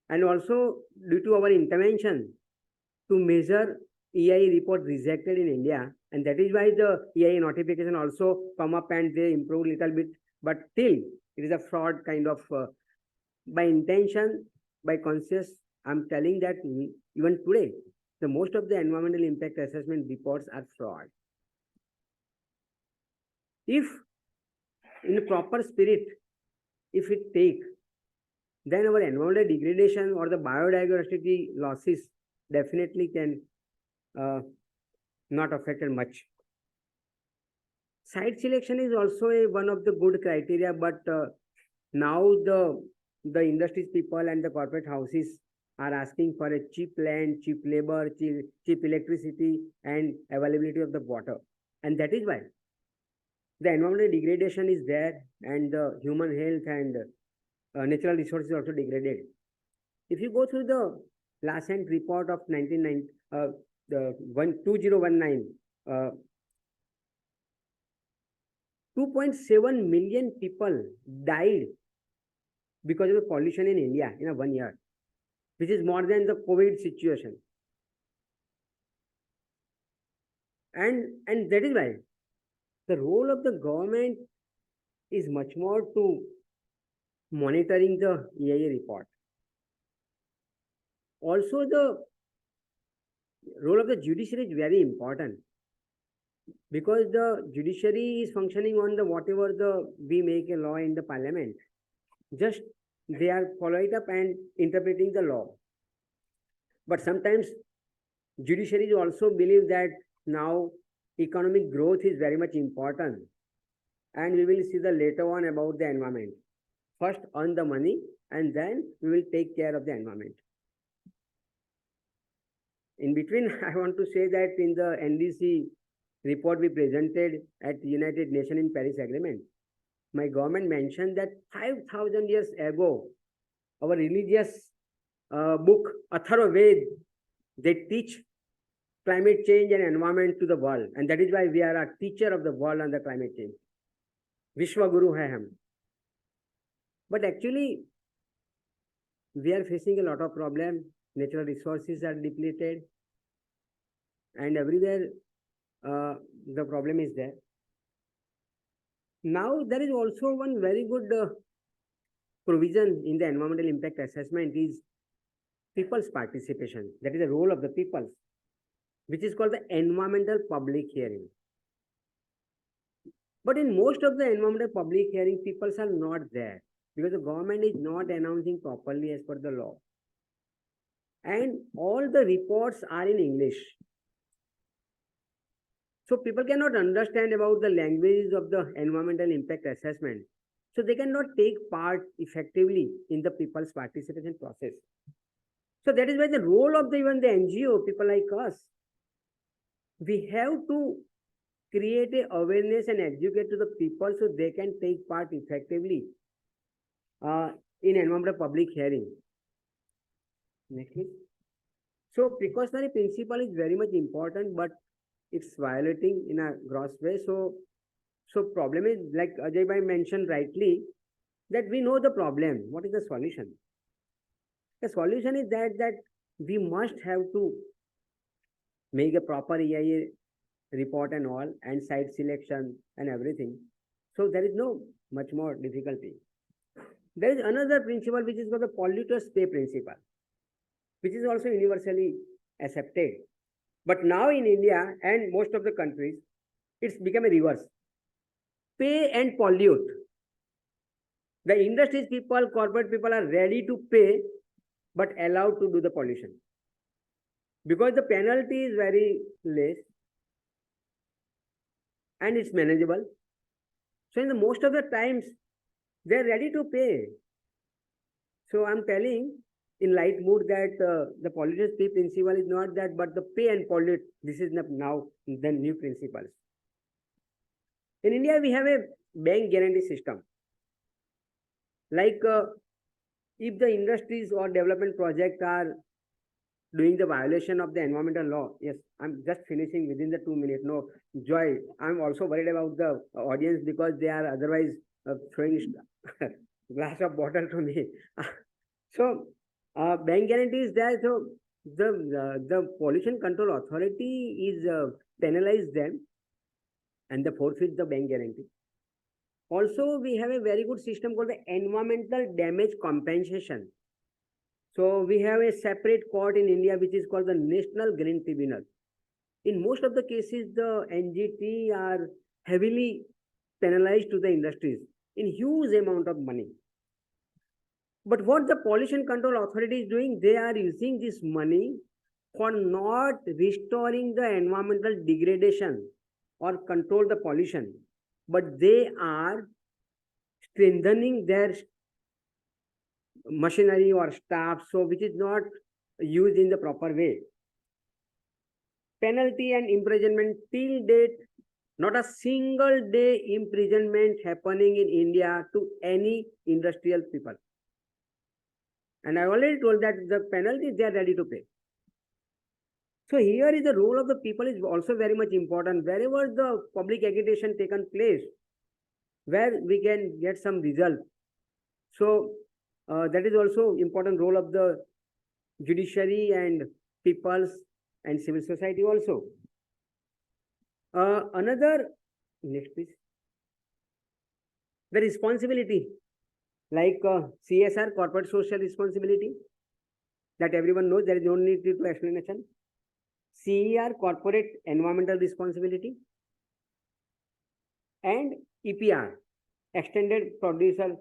And also due to our intervention, to measure EIA report rejected in India, and that is why the EIA notification also come up and they improve little bit, but still it is a fraud kind of by intention, by conscious. I'm telling that even today, the most of the environmental impact assessment reports are fraud. If in a proper spirit, if it take, then our environmental degradation or the biodiversity losses definitely can not affected much. Site selection is also one of the good criteria, but now the industries people and the corporate houses are asking for a cheap land, cheap labor, cheap electricity, and availability of the water. And that is why the environmental degradation is there, and the human health and natural resources also degraded. If you go through the last end report of 2019, 2.7 million people died because of the pollution in India in a 1 year, which is more than the COVID situation. And that is why the role of the government is much more to monitoring the EIA report. Also, the role of the judiciary is very important, because the judiciary is functioning on the whatever we make a law in the parliament. Just they are following it up and interpreting the law. But sometimes judiciary also believe that now economic growth is very much important, and we will see the later on about the environment. First earn the money, and then we will take care of the environment. In between, I want to say that in the NDC report we presented at United Nations in Paris Agreement, my government mentioned that 5,000 years ago, our religious book, Atharva Ved, they teach climate change and environment to the world. And that is why we are a teacher of the world on the climate change. Vishwa Guru hai hum. But actually, we are facing a lot of problems. Natural resources are depleted, and everywhere the problem is there. Now, there is also one very good provision in the environmental impact assessment is people's participation. That is the role of the people, which is called the environmental public hearing. But in most of the environmental public hearing, people are not there because the government is not announcing properly as per the law. And all the reports are in English. So people cannot understand about the languages of the environmental impact assessment. So they cannot take part effectively in the people's participation process. So that is why the role of even the NGO, people like us, we have to create a awareness and educate to the people so they can take part effectively in environmental public hearing. Next, please. So precautionary principle is very much important, but it's violating in a gross way. So problem is, like Ajay Bhai mentioned rightly, that we know the problem. What is the solution? The solution is that we must have to make a proper EIA report and all, and site selection and everything. So there is no much more difficulty. There is another principle which is called the polluters pay principle, which is also universally accepted. But now in India and most of the countries, it's become a reverse. Pay and pollute. The industries people, corporate people are ready to pay, but allowed to do the pollution. Because the penalty is very less and it's manageable. So in the most of the times, they're ready to pay. So I'm telling in light mood that the polluters pay principle is not that, but the pay and pollute, this is now the new principles. In India, we have a bank guarantee system. Like if the industries or development projects are doing the violation of the environmental law, yes, I'm just finishing within the 2 minutes. No, Joy, I'm also worried about the audience because they are otherwise throwing glass of water to me. So bank guarantee is there. So the Pollution Control Authority is penalize them and the forfeit the bank guarantee. Also, we have a very good system called the environmental damage compensation. So we have a separate court in India which is called the National Green Tribunal. In most of the cases, the NGT are heavily penalized to the industries in huge amount of money. But what the Pollution Control Authority is doing, they are using this money for not restoring the environmental degradation or control the pollution, but they are strengthening their machinery or staff, so which is not used in the proper way. Penalty and imprisonment till date, not a single day imprisonment happening in India to any industrial people. And I already told that the penalty they are ready to pay. So here is the role of the people is also very much important. Wherever the public agitation taken place, where we can get some result. So that is also important role of the judiciary and peoples and civil society also. Another, next please. The responsibility, like CSR, corporate social responsibility, that everyone knows, there is no need to explanation. CER, corporate environmental responsibility, and EPR, extended producer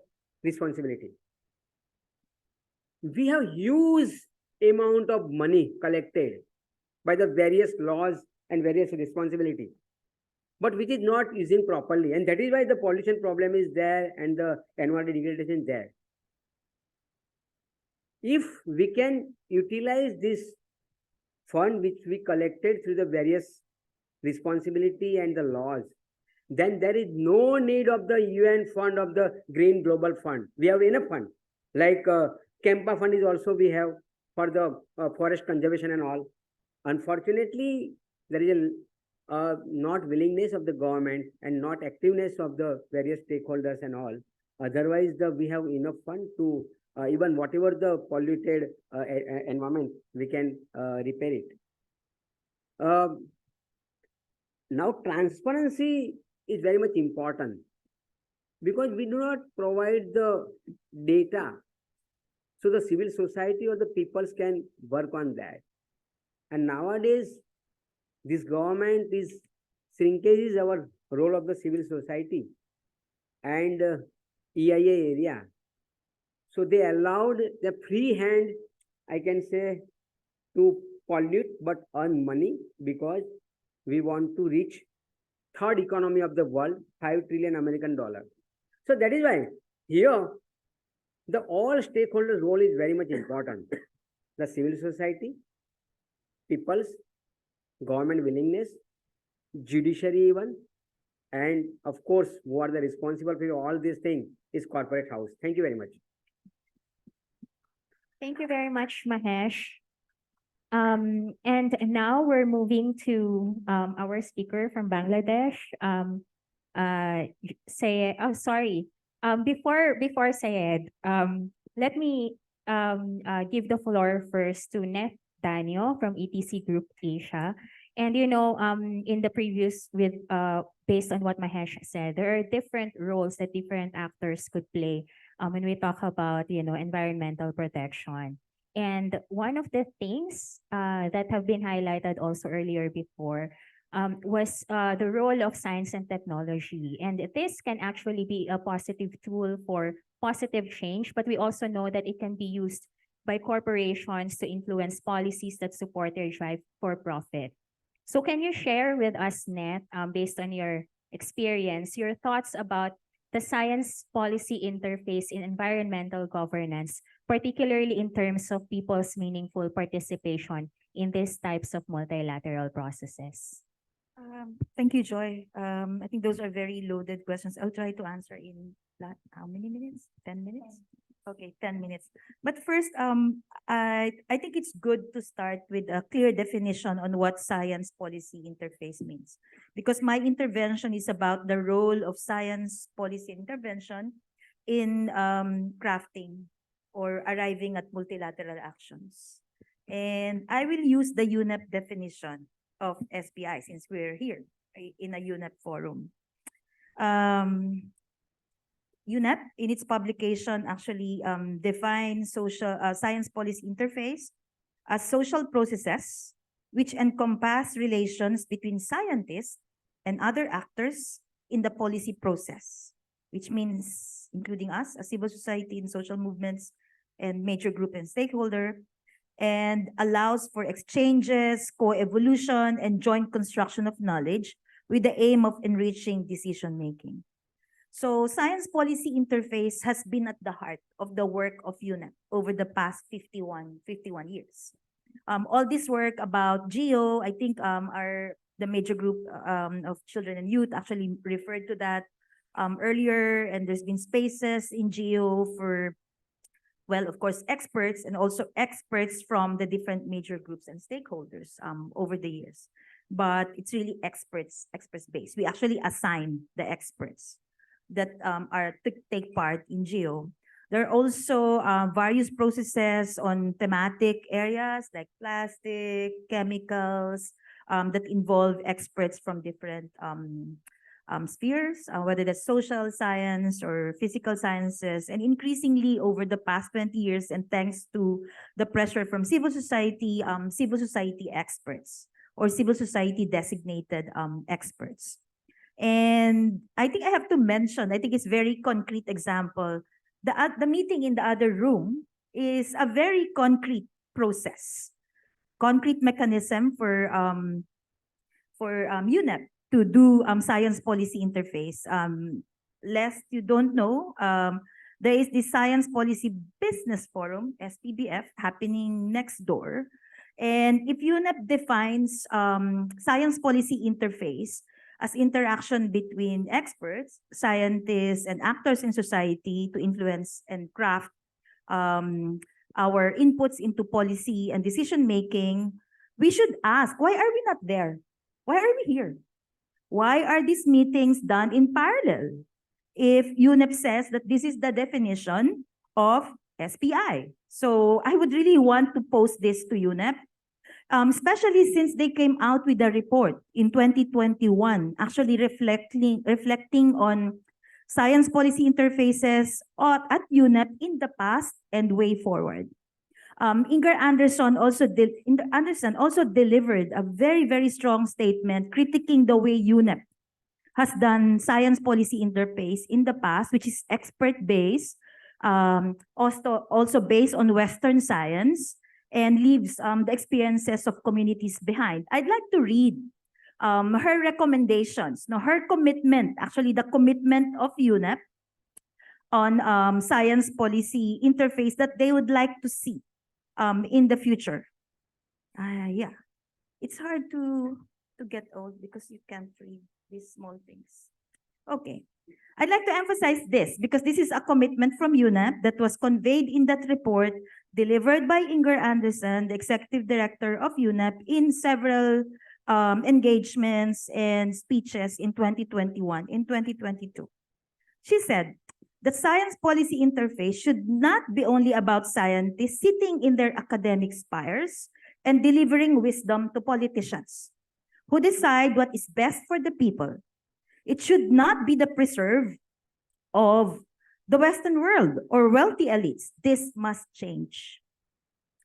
responsibility. We have huge amount of money collected by the various laws and various responsibility, but which is not using properly, and that is why the pollution problem is there and the environmental degradation is there. If we can utilize this fund which we collected through the various responsibility and the laws, then there is no need of the UN fund of the Green Global Fund. We have enough fund. Like Kempa fund is also we have for the forest conservation and all. Unfortunately, there is a not willingness of the government and not activeness of the various stakeholders and all. Otherwise, we have enough fund to even whatever the polluted environment, we can repair it. Now, transparency is very much important because we do not provide the data, so the civil society or the peoples can work on that. And nowadays, this government is shrinkages our role of the civil society and EIA area. So they allowed the free hand, I can say, to pollute but earn money because we want to reach third economy of the world, 5 trillion American dollar. So that is why here the all stakeholders role is very much important. The civil society, people's, government willingness, judiciary even, and of course, who are the responsible for all these things is corporate house. Thank you very much. Thank you very much, Mahesh. And now we're moving to our speaker from Bangladesh. Sayed, oh, sorry. Before Sayed, let me give the floor first to Net Daniel from ETC Group Asia. And in the previous based on what Mahesh said, there are different roles that different actors could play when we talk about environmental protection. And one of the things that have been highlighted also earlier before was the role of science and technology. And this can actually be a positive tool for positive change, but we also know that it can be used by corporations to influence policies that support their drive for profit. So can you share with us, Net, based on your experience, your thoughts about the science policy interface in environmental governance, particularly in terms of people's meaningful participation in these types of multilateral processes? Thank you, Joy. I think those are very loaded questions. I'll try to answer in how many minutes? 10 minutes? Okay, 10 minutes. But first, I think it's good to start with a clear definition on what science policy interface means. Because my intervention is about the role of science policy intervention in crafting or arriving at multilateral actions. And I will use the UNEP definition of SPI since we're here in a UNEP forum. UNEP, in its publication, actually defines science policy interface as social processes which encompass relations between scientists and other actors in the policy process, which means including us as civil society and social movements and major group and stakeholder, and allows for exchanges, co-evolution, and joint construction of knowledge with the aim of enriching decision-making. So science policy interface has been at the heart of the work of UNEP over the past 51 years. All this work about GEO, I think the major group of children and youth actually referred to that earlier, and there's been spaces in GEO for, well, of course, experts and also experts from the different major groups and stakeholders over the years. But it's really experts based. We actually assign the experts that are to take part in GEO. There are also various processes on thematic areas like plastic, chemicals, that involve experts from different spheres, whether that's social science or physical sciences. And increasingly over the past 20 years, and thanks to the pressure from civil society experts or civil society designated experts. And I think I have to mention, I think it's very concrete example. The meeting in the other room is a very concrete process, concrete mechanism for UNEP to do science policy interface. Lest you don't know, there is the Science Policy Business Forum, SPBF, happening next door. And if UNEP defines science policy interface as interaction between experts, scientists, and actors in society to influence and craft our inputs into policy and decision-making, we should ask, why are we not there? Why are we here? Why are these meetings done in parallel? If UNEP says that this is the definition of SPI. So I would really want to post this to UNEP, especially since they came out with a report in 2021, actually reflecting on science policy interfaces at UNEP in the past and way forward. Inger Anderson also delivered a very, very strong statement critiquing the way UNEP has done science policy interface in the past, which is expert-based, also based on Western science, and leaves the experiences of communities behind. I'd like to read her recommendations, her commitment, actually the commitment of UNEP on science policy interface that they would like to see in the future. Yeah, it's hard to get old because you can't read these small things. Okay, I'd like to emphasize this because this is a commitment from UNEP that was conveyed in that report delivered by Inger Anderson, the executive director of UNEP, in several engagements and speeches in 2021, in 2022. She said, the science policy interface should not be only about scientists sitting in their academic spires and delivering wisdom to politicians who decide what is best for the people. It should not be the preserve of the Western world or wealthy elites. This must change.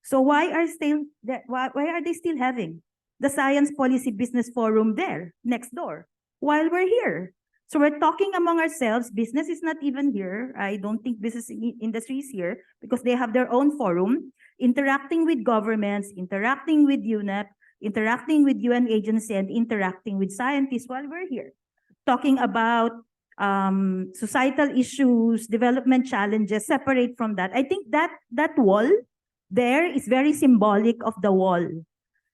So why are they still having the Science Policy Business Forum there next door while we're here? So we're talking among ourselves. Business is not even here. I don't think business industry is here because they have their own forum, interacting with governments, interacting with UNEP, interacting with UN agency, and interacting with scientists while we're here. Talking about societal issues, development challenges, separate from that. I think that wall there is very symbolic of the wall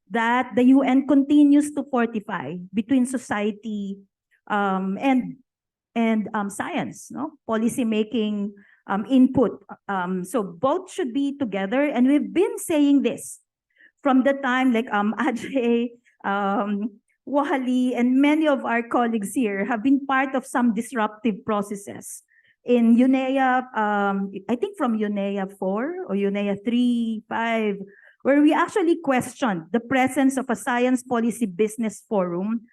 that the UN continues to fortify between society and science, policy making, input. So both should be together, and we've been saying this from the time like Ajay, Wally, and many of our colleagues here have been part of some disruptive processes in UNEA. I think from UNEA 4 or UNEA 3, 5, where we actually questioned the presence of a science policy business forum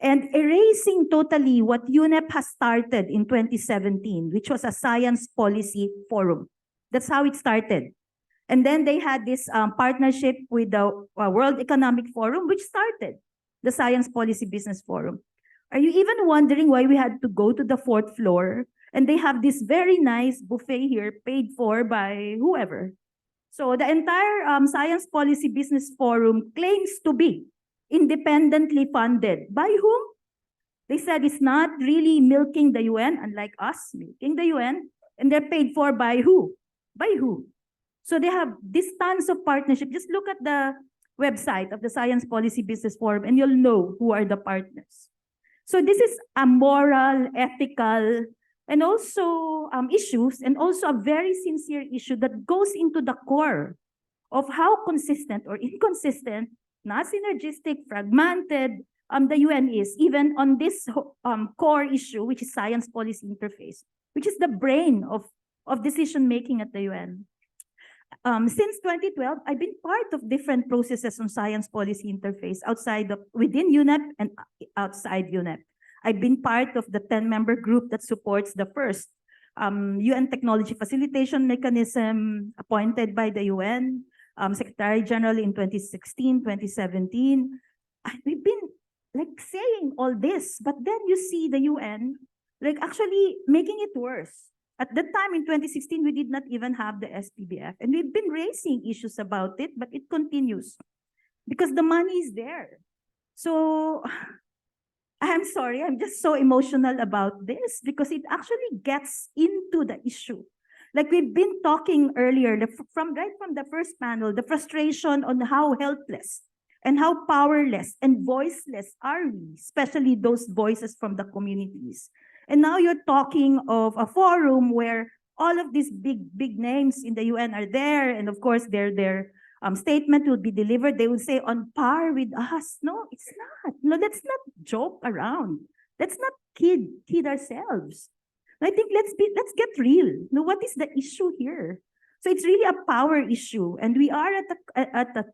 and erasing totally what UNEP has started in 2017, which was a science policy forum. That's how it started. And then they had this partnership with the World Economic Forum, which started the Science Policy Business Forum. Are you even wondering why we had to go to the 4th floor? And they have this very nice buffet here paid for by whoever. So the entire Science Policy Business Forum claims to be independently funded. By whom? They said it's not really milking the UN, unlike us milking the UN. And they're paid for by who? By who? So they have these tons of partnership. Just look at the website of the Science Policy Business Forum and you'll know who are the partners. So this is a moral, ethical, and also issues, and also a very sincere issue that goes into the core of how consistent or inconsistent, not synergistic, fragmented the UN is, even on this core issue, which is science policy interface, which is the brain of decision-making at the UN. Since 2012, I've been part of different processes on science policy interface within UNEP and outside UNEP. I've been part of the 10-member group that supports the first UN technology facilitation mechanism appointed by the UN, Secretary General in 2016, 2017. We've been like saying all this, but then you see the UN like actually making it worse. At that time in 2016, we did not even have the SPBF, and we've been raising issues about it, but it continues because the money is there. So I'm sorry, I'm just so emotional about this because it actually gets into the issue. Like we've been talking earlier, right from the first panel, the frustration on how helpless and how powerless and voiceless are we, especially those voices from the communities. And now you're talking of a forum where all of these big names in the UN are there, and of course their statement will be delivered. They will say on par with us. No, it's not. No, let's not joke around. Let's not kid ourselves. I think let's get real. No, what is the issue here? So it's really a power issue, and we are at the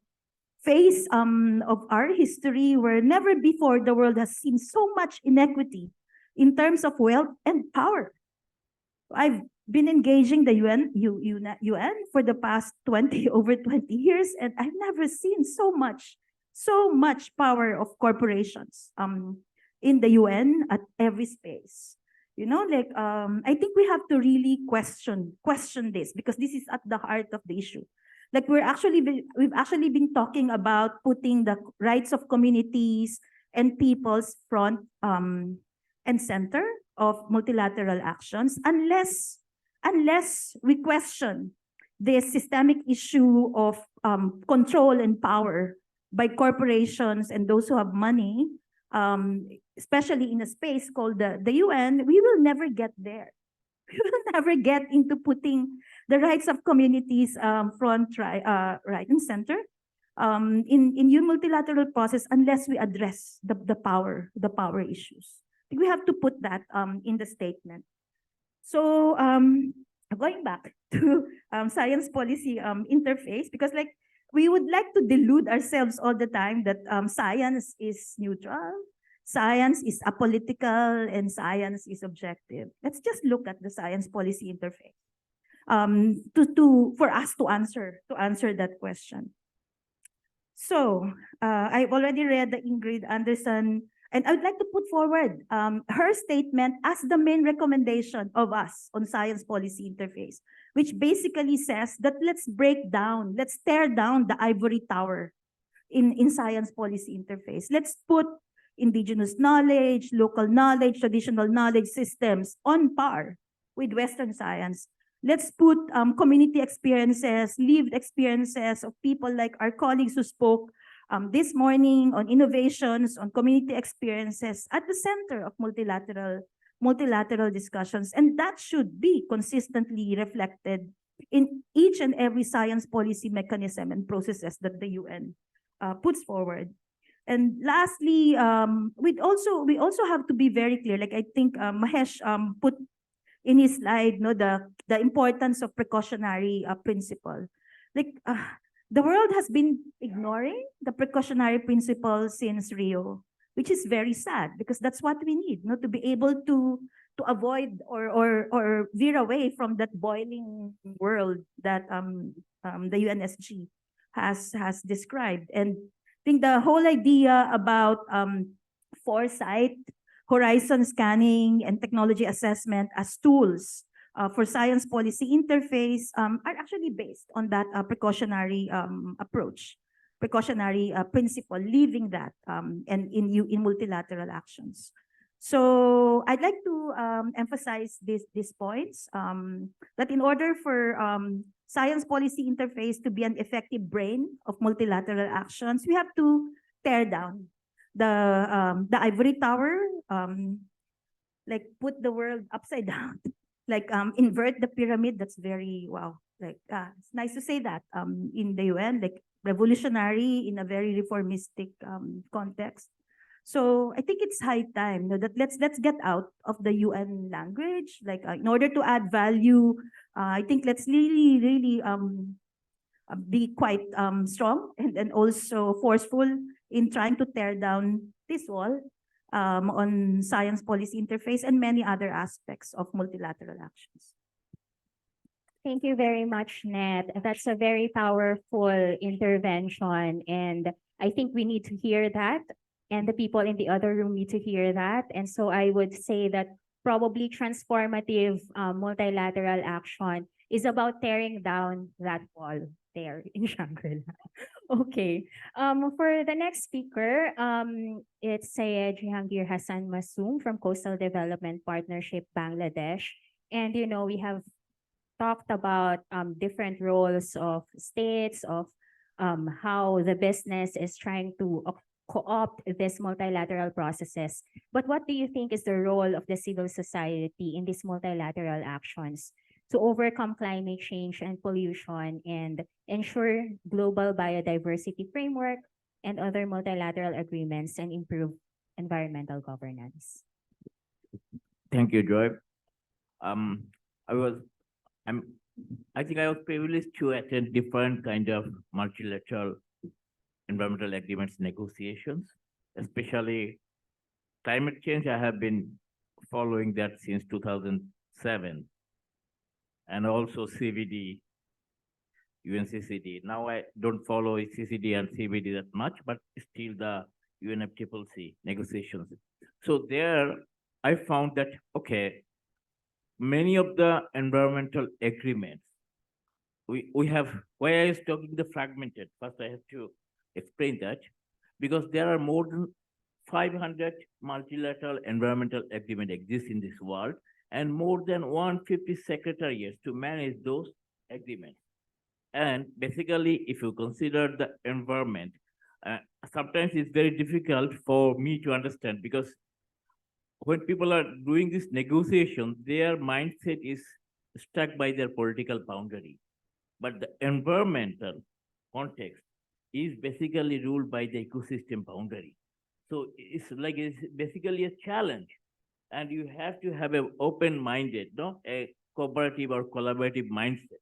phase of our history where never before the world has seen so much inequity in terms of wealth and power. I've been engaging the UN for the past over 20 years, and I've never seen so much power of corporations in the UN at every space. You know, like I think we have to really question this because this is at the heart of the issue. Like we've actually been talking about putting the rights of communities and peoples front and center of multilateral actions unless we question the systemic issue of control and power by corporations and those who have money, especially in a space called the UN. We will never get there. We will never get into putting the rights of communities right and center in your multilateral process unless we address the power issues. We have to put that in the statement. So going back to science policy interface, because like we would like to delude ourselves all the time that science is neutral, science is apolitical, and science is objective. Let's just look at the science policy interface for us to answer that question. So I've already read the Ingrid Anderson. And I would like to put forward her statement as the main recommendation of us on science policy interface, which basically says that let's tear down the ivory tower in science policy interface. Let's put indigenous knowledge, local knowledge, traditional knowledge systems on par with Western science. Let's put community experiences, lived experiences of people like our colleagues who spoke this morning on innovations, on community experiences at the center of multilateral discussions. And that should be consistently reflected in each and every science policy mechanism and processes that the UN puts forward. And lastly, we also have to be very clear. Like I think Mahesh put in his slide, the importance of precautionary principle. Like the world has been ignoring the precautionary principle since Rio, which is very sad because that's what we need, to be able to avoid or veer away from that boiling world that the UNSG has described. And I think the whole idea about foresight, horizon scanning, and technology assessment as tools for science policy interface are actually based on that precautionary approach, precautionary principle, leaving that and in multilateral actions. So I'd like to emphasize these points, that in order for science policy interface to be an effective brain of multilateral actions, we have to tear down the ivory tower, like put the world upside down, like invert the pyramid. That's very, wow, like it's nice to say that in the UN, like revolutionary in a very reformistic context. So I think it's high time that let's get out of the UN language. Like in order to add value, I think let's really be quite strong and also forceful in trying to tear down this wall on science policy interface and many other aspects of multilateral actions. Thank you very much, Ned. That's a very powerful intervention, and I think we need to hear that, and the people in the other room need to hear that. And so I would say that probably transformative multilateral action is about tearing down that wall there in Shangri-La. Okay. For the next speaker, it's Syed Jehangir Hassan Masoom from Coastal Development Partnership, Bangladesh. And, we have talked about different roles of states, of how the business is trying to co-opt these multilateral processes. But what do you think is the role of the civil society in these multilateral actions to overcome climate change and pollution and ensure global biodiversity framework and other multilateral agreements and improve environmental governance? Thank you, Joy. I think I was privileged to attend different kind of multilateral environmental agreements negotiations, especially climate change. I have been following that since 2007, and also CVD, UNCCD. Now I don't follow CCD and CVD that much, but still the UNFCCC negotiations. So there I found that, okay, many of the environmental agreements, we have, why I was talking the fragmented, first I have to explain that, because there are more than 500 multilateral environmental agreement exists in this world, and more than 150 secretariats to manage those agreements. And basically, if you consider the environment, sometimes it's very difficult for me to understand, because when people are doing this negotiation, their mindset is stuck by their political boundary. But the environmental context is basically ruled by the ecosystem boundary. So it's basically a challenge, and you have to have an open-minded, a cooperative or collaborative mindset.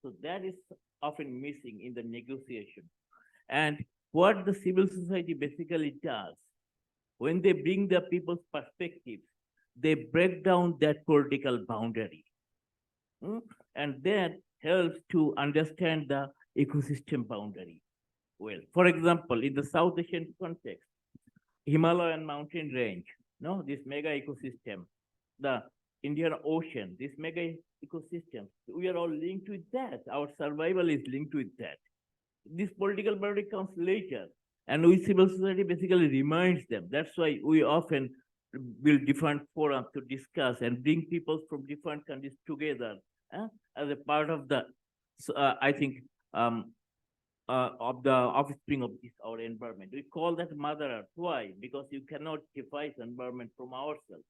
So that is often missing in the negotiation. And what the civil society basically does, when they bring the people's perspectives, they break down that political boundary. And that helps to understand the ecosystem boundary well. For example, in the South Asian context, Himalayan mountain range, this mega ecosystem, the Indian Ocean, this mega ecosystem, we are all linked with that. Our survival is linked with that. This political boundary comes later, and we civil society basically reminds them. That's why we often build different forums to discuss and bring people from different countries together as a part of the, I think, of the offspring of this our environment. We call that Mother Earth. Why? Because you cannot devise environment from ourselves.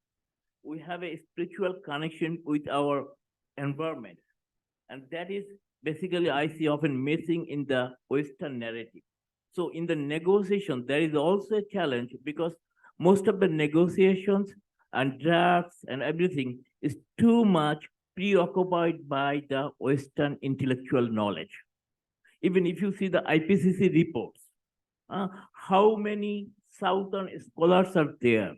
We have a spiritual connection with our environment, and that is basically I see often missing in the Western narrative. So in the negotiation, there is also a challenge, because most of the negotiations and drafts and everything is too much preoccupied by the Western intellectual knowledge. Even if you see the IPCC reports, how many southern scholars are there?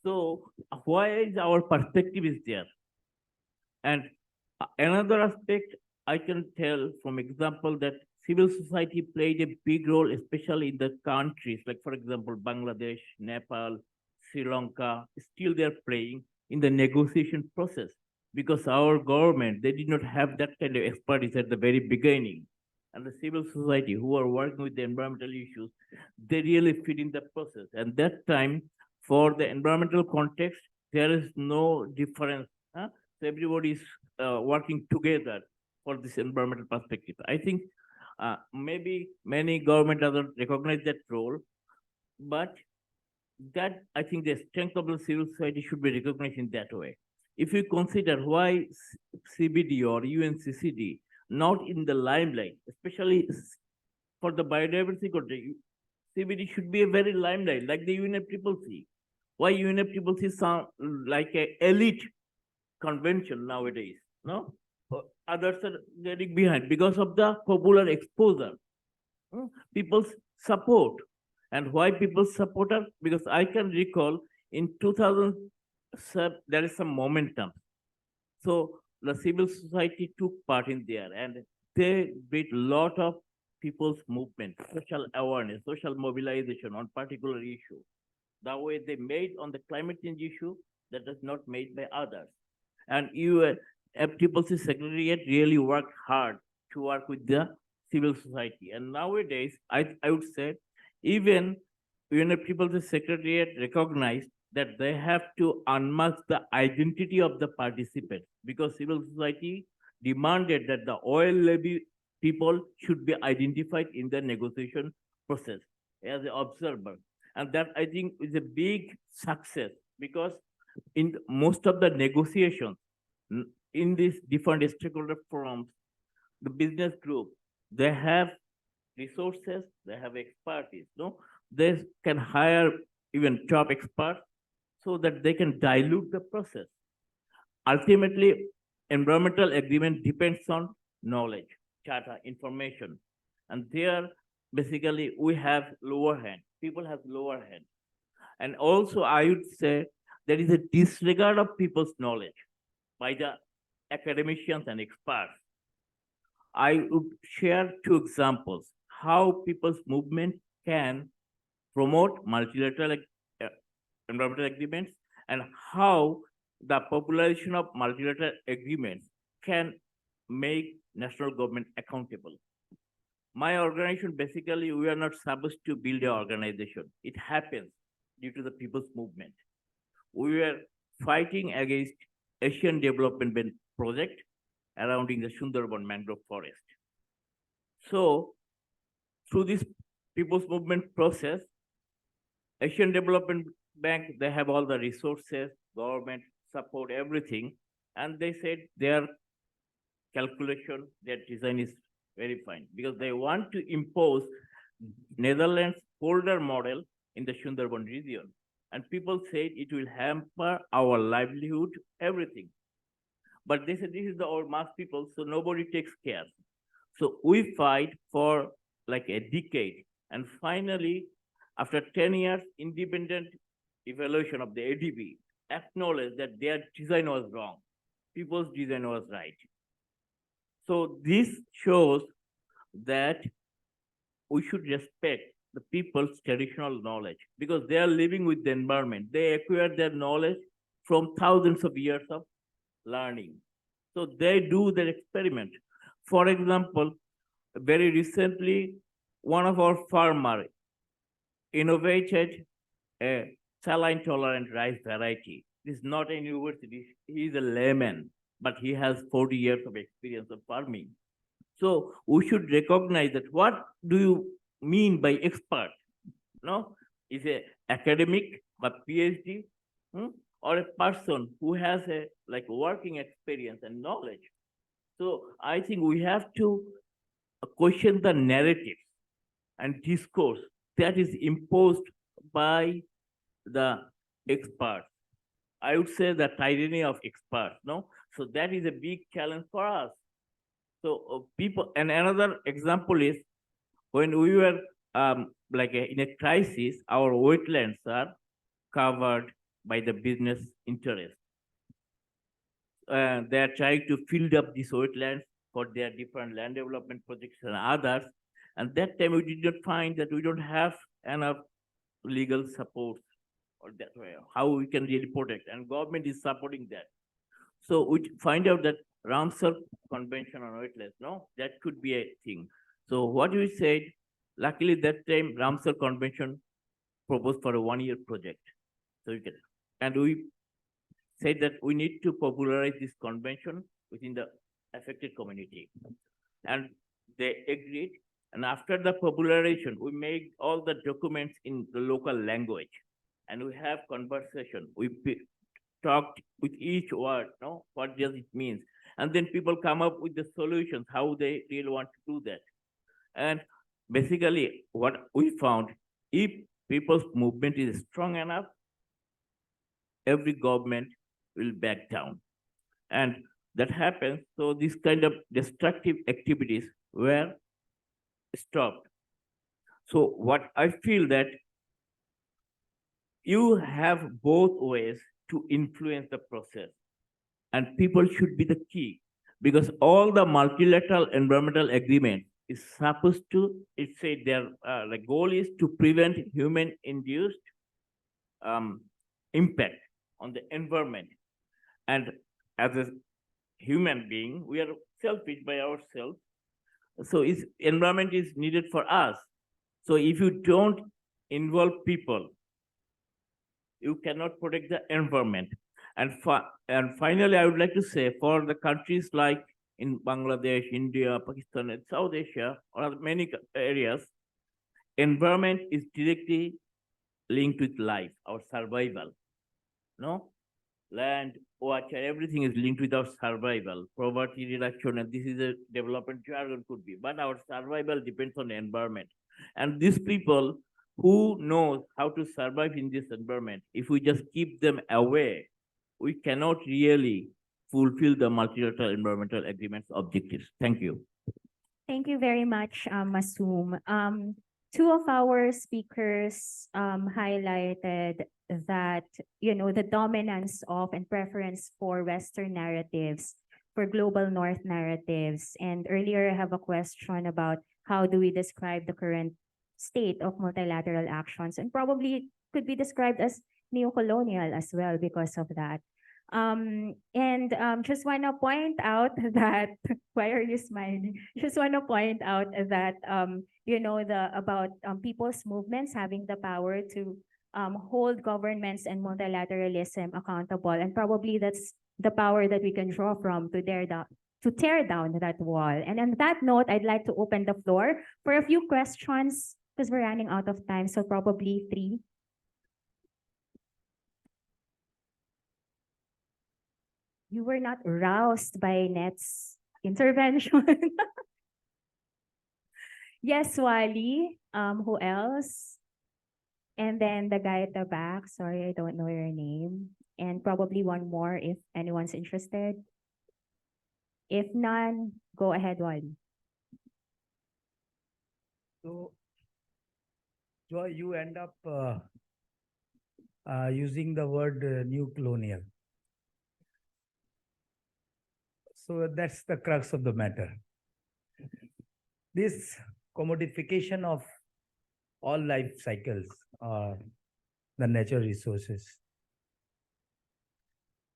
So why is our perspective is there? And another aspect I can tell from example that civil society played a big role, especially in the countries like, for example, Bangladesh, Nepal, Sri Lanka. Still, they're playing in the negotiation process because our government, they did not have that kind of expertise at the very beginning. And the civil society who are working with the environmental issues, they really fit in the process. And that time, for the environmental context, there is no difference. So everybody is working together for this environmental perspective. I think maybe many government doesn't recognize that role, but that I think the strength of the civil society should be recognized in that way. If you consider why CBD or UNCCD not in the limelight, especially for the biodiversity context, CBD should be a very limelight, like the UNFCCC. Why UNFCCC sound like a elite convention nowadays? No, others are getting behind because of the popular exposure, people's support. And why people support us? Because I can recall in 2007 there is some momentum. So the civil society took part in there, and they built a lot of people's movement, social awareness, social mobilization on particular issue. The way they made on the climate change issue that is not made by others. And FCCC Secretariat really worked hard to work with the civil society. And nowadays, I would say, even FCCC Secretariat recognized that they have to unmask the identity of the participants because civil society demanded that the oil levy people should be identified in the negotiation process as an observer. And that I think is a big success because in most of the negotiations in these different stakeholder forums, the business group, they have resources, they have expertise, no? They can hire even top experts so that they can dilute the process. Ultimately, environmental agreement depends on knowledge, data, information. And there, basically, we have lower hand. People have lower hand. And also, I would say there is a disregard of people's knowledge by the academicians and experts. I would share two examples how people's movement can promote multilateral environmental agreements and how the popularization of multilateral agreements can make national government accountable. My organization, basically, we are not supposed to build an organization. It happens due to the people's movement. We were fighting against Asian Development Bank project surrounding the Sundarban mangrove forest. So, through this people's movement process, Asian Development Bank, they have all the resources, government support, everything. And they said their calculation, their design is very fine because they want to impose Netherlands folder model in the Sundarban region. And people said it will hamper our livelihood, everything. But they said this is our mass people, so nobody takes care. So we fight for like a decade. And finally, after 10 years, independent evaluation of the ADB acknowledged that their design was wrong. People's design was right. So this shows that we should respect the people's traditional knowledge because they are living with the environment. They acquire their knowledge from thousands of years of learning. So they do their experiment. For example, very recently, one of our farmers innovated a saline tolerant rice variety. This is not a university, he is a layman, but he has 40 years of experience of farming. So we should recognize that what do you mean by expert? No, is a academic, a PhD, or a person who has a like working experience and knowledge. So I think we have to question the narrative and discourse that is imposed by the experts. I would say the tyranny of experts, no? So that is a big challenge for us. So people, and another example is when we were in a crisis, our wetlands are covered by the business interest. They are trying to fill up these wetlands for their different land development projects and others. And that time we did not find that we don't have enough legal support or that way, how we can really protect, and government is supporting that. So we find out that Ramsar Convention on Wetlands, no, that could be a thing. So what we said, luckily that time Ramsar Convention proposed for a 1-year project. So we can, and we said that we need to popularize this convention within the affected community. And they agreed. And after the popularization, we made all the documents in the local language. And we have conversation. We talked with each word, no, what does it mean? And then people come up with the solutions, how they really want to do that. And basically what we found, if people's movement is strong enough, every government will back down. And that happens, so these kind of destructive activities were stopped. So what I feel that you have both ways to influence the process, and people should be the key, because all the multilateral environmental agreement is supposed to, it said their the goal is to prevent human-induced impact on the environment. And as a human being, we are selfish by ourselves. So environment is needed for us. So if you don't involve people, you cannot protect the environment. And finally, I would like to say, for the countries like in Bangladesh, India, Pakistan, and South Asia, or many areas, environment is directly linked with life, our survival. No? Land, water, everything is linked with our survival, poverty reduction, and this is a development jargon could be, but our survival depends on the environment. And these people who know how to survive in this environment, if we just keep them away, we cannot really fulfill the multilateral environmental agreement's objectives. Thank you. Thank you very much, Masum. Two of our speakers highlighted that, the dominance of and preference for Western narratives, for global North narratives. And earlier I have a question about how do we describe the current state of multilateral actions, and probably could be described as neocolonial as well because of that. Just want to point out that, why are you smiling? Just want to point out that, about people's movements having the power to hold governments and multilateralism accountable. And probably that's the power that we can draw from to tear down that wall. And on that note, I'd like to open the floor for a few questions because we're running out of time. So probably 3. You were not roused by Net's intervention. Yes, Wally. Who else? And then the guy at the back. Sorry, I don't know your name. And probably one more if anyone's interested. If none, go ahead, Wally. So, Joy, you end up using the word new colonial. So that's the crux of the matter. This commodification of all life cycles, the natural resources,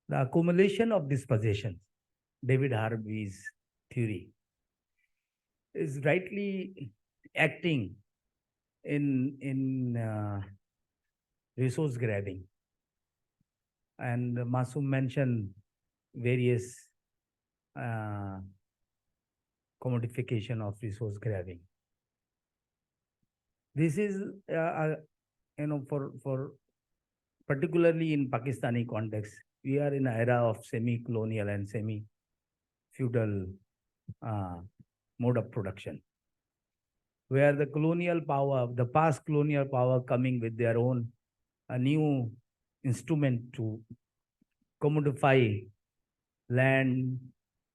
the accumulation of dispossession, David Harvey's theory, is rightly acting in resource grabbing. And Masum mentioned various commodification of resource grabbing. This is, for particularly in Pakistani context, we are in an era of semi-colonial and semi-feudal mode of production, where the colonial power, the past colonial power coming with their own new instrument to commodify land,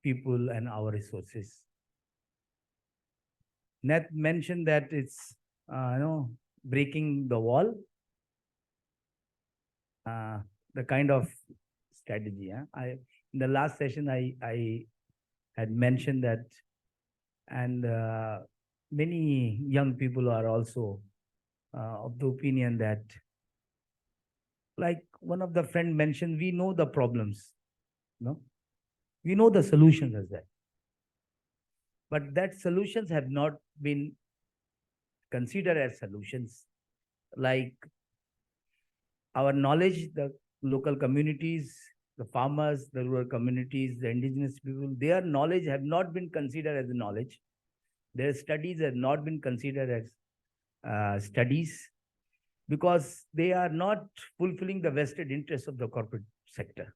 people, and our resources. Nat mentioned that it's breaking the wall. The kind of strategy. In the last session I had mentioned that, and many young people are also of the opinion that, like one of the friend mentioned, we know the problems, we know the solutions as well, but that solutions have not been considered as solutions. Like our knowledge, the local communities, the farmers, the rural communities, the indigenous people, their knowledge have not been considered as knowledge. Their studies have not been considered as studies, because they are not fulfilling the vested interests of the corporate sector.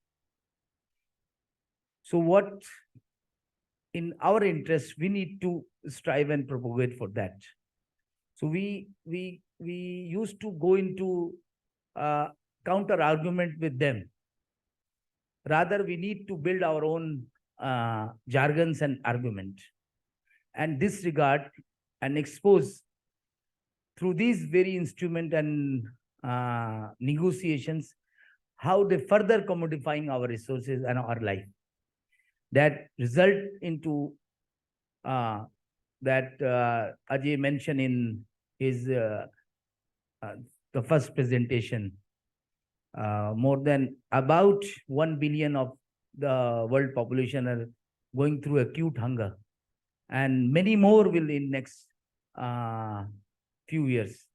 So what in our interest, we need to strive and propagate for that. So we used to go into counter argument with them. Rather, we need to build our own jargons and argument, and disregard and expose through these very instrument and negotiations how they further commodifying our resources and our life. That result into that Ajay mentioned in his the first presentation. More than about 1 billion of the world population are going through acute hunger, and many more will in next few years.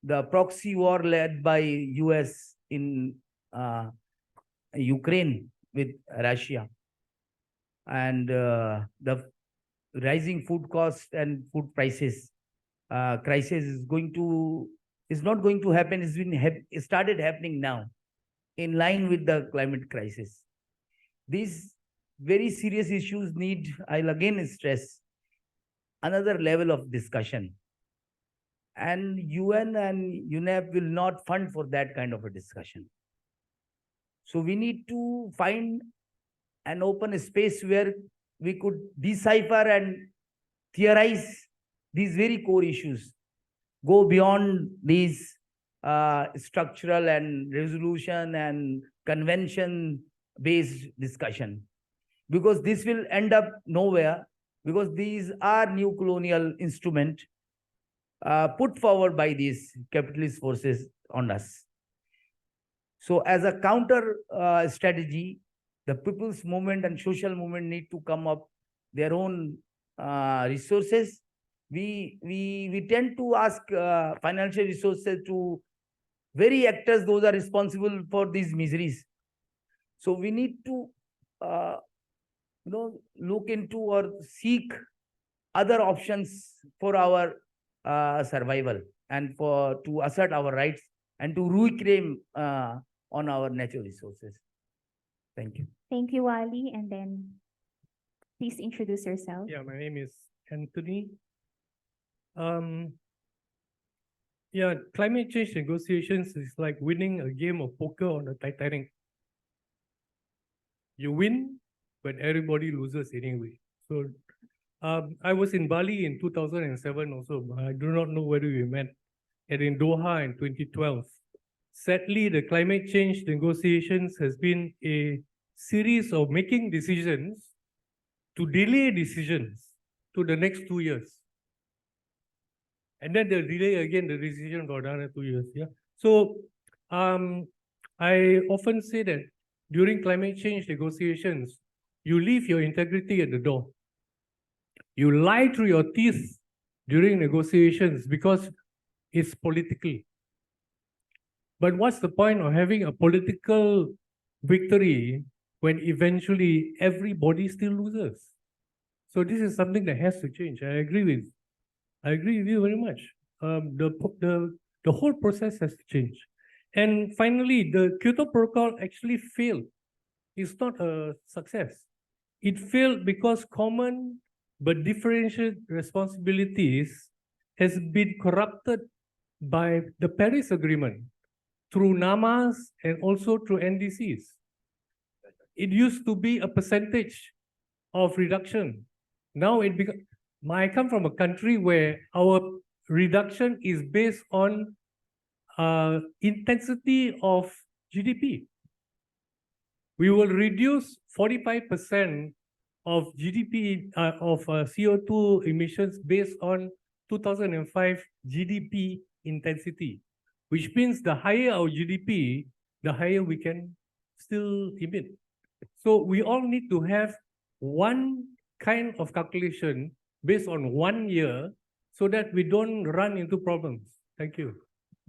The proxy war led by US in Ukraine with Russia, and the rising food costs and food prices crisis is not going to happen. It started happening now, in line with the climate crisis. These very serious issues need, I'll again stress, another level of discussion. And UN and UNEP will not fund for that kind of a discussion. So we need to find an open space where we could decipher and theorize these very core issues, go beyond these structural and resolution and convention-based discussion, because this will end up nowhere, because these are new colonial instruments put forward by these capitalist forces on us. So as a counter strategy, the people's movement and social movement need to come up their own resources. We tend to ask financial resources to very actors, those are responsible for these miseries. So we need to look into or seek other options for our survival, and to assert our rights and to reclaim on our natural resources. Thank you. Thank you, Wally. And then please introduce yourself. Yeah, my name is Anthony. Climate change negotiations is like winning a game of poker on the Titanic. You win, but everybody loses anyway. So I was in Bali in 2007 also. I do not know whether we met, and in Doha in 2012. Sadly, the climate change negotiations has been a series of making decisions to delay decisions to the next 2 years. And then they'll delay again the decision for another 2 years. Yeah. So I often say that during climate change negotiations, you leave your integrity at the door. You lie through your teeth during negotiations because it's political. But what's the point of having a political victory when eventually everybody still loses? So this is something that has to change. I agree with you very much. The whole process has to change. And finally, the Kyoto Protocol actually failed. It's not a success. It failed because common but differentiated responsibilities has been corrupted by the Paris Agreement through NAMAs and also through NDCs. It used to be a percentage of reduction. Now it becomes, I come from a country where our reduction is based on intensity of GDP. We will reduce 45% of GDP of CO2 emissions based on 2005 GDP intensity, which means the higher our GDP, the higher we can still emit. So we all need to have one kind of calculation based on 1 year so that we don't run into problems. Thank you.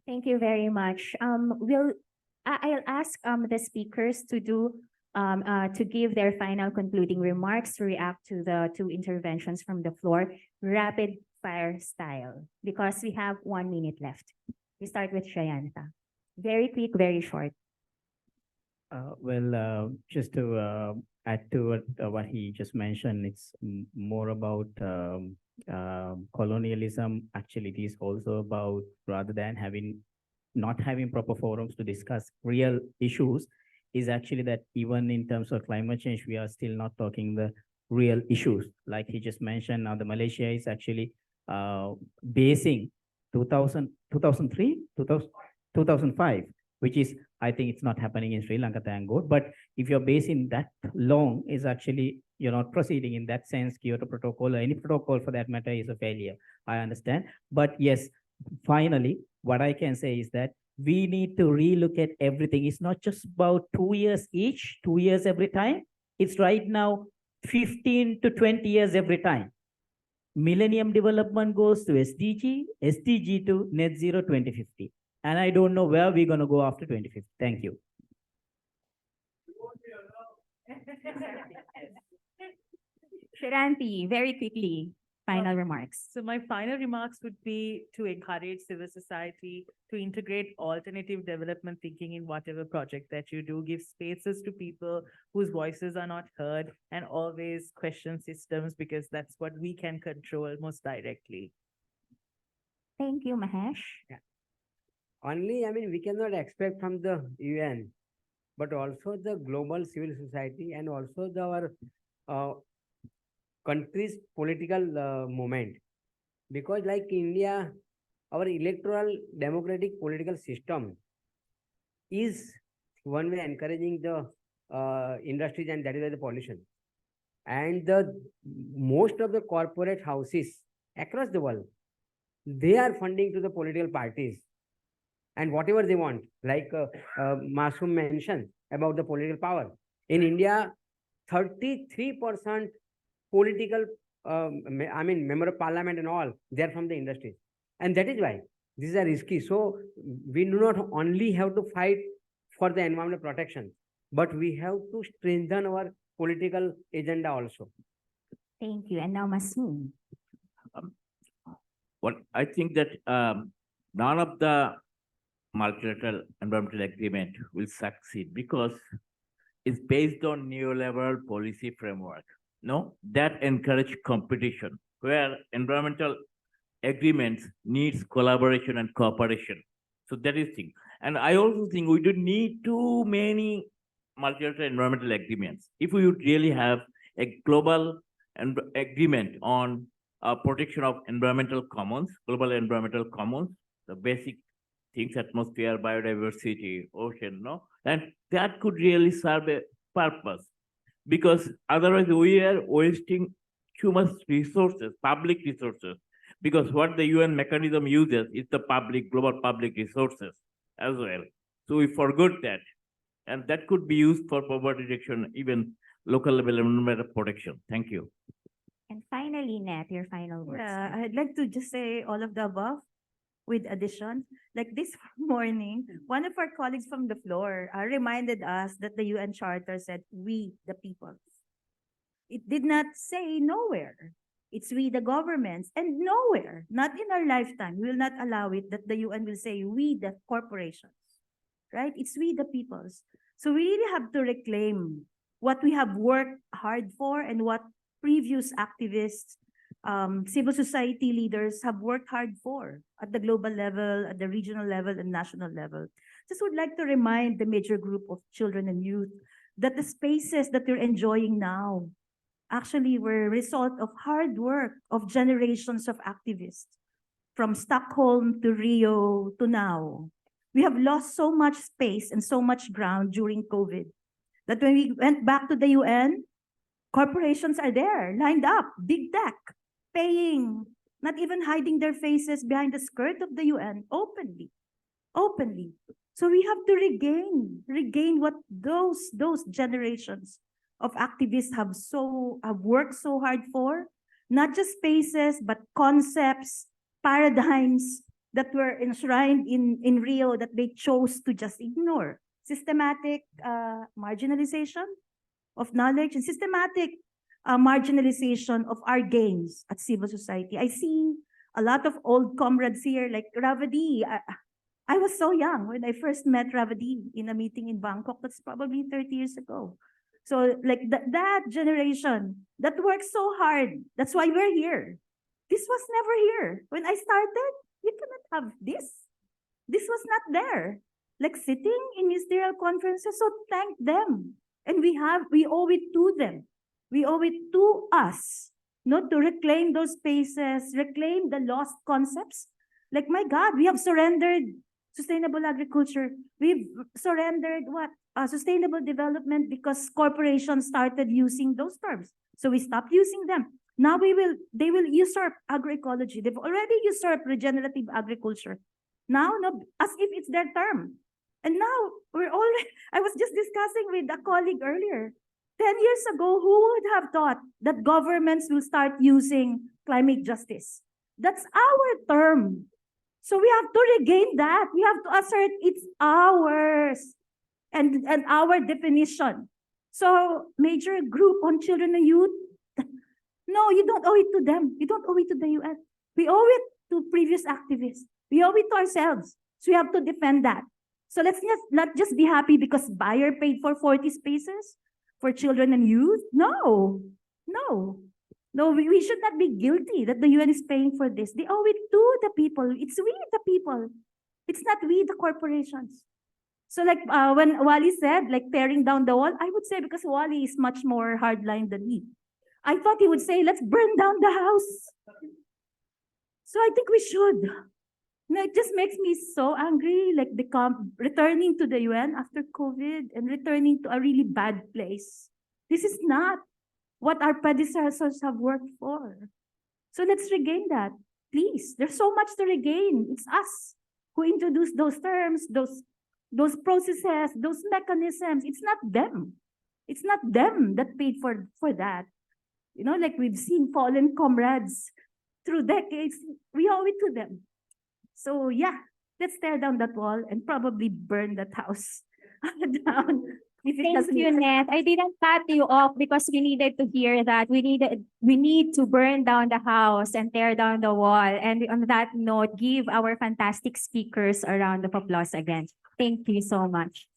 Thank you very much. I'll ask the speakers to to give their final concluding remarks to react to the two interventions from the floor, rapid fire style, because we have 1 minute left. We start with Shayanta. Very quick, very short. Just to add to what he just mentioned, it's more about colonialism. Actually, it is also about, rather than not having proper forums to discuss real issues, is actually that even in terms of climate change, we are still not talking the real issues. Like he just mentioned, now the Malaysia is actually basing 2003, 2005, which is, I think it's not happening in Sri Lanka, thank God. But if you're basing that long, is actually, you're not proceeding in that sense. Kyoto Protocol or any protocol for that matter is a failure. I understand. But yes, finally, what I can say is that we need to relook at everything. It's not just about 2 years each, 2 years every time. It's right now 15 to 20 years every time. Millennium Development Goals to SDG, SDG to Net Zero 2050. And I don't know where we're going to go after 2050. Thank you. Shiranti, very quickly, final remarks. So my final remarks would be to encourage civil society to integrate alternative development thinking in whatever project that you do, give spaces to people whose voices are not heard, and always question systems, because that's what we can control most directly. Thank you, Mahesh. Yeah. Only, we cannot expect from the UN, but also the global civil society and also our country's political movement. Because like India, our electoral democratic political system is one way encouraging the industries, and that is why the pollution. And most of the corporate houses across the world, they are funding to the political parties and whatever they want, like Masum mentioned about the political power. In India, 33% political, member of parliament and all, they're from the industries. And that is why these are risky. So we do not only have to fight for the environmental protection, but we have to strengthen our political agenda also. Thank you. And now Masum. Well, I think that none of the multilateral environmental agreement will succeed because it's based on neoliberal policy framework. No, that encourage competition, where environmental agreements needs collaboration and cooperation. So that is thing. And I also think we don't need too many multilateral environmental agreements. If we would really have a global agreement on protection of environmental commons, global environmental commons, the basic things, atmosphere, biodiversity, ocean, no? And that could really serve a purpose, because otherwise we are wasting too much resources, public resources, because what the UN mechanism uses is the global public resources as well. So we forgot that. And that could be used for poverty reduction, even local level environmental protection. Thank you. And finally, Nat, your final words. I'd like to just say all of the above with addition. Like this morning, one of our colleagues from the floor reminded us that the UN Charter said, we the peoples. It did not say nowhere. It's we the governments, and nowhere, not in our lifetime, we will not allow it that the UN will say we the corporations, right? It's we the peoples. So we really have to reclaim what we have worked hard for and what previous activists, civil society leaders have worked hard for at the global level, at the regional level, and national level. Just would like to remind the major group of children and youth that the spaces that they're enjoying now actually were a result of hard work of generations of activists from Stockholm to Rio to now. We have lost so much space and so much ground during COVID that when we went back to the UN, corporations are there, lined up, big tech, paying, not even hiding their faces behind the skirt of the UN openly. So we have to regain what those generations of activists have worked so hard for, not just spaces, but concepts, paradigms that were enshrined in Rio that they chose to just ignore. Systematic marginalization of knowledge and systematic marginalization of our gains at civil society. I see a lot of old comrades here, like Ravadi. I was so young when I first met Ravadi in a meeting in Bangkok. That's probably 30 years ago. So like that generation that worked so hard, that's why we're here. This was never here. When I started, we cannot have this. This was not there. Like sitting in ministerial conferences, so thank them. And we owe it to them. We owe it to us, not to reclaim those spaces, reclaim the lost concepts. Like, my God, we have surrendered sustainable agriculture. We've surrendered sustainable development because corporations started using those terms. So we stopped using them. Now they will usurp agroecology. They've already usurped regenerative agriculture. Now, as if it's their term. And now I was just discussing with a colleague earlier. 10 years ago, who would have thought that governments will start using climate justice? That's our term. So we have to regain that. We have to assert it's ours and our definition. So major group on children and youth, no, you don't owe it to them. You don't owe it to the UN. We owe it to previous activists. We owe it to ourselves. So we have to defend that. So let's not just be happy because Bayer paid for 40 spaces for children and youth. No, we should not be guilty that the UN is paying for this. They owe it to the people. It's we, the people. It's not we, the corporations. So like when Wally said, like tearing down the wall, I would say because Wally is much more hardline than me. I thought he would say, let's burn down the house. So I think we should. No, it just makes me so angry, like returning to the UN after COVID and returning to a really bad place. This is not what our predecessors have worked for. So let's regain that, please. There's so much to regain. It's us who introduced those terms, those processes, those mechanisms. It's not them. It's not them that paid for that. You know, like we've seen fallen comrades through decades. We owe it to them. So yeah, let's tear down that wall and probably burn that house down. Thank you, Net. I didn't cut you off because we needed to hear that. We need to burn down the house and tear down the wall. And on that note, give our fantastic speakers a round of applause again. Thank you so much.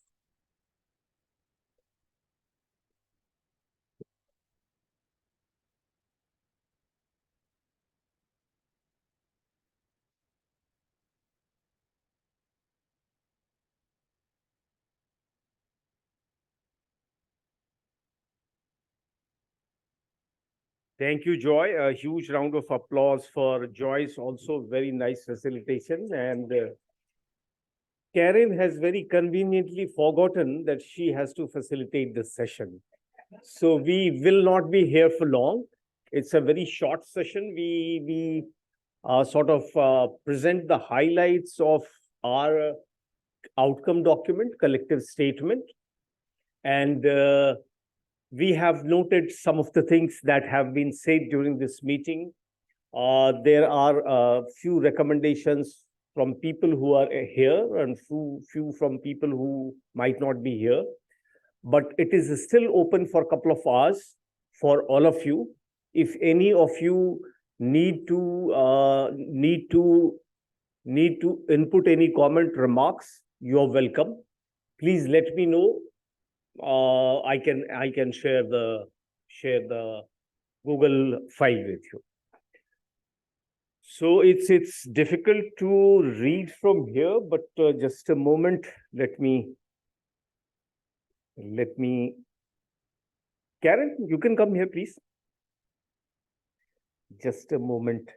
Thank you, Joy. A huge round of applause for Joy's also very nice facilitation. And Karen has very conveniently forgotten that she has to facilitate this session. So we will not be here for long. It's a very short session. We sort of present the highlights of our outcome document, collective statement. And we have noted some of the things that have been said during this meeting. There are a few recommendations from people who are here and few from people who might not be here. But it is still open for a couple of hours for all of you. If any of you need to input any comment, remarks, you are welcome. Please let me know. I can share the Google file with you. So it's difficult to read from here, but just a moment. Let me. Karen, you can come here, please. Just a moment.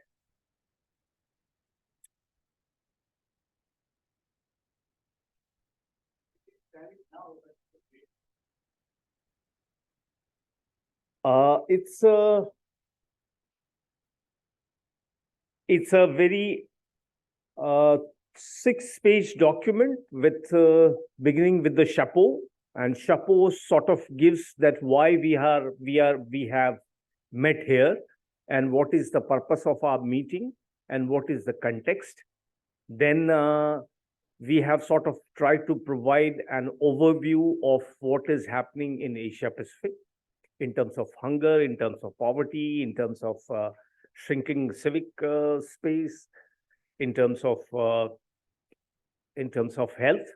It's a very 6-page document with beginning with the chapeau, and chapeau sort of gives that why we have met here and what is the purpose of our meeting and what is the context. Then we have sort of tried to provide an overview of what is happening in Asia Pacific in terms of hunger, in terms of poverty, in terms of shrinking civic space, in terms of health.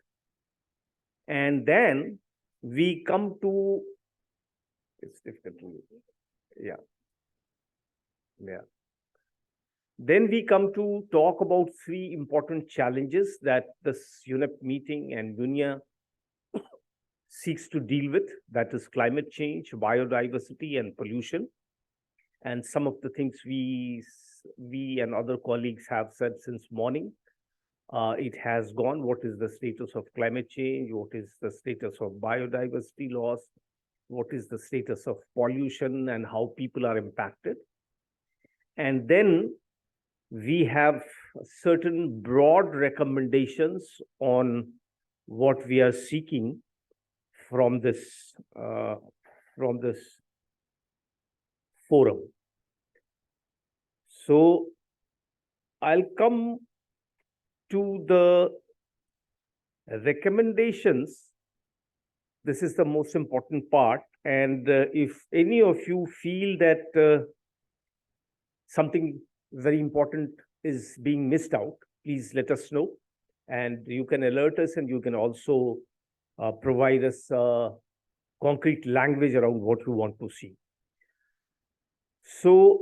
And then we come to, it's difficult to, yeah. Then we come to talk about 3 important challenges that this UNEP meeting and UNIA seeks to deal with, that is climate change, biodiversity, and pollution. And some of the things we and other colleagues have said since morning. It has gone. What is the status of climate change? What is the status of biodiversity loss? What is the status of pollution and how people are impacted? And then we have certain broad recommendations on what we are seeking from this forum. So I'll come to the recommendations. This is the most important part. And if any of you feel that something very important is being missed out, please let us know. And you can alert us, and you can also provide us concrete language around what you want to see. So,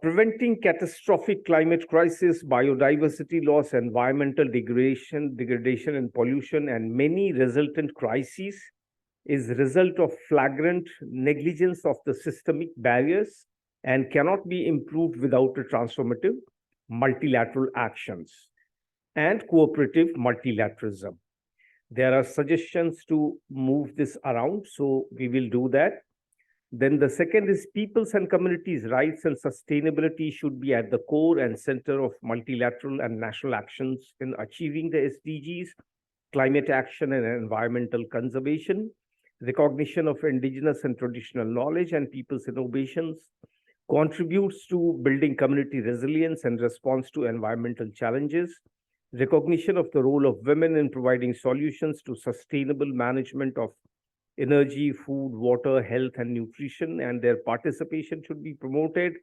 preventing catastrophic climate crisis, biodiversity loss, environmental degradation and pollution, and many resultant crises is result of flagrant negligence of the systemic barriers and cannot be improved without a transformative multilateral actions and cooperative multilateralism. There are suggestions to move this around, so we will do that. Then the second is people's and communities' rights and sustainability should be at the core and center of multilateral and national actions in achieving the SDGs, climate action and environmental conservation, recognition of indigenous and traditional knowledge and people's innovations, contributes to building community resilience and response to environmental challenges, recognition of the role of women in providing solutions to sustainable management of energy, food, water, health, and nutrition, and their participation should be promoted.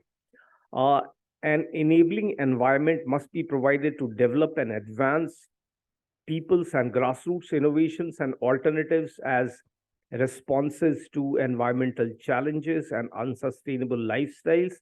An enabling environment must be provided to develop and advance people's and grassroots innovations and alternatives as responses to environmental challenges and unsustainable lifestyles.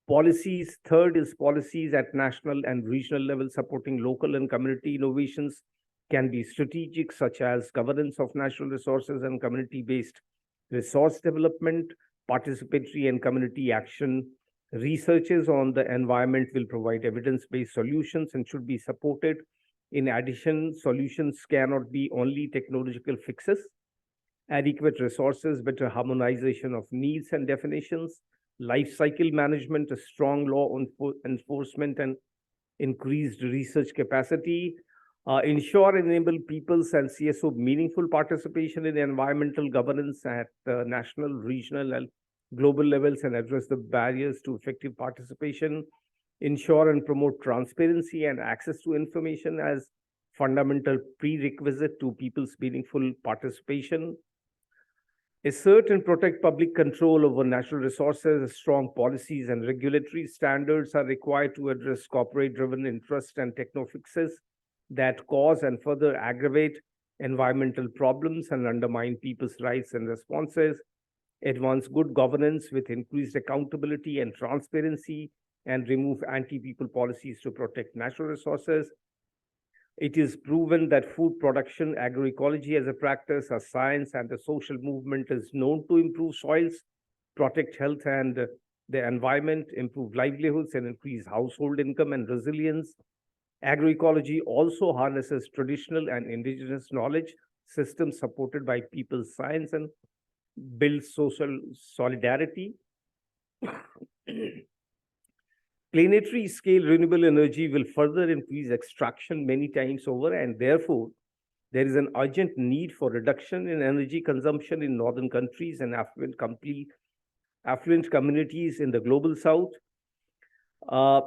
Policies, third is policies at national and regional level supporting local and community innovations can be strategic, such as governance of natural resources and community-based resource development, participatory and community action. Researches on the environment will provide evidence-based solutions and should be supported. In addition, solutions cannot be only technological fixes. Adequate resources, better harmonization of needs and definitions, life cycle management, a strong law enforcement, and increased research capacity. Ensure and enable people's and CSO meaningful participation in environmental governance at national, regional, and global levels and address the barriers to effective participation. Ensure and promote transparency and access to information as fundamental prerequisite to people's meaningful participation. Assert and protect public control over natural resources. Strong policies and regulatory standards are required to address corporate-driven interest and techno-fixes that cause and further aggravate environmental problems and undermine people's rights and responses. Advance good governance with increased accountability and transparency and remove anti-people policies to protect natural resources. It is proven that food production, agroecology as a practice, a science, and a social movement is known to improve soils, protect health, and the environment, improve livelihoods, and increase household income and resilience. Agroecology also harnesses traditional and indigenous knowledge systems supported by people's science and builds social solidarity. Planetary scale renewable energy will further increase extraction many times over, and therefore, there is an urgent need for reduction in energy consumption in northern countries and affluent communities in the global south.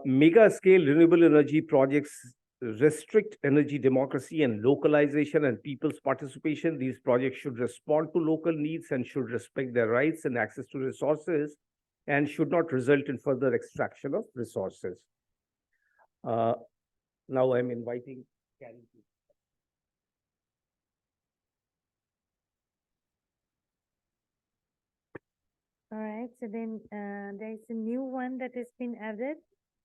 Mega scale renewable energy projects restrict energy democracy and localization and people's participation. These projects should respond to local needs and should respect their rights and access to resources, and should not result in further extraction of resources. Now I'm inviting Karen. All right, so then there's a new one that has been added.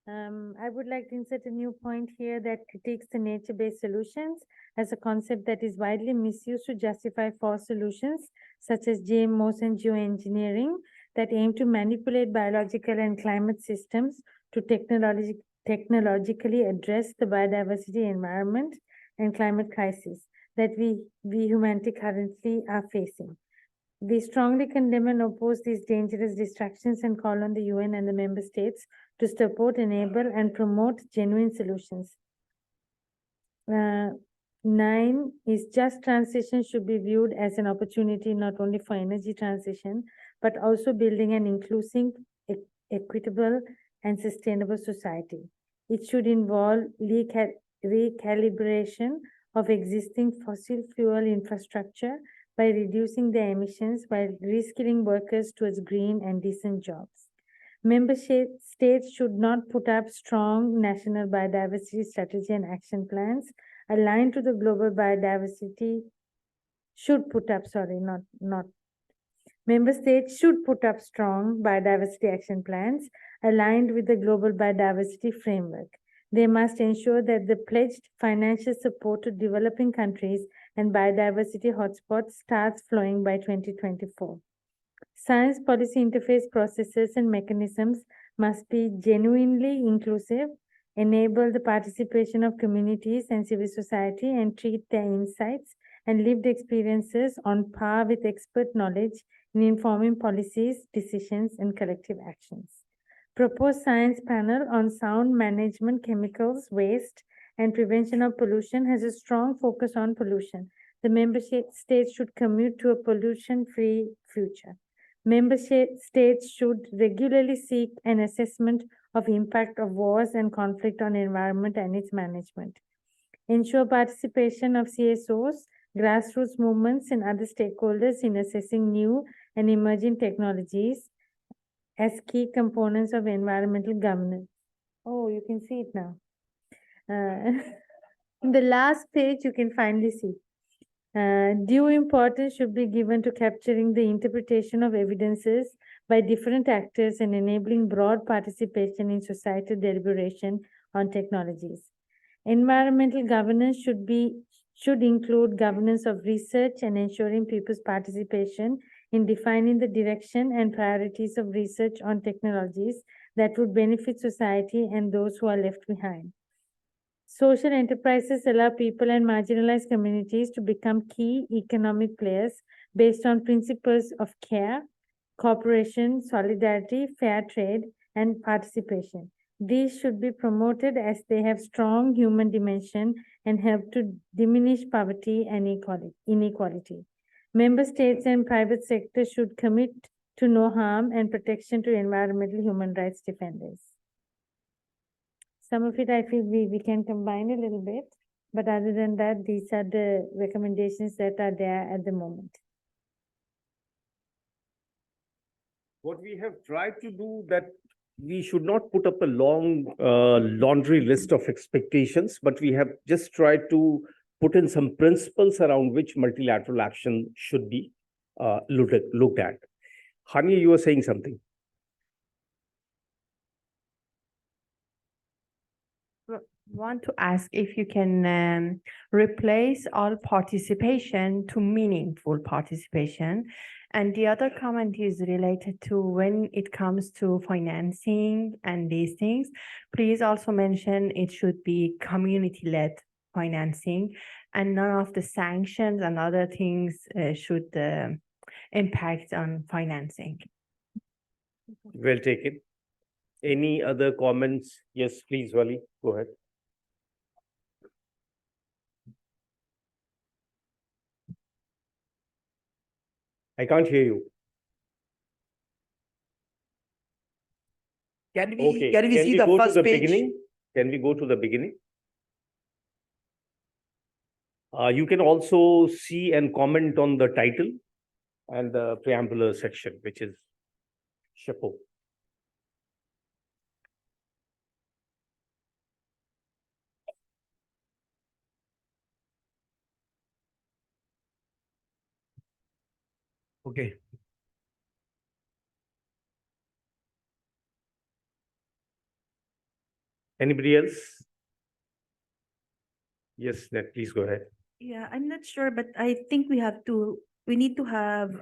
I would like to insert a new point here that critiques the nature-based solutions as a concept that is widely misused to justify false solutions, such as GMOs and geoengineering, that aim to manipulate biological and climate systems to technologically address the biodiversity, environment, and climate crisis that we humanity currently are facing. We strongly condemn and oppose these dangerous distractions and call on the UN and the member states to support, enable, and promote genuine solutions. 9 is just transition should be viewed as an opportunity not only for energy transition, but also building an inclusive, equitable, and sustainable society. It should involve recalibration of existing fossil fuel infrastructure by reducing their emissions while reskilling workers towards green and decent jobs. Member states should not put up strong national biodiversity strategy and action plans aligned to the global biodiversity Member states should put up strong biodiversity action plans aligned with the global biodiversity framework. They must ensure that the pledged financial support to developing countries and biodiversity hotspots starts flowing by 2024. Science policy interface processes and mechanisms must be genuinely inclusive, enable the participation of communities and civil society, and treat their insights and lived experiences on par with expert knowledge in informing policies, decisions, and collective actions. Proposed science panel on sound management, chemicals, waste, and prevention of pollution has a strong focus on pollution. The member states should commit to a pollution-free future. Member states should regularly seek an assessment of impact of wars and conflict on environment and its management. Ensure participation of CSOs, grassroots movements, and other stakeholders in assessing new and emerging technologies as key components of environmental governance. Oh, you can see it now. The last page you can finally see. Due importance should be given to capturing the interpretation of evidences by different actors and enabling broad participation in societal deliberation on technologies. Environmental governance should include governance of research and ensuring people's participation in defining the direction and priorities of research on technologies that would benefit society and those who are left behind. Social enterprises allow people and marginalized communities to become key economic players based on principles of care, cooperation, solidarity, fair trade, and participation. These should be promoted as they have strong human dimension and help to diminish poverty and inequality. Member states and private sector should commit to no harm and protection to environmental human rights defenders. Some of it I feel we can combine a little bit, but other than that, these are the recommendations that are there at the moment. What we have tried to do that we should not put up a long laundry list of expectations, but we have just tried to put in some principles around which multilateral action should be looked at. Hani, you were saying something. One want to ask if you can replace all participation to meaningful participation. And the other comment is related to when it comes to financing and these things, please also mention it should be community-led financing and none of the sanctions and other things should impact on financing. Well taken. Any other comments? Yes, please, Wali, go ahead. I can't hear you. Can we Okay, can we see the go first to the page? beginning? Can we go to the beginning? You can also see and comment on the title and the preambular section, which is chapeau. Okay. Anybody else? Yes, Ned, please go ahead. Yeah, I'm not sure, but I think we need to have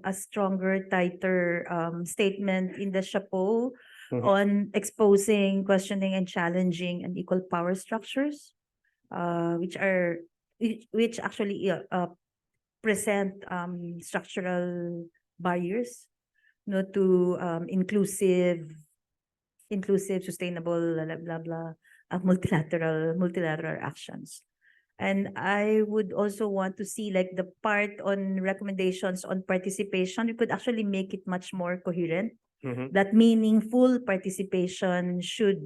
a stronger, tighter statement in the chapeau on exposing, questioning, and challenging unequal power structures, which actually present structural barriers, to inclusive, sustainable, blah blah blah, multilateral actions. And I would also want to see like the part on recommendations on participation, we could actually make it much more coherent. That meaningful participation should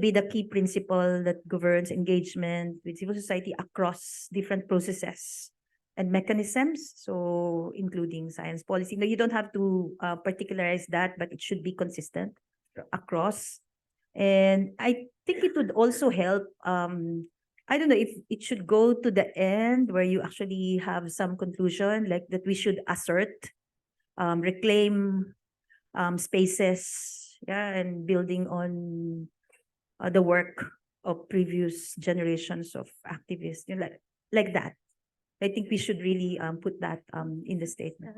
be the key principle that governs engagement with civil society across different processes and mechanisms. So including science policy. No, you don't have to particularize that, but it should be consistent across. And I think it would also help, I don't know if it should go to the end where you actually have some conclusion, like that we should assert, reclaim spaces, and building on the work of previous generations of activists, like that. I think we should really put that in the statement.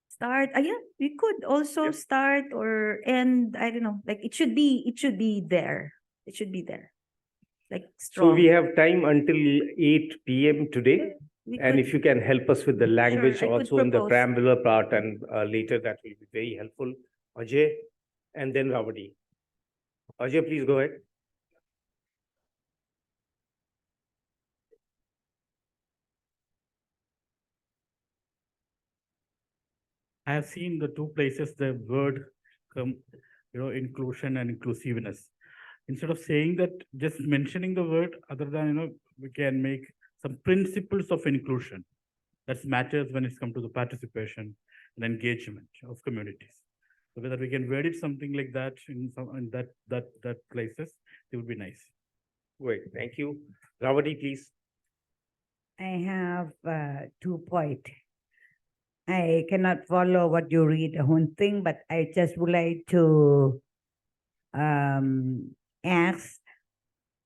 Start, yeah, we could also start or end, I don't know, like it should be there. It should be there. Like strong. So we have time until 8 p.m. today. And if you can help us with the language also in the preambular part and later, that will be very helpful. Ajay and then Ravadi. Ajay, please go ahead. I have seen the two places the word inclusion and inclusiveness. Instead of saying that, just mentioning the word, other than, we can make some principles of inclusion that matters when it's come to the participation and engagement of communities. So whether we can word it something like that in that places, it would be nice. Great, thank you. Ravadi, please. I have 2 points. I cannot follow what you read the whole thing, but I just would like to ask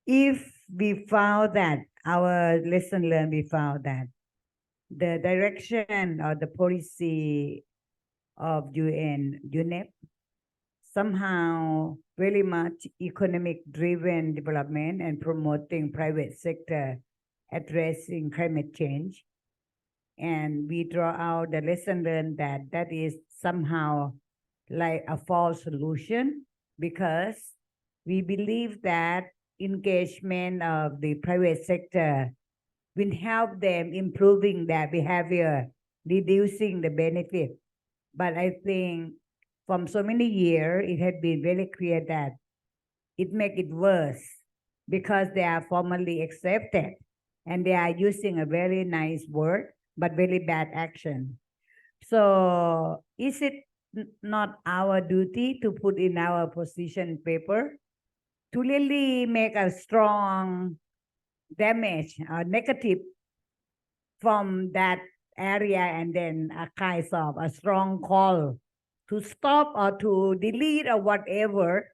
if we found that our lesson learned, we found that the direction or the policy of UNEP somehow very much economic driven development and promoting private sector addressing climate change. And we draw out the lesson learned that is somehow like a false solution, because we believe that engagement of the private sector will help them improving their behavior, reducing the benefit. But I think from so many years, it had been very clear that it make it worse because they are formally accepted and they are using a very nice word, but very bad action. So is it not our duty to put in our position paper to really make a strong damage or negative from that area, and then a kind of a strong call to stop or to delete or whatever,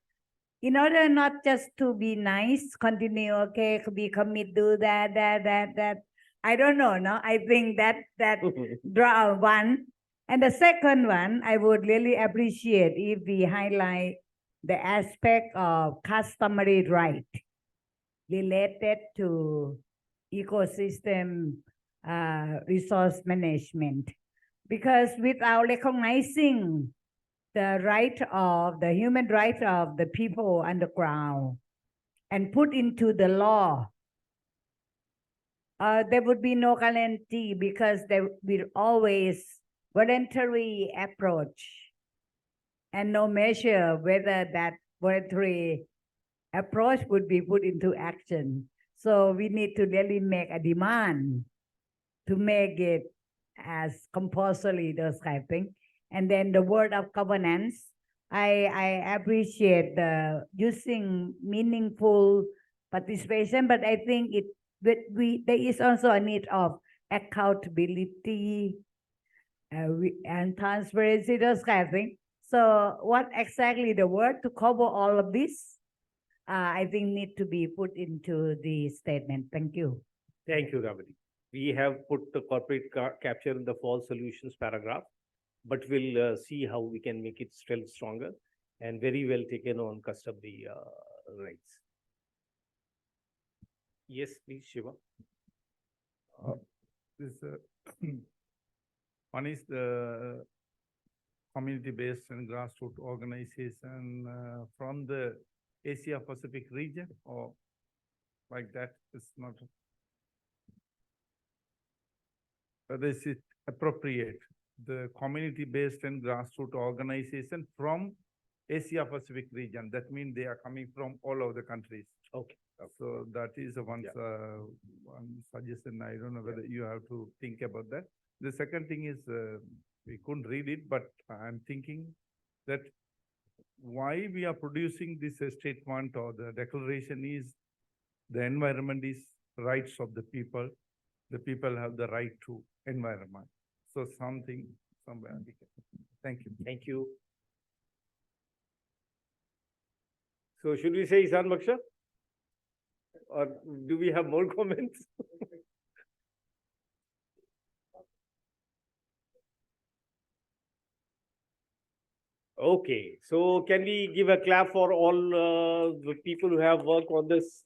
in order not just to be nice, continue, okay, be commit, do that. I don't know, no? I think that draw one. And the second one, I would really appreciate if we highlight the aspect of customary right related to ecosystem resource management. Because without recognizing the right of the human right of the people underground and put into the law, there would be no guarantee because there will always voluntary approach and no measure whether that voluntary approach would be put into action. So we need to really make a demand to make it as compulsory, those kind of thing. And then the word of governance, I appreciate the using meaningful participation, but I think there is also a need of accountability and transparency, those kind of thing. So what exactly the word to cover all of this? I think need to be put into the statement. Thank you. Thank you, Ravadi. We have put the corporate capture in the fall solutions paragraph, but we'll see how we can make it still stronger and very well taken on customary rights. Yes, please, Shiva. One is the community-based and grassroots organization from the Asia Pacific region, or like that is not. Whether is it appropriate, the community-based and grassroots organization from Asia Pacific region? That means they are coming from all over the countries. Okay. So that is one suggestion. I don't know whether you have to think about that. The second thing is, we couldn't read it, but I'm thinking that why we are producing this statement or the declaration is the environment is rights of the people. The people have the right to environment. So something, somewhere. Thank you. Thank you. So should we say Isan Baksha? Or do we have more comments? Okay, so can we give a clap for all the people who have worked on this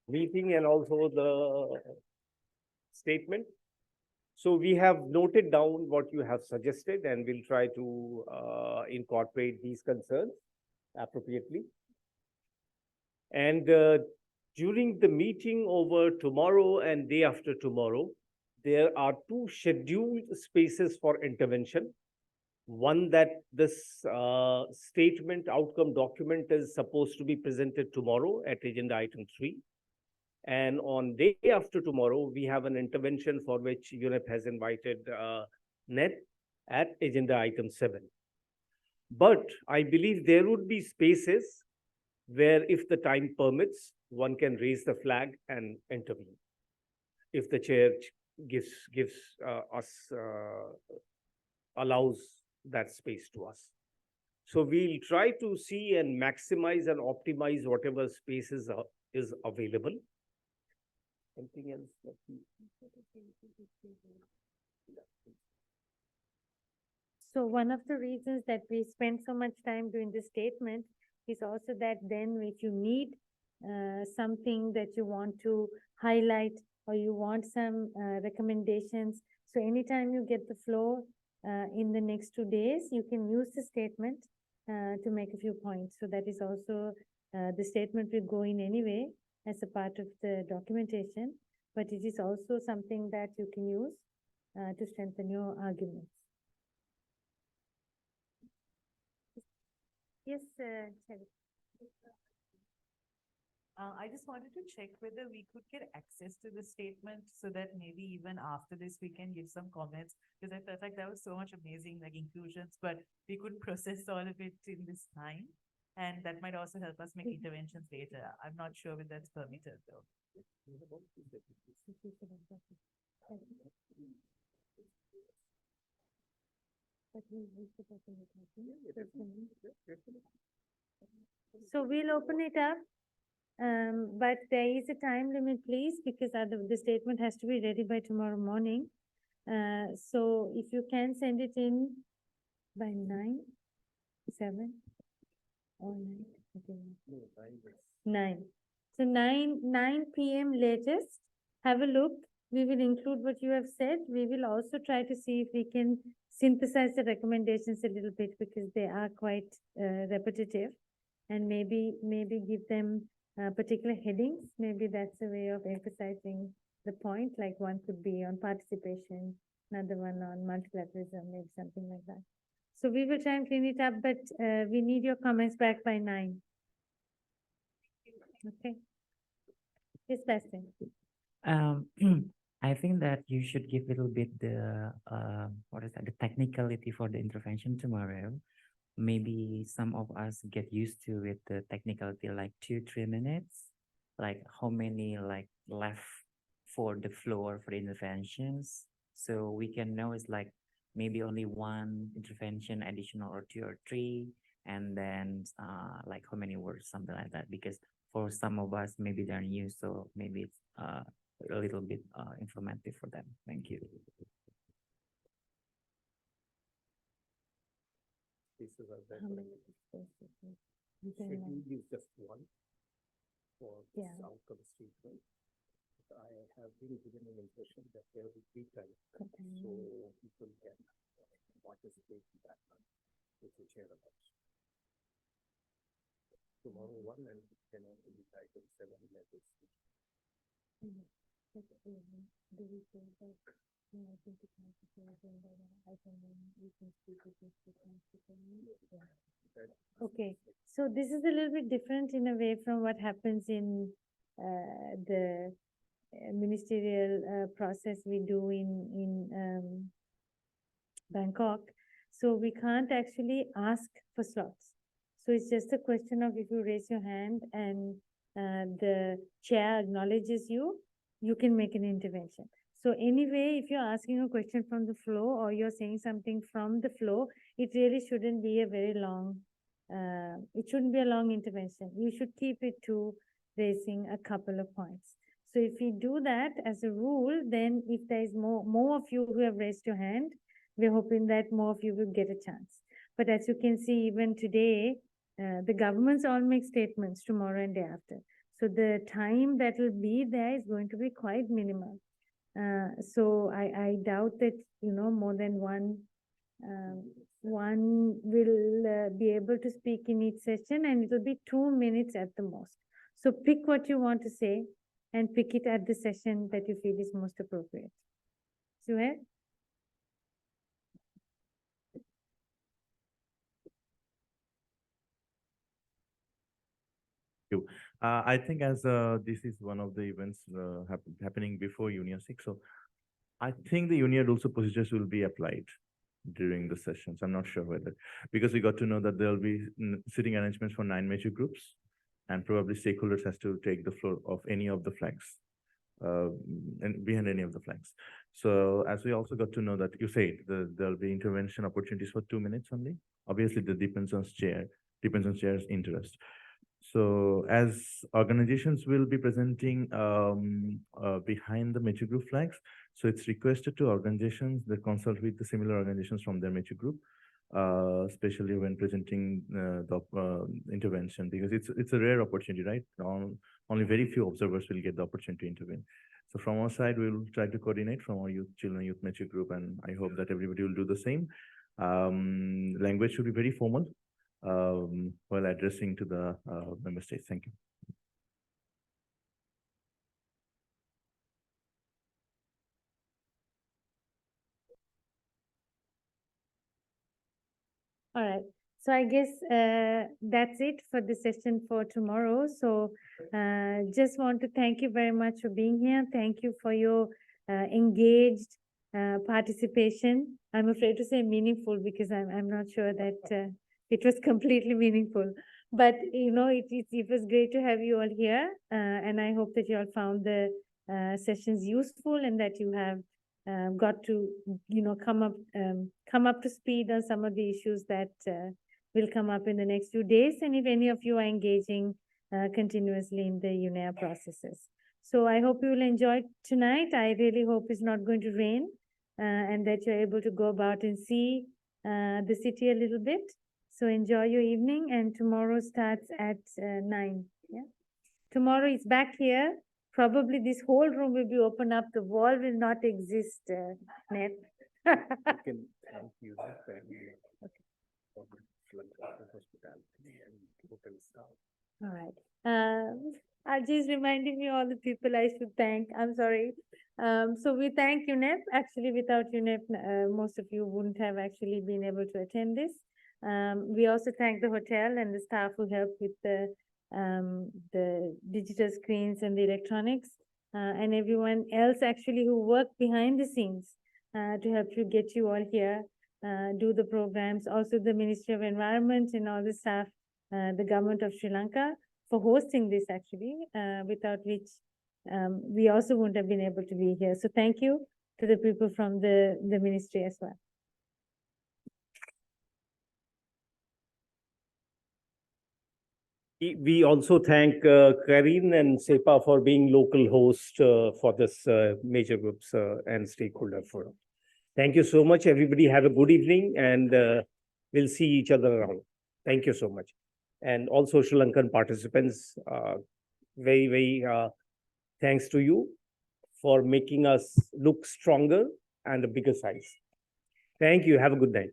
meeting and also the statement? So we have noted down what you have suggested and we'll try to incorporate these concerns appropriately. And during the meeting over tomorrow and day after tomorrow, there are two scheduled spaces for intervention. One that this statement outcome document is supposed to be presented tomorrow at agenda item 3. And on day after tomorrow, we have an intervention for which UNEP has invited NET at agenda item 7. But I believe there would be spaces where if the time permits, one can raise the flag and intervene. If the chair gives allows that space to us. So we'll try to see and maximize and optimize whatever spaces is available. Anything else? So one of the reasons that we spend so much time doing this statement is also that then if you need something that you want to highlight or you want some recommendations, so anytime you get the floor in the next 2 days, you can use the statement to make a few points. So that is also, the statement will go in anyway as a part of the documentation, but it is also something that you can use to strengthen your arguments. Yes, Cherry. I just wanted to check whether we could get access to the statement so that maybe even after this we can give some comments, because I felt like that was so much amazing, like inclusions, but we couldn't process all of it in this time. And that might also help us make interventions later. I'm not sure if that's permitted though. So we'll open it up. But there is a time limit, please, because the statement has to be ready by tomorrow morning. So if you can send it in by 9, 7, or 9, okay. 9. So 9 p.m. latest. Have a look. We will include what you have said. We will also try to see if we can synthesize the recommendations a little bit because they are quite repetitive, and maybe give them particular headings. Maybe that's a way of emphasizing the point. Like one could be on participation, another one on multilateralism, maybe something like that. So we will try and clean it up, but we need your comments back by 9. Okay. Yes, Bastin. I think that you should give a little bit the the technicality for the intervention tomorrow. Maybe some of us get used to it, the technicality, like 2-3 minutes, like how many like left for the floor for the interventions. So we can know it's like maybe only one intervention additional or 2 or 3, and then like how many words, something like that. Because for some of us, maybe they're new, so maybe it's a little bit informative for them. Thank you. Should we use just one for this Yeah. outcome statement? I have been given an impression that there will be 3 times, so people can participate in that one, which will share about. Tomorrow 1 and then also be titled 7 letters. Okay, so this is a little bit different in a way from what happens in the ministerial process we do in Bangkok. So we can't actually ask for slots. So it's just a question of if you raise your hand and the chair acknowledges you, you can make an intervention. So anyway, if you're asking a question from the floor or you're saying something from the floor, it really shouldn't be a very long, it shouldn't be a long intervention. You should keep it to raising a couple of points. So if we do that as a rule, then if there is more of you who have raised your hand, we're hoping that more of you will get a chance. But as you can see, even today, the governments all make statements tomorrow and day after. So the time that will be there is going to be quite minimal. So I doubt that, more than one will be able to speak in each session, and it will be 2 minutes at the most. So pick what you want to say and pick it at the session that you feel is most appropriate. Suhail? you. I think as this is one of the events happening before Union 6, so I think the Union rules of procedures will be applied during the sessions. I'm not sure whether, because we got to know that there will be sitting arrangements for 9 major groups, and probably stakeholders has to take the floor of any of the flags, and behind any of the flags. So as we also got to know that you said there'll be intervention opportunities for 2 minutes only. Obviously, that depends on chair's interest. So as organizations will be presenting behind the major group flags, so it's requested to organizations that consult with the similar organizations from their major group, especially when presenting the intervention, because it's a rare opportunity, right? Only very few observers will get the opportunity to intervene. So from our side, we'll try to coordinate from our children youth major group, and I hope that everybody will do the same. Language should be very formal while addressing to the member states. Thank you. All right. So I guess that's it for the session for tomorrow. So just want to thank you very much for being here. Thank you for your engaged participation. I'm afraid to say meaningful because I'm not sure that it was completely meaningful. But, it was great to have you all here. And I hope that you all found the sessions useful and that you have got to, come up to speed on some of the issues that will come up in the next few days. And if any of you are engaging continuously in the UNEA processes. So I hope you will enjoy tonight. I really hope it's not going to rain and that you're able to go about and see the city a little bit. So enjoy your evening, and tomorrow starts at 9. Yeah. Tomorrow is back here. Probably this whole room will be open up. The wall will not exist, Ned. I can thank you very much for the hospitality and hotel staff. All right. Ajay is reminding me all the people I should thank. I'm sorry. So we thank UNEP. Actually, without UNEP, most of you wouldn't have actually been able to attend this. We also thank the hotel and the staff who helped with the digital screens and the electronics, and everyone else actually who worked behind the scenes to help you get you all here, do the programs. Also the Ministry of Environment and all the staff, the government of Sri Lanka for hosting this actually, without which we also wouldn't have been able to be here. So thank you to the people from the ministry as well. We also thank Karine and SEPA for being local host for this major groups and stakeholder forum. Thank you so much, everybody. Have a good evening, and we'll see each other around. Thank you so much. And also Sri Lankan participants, very, very thanks to you for making us look stronger and a bigger size. Thank you. Have a good night.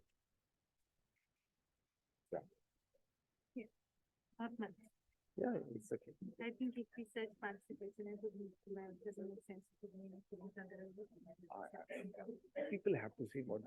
Yeah, it's okay. I think if we said participation, it doesn't make sense to me. People have to see what